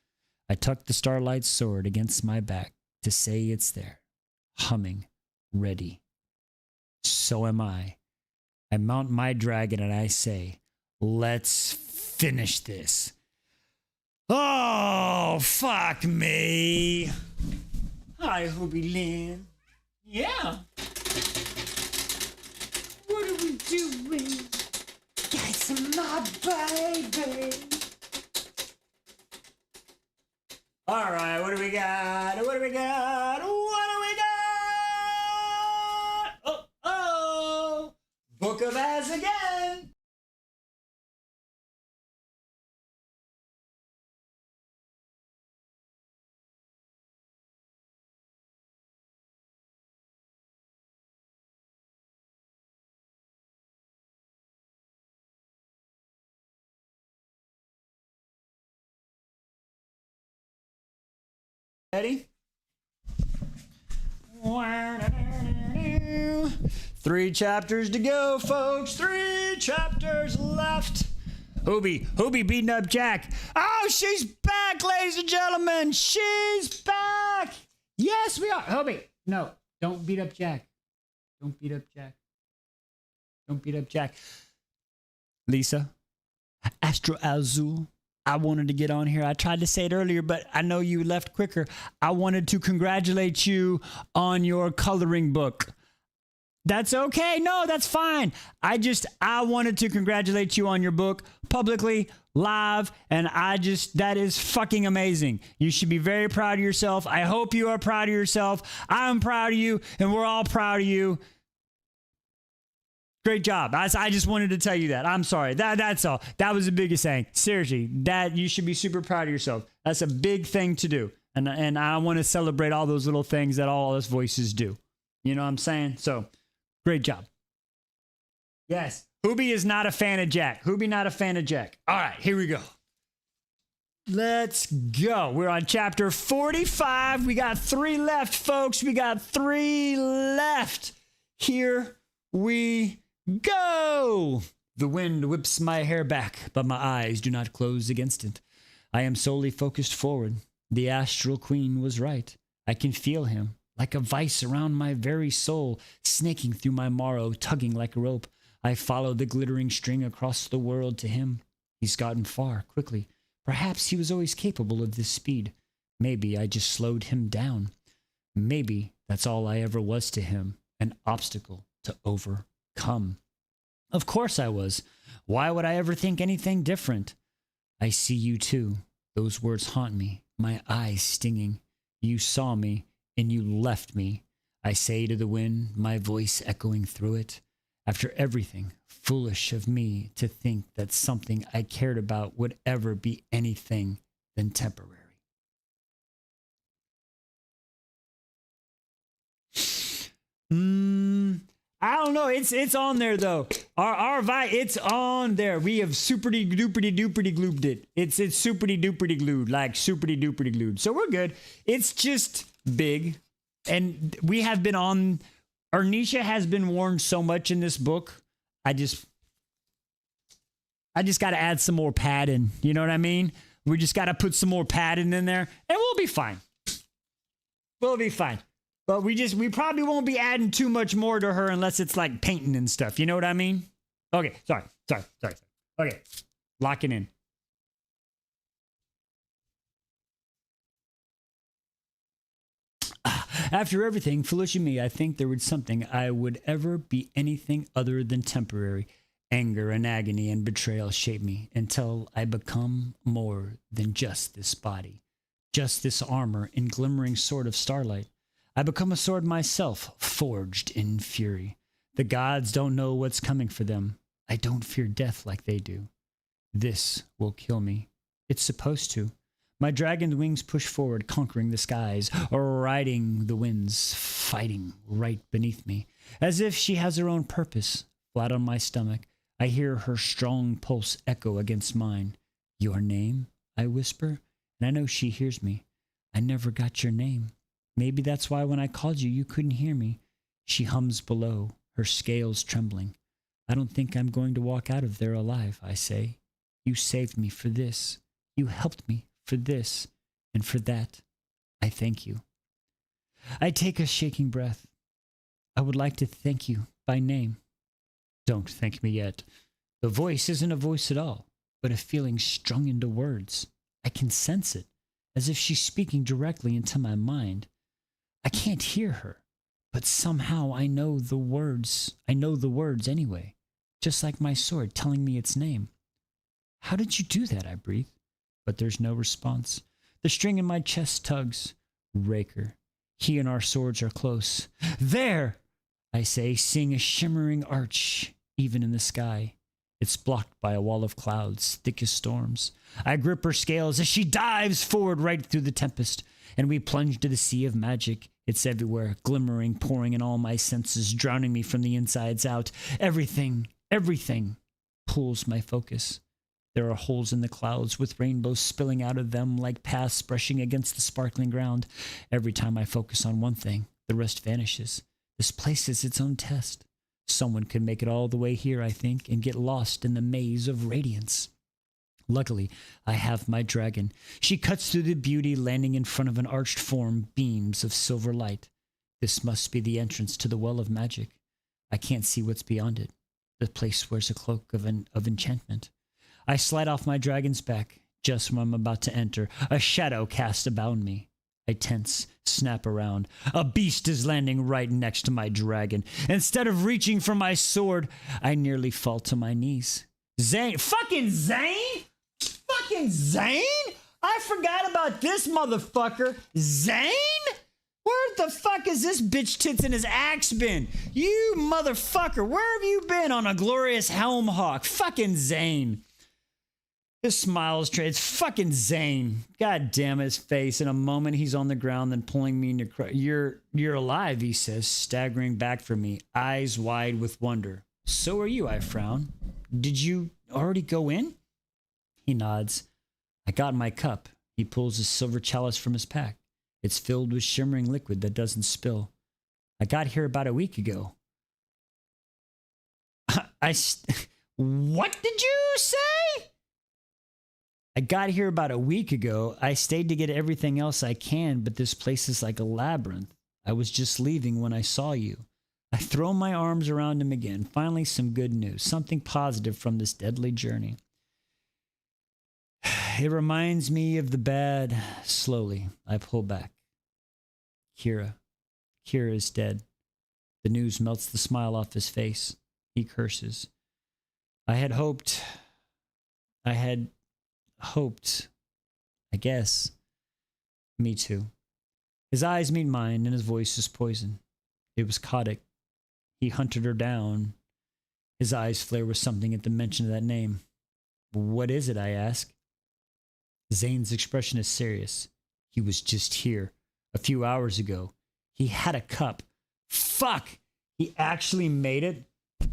I tuck the starlight sword against my back to say it's there, humming, ready. So am I. I mount my dragon and I say, let's finish this. Oh, fuck me. Hi, Hobie Lynn. Yeah. What are we doing? It's my baby. All right, what do we got? What do we got? What do we got? Oh, oh. Book of As again. Ready? 3 chapters to go, folks. 3 chapters left. Hobie beating up Jack. Oh, she's back, ladies and gentlemen. She's back. Yes, we are. Hobie, no, don't beat up Jack. Don't beat up Jack. Don't beat up Jack. Lisa, Astro Azul. I wanted to get on here. I tried to say it earlier, but I know you left quicker. I wanted to congratulate you on your coloring book. That's okay. No, that's fine. I wanted to congratulate you on your book publicly, live, and that is fucking amazing. You should be very proud of yourself. I hope you are proud of yourself. I'm proud of you, and we're all proud of you. Great job. I just wanted to tell you that. I'm sorry. That's all. That was the biggest thing. Seriously, that you should be super proud of yourself. That's a big thing to do. And I want to celebrate all those little things that all us voices do. You know what I'm saying? So, great job. Yes. Hoobie is not a fan of Jack. Hoobie not a fan of Jack. All right, here we go. Let's go. We're on chapter 45. We got 3 left, folks. We got 3 left. Here we go. The wind whips my hair back, but my eyes do not close against it. I am solely focused forward. The astral queen was right. I can feel him, like a vice around my very soul, snaking through my marrow, tugging like a rope. I follow the glittering string across the world to him. He's gotten far, quickly. Perhaps he was always capable of this speed. Maybe I just slowed him down. Maybe that's all I ever was to him, an obstacle to overcome. Of course I was. Why would I ever think anything different? I see you too. Those words haunt me, my eyes stinging. You saw me, and you left me. I say to the wind, my voice echoing through it. After everything, foolish of me to think that something I cared about would ever be anything than temporary. I don't know. It's on there though. Our it's on there. We have superty duperty duperty glued it. It's superty duperty glued, like superty duperty glued. So we're good. It's just big, and we have been on. Arnisha has been warned so much in this book. I just got to add some more padding. You know what I mean? We just got to put some more padding in there, and we'll be fine. We'll be fine. But we probably won't be adding too much more to her unless it's like painting and stuff. You know what I mean? Okay. Sorry. Okay. Lock it in. After everything, foolish of me, I think there was something I would ever be anything other than temporary. Anger and agony and betrayal shape me until I become more than just this body, just this armor and glimmering sword of starlight. I become a sword myself, forged in fury. The gods don't know what's coming for them. I don't fear death like they do. This will kill me. It's supposed to. My dragon's wings push forward, conquering the skies, riding the winds, fighting right beneath me. As if she has her own purpose. Flat on my stomach, I hear her strong pulse echo against mine. Your name? I whisper, and I know she hears me. I never got your name. Maybe that's why when I called you, you couldn't hear me. She hums below, her scales trembling. I don't think I'm going to walk out of there alive, I say. You saved me for this. You helped me for this, and for that, I thank you. I take a shaking breath. I would like to thank you by name. Don't thank me yet. The voice isn't a voice at all, but a feeling strung into words. I can sense it, as if she's speaking directly into my mind. I can't hear her, but somehow I know the words. I know the words anyway, just like my sword telling me its name. How did you do that? I breathe. But there's no response. The string in my chest tugs. Raker. He and our swords are close. There! I say, seeing a shimmering arch, even in the sky. It's blocked by a wall of clouds, thick as storms. I grip her scales as she dives forward right through the tempest, and we plunge to the sea of magic. It's everywhere, glimmering, pouring in all my senses, drowning me from the insides out. Everything pulls my focus. There are holes in the clouds with rainbows spilling out of them like paths brushing against the sparkling ground. Every time I focus on one thing, the rest vanishes. This place is its own test. Someone could make it all the way here, I think, and get lost in the maze of radiance. Luckily, I have my dragon. She cuts through the beauty, landing in front of an arched form, beams of silver light. This must be the entrance to the well of magic. I can't see what's beyond it. The place wears a cloak of enchantment. I slide off my dragon's back. Just when I'm about to enter, a shadow casts about me. I tense, snap around. A beast is landing right next to my dragon. Instead of reaching for my sword, I nearly fall to my knees. Zane! Fucking Zane? Fucking Zane? I forgot about this motherfucker. Zane? Where the fuck is this bitch tits in his axe been? You motherfucker, where have you been on a glorious helm hawk? Fucking Zane. His smile is straight. It's fucking Zane. God damn his face. In a moment, he's on the ground, then pulling me into You're alive, he says, staggering back from me, eyes wide with wonder. So are you, I frown. Did you already go in? He nods. I got my cup. He pulls a silver chalice from his pack. It's filled with shimmering liquid that doesn't spill. I got here about a week ago. What did you say? I got here about a week ago. I stayed to get everything else I can, but this place is like a labyrinth. I was just leaving when I saw you. I throw my arms around him again. Finally, some good news, something positive from this deadly journey. It reminds me of the bad. Slowly, I pull back. Kira is dead. The news melts the smile off his face. He curses. I had hoped, I guess. Me too. His eyes meet mine and his voice is poison. It was Kotick. He hunted her down. His eyes flare with something at the mention of that name. What is it, I ask. Zane's expression is serious. He was just here a few hours ago. He had a cup. Fuck! He actually made it?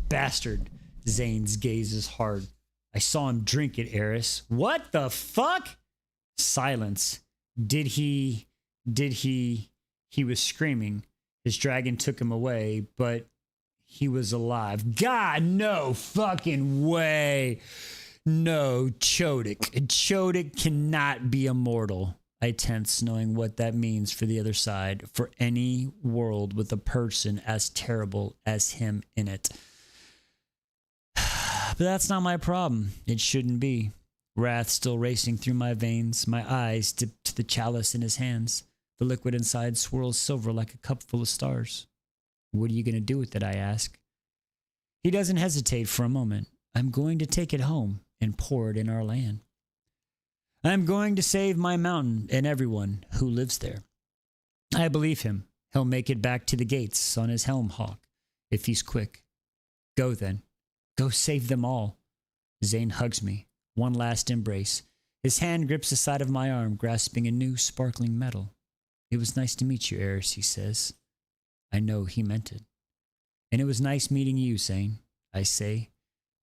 Bastard. Zane's gaze is hard. I saw him drink it, Eris. What the fuck? Silence. He was screaming. His dragon took him away, but he was alive. God, no fucking way. No, Chodik cannot be immortal. I tense, knowing what that means for the other side, for any world with a person as terrible as him in it. But that's not my problem. It shouldn't be. Wrath still racing through my veins, my eyes dipped to the chalice in his hands. The liquid inside swirls silver like a cup full of stars. What are you going to do with it, I ask. He doesn't hesitate for a moment. I'm going to take it home and pour it in our land. I'm going to save my mountain and everyone who lives there. I believe him. He'll make it back to the gates on his helm hawk, if he's quick. Go then. Go save them all. Zane hugs me. One last embrace. His hand grips the side of my arm, grasping a new sparkling metal. It was nice to meet you, Eris, he says. I know he meant it. And it was nice meeting you, Zane, I say,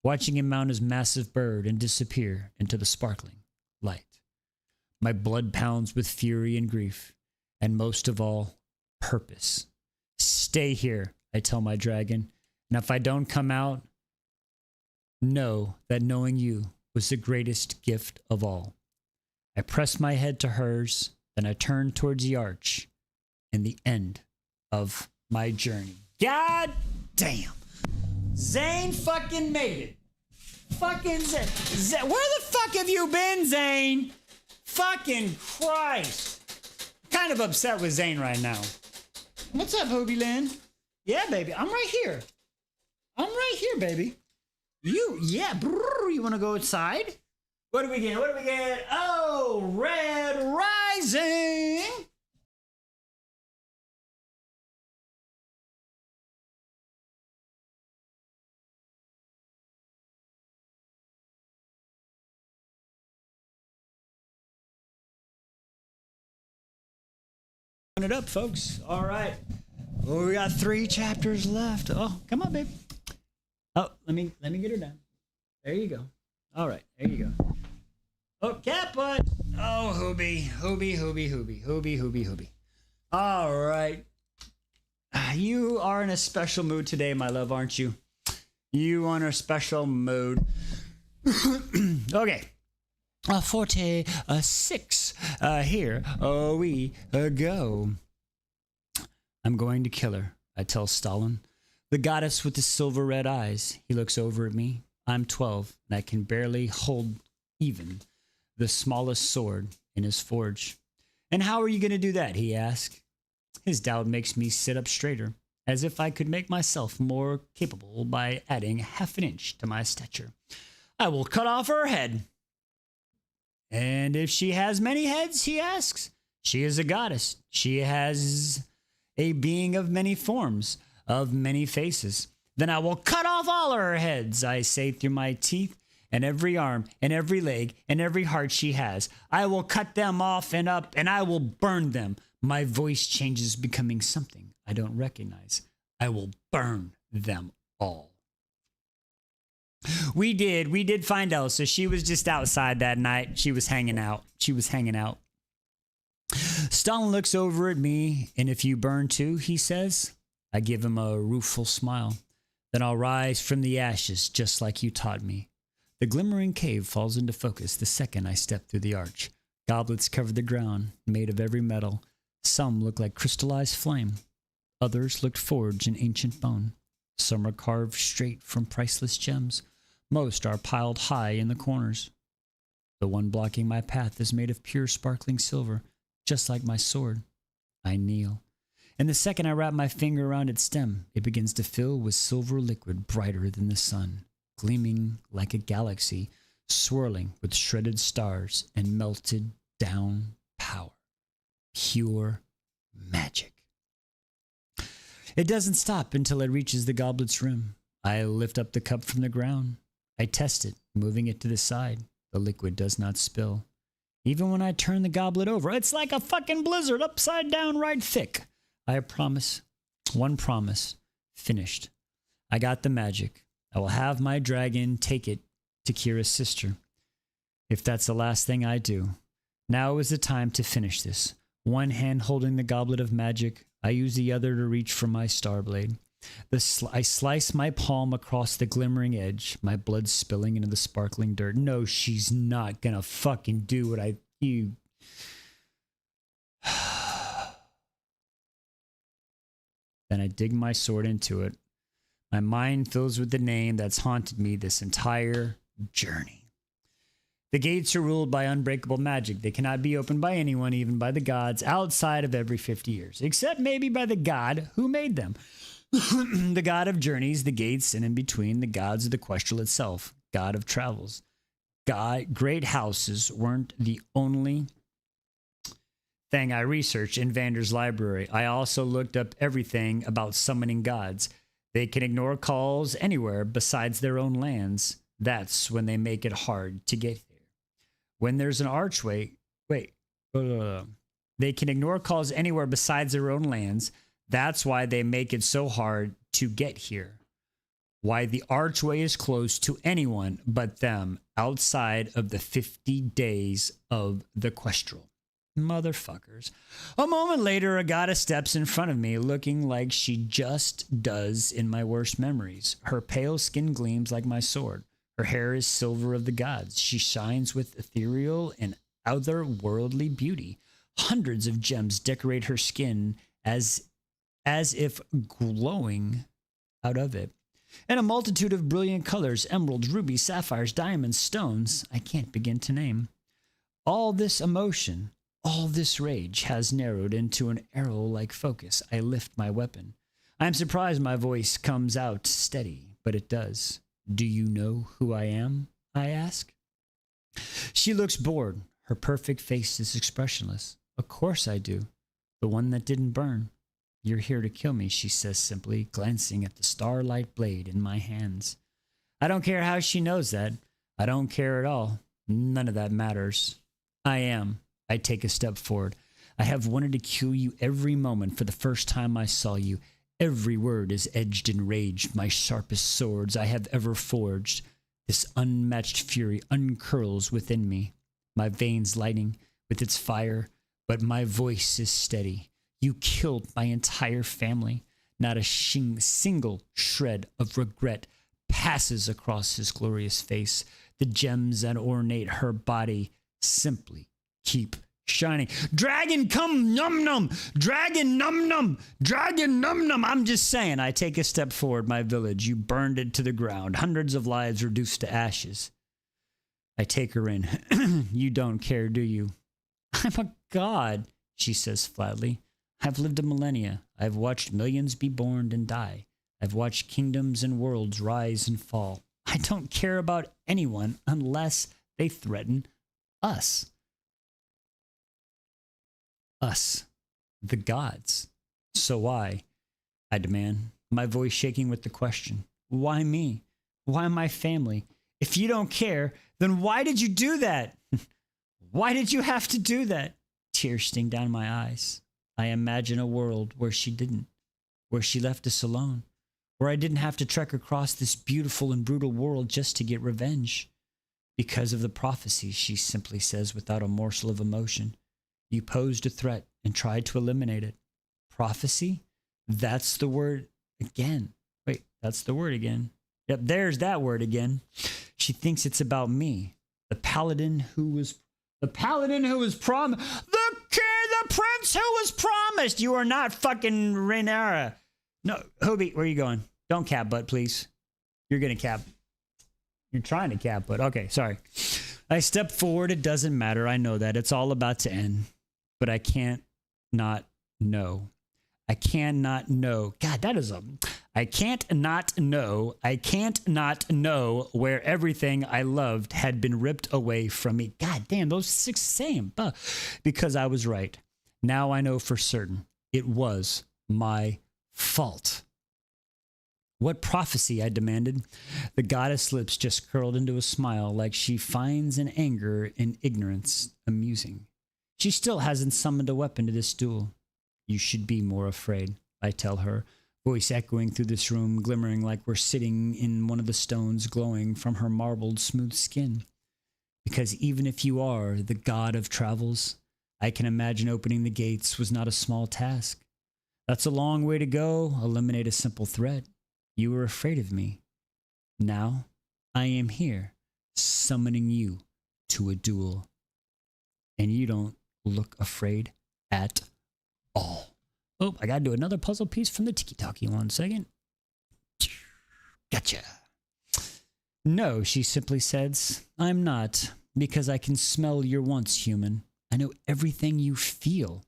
watching him mount his massive bird and disappear into the sparkling light. My blood pounds with fury and grief, and most of all, purpose. Stay here, I tell my dragon, and if I don't come out, know that knowing you was the greatest gift of all. I press my head to hers, then I turn towards the arch and the end of my journey. God damn. Zane fucking made it. Fucking Zane. Where the fuck have you been, Zane? Fucking Christ. Kind of upset with Zane right now. What's up, Hobie Lynn? Yeah, baby. I'm right here. I'm right here, baby. You want to go outside? What do we get? Oh, Red Rising. It up, folks. All right. Well, we got 3 chapters left. Oh, come on, babe. Oh, let me get her down. There you go. All right, there you go. Oh, cat butt. Oh, Hobie. All right. You are in a special mood today, my love, aren't you? You are in a special mood. Okay. 46. Here we go. I'm going to kill her, I tell Stalin. The goddess with the silver red eyes. He looks over at me. I'm 12, and I can barely hold even the smallest sword in his forge. And how are you going to do that, he asks. His doubt makes me sit up straighter, as if I could make myself more capable by adding half an inch to my stature. I will cut off her head. And if she has many heads, he asks. She is a goddess. She has a being of many forms, of many faces. Then I will cut off all her heads, I say through my teeth, and every arm, and every leg, and every heart she has. I will cut them off and up, and I will burn them. My voice changes, becoming something I don't recognize. I will burn them all. We did find Elsa. She was just outside that night. She was hanging out. Stalin looks over at me, and if you burn too, he says. I give him a rueful smile. Then I'll rise from the ashes, just like you taught me. The glimmering cave falls into focus the second I step through the arch. Goblets cover the ground, made of every metal. Some look like crystallized flame. Others looked forged in ancient bone. Some are carved straight from priceless gems. Most are piled high in the corners. The one blocking my path is made of pure sparkling silver, just like my sword. I kneel. And the second I wrap my finger around its stem, it begins to fill with silver liquid brighter than the sun, gleaming like a galaxy, swirling with shredded stars and melted down power. Pure magic. It doesn't stop until it reaches the goblet's rim. I lift up the cup from the ground. I test it, moving it to the side. The liquid does not spill. Even when I turn the goblet over, it's like a fucking blizzard, upside down right thick. I promise, one promise, finished. I got the magic. I will have my dragon take it to Kira's sister. If that's the last thing I do. Now is the time to finish this. One hand holding the goblet of magic, I use the other to reach for my star blade. I slice my palm across the glimmering edge, my blood spilling into the sparkling dirt. No, she's not gonna fucking do what you. Then I dig my sword into it. My mind fills with the name that's haunted me this entire journey. The gates are ruled by unbreakable magic. They cannot be opened by anyone, even by the gods, outside of every 50 years, except maybe by the god who made them. The god of journeys, the gates, and in between, the gods of the Questral itself, god of travels. Great houses weren't the only thing I researched in Vander's library. I also looked up everything about summoning gods. They can ignore calls anywhere besides their own lands. That's when they make it hard to get there. When there's an archway, they can ignore calls anywhere besides their own lands. That's why they make it so hard to get here. Why the archway is closed to anyone but them outside of the 50 days of the Questral. Motherfuckers. A moment later, a goddess steps in front of me, looking like she just does in my worst memories. Her pale skin gleams like my sword. Her hair is silver of the gods. She shines with ethereal and otherworldly beauty. Hundreds of gems decorate her skin as if glowing out of it. And a multitude of brilliant colors, emeralds, rubies, sapphires, diamonds, stones, I can't begin to name. All this emotion, all this rage has narrowed into an arrow-like focus. I lift my weapon. I am surprised my voice comes out steady, but it does. Do you know who I am? I ask. She looks bored. Her perfect face is expressionless. Of course I do. The one that didn't burn. You're here to kill me, she says simply, glancing at the starlight blade in my hands. I don't care how she knows that. I don't care at all. None of that matters. I am. I take a step forward. I have wanted to kill you every moment for the first time I saw you. Every word is edged in rage, my sharpest swords I have ever forged. This unmatched fury uncurls within me, my veins lighting with its fire, but my voice is steady. You killed my entire family. Not a single shred of regret passes across his glorious face. The gems that ornate her body simply keep shining. Dragon, come num num. Dragon, num num. Dragon, num num. I'm just saying, I take a step forward, my village. You burned it to the ground. Hundreds of lives reduced to ashes. I take her in. You don't care, do you? I'm a god, she says flatly. I've lived a millennia. I've watched millions be born and die. I've watched kingdoms and worlds rise and fall. I don't care about anyone unless they threaten us. Us, the gods. So why? I demand, my voice shaking with the question. Why me? Why my family? If you don't care, then why did you do that? Why did you have to do that? Tears sting down my eyes. I imagine a world where she didn't, where she left us alone, where I didn't have to trek across this beautiful and brutal world just to get revenge. Because of the prophecy, she simply says without a morsel of emotion. You posed a threat and tried to eliminate it. Prophecy? That's the word again. Wait, that's the word again. Yep, there's that word again. She thinks it's about me. The paladin who was promised. The king, the prince who was promised. You are not fucking Rhaenyra. No, Hobie, where are you going? Don't cap butt, please. You're gonna cap. You're trying to cap butt. Okay, sorry. I step forward. It doesn't matter. I know that. It's all about to end. But I can't not know. I cannot know. God, that is a... I can't not know. I can't not know where everything I loved had been ripped away from me. God damn, those six same. Because I was right. Now I know for certain. It was my fault. What prophecy? I demanded. The goddess lips just curled into a smile like she finds an anger and ignorance amusing. She still hasn't summoned a weapon to this duel. You should be more afraid, I tell her, voice echoing through this room, glimmering like we're sitting in one of the stones glowing from her marbled smooth skin. Because even if you are the god of travels, I can imagine opening the gates was not a small task. That's a long way to go, eliminate a simple threat. You were afraid of me. Now, I am here, summoning you to a duel. And you don't look afraid at all. Oh, I gotta do another puzzle piece from the tiki-talkie. 1 second. Gotcha. No, she simply says, I'm not, because I can smell your once human. I know everything you feel.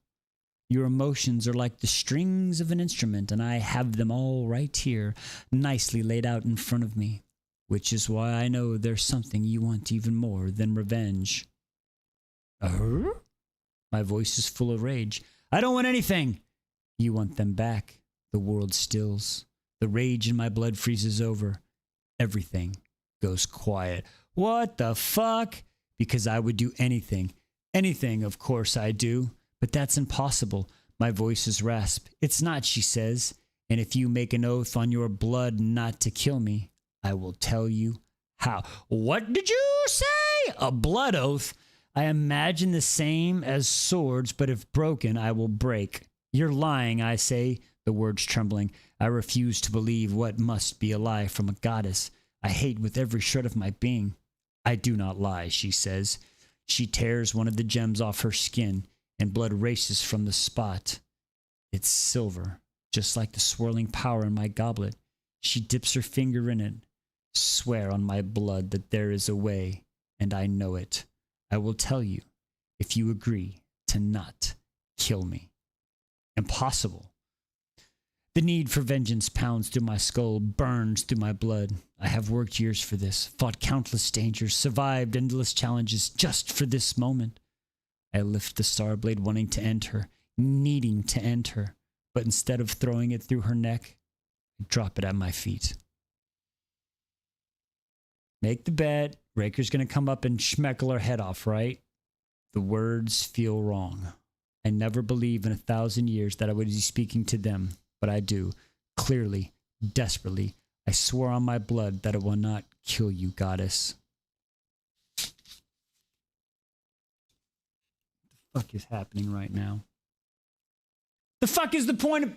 Your emotions are like the strings of an instrument, and I have them all right here, nicely laid out in front of me, which is why I know there's something you want even more than revenge. My voice is full of rage. I don't want anything. You want them back. The world stills. The rage in my blood freezes over. Everything goes quiet. What the fuck? Because I would do anything. Anything, of course I do. But that's impossible. My voice is rasped. It's not, she says. And if you make an oath on your blood not to kill me, I will tell you how. What did you say? A blood oath? I imagine the same as swords, but if broken, I will break. You're lying, I say, the words trembling. I refuse to believe what must be a lie from a goddess. I hate with every shred of my being. I do not lie, she says. She tears one of the gems off her skin, and blood races from the spot. It's silver, just like the swirling power in my goblet. She dips her finger in it. Swear on my blood that there is a way, and I know it. I will tell you if you agree to not kill me. Impossible. The need for vengeance pounds through my skull, burns through my blood. I have worked years for this, fought countless dangers, survived endless challenges just for this moment. I lift the star blade, wanting to end her, needing to end her, but instead of throwing it through her neck, I drop it at my feet. Make the bet. Raker's going to come up and schmeckle her head off, right? The words feel wrong. I never believe in 1,000 years that I would be speaking to them, but I do. Clearly, desperately. I swear on my blood that it will not kill you, goddess. What the fuck is happening right now? The fuck is the point of...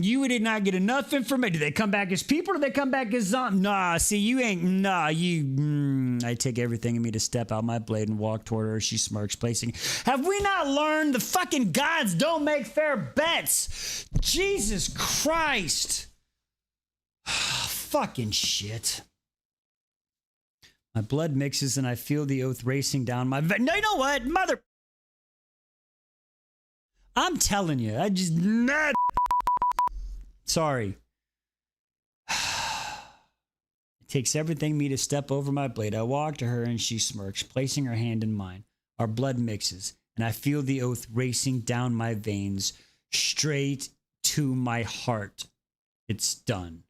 You did not get enough information. Do they come back as people or do they come back as zombies? Nah, see, you ain't... Nah, you... I take everything in me to step out my blade and walk toward her. She smirks, placing... Have we not learned the fucking gods don't make fair bets? Jesus Christ. Fucking shit. My blood mixes and I feel the oath racing down my... No, you know what? Mother... I'm telling you, I just... Sorry. It takes everything in me to step over my blade. I walk to her and she smirks, placing her hand in mine. Our blood mixes. and I feel the oath racing down my veins, straight to my heart. It's done.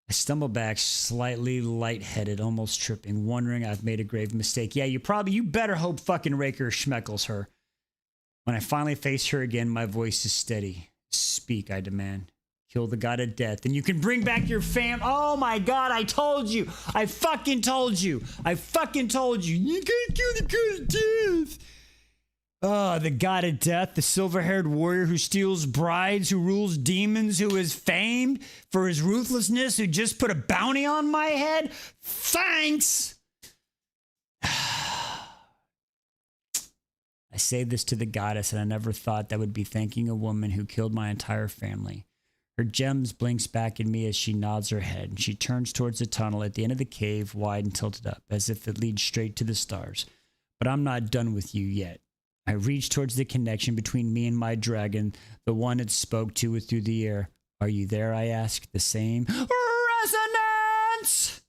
I stumble back, slightly lightheaded, almost tripping, wondering I've made a grave mistake. Yeah, you better hope fucking Raker schmeckles her. When I finally face her again, my voice is steady. Speak, I demand. Kill the god of death, and you can bring back your fam. Oh my god, I told you. I fucking told you. I fucking told you. You gotta kill the god of death. Oh, the god of death, the silver-haired warrior who steals brides, who rules demons, who is famed for his ruthlessness, who just put a bounty on my head. Thanks. I say this to the goddess, and I never thought that would be thanking a woman who killed my entire family. Her gems blinks back at me as she nods her head, and she turns towards the tunnel at the end of the cave, wide and tilted up, as if it leads straight to the stars. But I'm not done with you yet. I reach towards the connection between me and my dragon, the one it spoke to through the air. Are you there, I ask. The same resonance!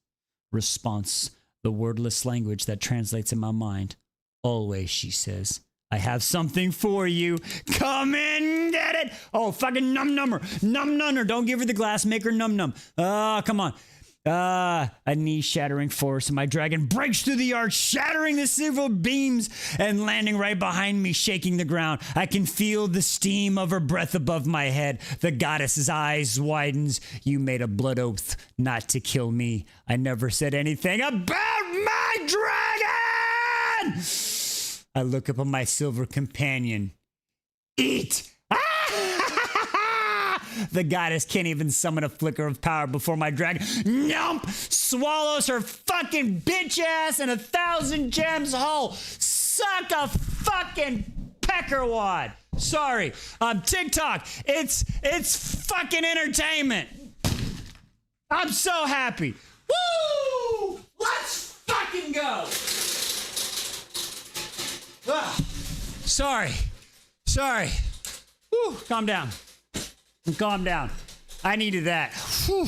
Response, the wordless language that translates in my mind. Always, she says. I have something for you. Come in, get it. Oh, fucking num-nummer. Num-nummer. Don't give her the glass. Make her num-num. Come on. A knee-shattering force, and my dragon breaks through the arch, shattering the silver beams and landing right behind me, shaking the ground. I can feel the steam of her breath above my head. The goddess's eyes widens. You made a blood oath not to kill me. I never said anything about my dragon! I look up at my silver companion. Eat! The goddess can't even summon a flicker of power before my dragon, nope, swallows her fucking bitch ass in 1,000 gems whole. Suck a fucking peckerwad. Sorry, TikTok. It's fucking entertainment. I'm so happy. Woo! Let's fucking go. Sorry. Woo, calm down. Calm down. I needed that. Whew.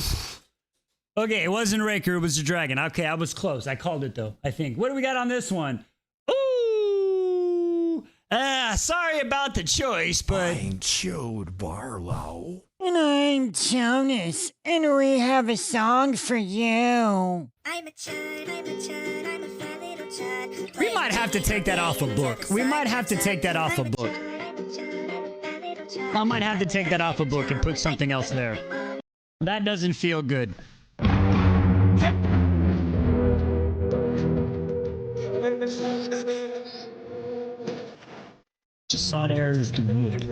Okay, it wasn't Raker, it was a dragon. Okay, I was close. I called it though, I think. What do we got on this one? Ooh! Sorry about the choice, but... I'm Chode Barlow. And I'm Jonas, and we have a song for you. I'm a chud, I'm a chud, I'm a fat little chud. We might have to take that off a book. We might have to take that off a book. I might have to take that off a book and put something else there. That doesn't feel good. Just saw there is the mood.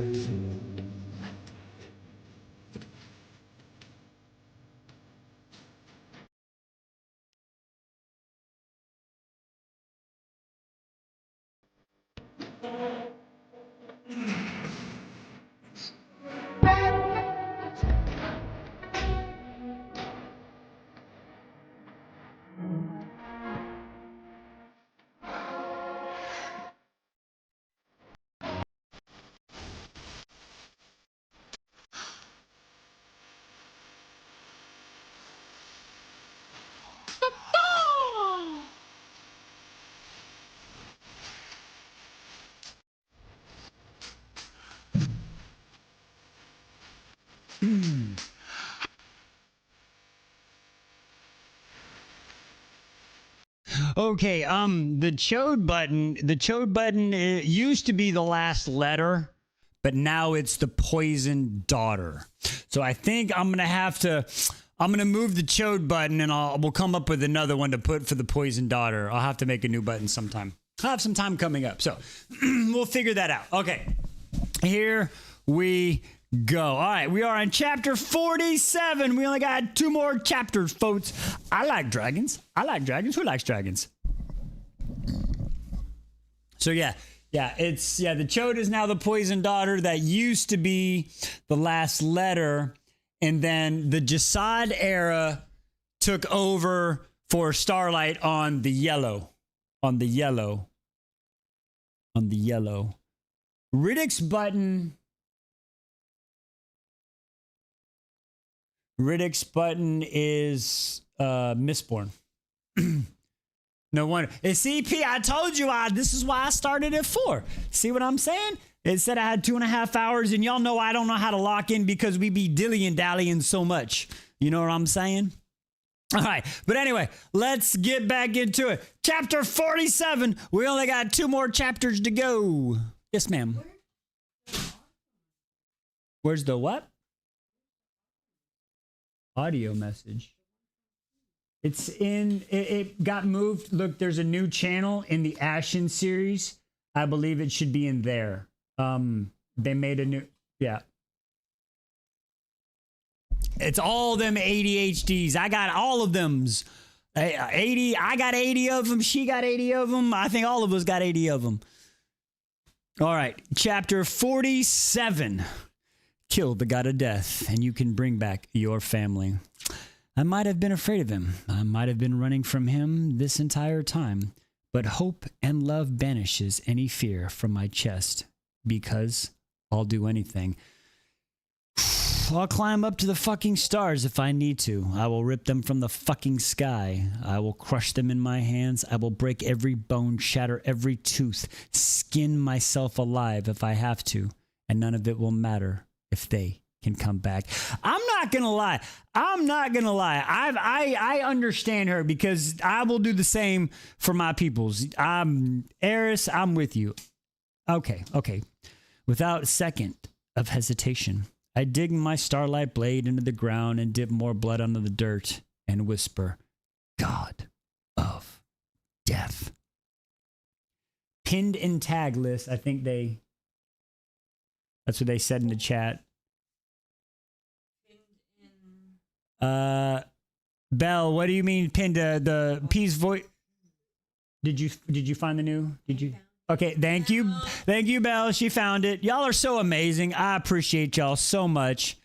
Okay, the chode button used to be the last letter, but now it's the poison daughter. So I think I'm gonna move the chode button, and we'll come up with another one to put for the poison daughter. I'll have to make a new button sometime. I'll have some time coming up, so we'll figure that out. Okay, here we go. All right, we are on chapter 47. We only got 2 more chapters, folks. I like dragons. Who likes dragons? So yeah, the chode is now the poison daughter. That used to be the last letter, and then the Jasad era took over for Starlight on the yellow. Riddick's button is Mistborn. No wonder. See, P, I told you this is why I started at 4. See what I'm saying? It said I had 2.5 hours, and y'all know I don't know how to lock in because we be dilly-dallying so much. You know what I'm saying? All right. But anyway, let's get back into it. Chapter 47. We only got 2 more chapters to go. Yes, ma'am. Where's the what? Audio message. It's in, it got moved. Look, there's a new channel in the Ashen series. I believe it should be in there. They made a new, yeah. It's all them ADHDs. I got all of them's. 80, I got 80 of them. She got 80 of them. I think all of us got 80 of them. All right, chapter 47. Kill the god of death, and you can bring back your family. I might have been afraid of him. I might have been running from him this entire time. But hope and love banishes any fear from my chest. Because I'll do anything. I'll climb up to the fucking stars if I need to. I will rip them from the fucking sky. I will crush them in my hands. I will break every bone, shatter every tooth, skin myself alive if I have to. And none of it will matter if they can come back. I'm not gonna lie. I understand her because I will do the same for my peoples. Eris, I'm with you. Okay. Without a second of hesitation, I dig my starlight blade into the ground and dip more blood onto the dirt and whisper, God of death. Pinned in tag list, I think that's what they said in the chat. Belle, what do you mean pinned? The P's voice? Did you find the new? Did you? Okay, thank you, Belle. She found it. Y'all are so amazing. I appreciate y'all so much.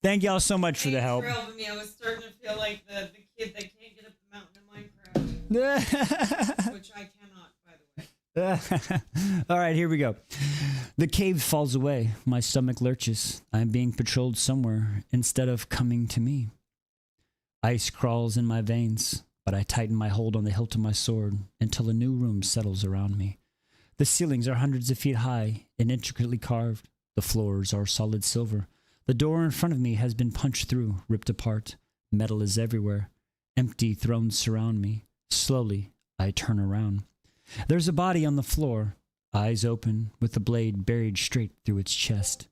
Thank y'all so much for the help. Me. I was starting to feel like the kid that can't get up the mountain in Minecraft, which I cannot, by the way. All right, here we go. The cave falls away. My stomach lurches. I'm being patrolled somewhere instead of coming to me. Ice crawls in my veins, but I tighten my hold on the hilt of my sword until a new room settles around me. The ceilings are hundreds of feet high and intricately carved. The floors are solid silver. The door in front of me has been punched through, ripped apart. Metal is everywhere. Empty thrones surround me. Slowly, I turn around. There's a body on the floor, eyes open, with the blade buried straight through its chest.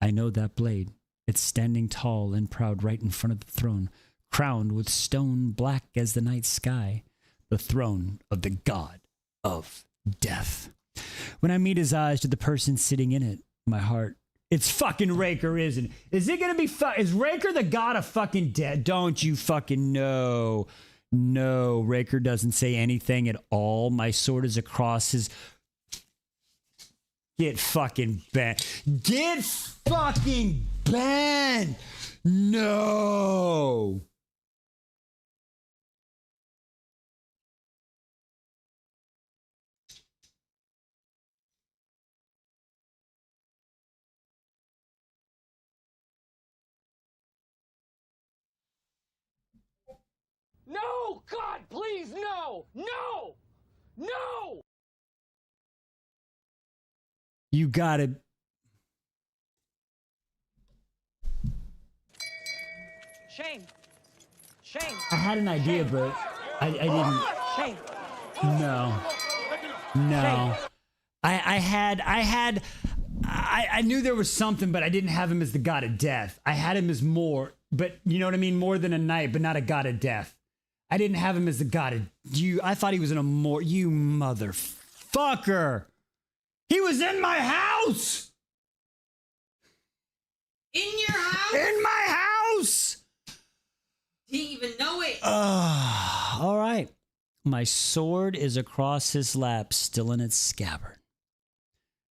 I know that blade. It's standing tall and proud right in front of the throne, crowned with stone black as the night sky, the throne of the god of death. When I meet his eyes to the person sitting in it, my heart, it's fucking Raker, isn't it? Is it gonna be is Raker the god of fucking death? Don't you fucking know? No, Raker doesn't say anything at all. My sword is across his... Get fucking bent. Get fucking bent! No! No! God, please, no! No! No! You gotta... Shame. Shame. I had an idea, but I didn't... Shame. No. I knew there was something, but I didn't have him as the god of death. I had him as more, but you know what I mean? More than a knight, but not a god of death. I didn't have him as the god of you. I thought he was in a more, you motherfucker. He was in my house. In your house? In my house. Didn't even know it. All right. My sword is across his lap, still in its scabbard.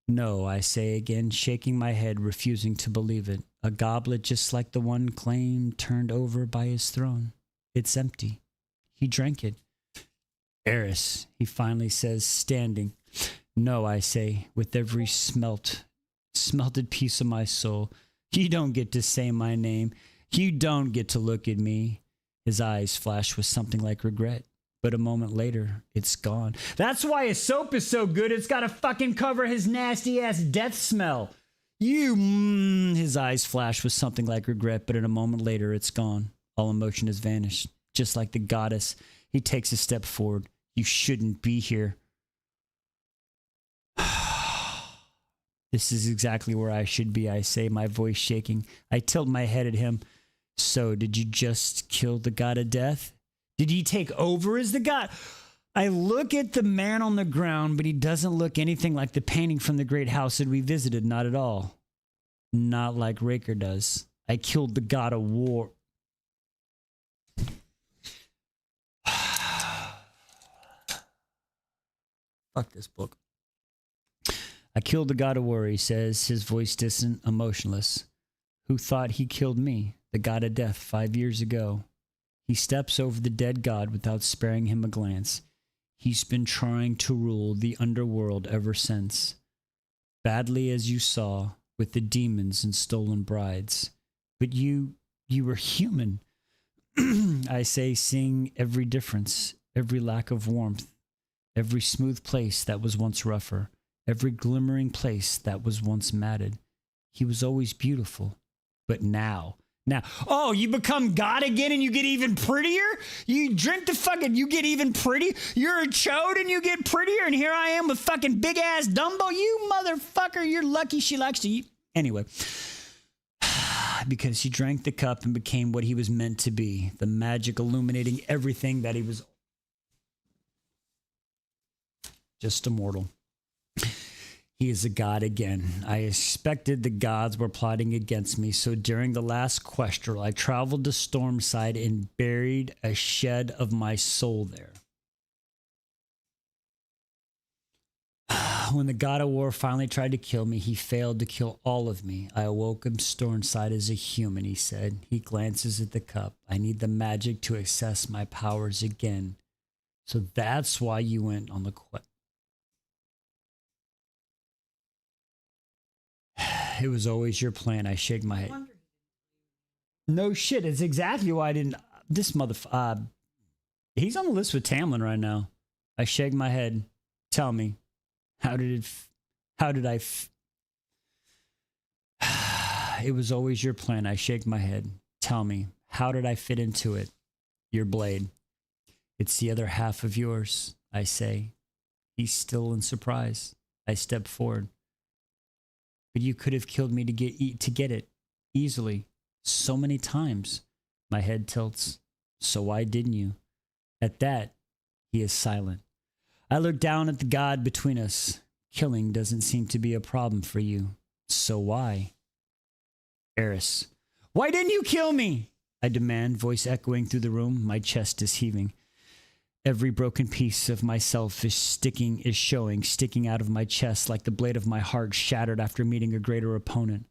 No, I say again, shaking my head, refusing to believe it. A goblet just like the one claimed, turned over by his throne. It's empty. He drank it. Eris, he finally says, standing. No, I say, with every smelted piece of my soul. You don't get to say my name. You don't get to look at me. His eyes flash with something like regret. but a moment later, it's gone. That's why his soap is so good. It's got to fucking cover his nasty ass death smell. His eyes flash with something like regret, but in a moment later, it's gone. All emotion has vanished. Just like the goddess, he takes a step forward. You shouldn't be here. This is exactly where I should be, I say, my voice shaking. I tilt my head at him. So, did you just kill the god of death? Did he take over as the god? I look at the man on the ground, but he doesn't look anything like the painting from the great house that we visited. Not at all. Not like Raker does. I killed the god of war. Fuck this book. I killed the god of war, he says, his voice distant, emotionless. Who thought he killed me, the god of death, 5 years ago? He steps over the dead god without sparing him a glance. He's been trying to rule the underworld ever since. Badly as you saw, with the demons and stolen brides. But you were human. I say, seeing every difference, every lack of warmth, every smooth place that was once rougher, every glimmering place that was once matted. He was always beautiful. But now, oh, you become God again and you get even prettier? You drink the fucking, you get even pretty? You're a chode and you get prettier, and here I am with fucking big ass Dumbo? You motherfucker, you're lucky she likes to eat. Anyway, because he drank the cup and became what he was meant to be, the magic illuminating everything that he was. Just a mortal. He is a god again. I expected the gods were plotting against me, so during the last questral, I traveled to Stormside and buried a shed of my soul there. When the god of war finally tried to kill me, he failed to kill all of me. I awoke in Stormside as a human, he said. He glances at the cup. I need the magic to access my powers again. So that's why you went on the quest. It was always your plan. I shake my head. No shit. It's exactly why I didn't. This motherfucker. He's on the list with Tamlin right now. I shake my head. Tell me, how did I? It was always your plan. I shake my head. Tell me, how did I fit into it? Your blade. It's the other half of yours, I say. He's still in surprise. I step forward. But you could have killed me to get it easily, so many times. My head tilts. So why didn't you? At that, he is silent. I look down at the god between us. Killing doesn't seem to be a problem for you. So why? Eris. Why didn't you kill me? I demand, voice echoing through the room. My chest is heaving. Every broken piece of myself is sticking out of my chest like the blade of my heart shattered after meeting a greater opponent.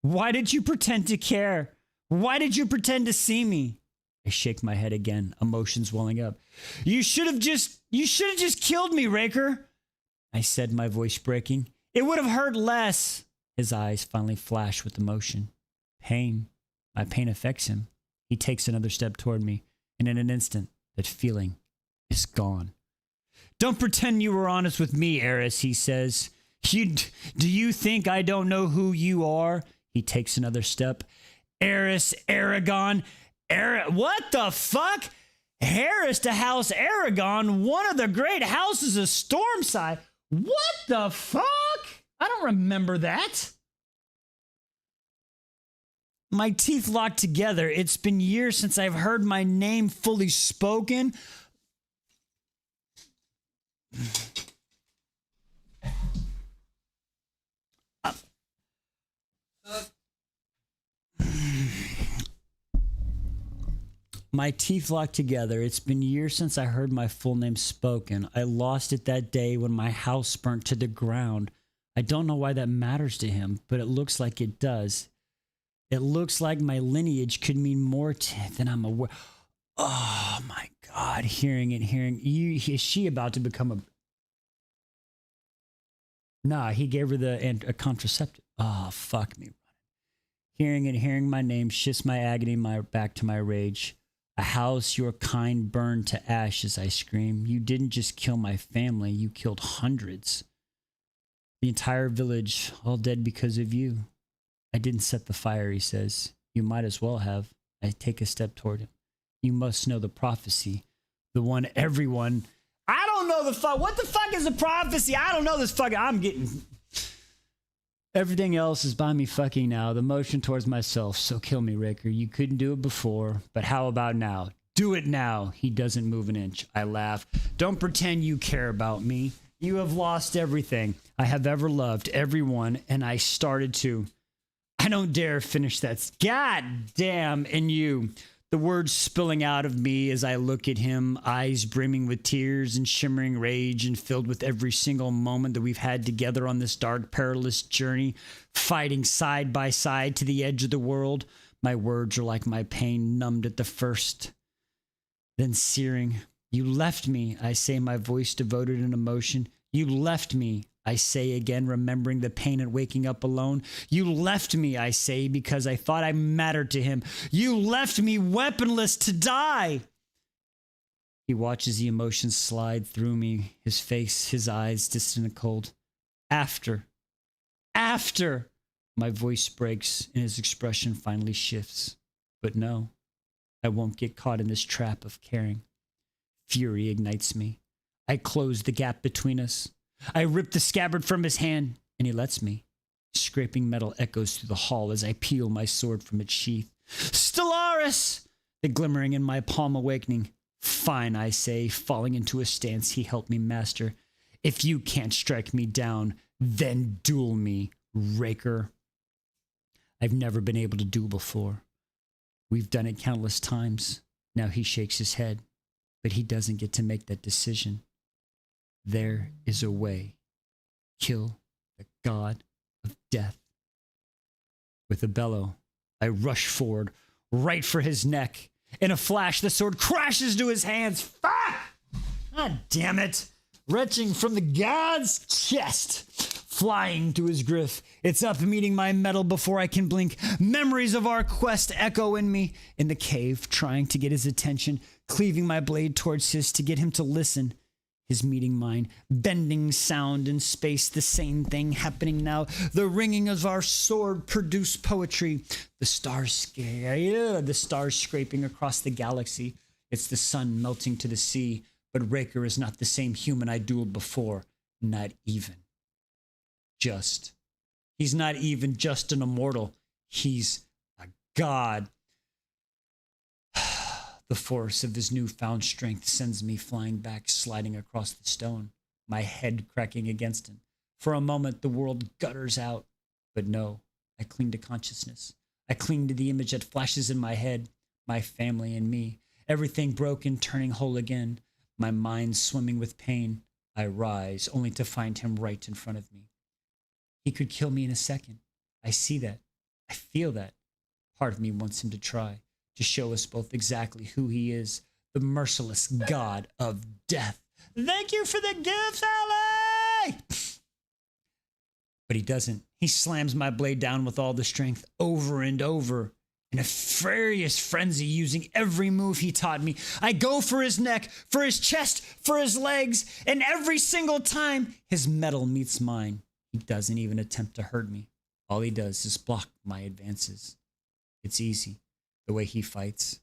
Why did you pretend to care? Why did you pretend to see me? I shake my head again, emotions welling up. You should have just killed me, Raker. I said, my voice breaking. It would have hurt less. His eyes finally flash with emotion. Pain. My pain affects him. He takes another step toward me, and in an instant, that feeling is gone. Don't pretend you were honest with me, Eris, he says. Do you think I don't know who you are? He takes another step. Eris Aragon. What the fuck? Harris to House Aragon, one of the great houses of Stormside. What the fuck? I don't remember that. My teeth locked together. It's been years since I've heard my name fully spoken. My teeth locked together. It's been years since I heard my full name spoken. I lost it that day when my house burnt to the ground. I don't know why that matters to him, but it looks like it does. It looks like my lineage could mean more than I'm aware. Oh my God, hearing you. Is she about to become a... Nah, he gave her a contraceptive. Oh, fuck me. Hearing my name shifts my agony back to my rage. A house your kind burned to ashes, I scream. You didn't just kill my family, you killed hundreds. The entire village, all dead because of you. I didn't set the fire, he says. You might as well have. I take a step toward him. You must know the prophecy. The one everyone... I don't know the fuck. What the fuck is a prophecy? I don't know this fucking... I'm getting... Everything else is by me fucking now. The motion towards myself. So kill me, Raker. You couldn't do it before. But how about now? Do it now. He doesn't move an inch. I laugh. Don't pretend you care about me. You have lost everything I have ever loved. Everyone. And I started to... I don't dare finish that. God damn. And you... The words spilling out of me as I look at him, eyes brimming with tears and shimmering rage and filled with every single moment that we've had together on this dark, perilous journey, fighting side by side to the edge of the world. My words are like my pain, numbed at the first, then searing. You left me, I say, my voice devoted in emotion. You left me, I say again, remembering the pain at waking up alone. You left me, I say, because I thought I mattered to him. You left me weaponless to die. He watches the emotions slide through me, his face, his eyes distant and cold. After, my voice breaks and his expression finally shifts. But no, I won't get caught in this trap of caring. Fury ignites me. I close the gap between us. I rip the scabbard from his hand, and he lets me. Scraping metal echoes through the hall as I peel my sword from its sheath. Stellaris! The glimmering in my palm awakening. Fine, I say, falling into a stance he helped me master. If you can't strike me down, then duel me, Raker. I've never been able to duel before. We've done it countless times. Now he shakes his head, but he doesn't get to make that decision. There is a way. Kill the god of death. With a bellow, I rush forward, right for his neck. In a flash, the sword crashes to his hands. Fuck! God damn it! Retching from the god's chest, flying to his grip. It's up, meeting my metal before I can blink. Memories of our quest echo in me. In the cave, trying to get his attention, cleaving my blade towards his to get him to listen. His meeting mine, bending sound in space, the same thing happening now. The ringing of our sword produced poetry. The stars scraping across the galaxy. It's the sun melting to the sea. But Raker is not the same human I dueled before. Not even. Just. He's not even just an immortal. He's a god. The force of his newfound strength sends me flying back, sliding across the stone, my head cracking against him. For a moment, the world gutters out. But no, I cling to consciousness. I cling to the image that flashes in my head, my family and me. Everything broken, turning whole again. My mind swimming with pain. I rise, only to find him right in front of me. He could kill me in a second. I see that. I feel that. Part of me wants him to try. To show us both exactly who he is, the merciless god of death. Thank you for the gift, Ellie! But he doesn't. He slams my blade down with all the strength, over and over, in a furious frenzy, using every move he taught me. I go for his neck, for his chest, for his legs, and every single time his metal meets mine, he doesn't even attempt to hurt me. All he does is block my advances. It's easy. The way he fights,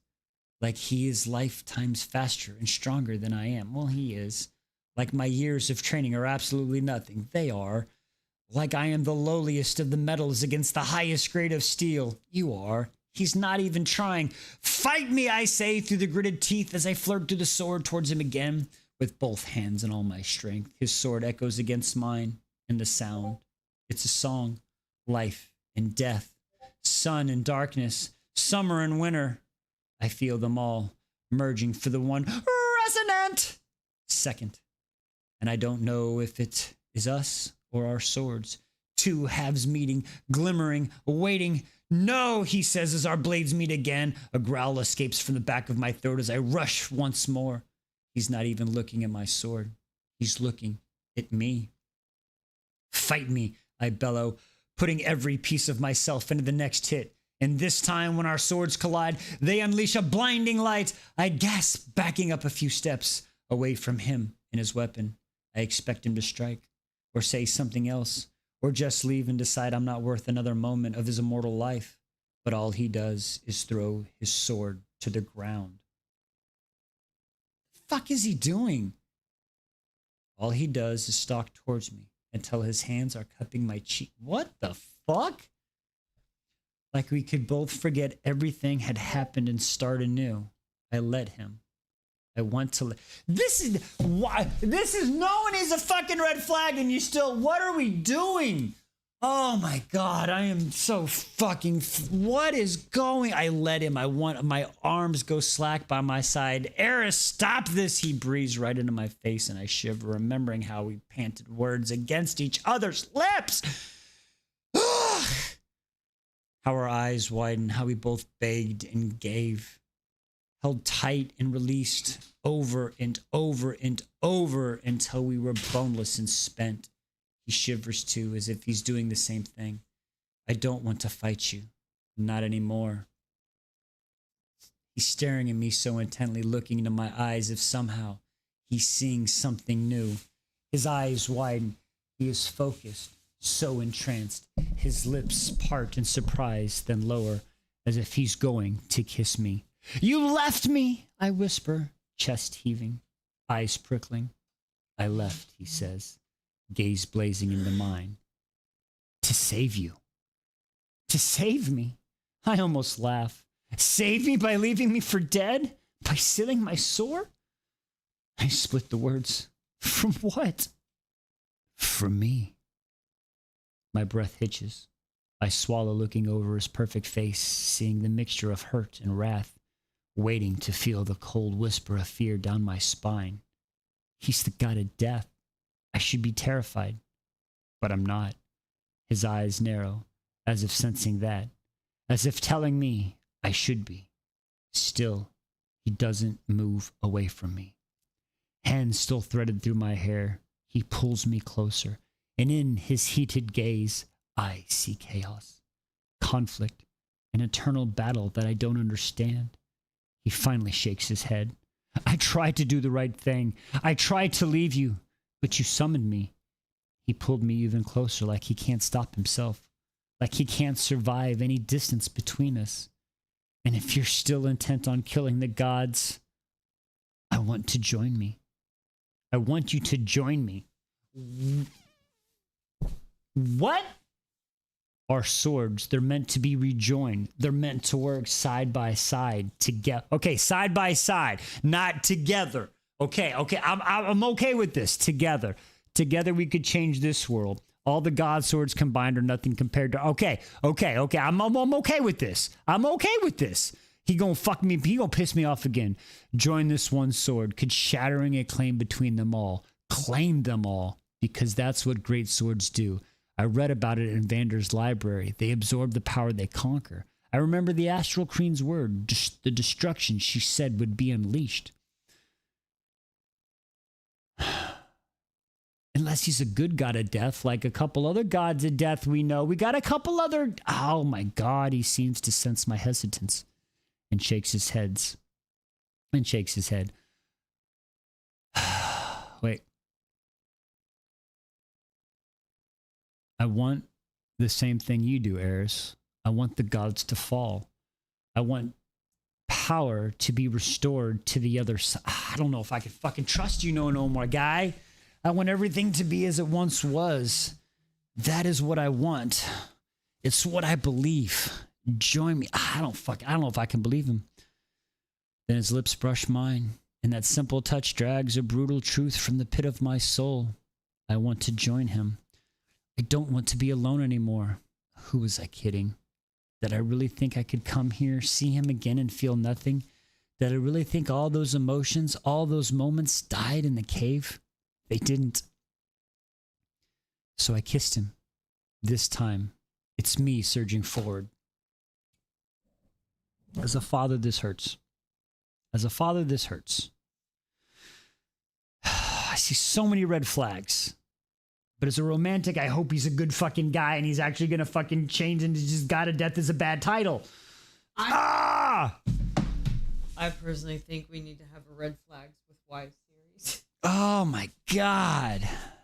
like he is lifetimes faster and stronger than I am. Well, he is. Like my years of training are absolutely nothing. They are. Like I am the lowliest of the metals against the highest grade of steel. You are. He's not even trying. Fight me, I say, through the gritted teeth as I flirt through the sword towards him again. With both hands and all my strength, his sword echoes against mine, and the sound. It's a song. Life and death. Sun and darkness. Summer and winter, I feel them all merging for the one resonant second. And I don't know if it is us or our swords. Two halves meeting, glimmering, waiting. No, he says as our blades meet again. A growl escapes from the back of my throat as I rush once more. He's not even looking at my sword. He's looking at me. Fight me, I bellow, putting every piece of myself into the next hit. And this time, when our swords collide, they unleash a blinding light. I gasp, backing up a few steps away from him and his weapon. I expect him to strike, or say something else, or just leave and decide I'm not worth another moment of his immortal life. But all he does is throw his sword to the ground. The fuck is he doing? All he does is stalk towards me until his hands are cupping my cheek. What the fuck? Like we could both forget everything had happened and start anew. I let him. I want to let. This is why. This is knowing he's a fucking red flag and you still. What are we doing? Oh my God, I am so fucking. What is going? I let him. I want my arms go slack by my side. Eris, stop this. He breathes right into my face and I shiver, remembering how we panted words against each other's lips. How our eyes widened, how we both begged and gave, held tight and released over and over and over until we were boneless and spent. He shivers too, as if he's doing the same thing. I don't want to fight you. Not anymore. He's staring at me so intently, looking into my eyes, if somehow he's seeing something new. His eyes widen. He is focused, so entranced. His lips part in surprise, then lower, as if he's going to kiss me. You left me, I whisper, chest heaving, eyes prickling. I left, he says, gaze blazing into mine. To save you. To save me. I almost laugh. Save me by leaving me for dead? By sitting my sore? I split the words. From what? From me. My breath hitches. I swallow, looking over his perfect face, seeing the mixture of hurt and wrath, waiting to feel the cold whisper of fear down my spine. He's the god of death. I should be terrified, but I'm not. His eyes narrow, as if sensing that, as if telling me I should be. Still, he doesn't move away from me. Hands still threaded through my hair, he pulls me closer, and in his heated gaze, I see chaos, conflict, an eternal battle that I don't understand. He finally shakes his head. I tried to do the right thing. I tried to leave you, but you summoned me. He pulled me even closer, like he can't stop himself, like he can't survive any distance between us. And if you're still intent on killing the gods, I want to join me. I want you to join me. What? Our swords, they're meant to be rejoined. They're meant to work side by side together. Okay, side by side, not together. Okay, I'm okay with this. Together. Together we could change this world. All the god swords combined are nothing compared to... Okay. I'm okay with this. I'm okay with this. He gonna fuck me. He gonna piss me off again. Join this one sword. Could shattering a claim between them all. Claim them all. Because that's what great swords do. I read about it in Vander's library. They absorb the power they conquer. I remember the Astral Queen's word. The destruction she said would be unleashed. Unless he's a good god of death, like a couple other gods of death we know. We got a couple other... Oh my God, he seems to sense my hesitance and shakes his head. Wait. I want the same thing you do, Eris. I want the gods to fall. I want power to be restored to the other side. I don't know if I can fucking trust you no more, guy. I want everything to be as it once was. That is what I want. It's what I believe. Join me. I don't know if I can believe him. Then his lips brush mine, and that simple touch drags a brutal truth from the pit of my soul. I want to join him. I don't want to be alone anymore. Who was I kidding? Did I really think I could come here, see him again, and feel nothing? Did I really think all those emotions, all those moments died in the cave? They didn't. So I kissed him. This time, it's me surging forward. As a father, this hurts. As a father, this hurts. I see so many red flags. But as a romantic, I hope he's a good fucking guy and he's actually gonna fucking change into just God of Death is a bad title. I personally think we need to have a red flags with wives series. Oh my God.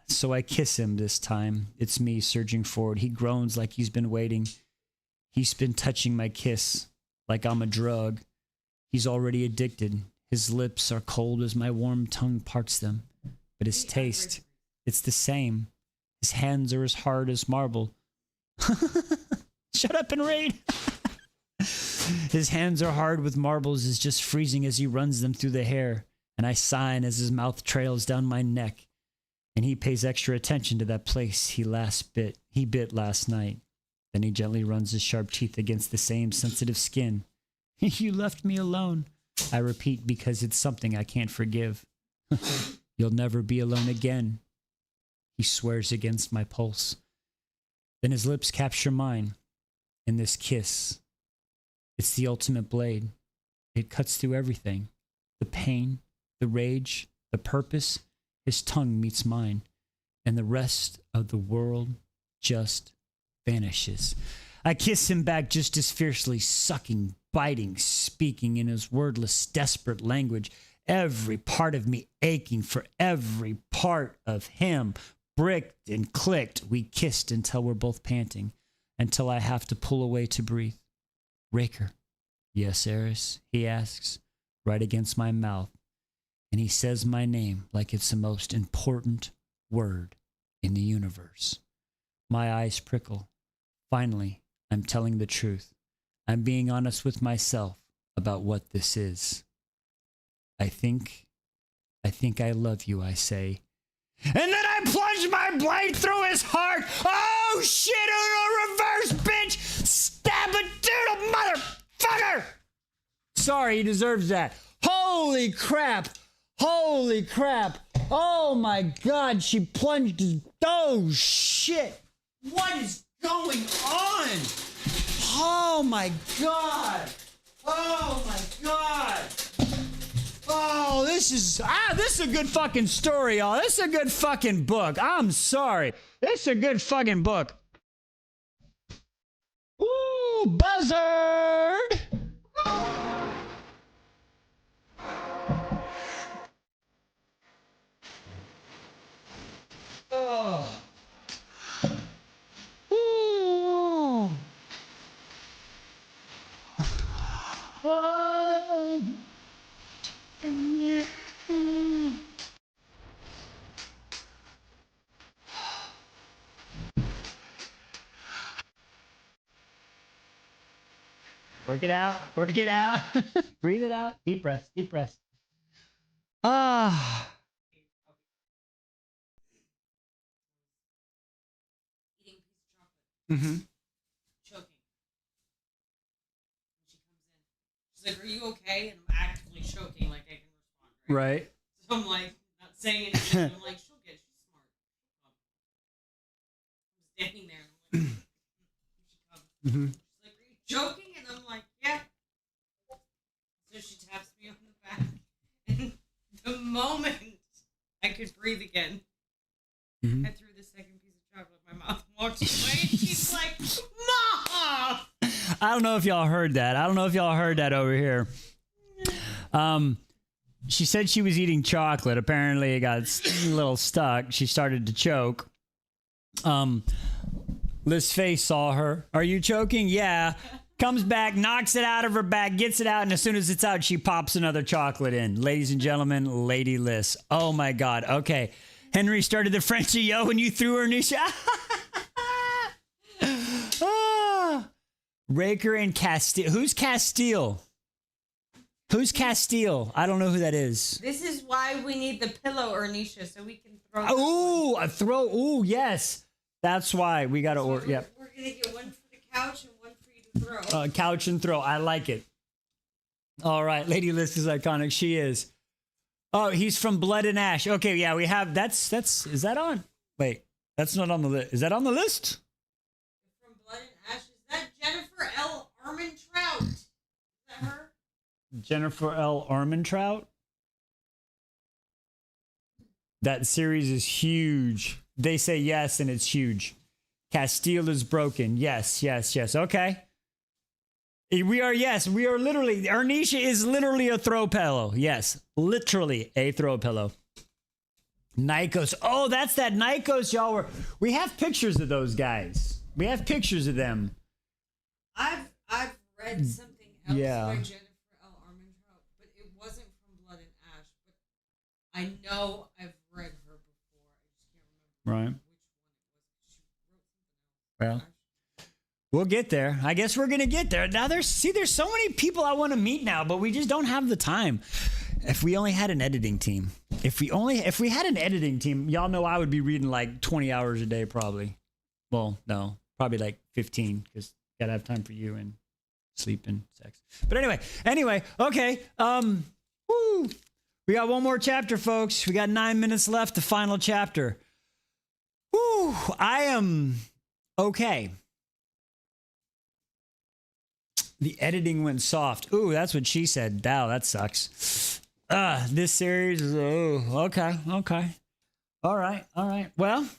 So I kiss him this time. It's me surging forward. He groans like he's been waiting. He's been touching my kiss like I'm a drug. He's already addicted. His lips are cold as my warm tongue parts them. But his taste, it's the same. His hands are as hard as marble. Shut up and read. His hands are hard with marbles, is just freezing as he runs them through the hair. And I sigh as his mouth trails down my neck. And he pays extra attention to that place he bit last night. Then he gently runs his sharp teeth against the same sensitive skin. You left me alone, I repeat, because it's something I can't forgive. You'll never be alone again. He swears against my pulse. Then his lips capture mine. And this kiss, it's the ultimate blade. It cuts through everything. The pain, the rage, the purpose. His tongue meets mine. And the rest of the world just vanishes. I kiss him back just as fiercely, sucking, biting, speaking in his wordless, desperate language. Every part of me aching for every part of him. Bricked and clicked, we kissed until we're both panting. Until I have to pull away to breathe. Raker. Yes, Eris, he asks, right against my mouth. And he says my name like it's the most important word in the universe. My eyes prickle. Finally, I'm telling the truth. I'm being honest with myself about what this is. I think I love you, I say. And then I plunge my blade through his heart. Oh shit, a reverse, bitch! Stab a doodle, motherfucker! Sorry, he deserves that. Holy crap! Holy crap! Oh my God, she plunged his... Oh shit! What is going on? Oh my God! Oh my God! Oh, this is a good fucking story, y'all. This is a good fucking book. I'm sorry. This is a good fucking book. Ooh, buzzard! Oh. Ooh. Oh. Work it out. Work it out. Breathe it out. Deep breath. Deep breath. Ah. Eating piece of chocolate. Mm-hmm. Choking. She comes in. She's like, "Are you okay?" And I'm actively choking, like I can respond. Right. So I'm like, not saying anything. I'm like, she'll get it. She's smart. I'm standing there. And I'm like, she comes. Mm-hmm. She's like, "Are you joking?" And I'm like, "Yeah." So she taps me on the back. And the moment I could breathe again, Mm-hmm. I threw the second piece of chocolate in my mouth and walked away. And she's like, "Mom!" I don't know if y'all heard that. Over here. She said she was eating chocolate. Apparently it got a little stuck. She started to choke. Liz Face saw her. Are you choking? Yeah. Comes back, knocks it out of her back, gets it out, and as soon as it's out, she pops another chocolate in. Ladies and gentlemen, Lady Liz. Oh my God. Okay. Henry started the Frenchie, yo, and you threw her new shot. Raker and Castile. Who's Castile? Who's Castile? I don't know who that is. This is why we need the pillow, Ernisha, so we can throw. Ooh, a throw. Ooh, yes. That's why we got to order. Yep. We're going to get one for the couch and one for you to throw. Couch and throw. I like it. All right. Lady Liz is iconic. She is. Oh, he's from Blood and Ash. Okay. Yeah, we have. Is that on? Wait, that's not on the list. Is that on the list? From Blood and Ash. Is that Jennifer L. Armentrout? Is that her? Jennifer L. Armentrout. That series is huge. They say yes, and it's huge. Castile is broken. Yes, yes, yes. Okay. We are, yes, we are literally, Arnisha is literally a throw pillow. Yes, literally a throw pillow. Nikos. Oh, that's that Nikos y'all were. We have pictures of those guys. We have pictures of them. I've read something else Yeah. by Jennifer L. Armentrout, but it wasn't from Blood and Ash. But I know I've read her before. I just can't remember Right. which one it was. Well, we'll get there. I guess we're gonna get there. Now there's so many people I want to meet now, but we just don't have the time. If we only had an editing team. If we had an editing team, y'all know I would be reading like 20 hours a day probably. Well, no, probably like 15 because gotta have time for you and sleep and sex. But anyway, okay. Woo. We got one more chapter, folks. We got 9 minutes left, the final chapter. Woo. I am okay. The editing went soft. Ooh, that's what she said. Dow, that sucks. This series is, okay. All right. Well,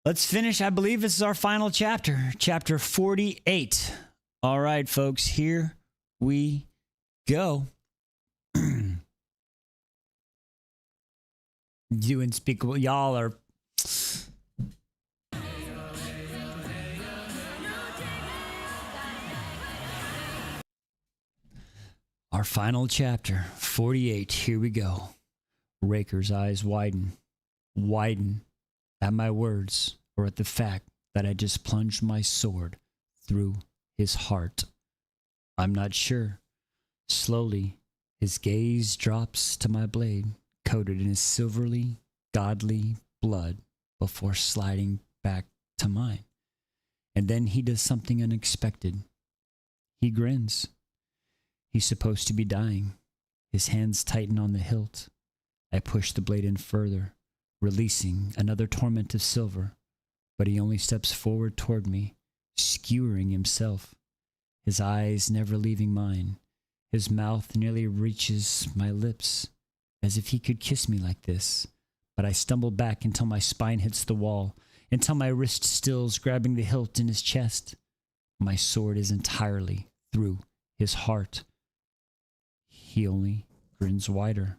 let's finish. I believe this is our final chapter, chapter 48. All right, folks, here we go. You unspeakable, y'all are. Our final chapter, 48. Here we go. Raker's eyes widen at my words or at the fact that I just plunged my sword through his heart. I'm not sure. Slowly, his gaze drops to my blade, coated in his silverly, godly blood, before sliding back to mine. And then he does something unexpected. He grins. He's supposed to be dying. His hands tighten on the hilt. I push the blade in further, releasing another torment of silver, but he only steps forward toward me, skewering himself, his eyes never leaving mine. His mouth nearly reaches my lips, as if he could kiss me like this, but I stumble back until my spine hits the wall, until my wrist stills, grabbing the hilt in his chest. My sword is entirely through his heart. He only grins wider.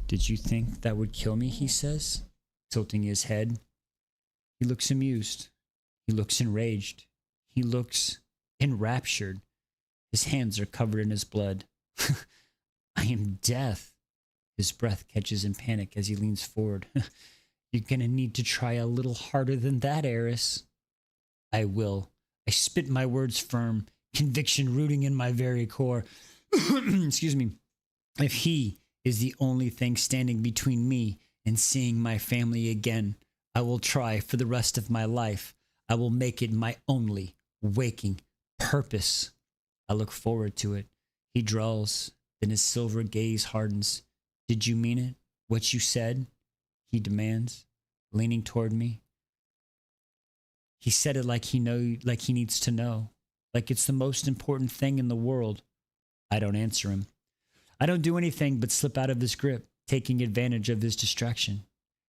Did you think that would kill me? He says, tilting his head. He looks amused. He looks enraged. He looks enraptured. His hands are covered in his blood. I am death. His breath catches in panic as he leans forward. You're gonna need to try a little harder than that, Eris. I will. I spit my words firm, conviction rooting in my very core. Excuse me. If he is the only thing standing between me and seeing my family again, I will try for the rest of my life. I will make it my only waking purpose. I look forward to it. He drawls, then his silver gaze hardens. Did you mean it? What you said? He demands, leaning toward me. He said it like he needs to know, like it's the most important thing in the world. I don't answer him. I don't do anything but slip out of his grip, taking advantage of his distraction.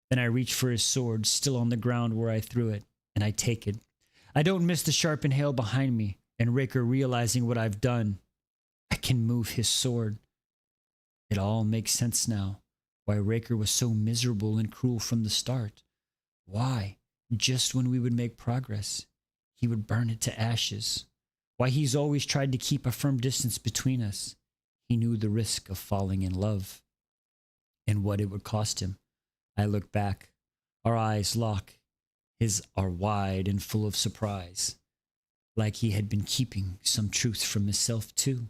Then I reach for his sword, still on the ground where I threw it, and I take it. I don't miss the sharp inhale behind me, and Raker realizing what I've done. I can move his sword. It all makes sense now. Why Raker was so miserable and cruel from the start. Why, just when we would make progress, he would burn it to ashes. Why he's always tried to keep a firm distance between us. He knew the risk of falling in love and what it would cost him. I look back. Our eyes lock. His are wide and full of surprise, like he had been keeping some truth from himself too.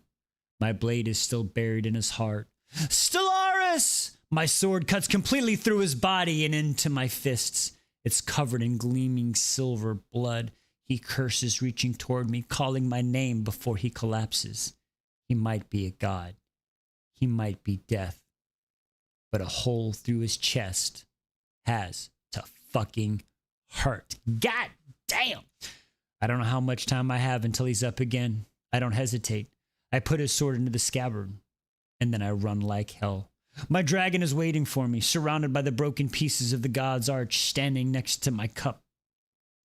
My blade is still buried in his heart. Stellaris! My sword cuts completely through his body and into my fists. It's covered in gleaming silver blood. He curses, reaching toward me, calling my name before he collapses. He might be a god. He might be death. But a hole through his chest has to fucking hurt. God damn! I don't know how much time I have until he's up again. I don't hesitate. I put his sword into the scabbard, and then I run like hell. My dragon is waiting for me, surrounded by the broken pieces of the god's arch, standing next to my cup,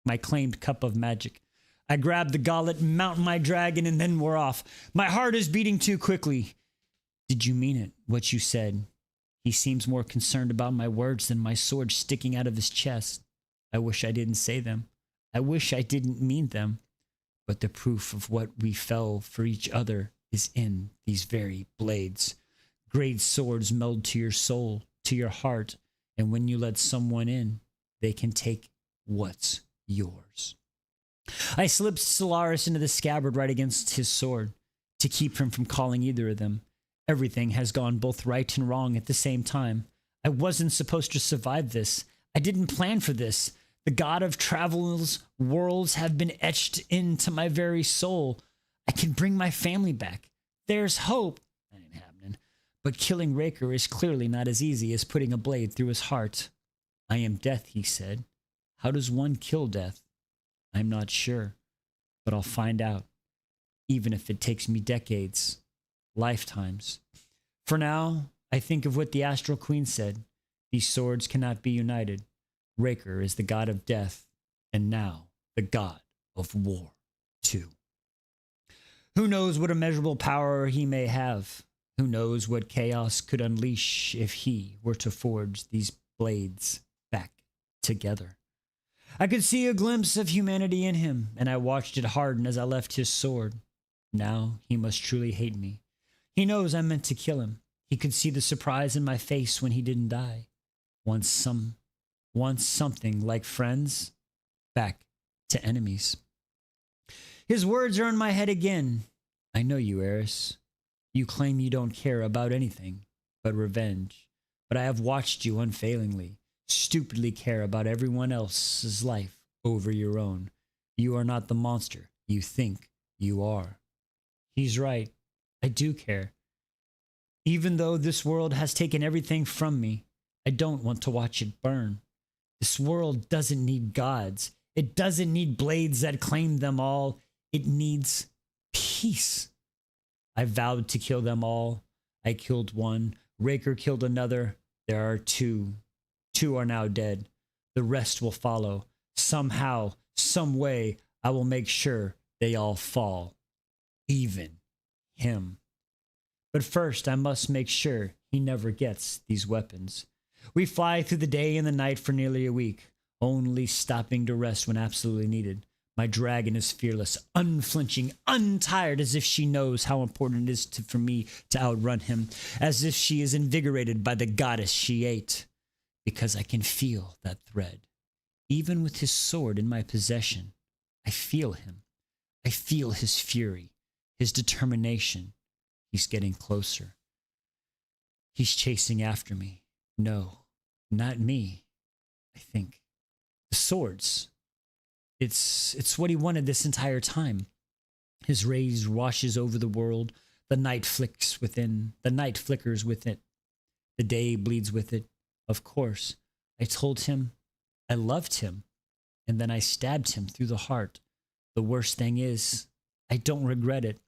my claimed cup of magic. I grab the goblet, mount my dragon, and then we're off. My heart is beating too quickly. Did you mean it, what you said? He seems more concerned about my words than my sword sticking out of his chest. I wish I didn't say them. I wish I didn't mean them. But the proof of what we fell for each other is in these very blades. Great swords meld to your soul, to your heart, and when you let someone in, they can take what's yours. I slipped Solaris into the scabbard right against his sword to keep him from calling either of them. Everything has gone both right and wrong at the same time. I wasn't supposed to survive this. I didn't plan for this. The god of travel's worlds have been etched into my very soul. I can bring my family back. There's hope. That ain't happening. But killing Raker is clearly not as easy as putting a blade through his heart. I am death, he said. How does one kill death? I'm not sure, but I'll find out, even if it takes me decades, lifetimes. For now, I think of what the Astral Queen said. These swords cannot be united. Raker is the god of death, and now the god of war, too. Who knows what immeasurable power he may have? Who knows what chaos could unleash if he were to forge these blades back together? I could see a glimpse of humanity in him, and I watched it harden as I left his sword. Now he must truly hate me. He knows I meant to kill him. He could see the surprise in my face when he didn't die. Once something like friends, back to enemies. His words are in my head again. I know you, Eris. You claim you don't care about anything but revenge, but I have watched you unfailingly, stupidly care about everyone else's life over your own. You are not the monster you think you are. He's right. I do care. Even though this world has taken everything from me, I don't want to watch it burn. This world doesn't need gods. It doesn't need blades that claim them all. It needs peace. I vowed to kill them all. I killed one. Raker killed another. There are two. Two are now dead. The rest will follow. Somehow, some way, I will make sure they all fall. Even him. But first, I must make sure he never gets these weapons. We fly through the day and the night for nearly a week, only stopping to rest when absolutely needed. My dragon is fearless, unflinching, untired, as if she knows how important it is for me to outrun him, as if she is invigorated by the goddess she ate. Because I can feel that thread. Even with his sword in my possession, I feel him. I feel his fury, his determination. He's getting closer. He's chasing after me. No, not me, I think. The swords. It's what he wanted this entire time. His rays washes over the world. The night flickers with it. The day bleeds with it. Of course, I told him I loved him, and then I stabbed him through the heart. The worst thing is, I don't regret it.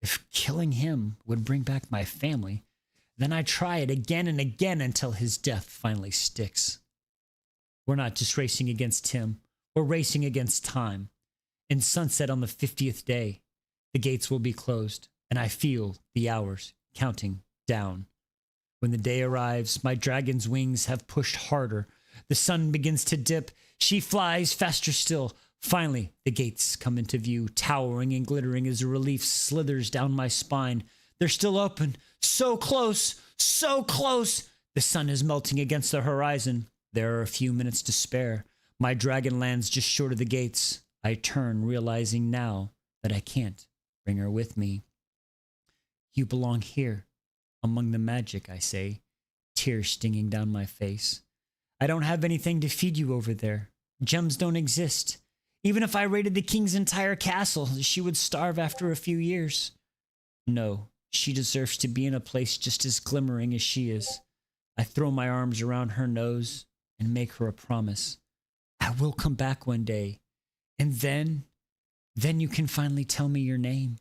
If killing him would bring back my family, then I try it again and again until his death finally sticks. We're not just racing against him. We're racing against time. In sunset on the 50th day, the gates will be closed, and I feel the hours counting down. When the day arrives, my dragon's wings have pushed harder. The sun begins to dip. She flies faster still. Finally, the gates come into view, towering and glittering as a relief slithers down my spine. They're still open. So close, so close. The sun is melting against the horizon. There are a few minutes to spare. My dragon lands just short of the gates. I turn, realizing now that I can't bring her with me. You belong here, among the magic, I say, tears stinging down my face. I don't have anything to feed you over there. Gems don't exist. Even if I raided the king's entire castle, she would starve after a few years. No, she deserves to be in a place just as glimmering as she is. I throw my arms around her nose and make her a promise. I will come back one day, and then you can finally tell me your name.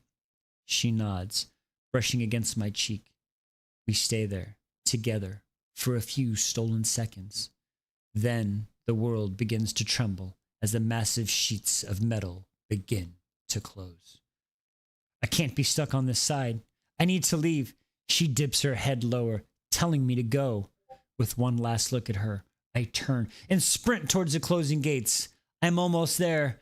She nods, brushing against my cheek. We stay there, together for a few stolen seconds. Then the world begins to tremble as the massive sheets of metal begin to close. I can't be stuck on this side. I need to leave. She dips her head lower, telling me to go. With one last look at her, I turn and sprint towards the closing gates. I'm almost there.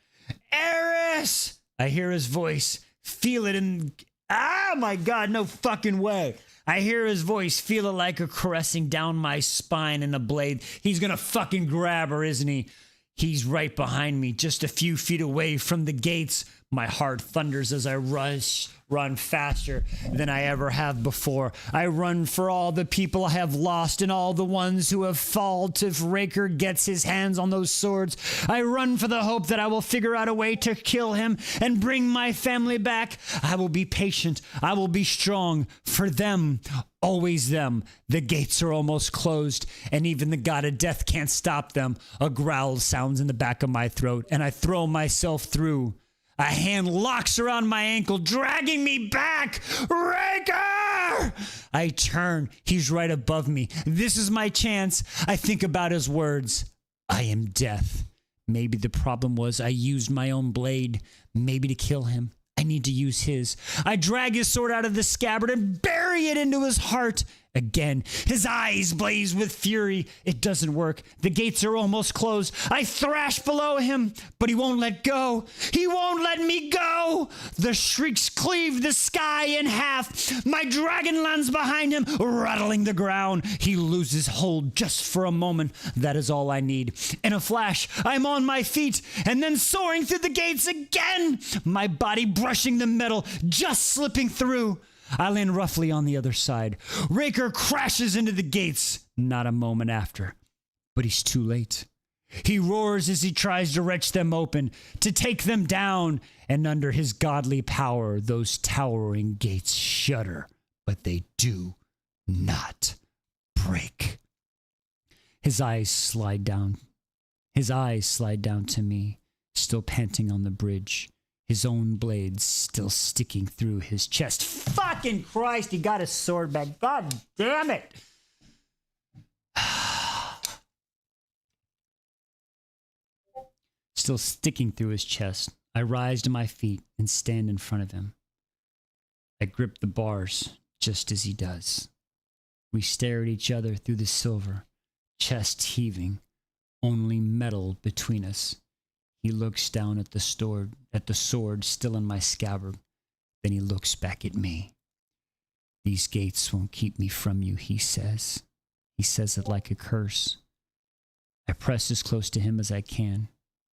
Eris! I hear his voice, feel it in... Ah, my God, no fucking way. I hear his voice, feel it like a caressing down my spine and a blade. He's gonna fucking grab her, isn't he? He's right behind me, just a few feet away from the gates. My heart thunders as I run faster than I ever have before. I run for all the people I have lost and all the ones who have fallen if Raker gets his hands on those swords. I run for the hope that I will figure out a way to kill him and bring my family back. I will be patient. I will be strong for them. Always them. The gates are almost closed, and even the god of death can't stop them. A growl sounds in the back of my throat, and I throw myself through. A hand locks around my ankle, dragging me back. Raker! I turn. He's right above me. This is my chance. I think about his words. I am death. Maybe the problem was I used my own blade. Maybe to kill him, I need to use his. I drag his sword out of the scabbard and bury it into his heart. Again, his eyes blaze with fury. It doesn't work. The gates are almost closed. I thrash below him, but he won't let go. He won't let me go. The shrieks cleave the sky in half. My dragon lands behind him, rattling the ground. He loses hold just for a moment. That is all I need. In a flash, I'm on my feet and then soaring through the gates again. My body brushing the metal, just slipping through. I land roughly on the other side. Raker crashes into the gates, not a moment after. But he's too late. He roars as he tries to wrench them open, to take them down, and under his godly power, those towering gates shudder, but they do not break. His eyes slide down to me, still panting on the bridge. His own blades still sticking through his chest. Fucking Christ, he got his sword back. God damn it. Still sticking through his chest. I rise to my feet and stand in front of him. I grip the bars just as he does. We stare at each other through the silver, chest heaving, only metal between us. He looks down at the sword still in my scabbard. Then he looks back at me. These gates won't keep me from you, he says. He says it like a curse. I press as close to him as I can.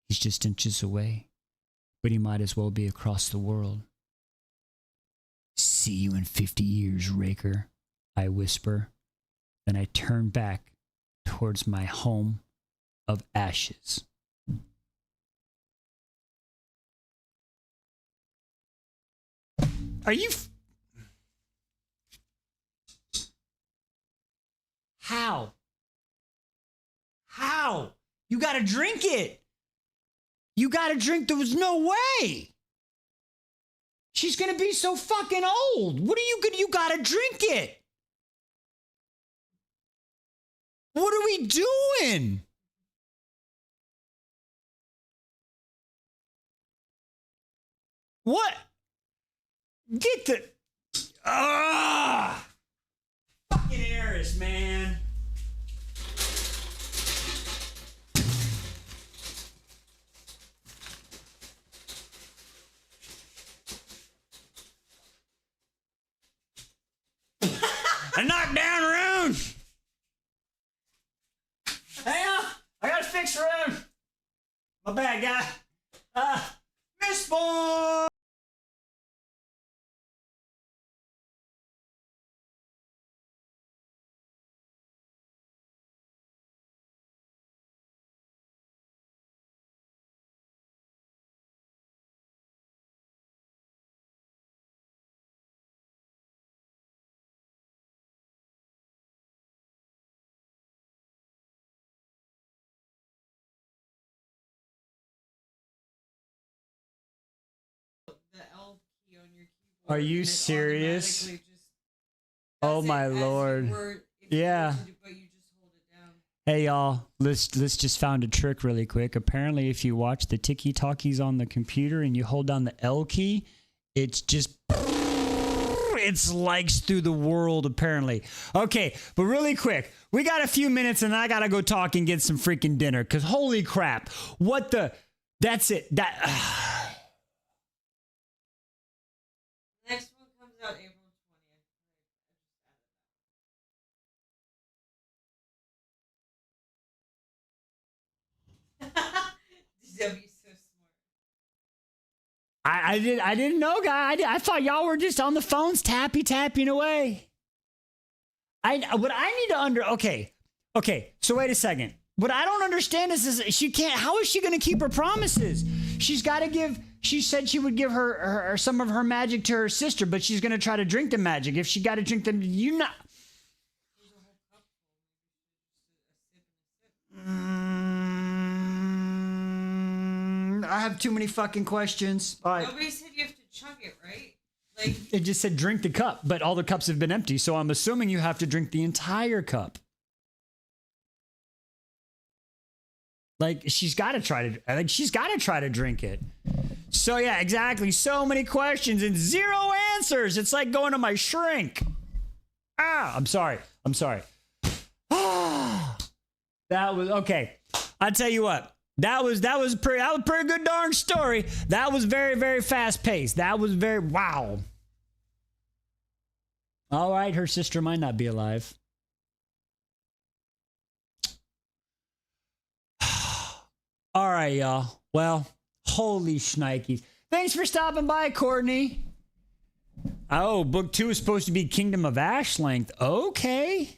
He's just inches away, but he might as well be across the world. See you in 50 years, Raker, I whisper. Then I turn back towards my home of ashes. Are you... How? How? You gotta drink it. You gotta drink. There was no way. She's gonna be so fucking old. What are you gonna... You gotta drink it. What are we doing? What? Get the... Fucking Eris, man. A knockdown Rune! Hang on! I gotta fix Rune! My bad, guy. Miss Boy! The L key on your keyboard. Are you and it serious? automatically just Oh does it my as you lord. were- Yeah. But you just hold it down. Hey y'all, let's just found a trick really quick. Apparently, if you watch the Tiki Talkies on the computer and you hold down the L key, it's just it's likes through the world apparently. Okay, but really quick, we got a few minutes and I gotta go talk and get some freaking dinner. Cause holy crap, what the? That's it. That. Next one comes out April 20th. That'd be so smart. I didn't know, guy. I thought y'all were just on the phones tapping away. What I need to okay. So wait a second. What I don't understand is she can't. How is she going to keep her promises? She's got to give. She said she would give her some of her magic to her sister, but she's going to try to drink the magic. If she got to drink them, you not. I have too many fucking questions. All right. Nobody said you have to chug it, right? Like it just said drink the cup, but all the cups have been empty, so I'm assuming you have to drink the entire cup. Like she's got to try to drink it. So yeah, exactly. So many questions and zero answers. It's like going to my shrink. I'm sorry. That was okay. I tell you what. That was a pretty good darn story. That was very, very fast paced. That was very wow. All right, her sister might not be alive. All right, y'all. Well, holy shnikes. Thanks for stopping by, Courtney. Oh, book 2 is supposed to be Kingdom of Ash length. Okay.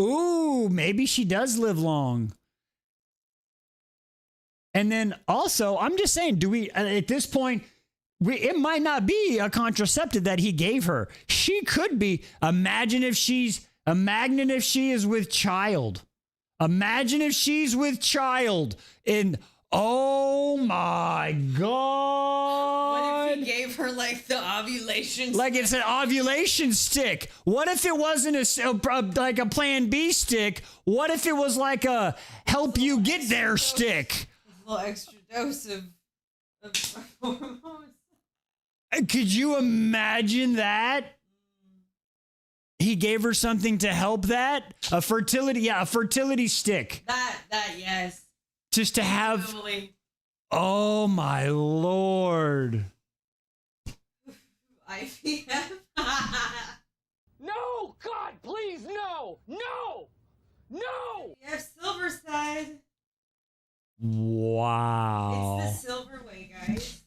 Ooh, maybe she does live long. And then also, I'm just saying, do we, at this point, it might not be a contraceptive that he gave her. She could be. Imagine if she is with child. Imagine if she's with child. And oh my God. what if he gave her like the ovulation stick? Like it's an ovulation stick. What if it wasn't like a plan B stick? What if it was like a help you get there stick? A little extra dose of hormones. Could you imagine that? He gave her something to help that? A fertility stick. That yes. Just to have. Totally. Oh my Lord. IVF. No, God, please, no! Yes, Silverside. Wow. It's the silver way, guys.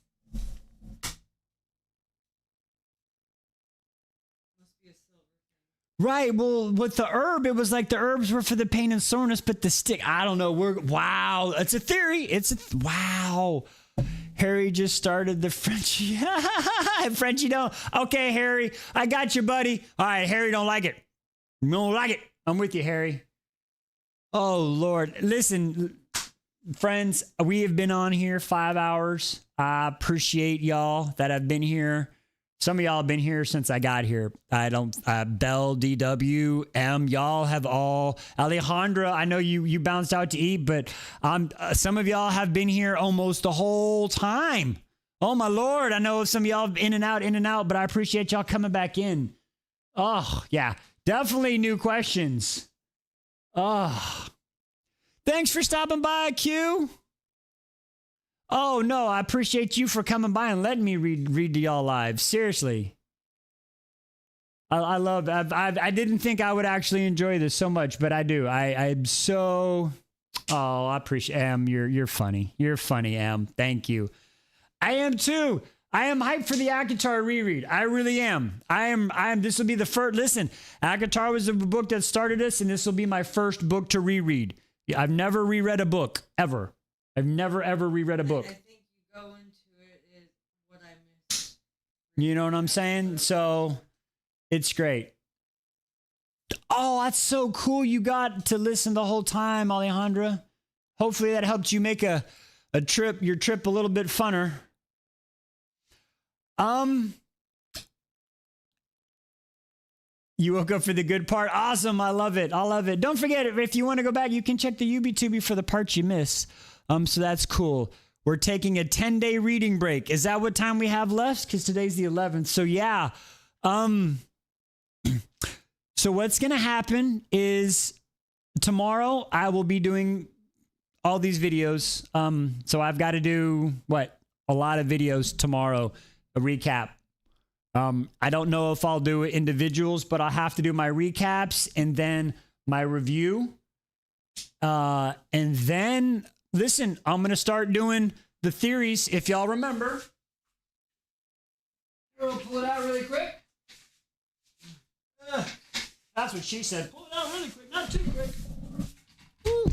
Must be a silver thing. Right. Well, with the herb, it was like the herbs were for the pain and soreness, but the stick, I don't know. Wow. It's a theory. Wow. Harry just started the Frenchie. Frenchie don't. Okay, Harry, I got you, buddy. All right, Harry don't like it. You don't like it. I'm with you, Harry. Oh, Lord. Listen, friends, we have been on here 5 hours. I appreciate y'all that have been here. Some of y'all have been here since I got here. Bell, DW, M, y'all have all, Alejandra, I know you bounced out to eat, but some of y'all have been here almost the whole time. Oh my Lord, I know some of y'all in and out, but I appreciate y'all coming back in. Oh, yeah, definitely new questions. Oh, thanks for stopping by, Q. Oh, no, I appreciate you for coming by and letting me read to y'all live. Seriously. I didn't think I would actually enjoy this so much, but I do. I'm so, I appreciate, Em, you're funny. You're funny, Em. Thank you. I am too. I am hyped for the Akatar reread. I really am. This will be the first, listen, Akatar was the book that started us, and this will be my first book to reread. I've never reread a book, ever. I've never, ever reread a book. I think you go into it is what I missed. You know what I'm saying? So it's great. Oh, that's so cool. You got to listen the whole time, Alejandra. Hopefully that helped you make your trip a little bit funner. You woke up for the good part. Awesome. I love it. I love it. Don't forget, if you want to go back, you can check the UBTuber for the parts you miss. So that's cool. We're taking a 10-day reading break. Is that what time we have left? Because today's the 11th. So yeah. So what's going to happen is tomorrow I will be doing all these videos. So I've got to do a lot of videos tomorrow, a recap. I don't know if I'll do individuals, but I'll have to do my recaps and then my review. And then, listen, I'm going to start doing the theories, if y'all remember. We'll pull it out really quick. That's what she said. Pull it out really quick, not too quick. Woo.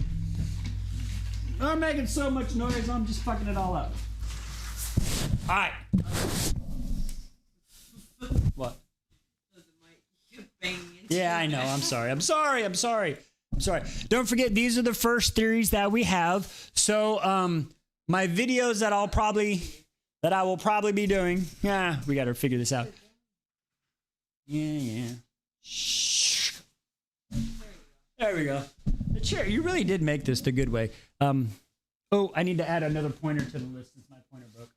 I'm making so much noise, I'm just fucking it all up. All right. What? Yeah, I know. I'm sorry. Don't forget, these are the first theories that we have. So, my videos that I will probably be doing. Yeah, we got to figure this out. Yeah. Shh. There we go. The chair. You really did make this the good way. Oh, I need to add another pointer to the list since my pointer broke.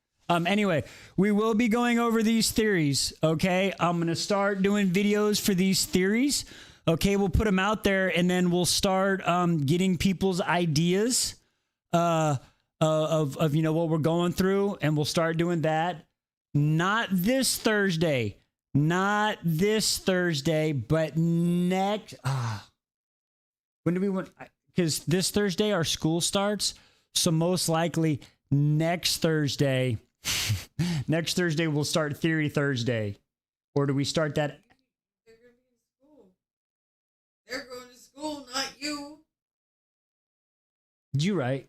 Anyway, we will be going over these theories, okay? I'm going to start doing videos for these theories. Okay, we'll put them out there and then we'll start getting people's ideas of you know what we're going through, and we'll start doing that. Not this Thursday, but next. When do we want? Because this Thursday our school starts, so most likely next Thursday. Next Thursday we'll start Theory Thursday, or do we start that? They're going to be in school. They're going to school, not you. You right.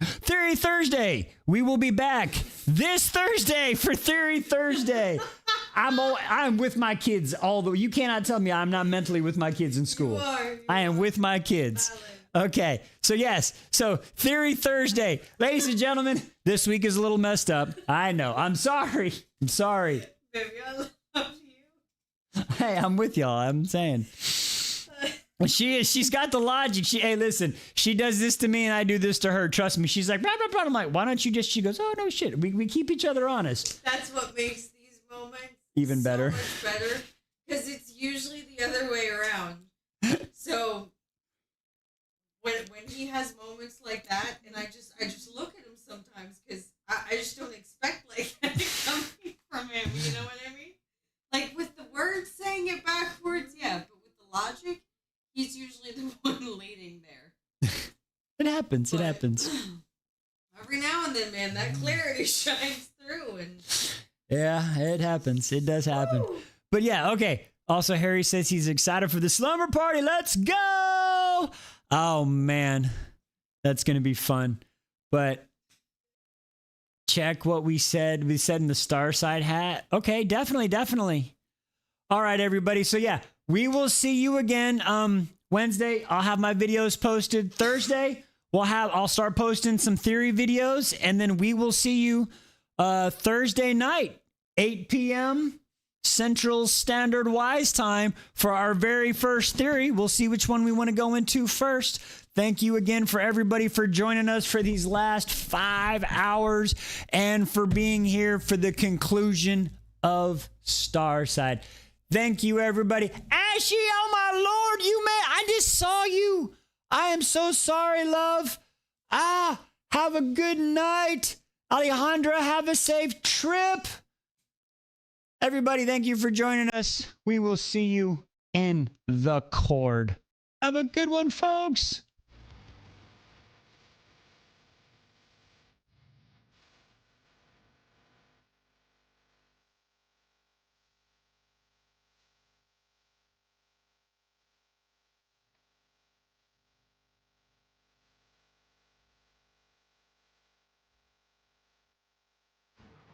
Theory Thursday. We will be back this Thursday for Theory Thursday. I'm with my kids. Although you cannot tell me I'm not mentally with my kids in school. I am with my kids. Okay. So yes. So Theory Thursday, ladies and gentlemen. This week is a little messed up. I know. I'm sorry. Baby, I love you. Hey, I'm with y'all. I'm saying. She's got the logic. Hey, listen, she does this to me and I do this to her. Trust me. She's like, blah, blah, blah. I'm like, why don't you just, she goes, oh, no shit. We keep each other honest. That's what makes these moments even better. So much better. Because it's usually the other way around. So when he has moments like that, and I just look at him sometimes because I just don't expect like that coming from him. You know what I mean? Like with the words, saying it backwards, yeah, but with the logic, he's usually the one leading there. It happens. Every now and then, man, that clarity shines through. And yeah, it happens. It does happen. Woo! But yeah, okay. Also, Harry says he's excited for the slumber party. Let's go! Oh, man. That's going to be fun. But check what we said. We said in the Starside hat. Okay, definitely. All right, everybody. So yeah, we will see you again Wednesday. I'll have my videos posted. Thursday, I'll start posting some theory videos, and then we will see you Thursday night, 8 p.m. Central Standard Wise Time for our very first theory. We'll see which one we want to go into first. Thank you again for everybody for joining us for these last 5 hours and for being here for the conclusion of Starside. Thank you, everybody. Ashy, oh my Lord, I just saw you. I am so sorry, love. Have a good night. Alejandra, have a safe trip. Everybody, thank you for joining us. We will see you in the cord. Have a good one, folks.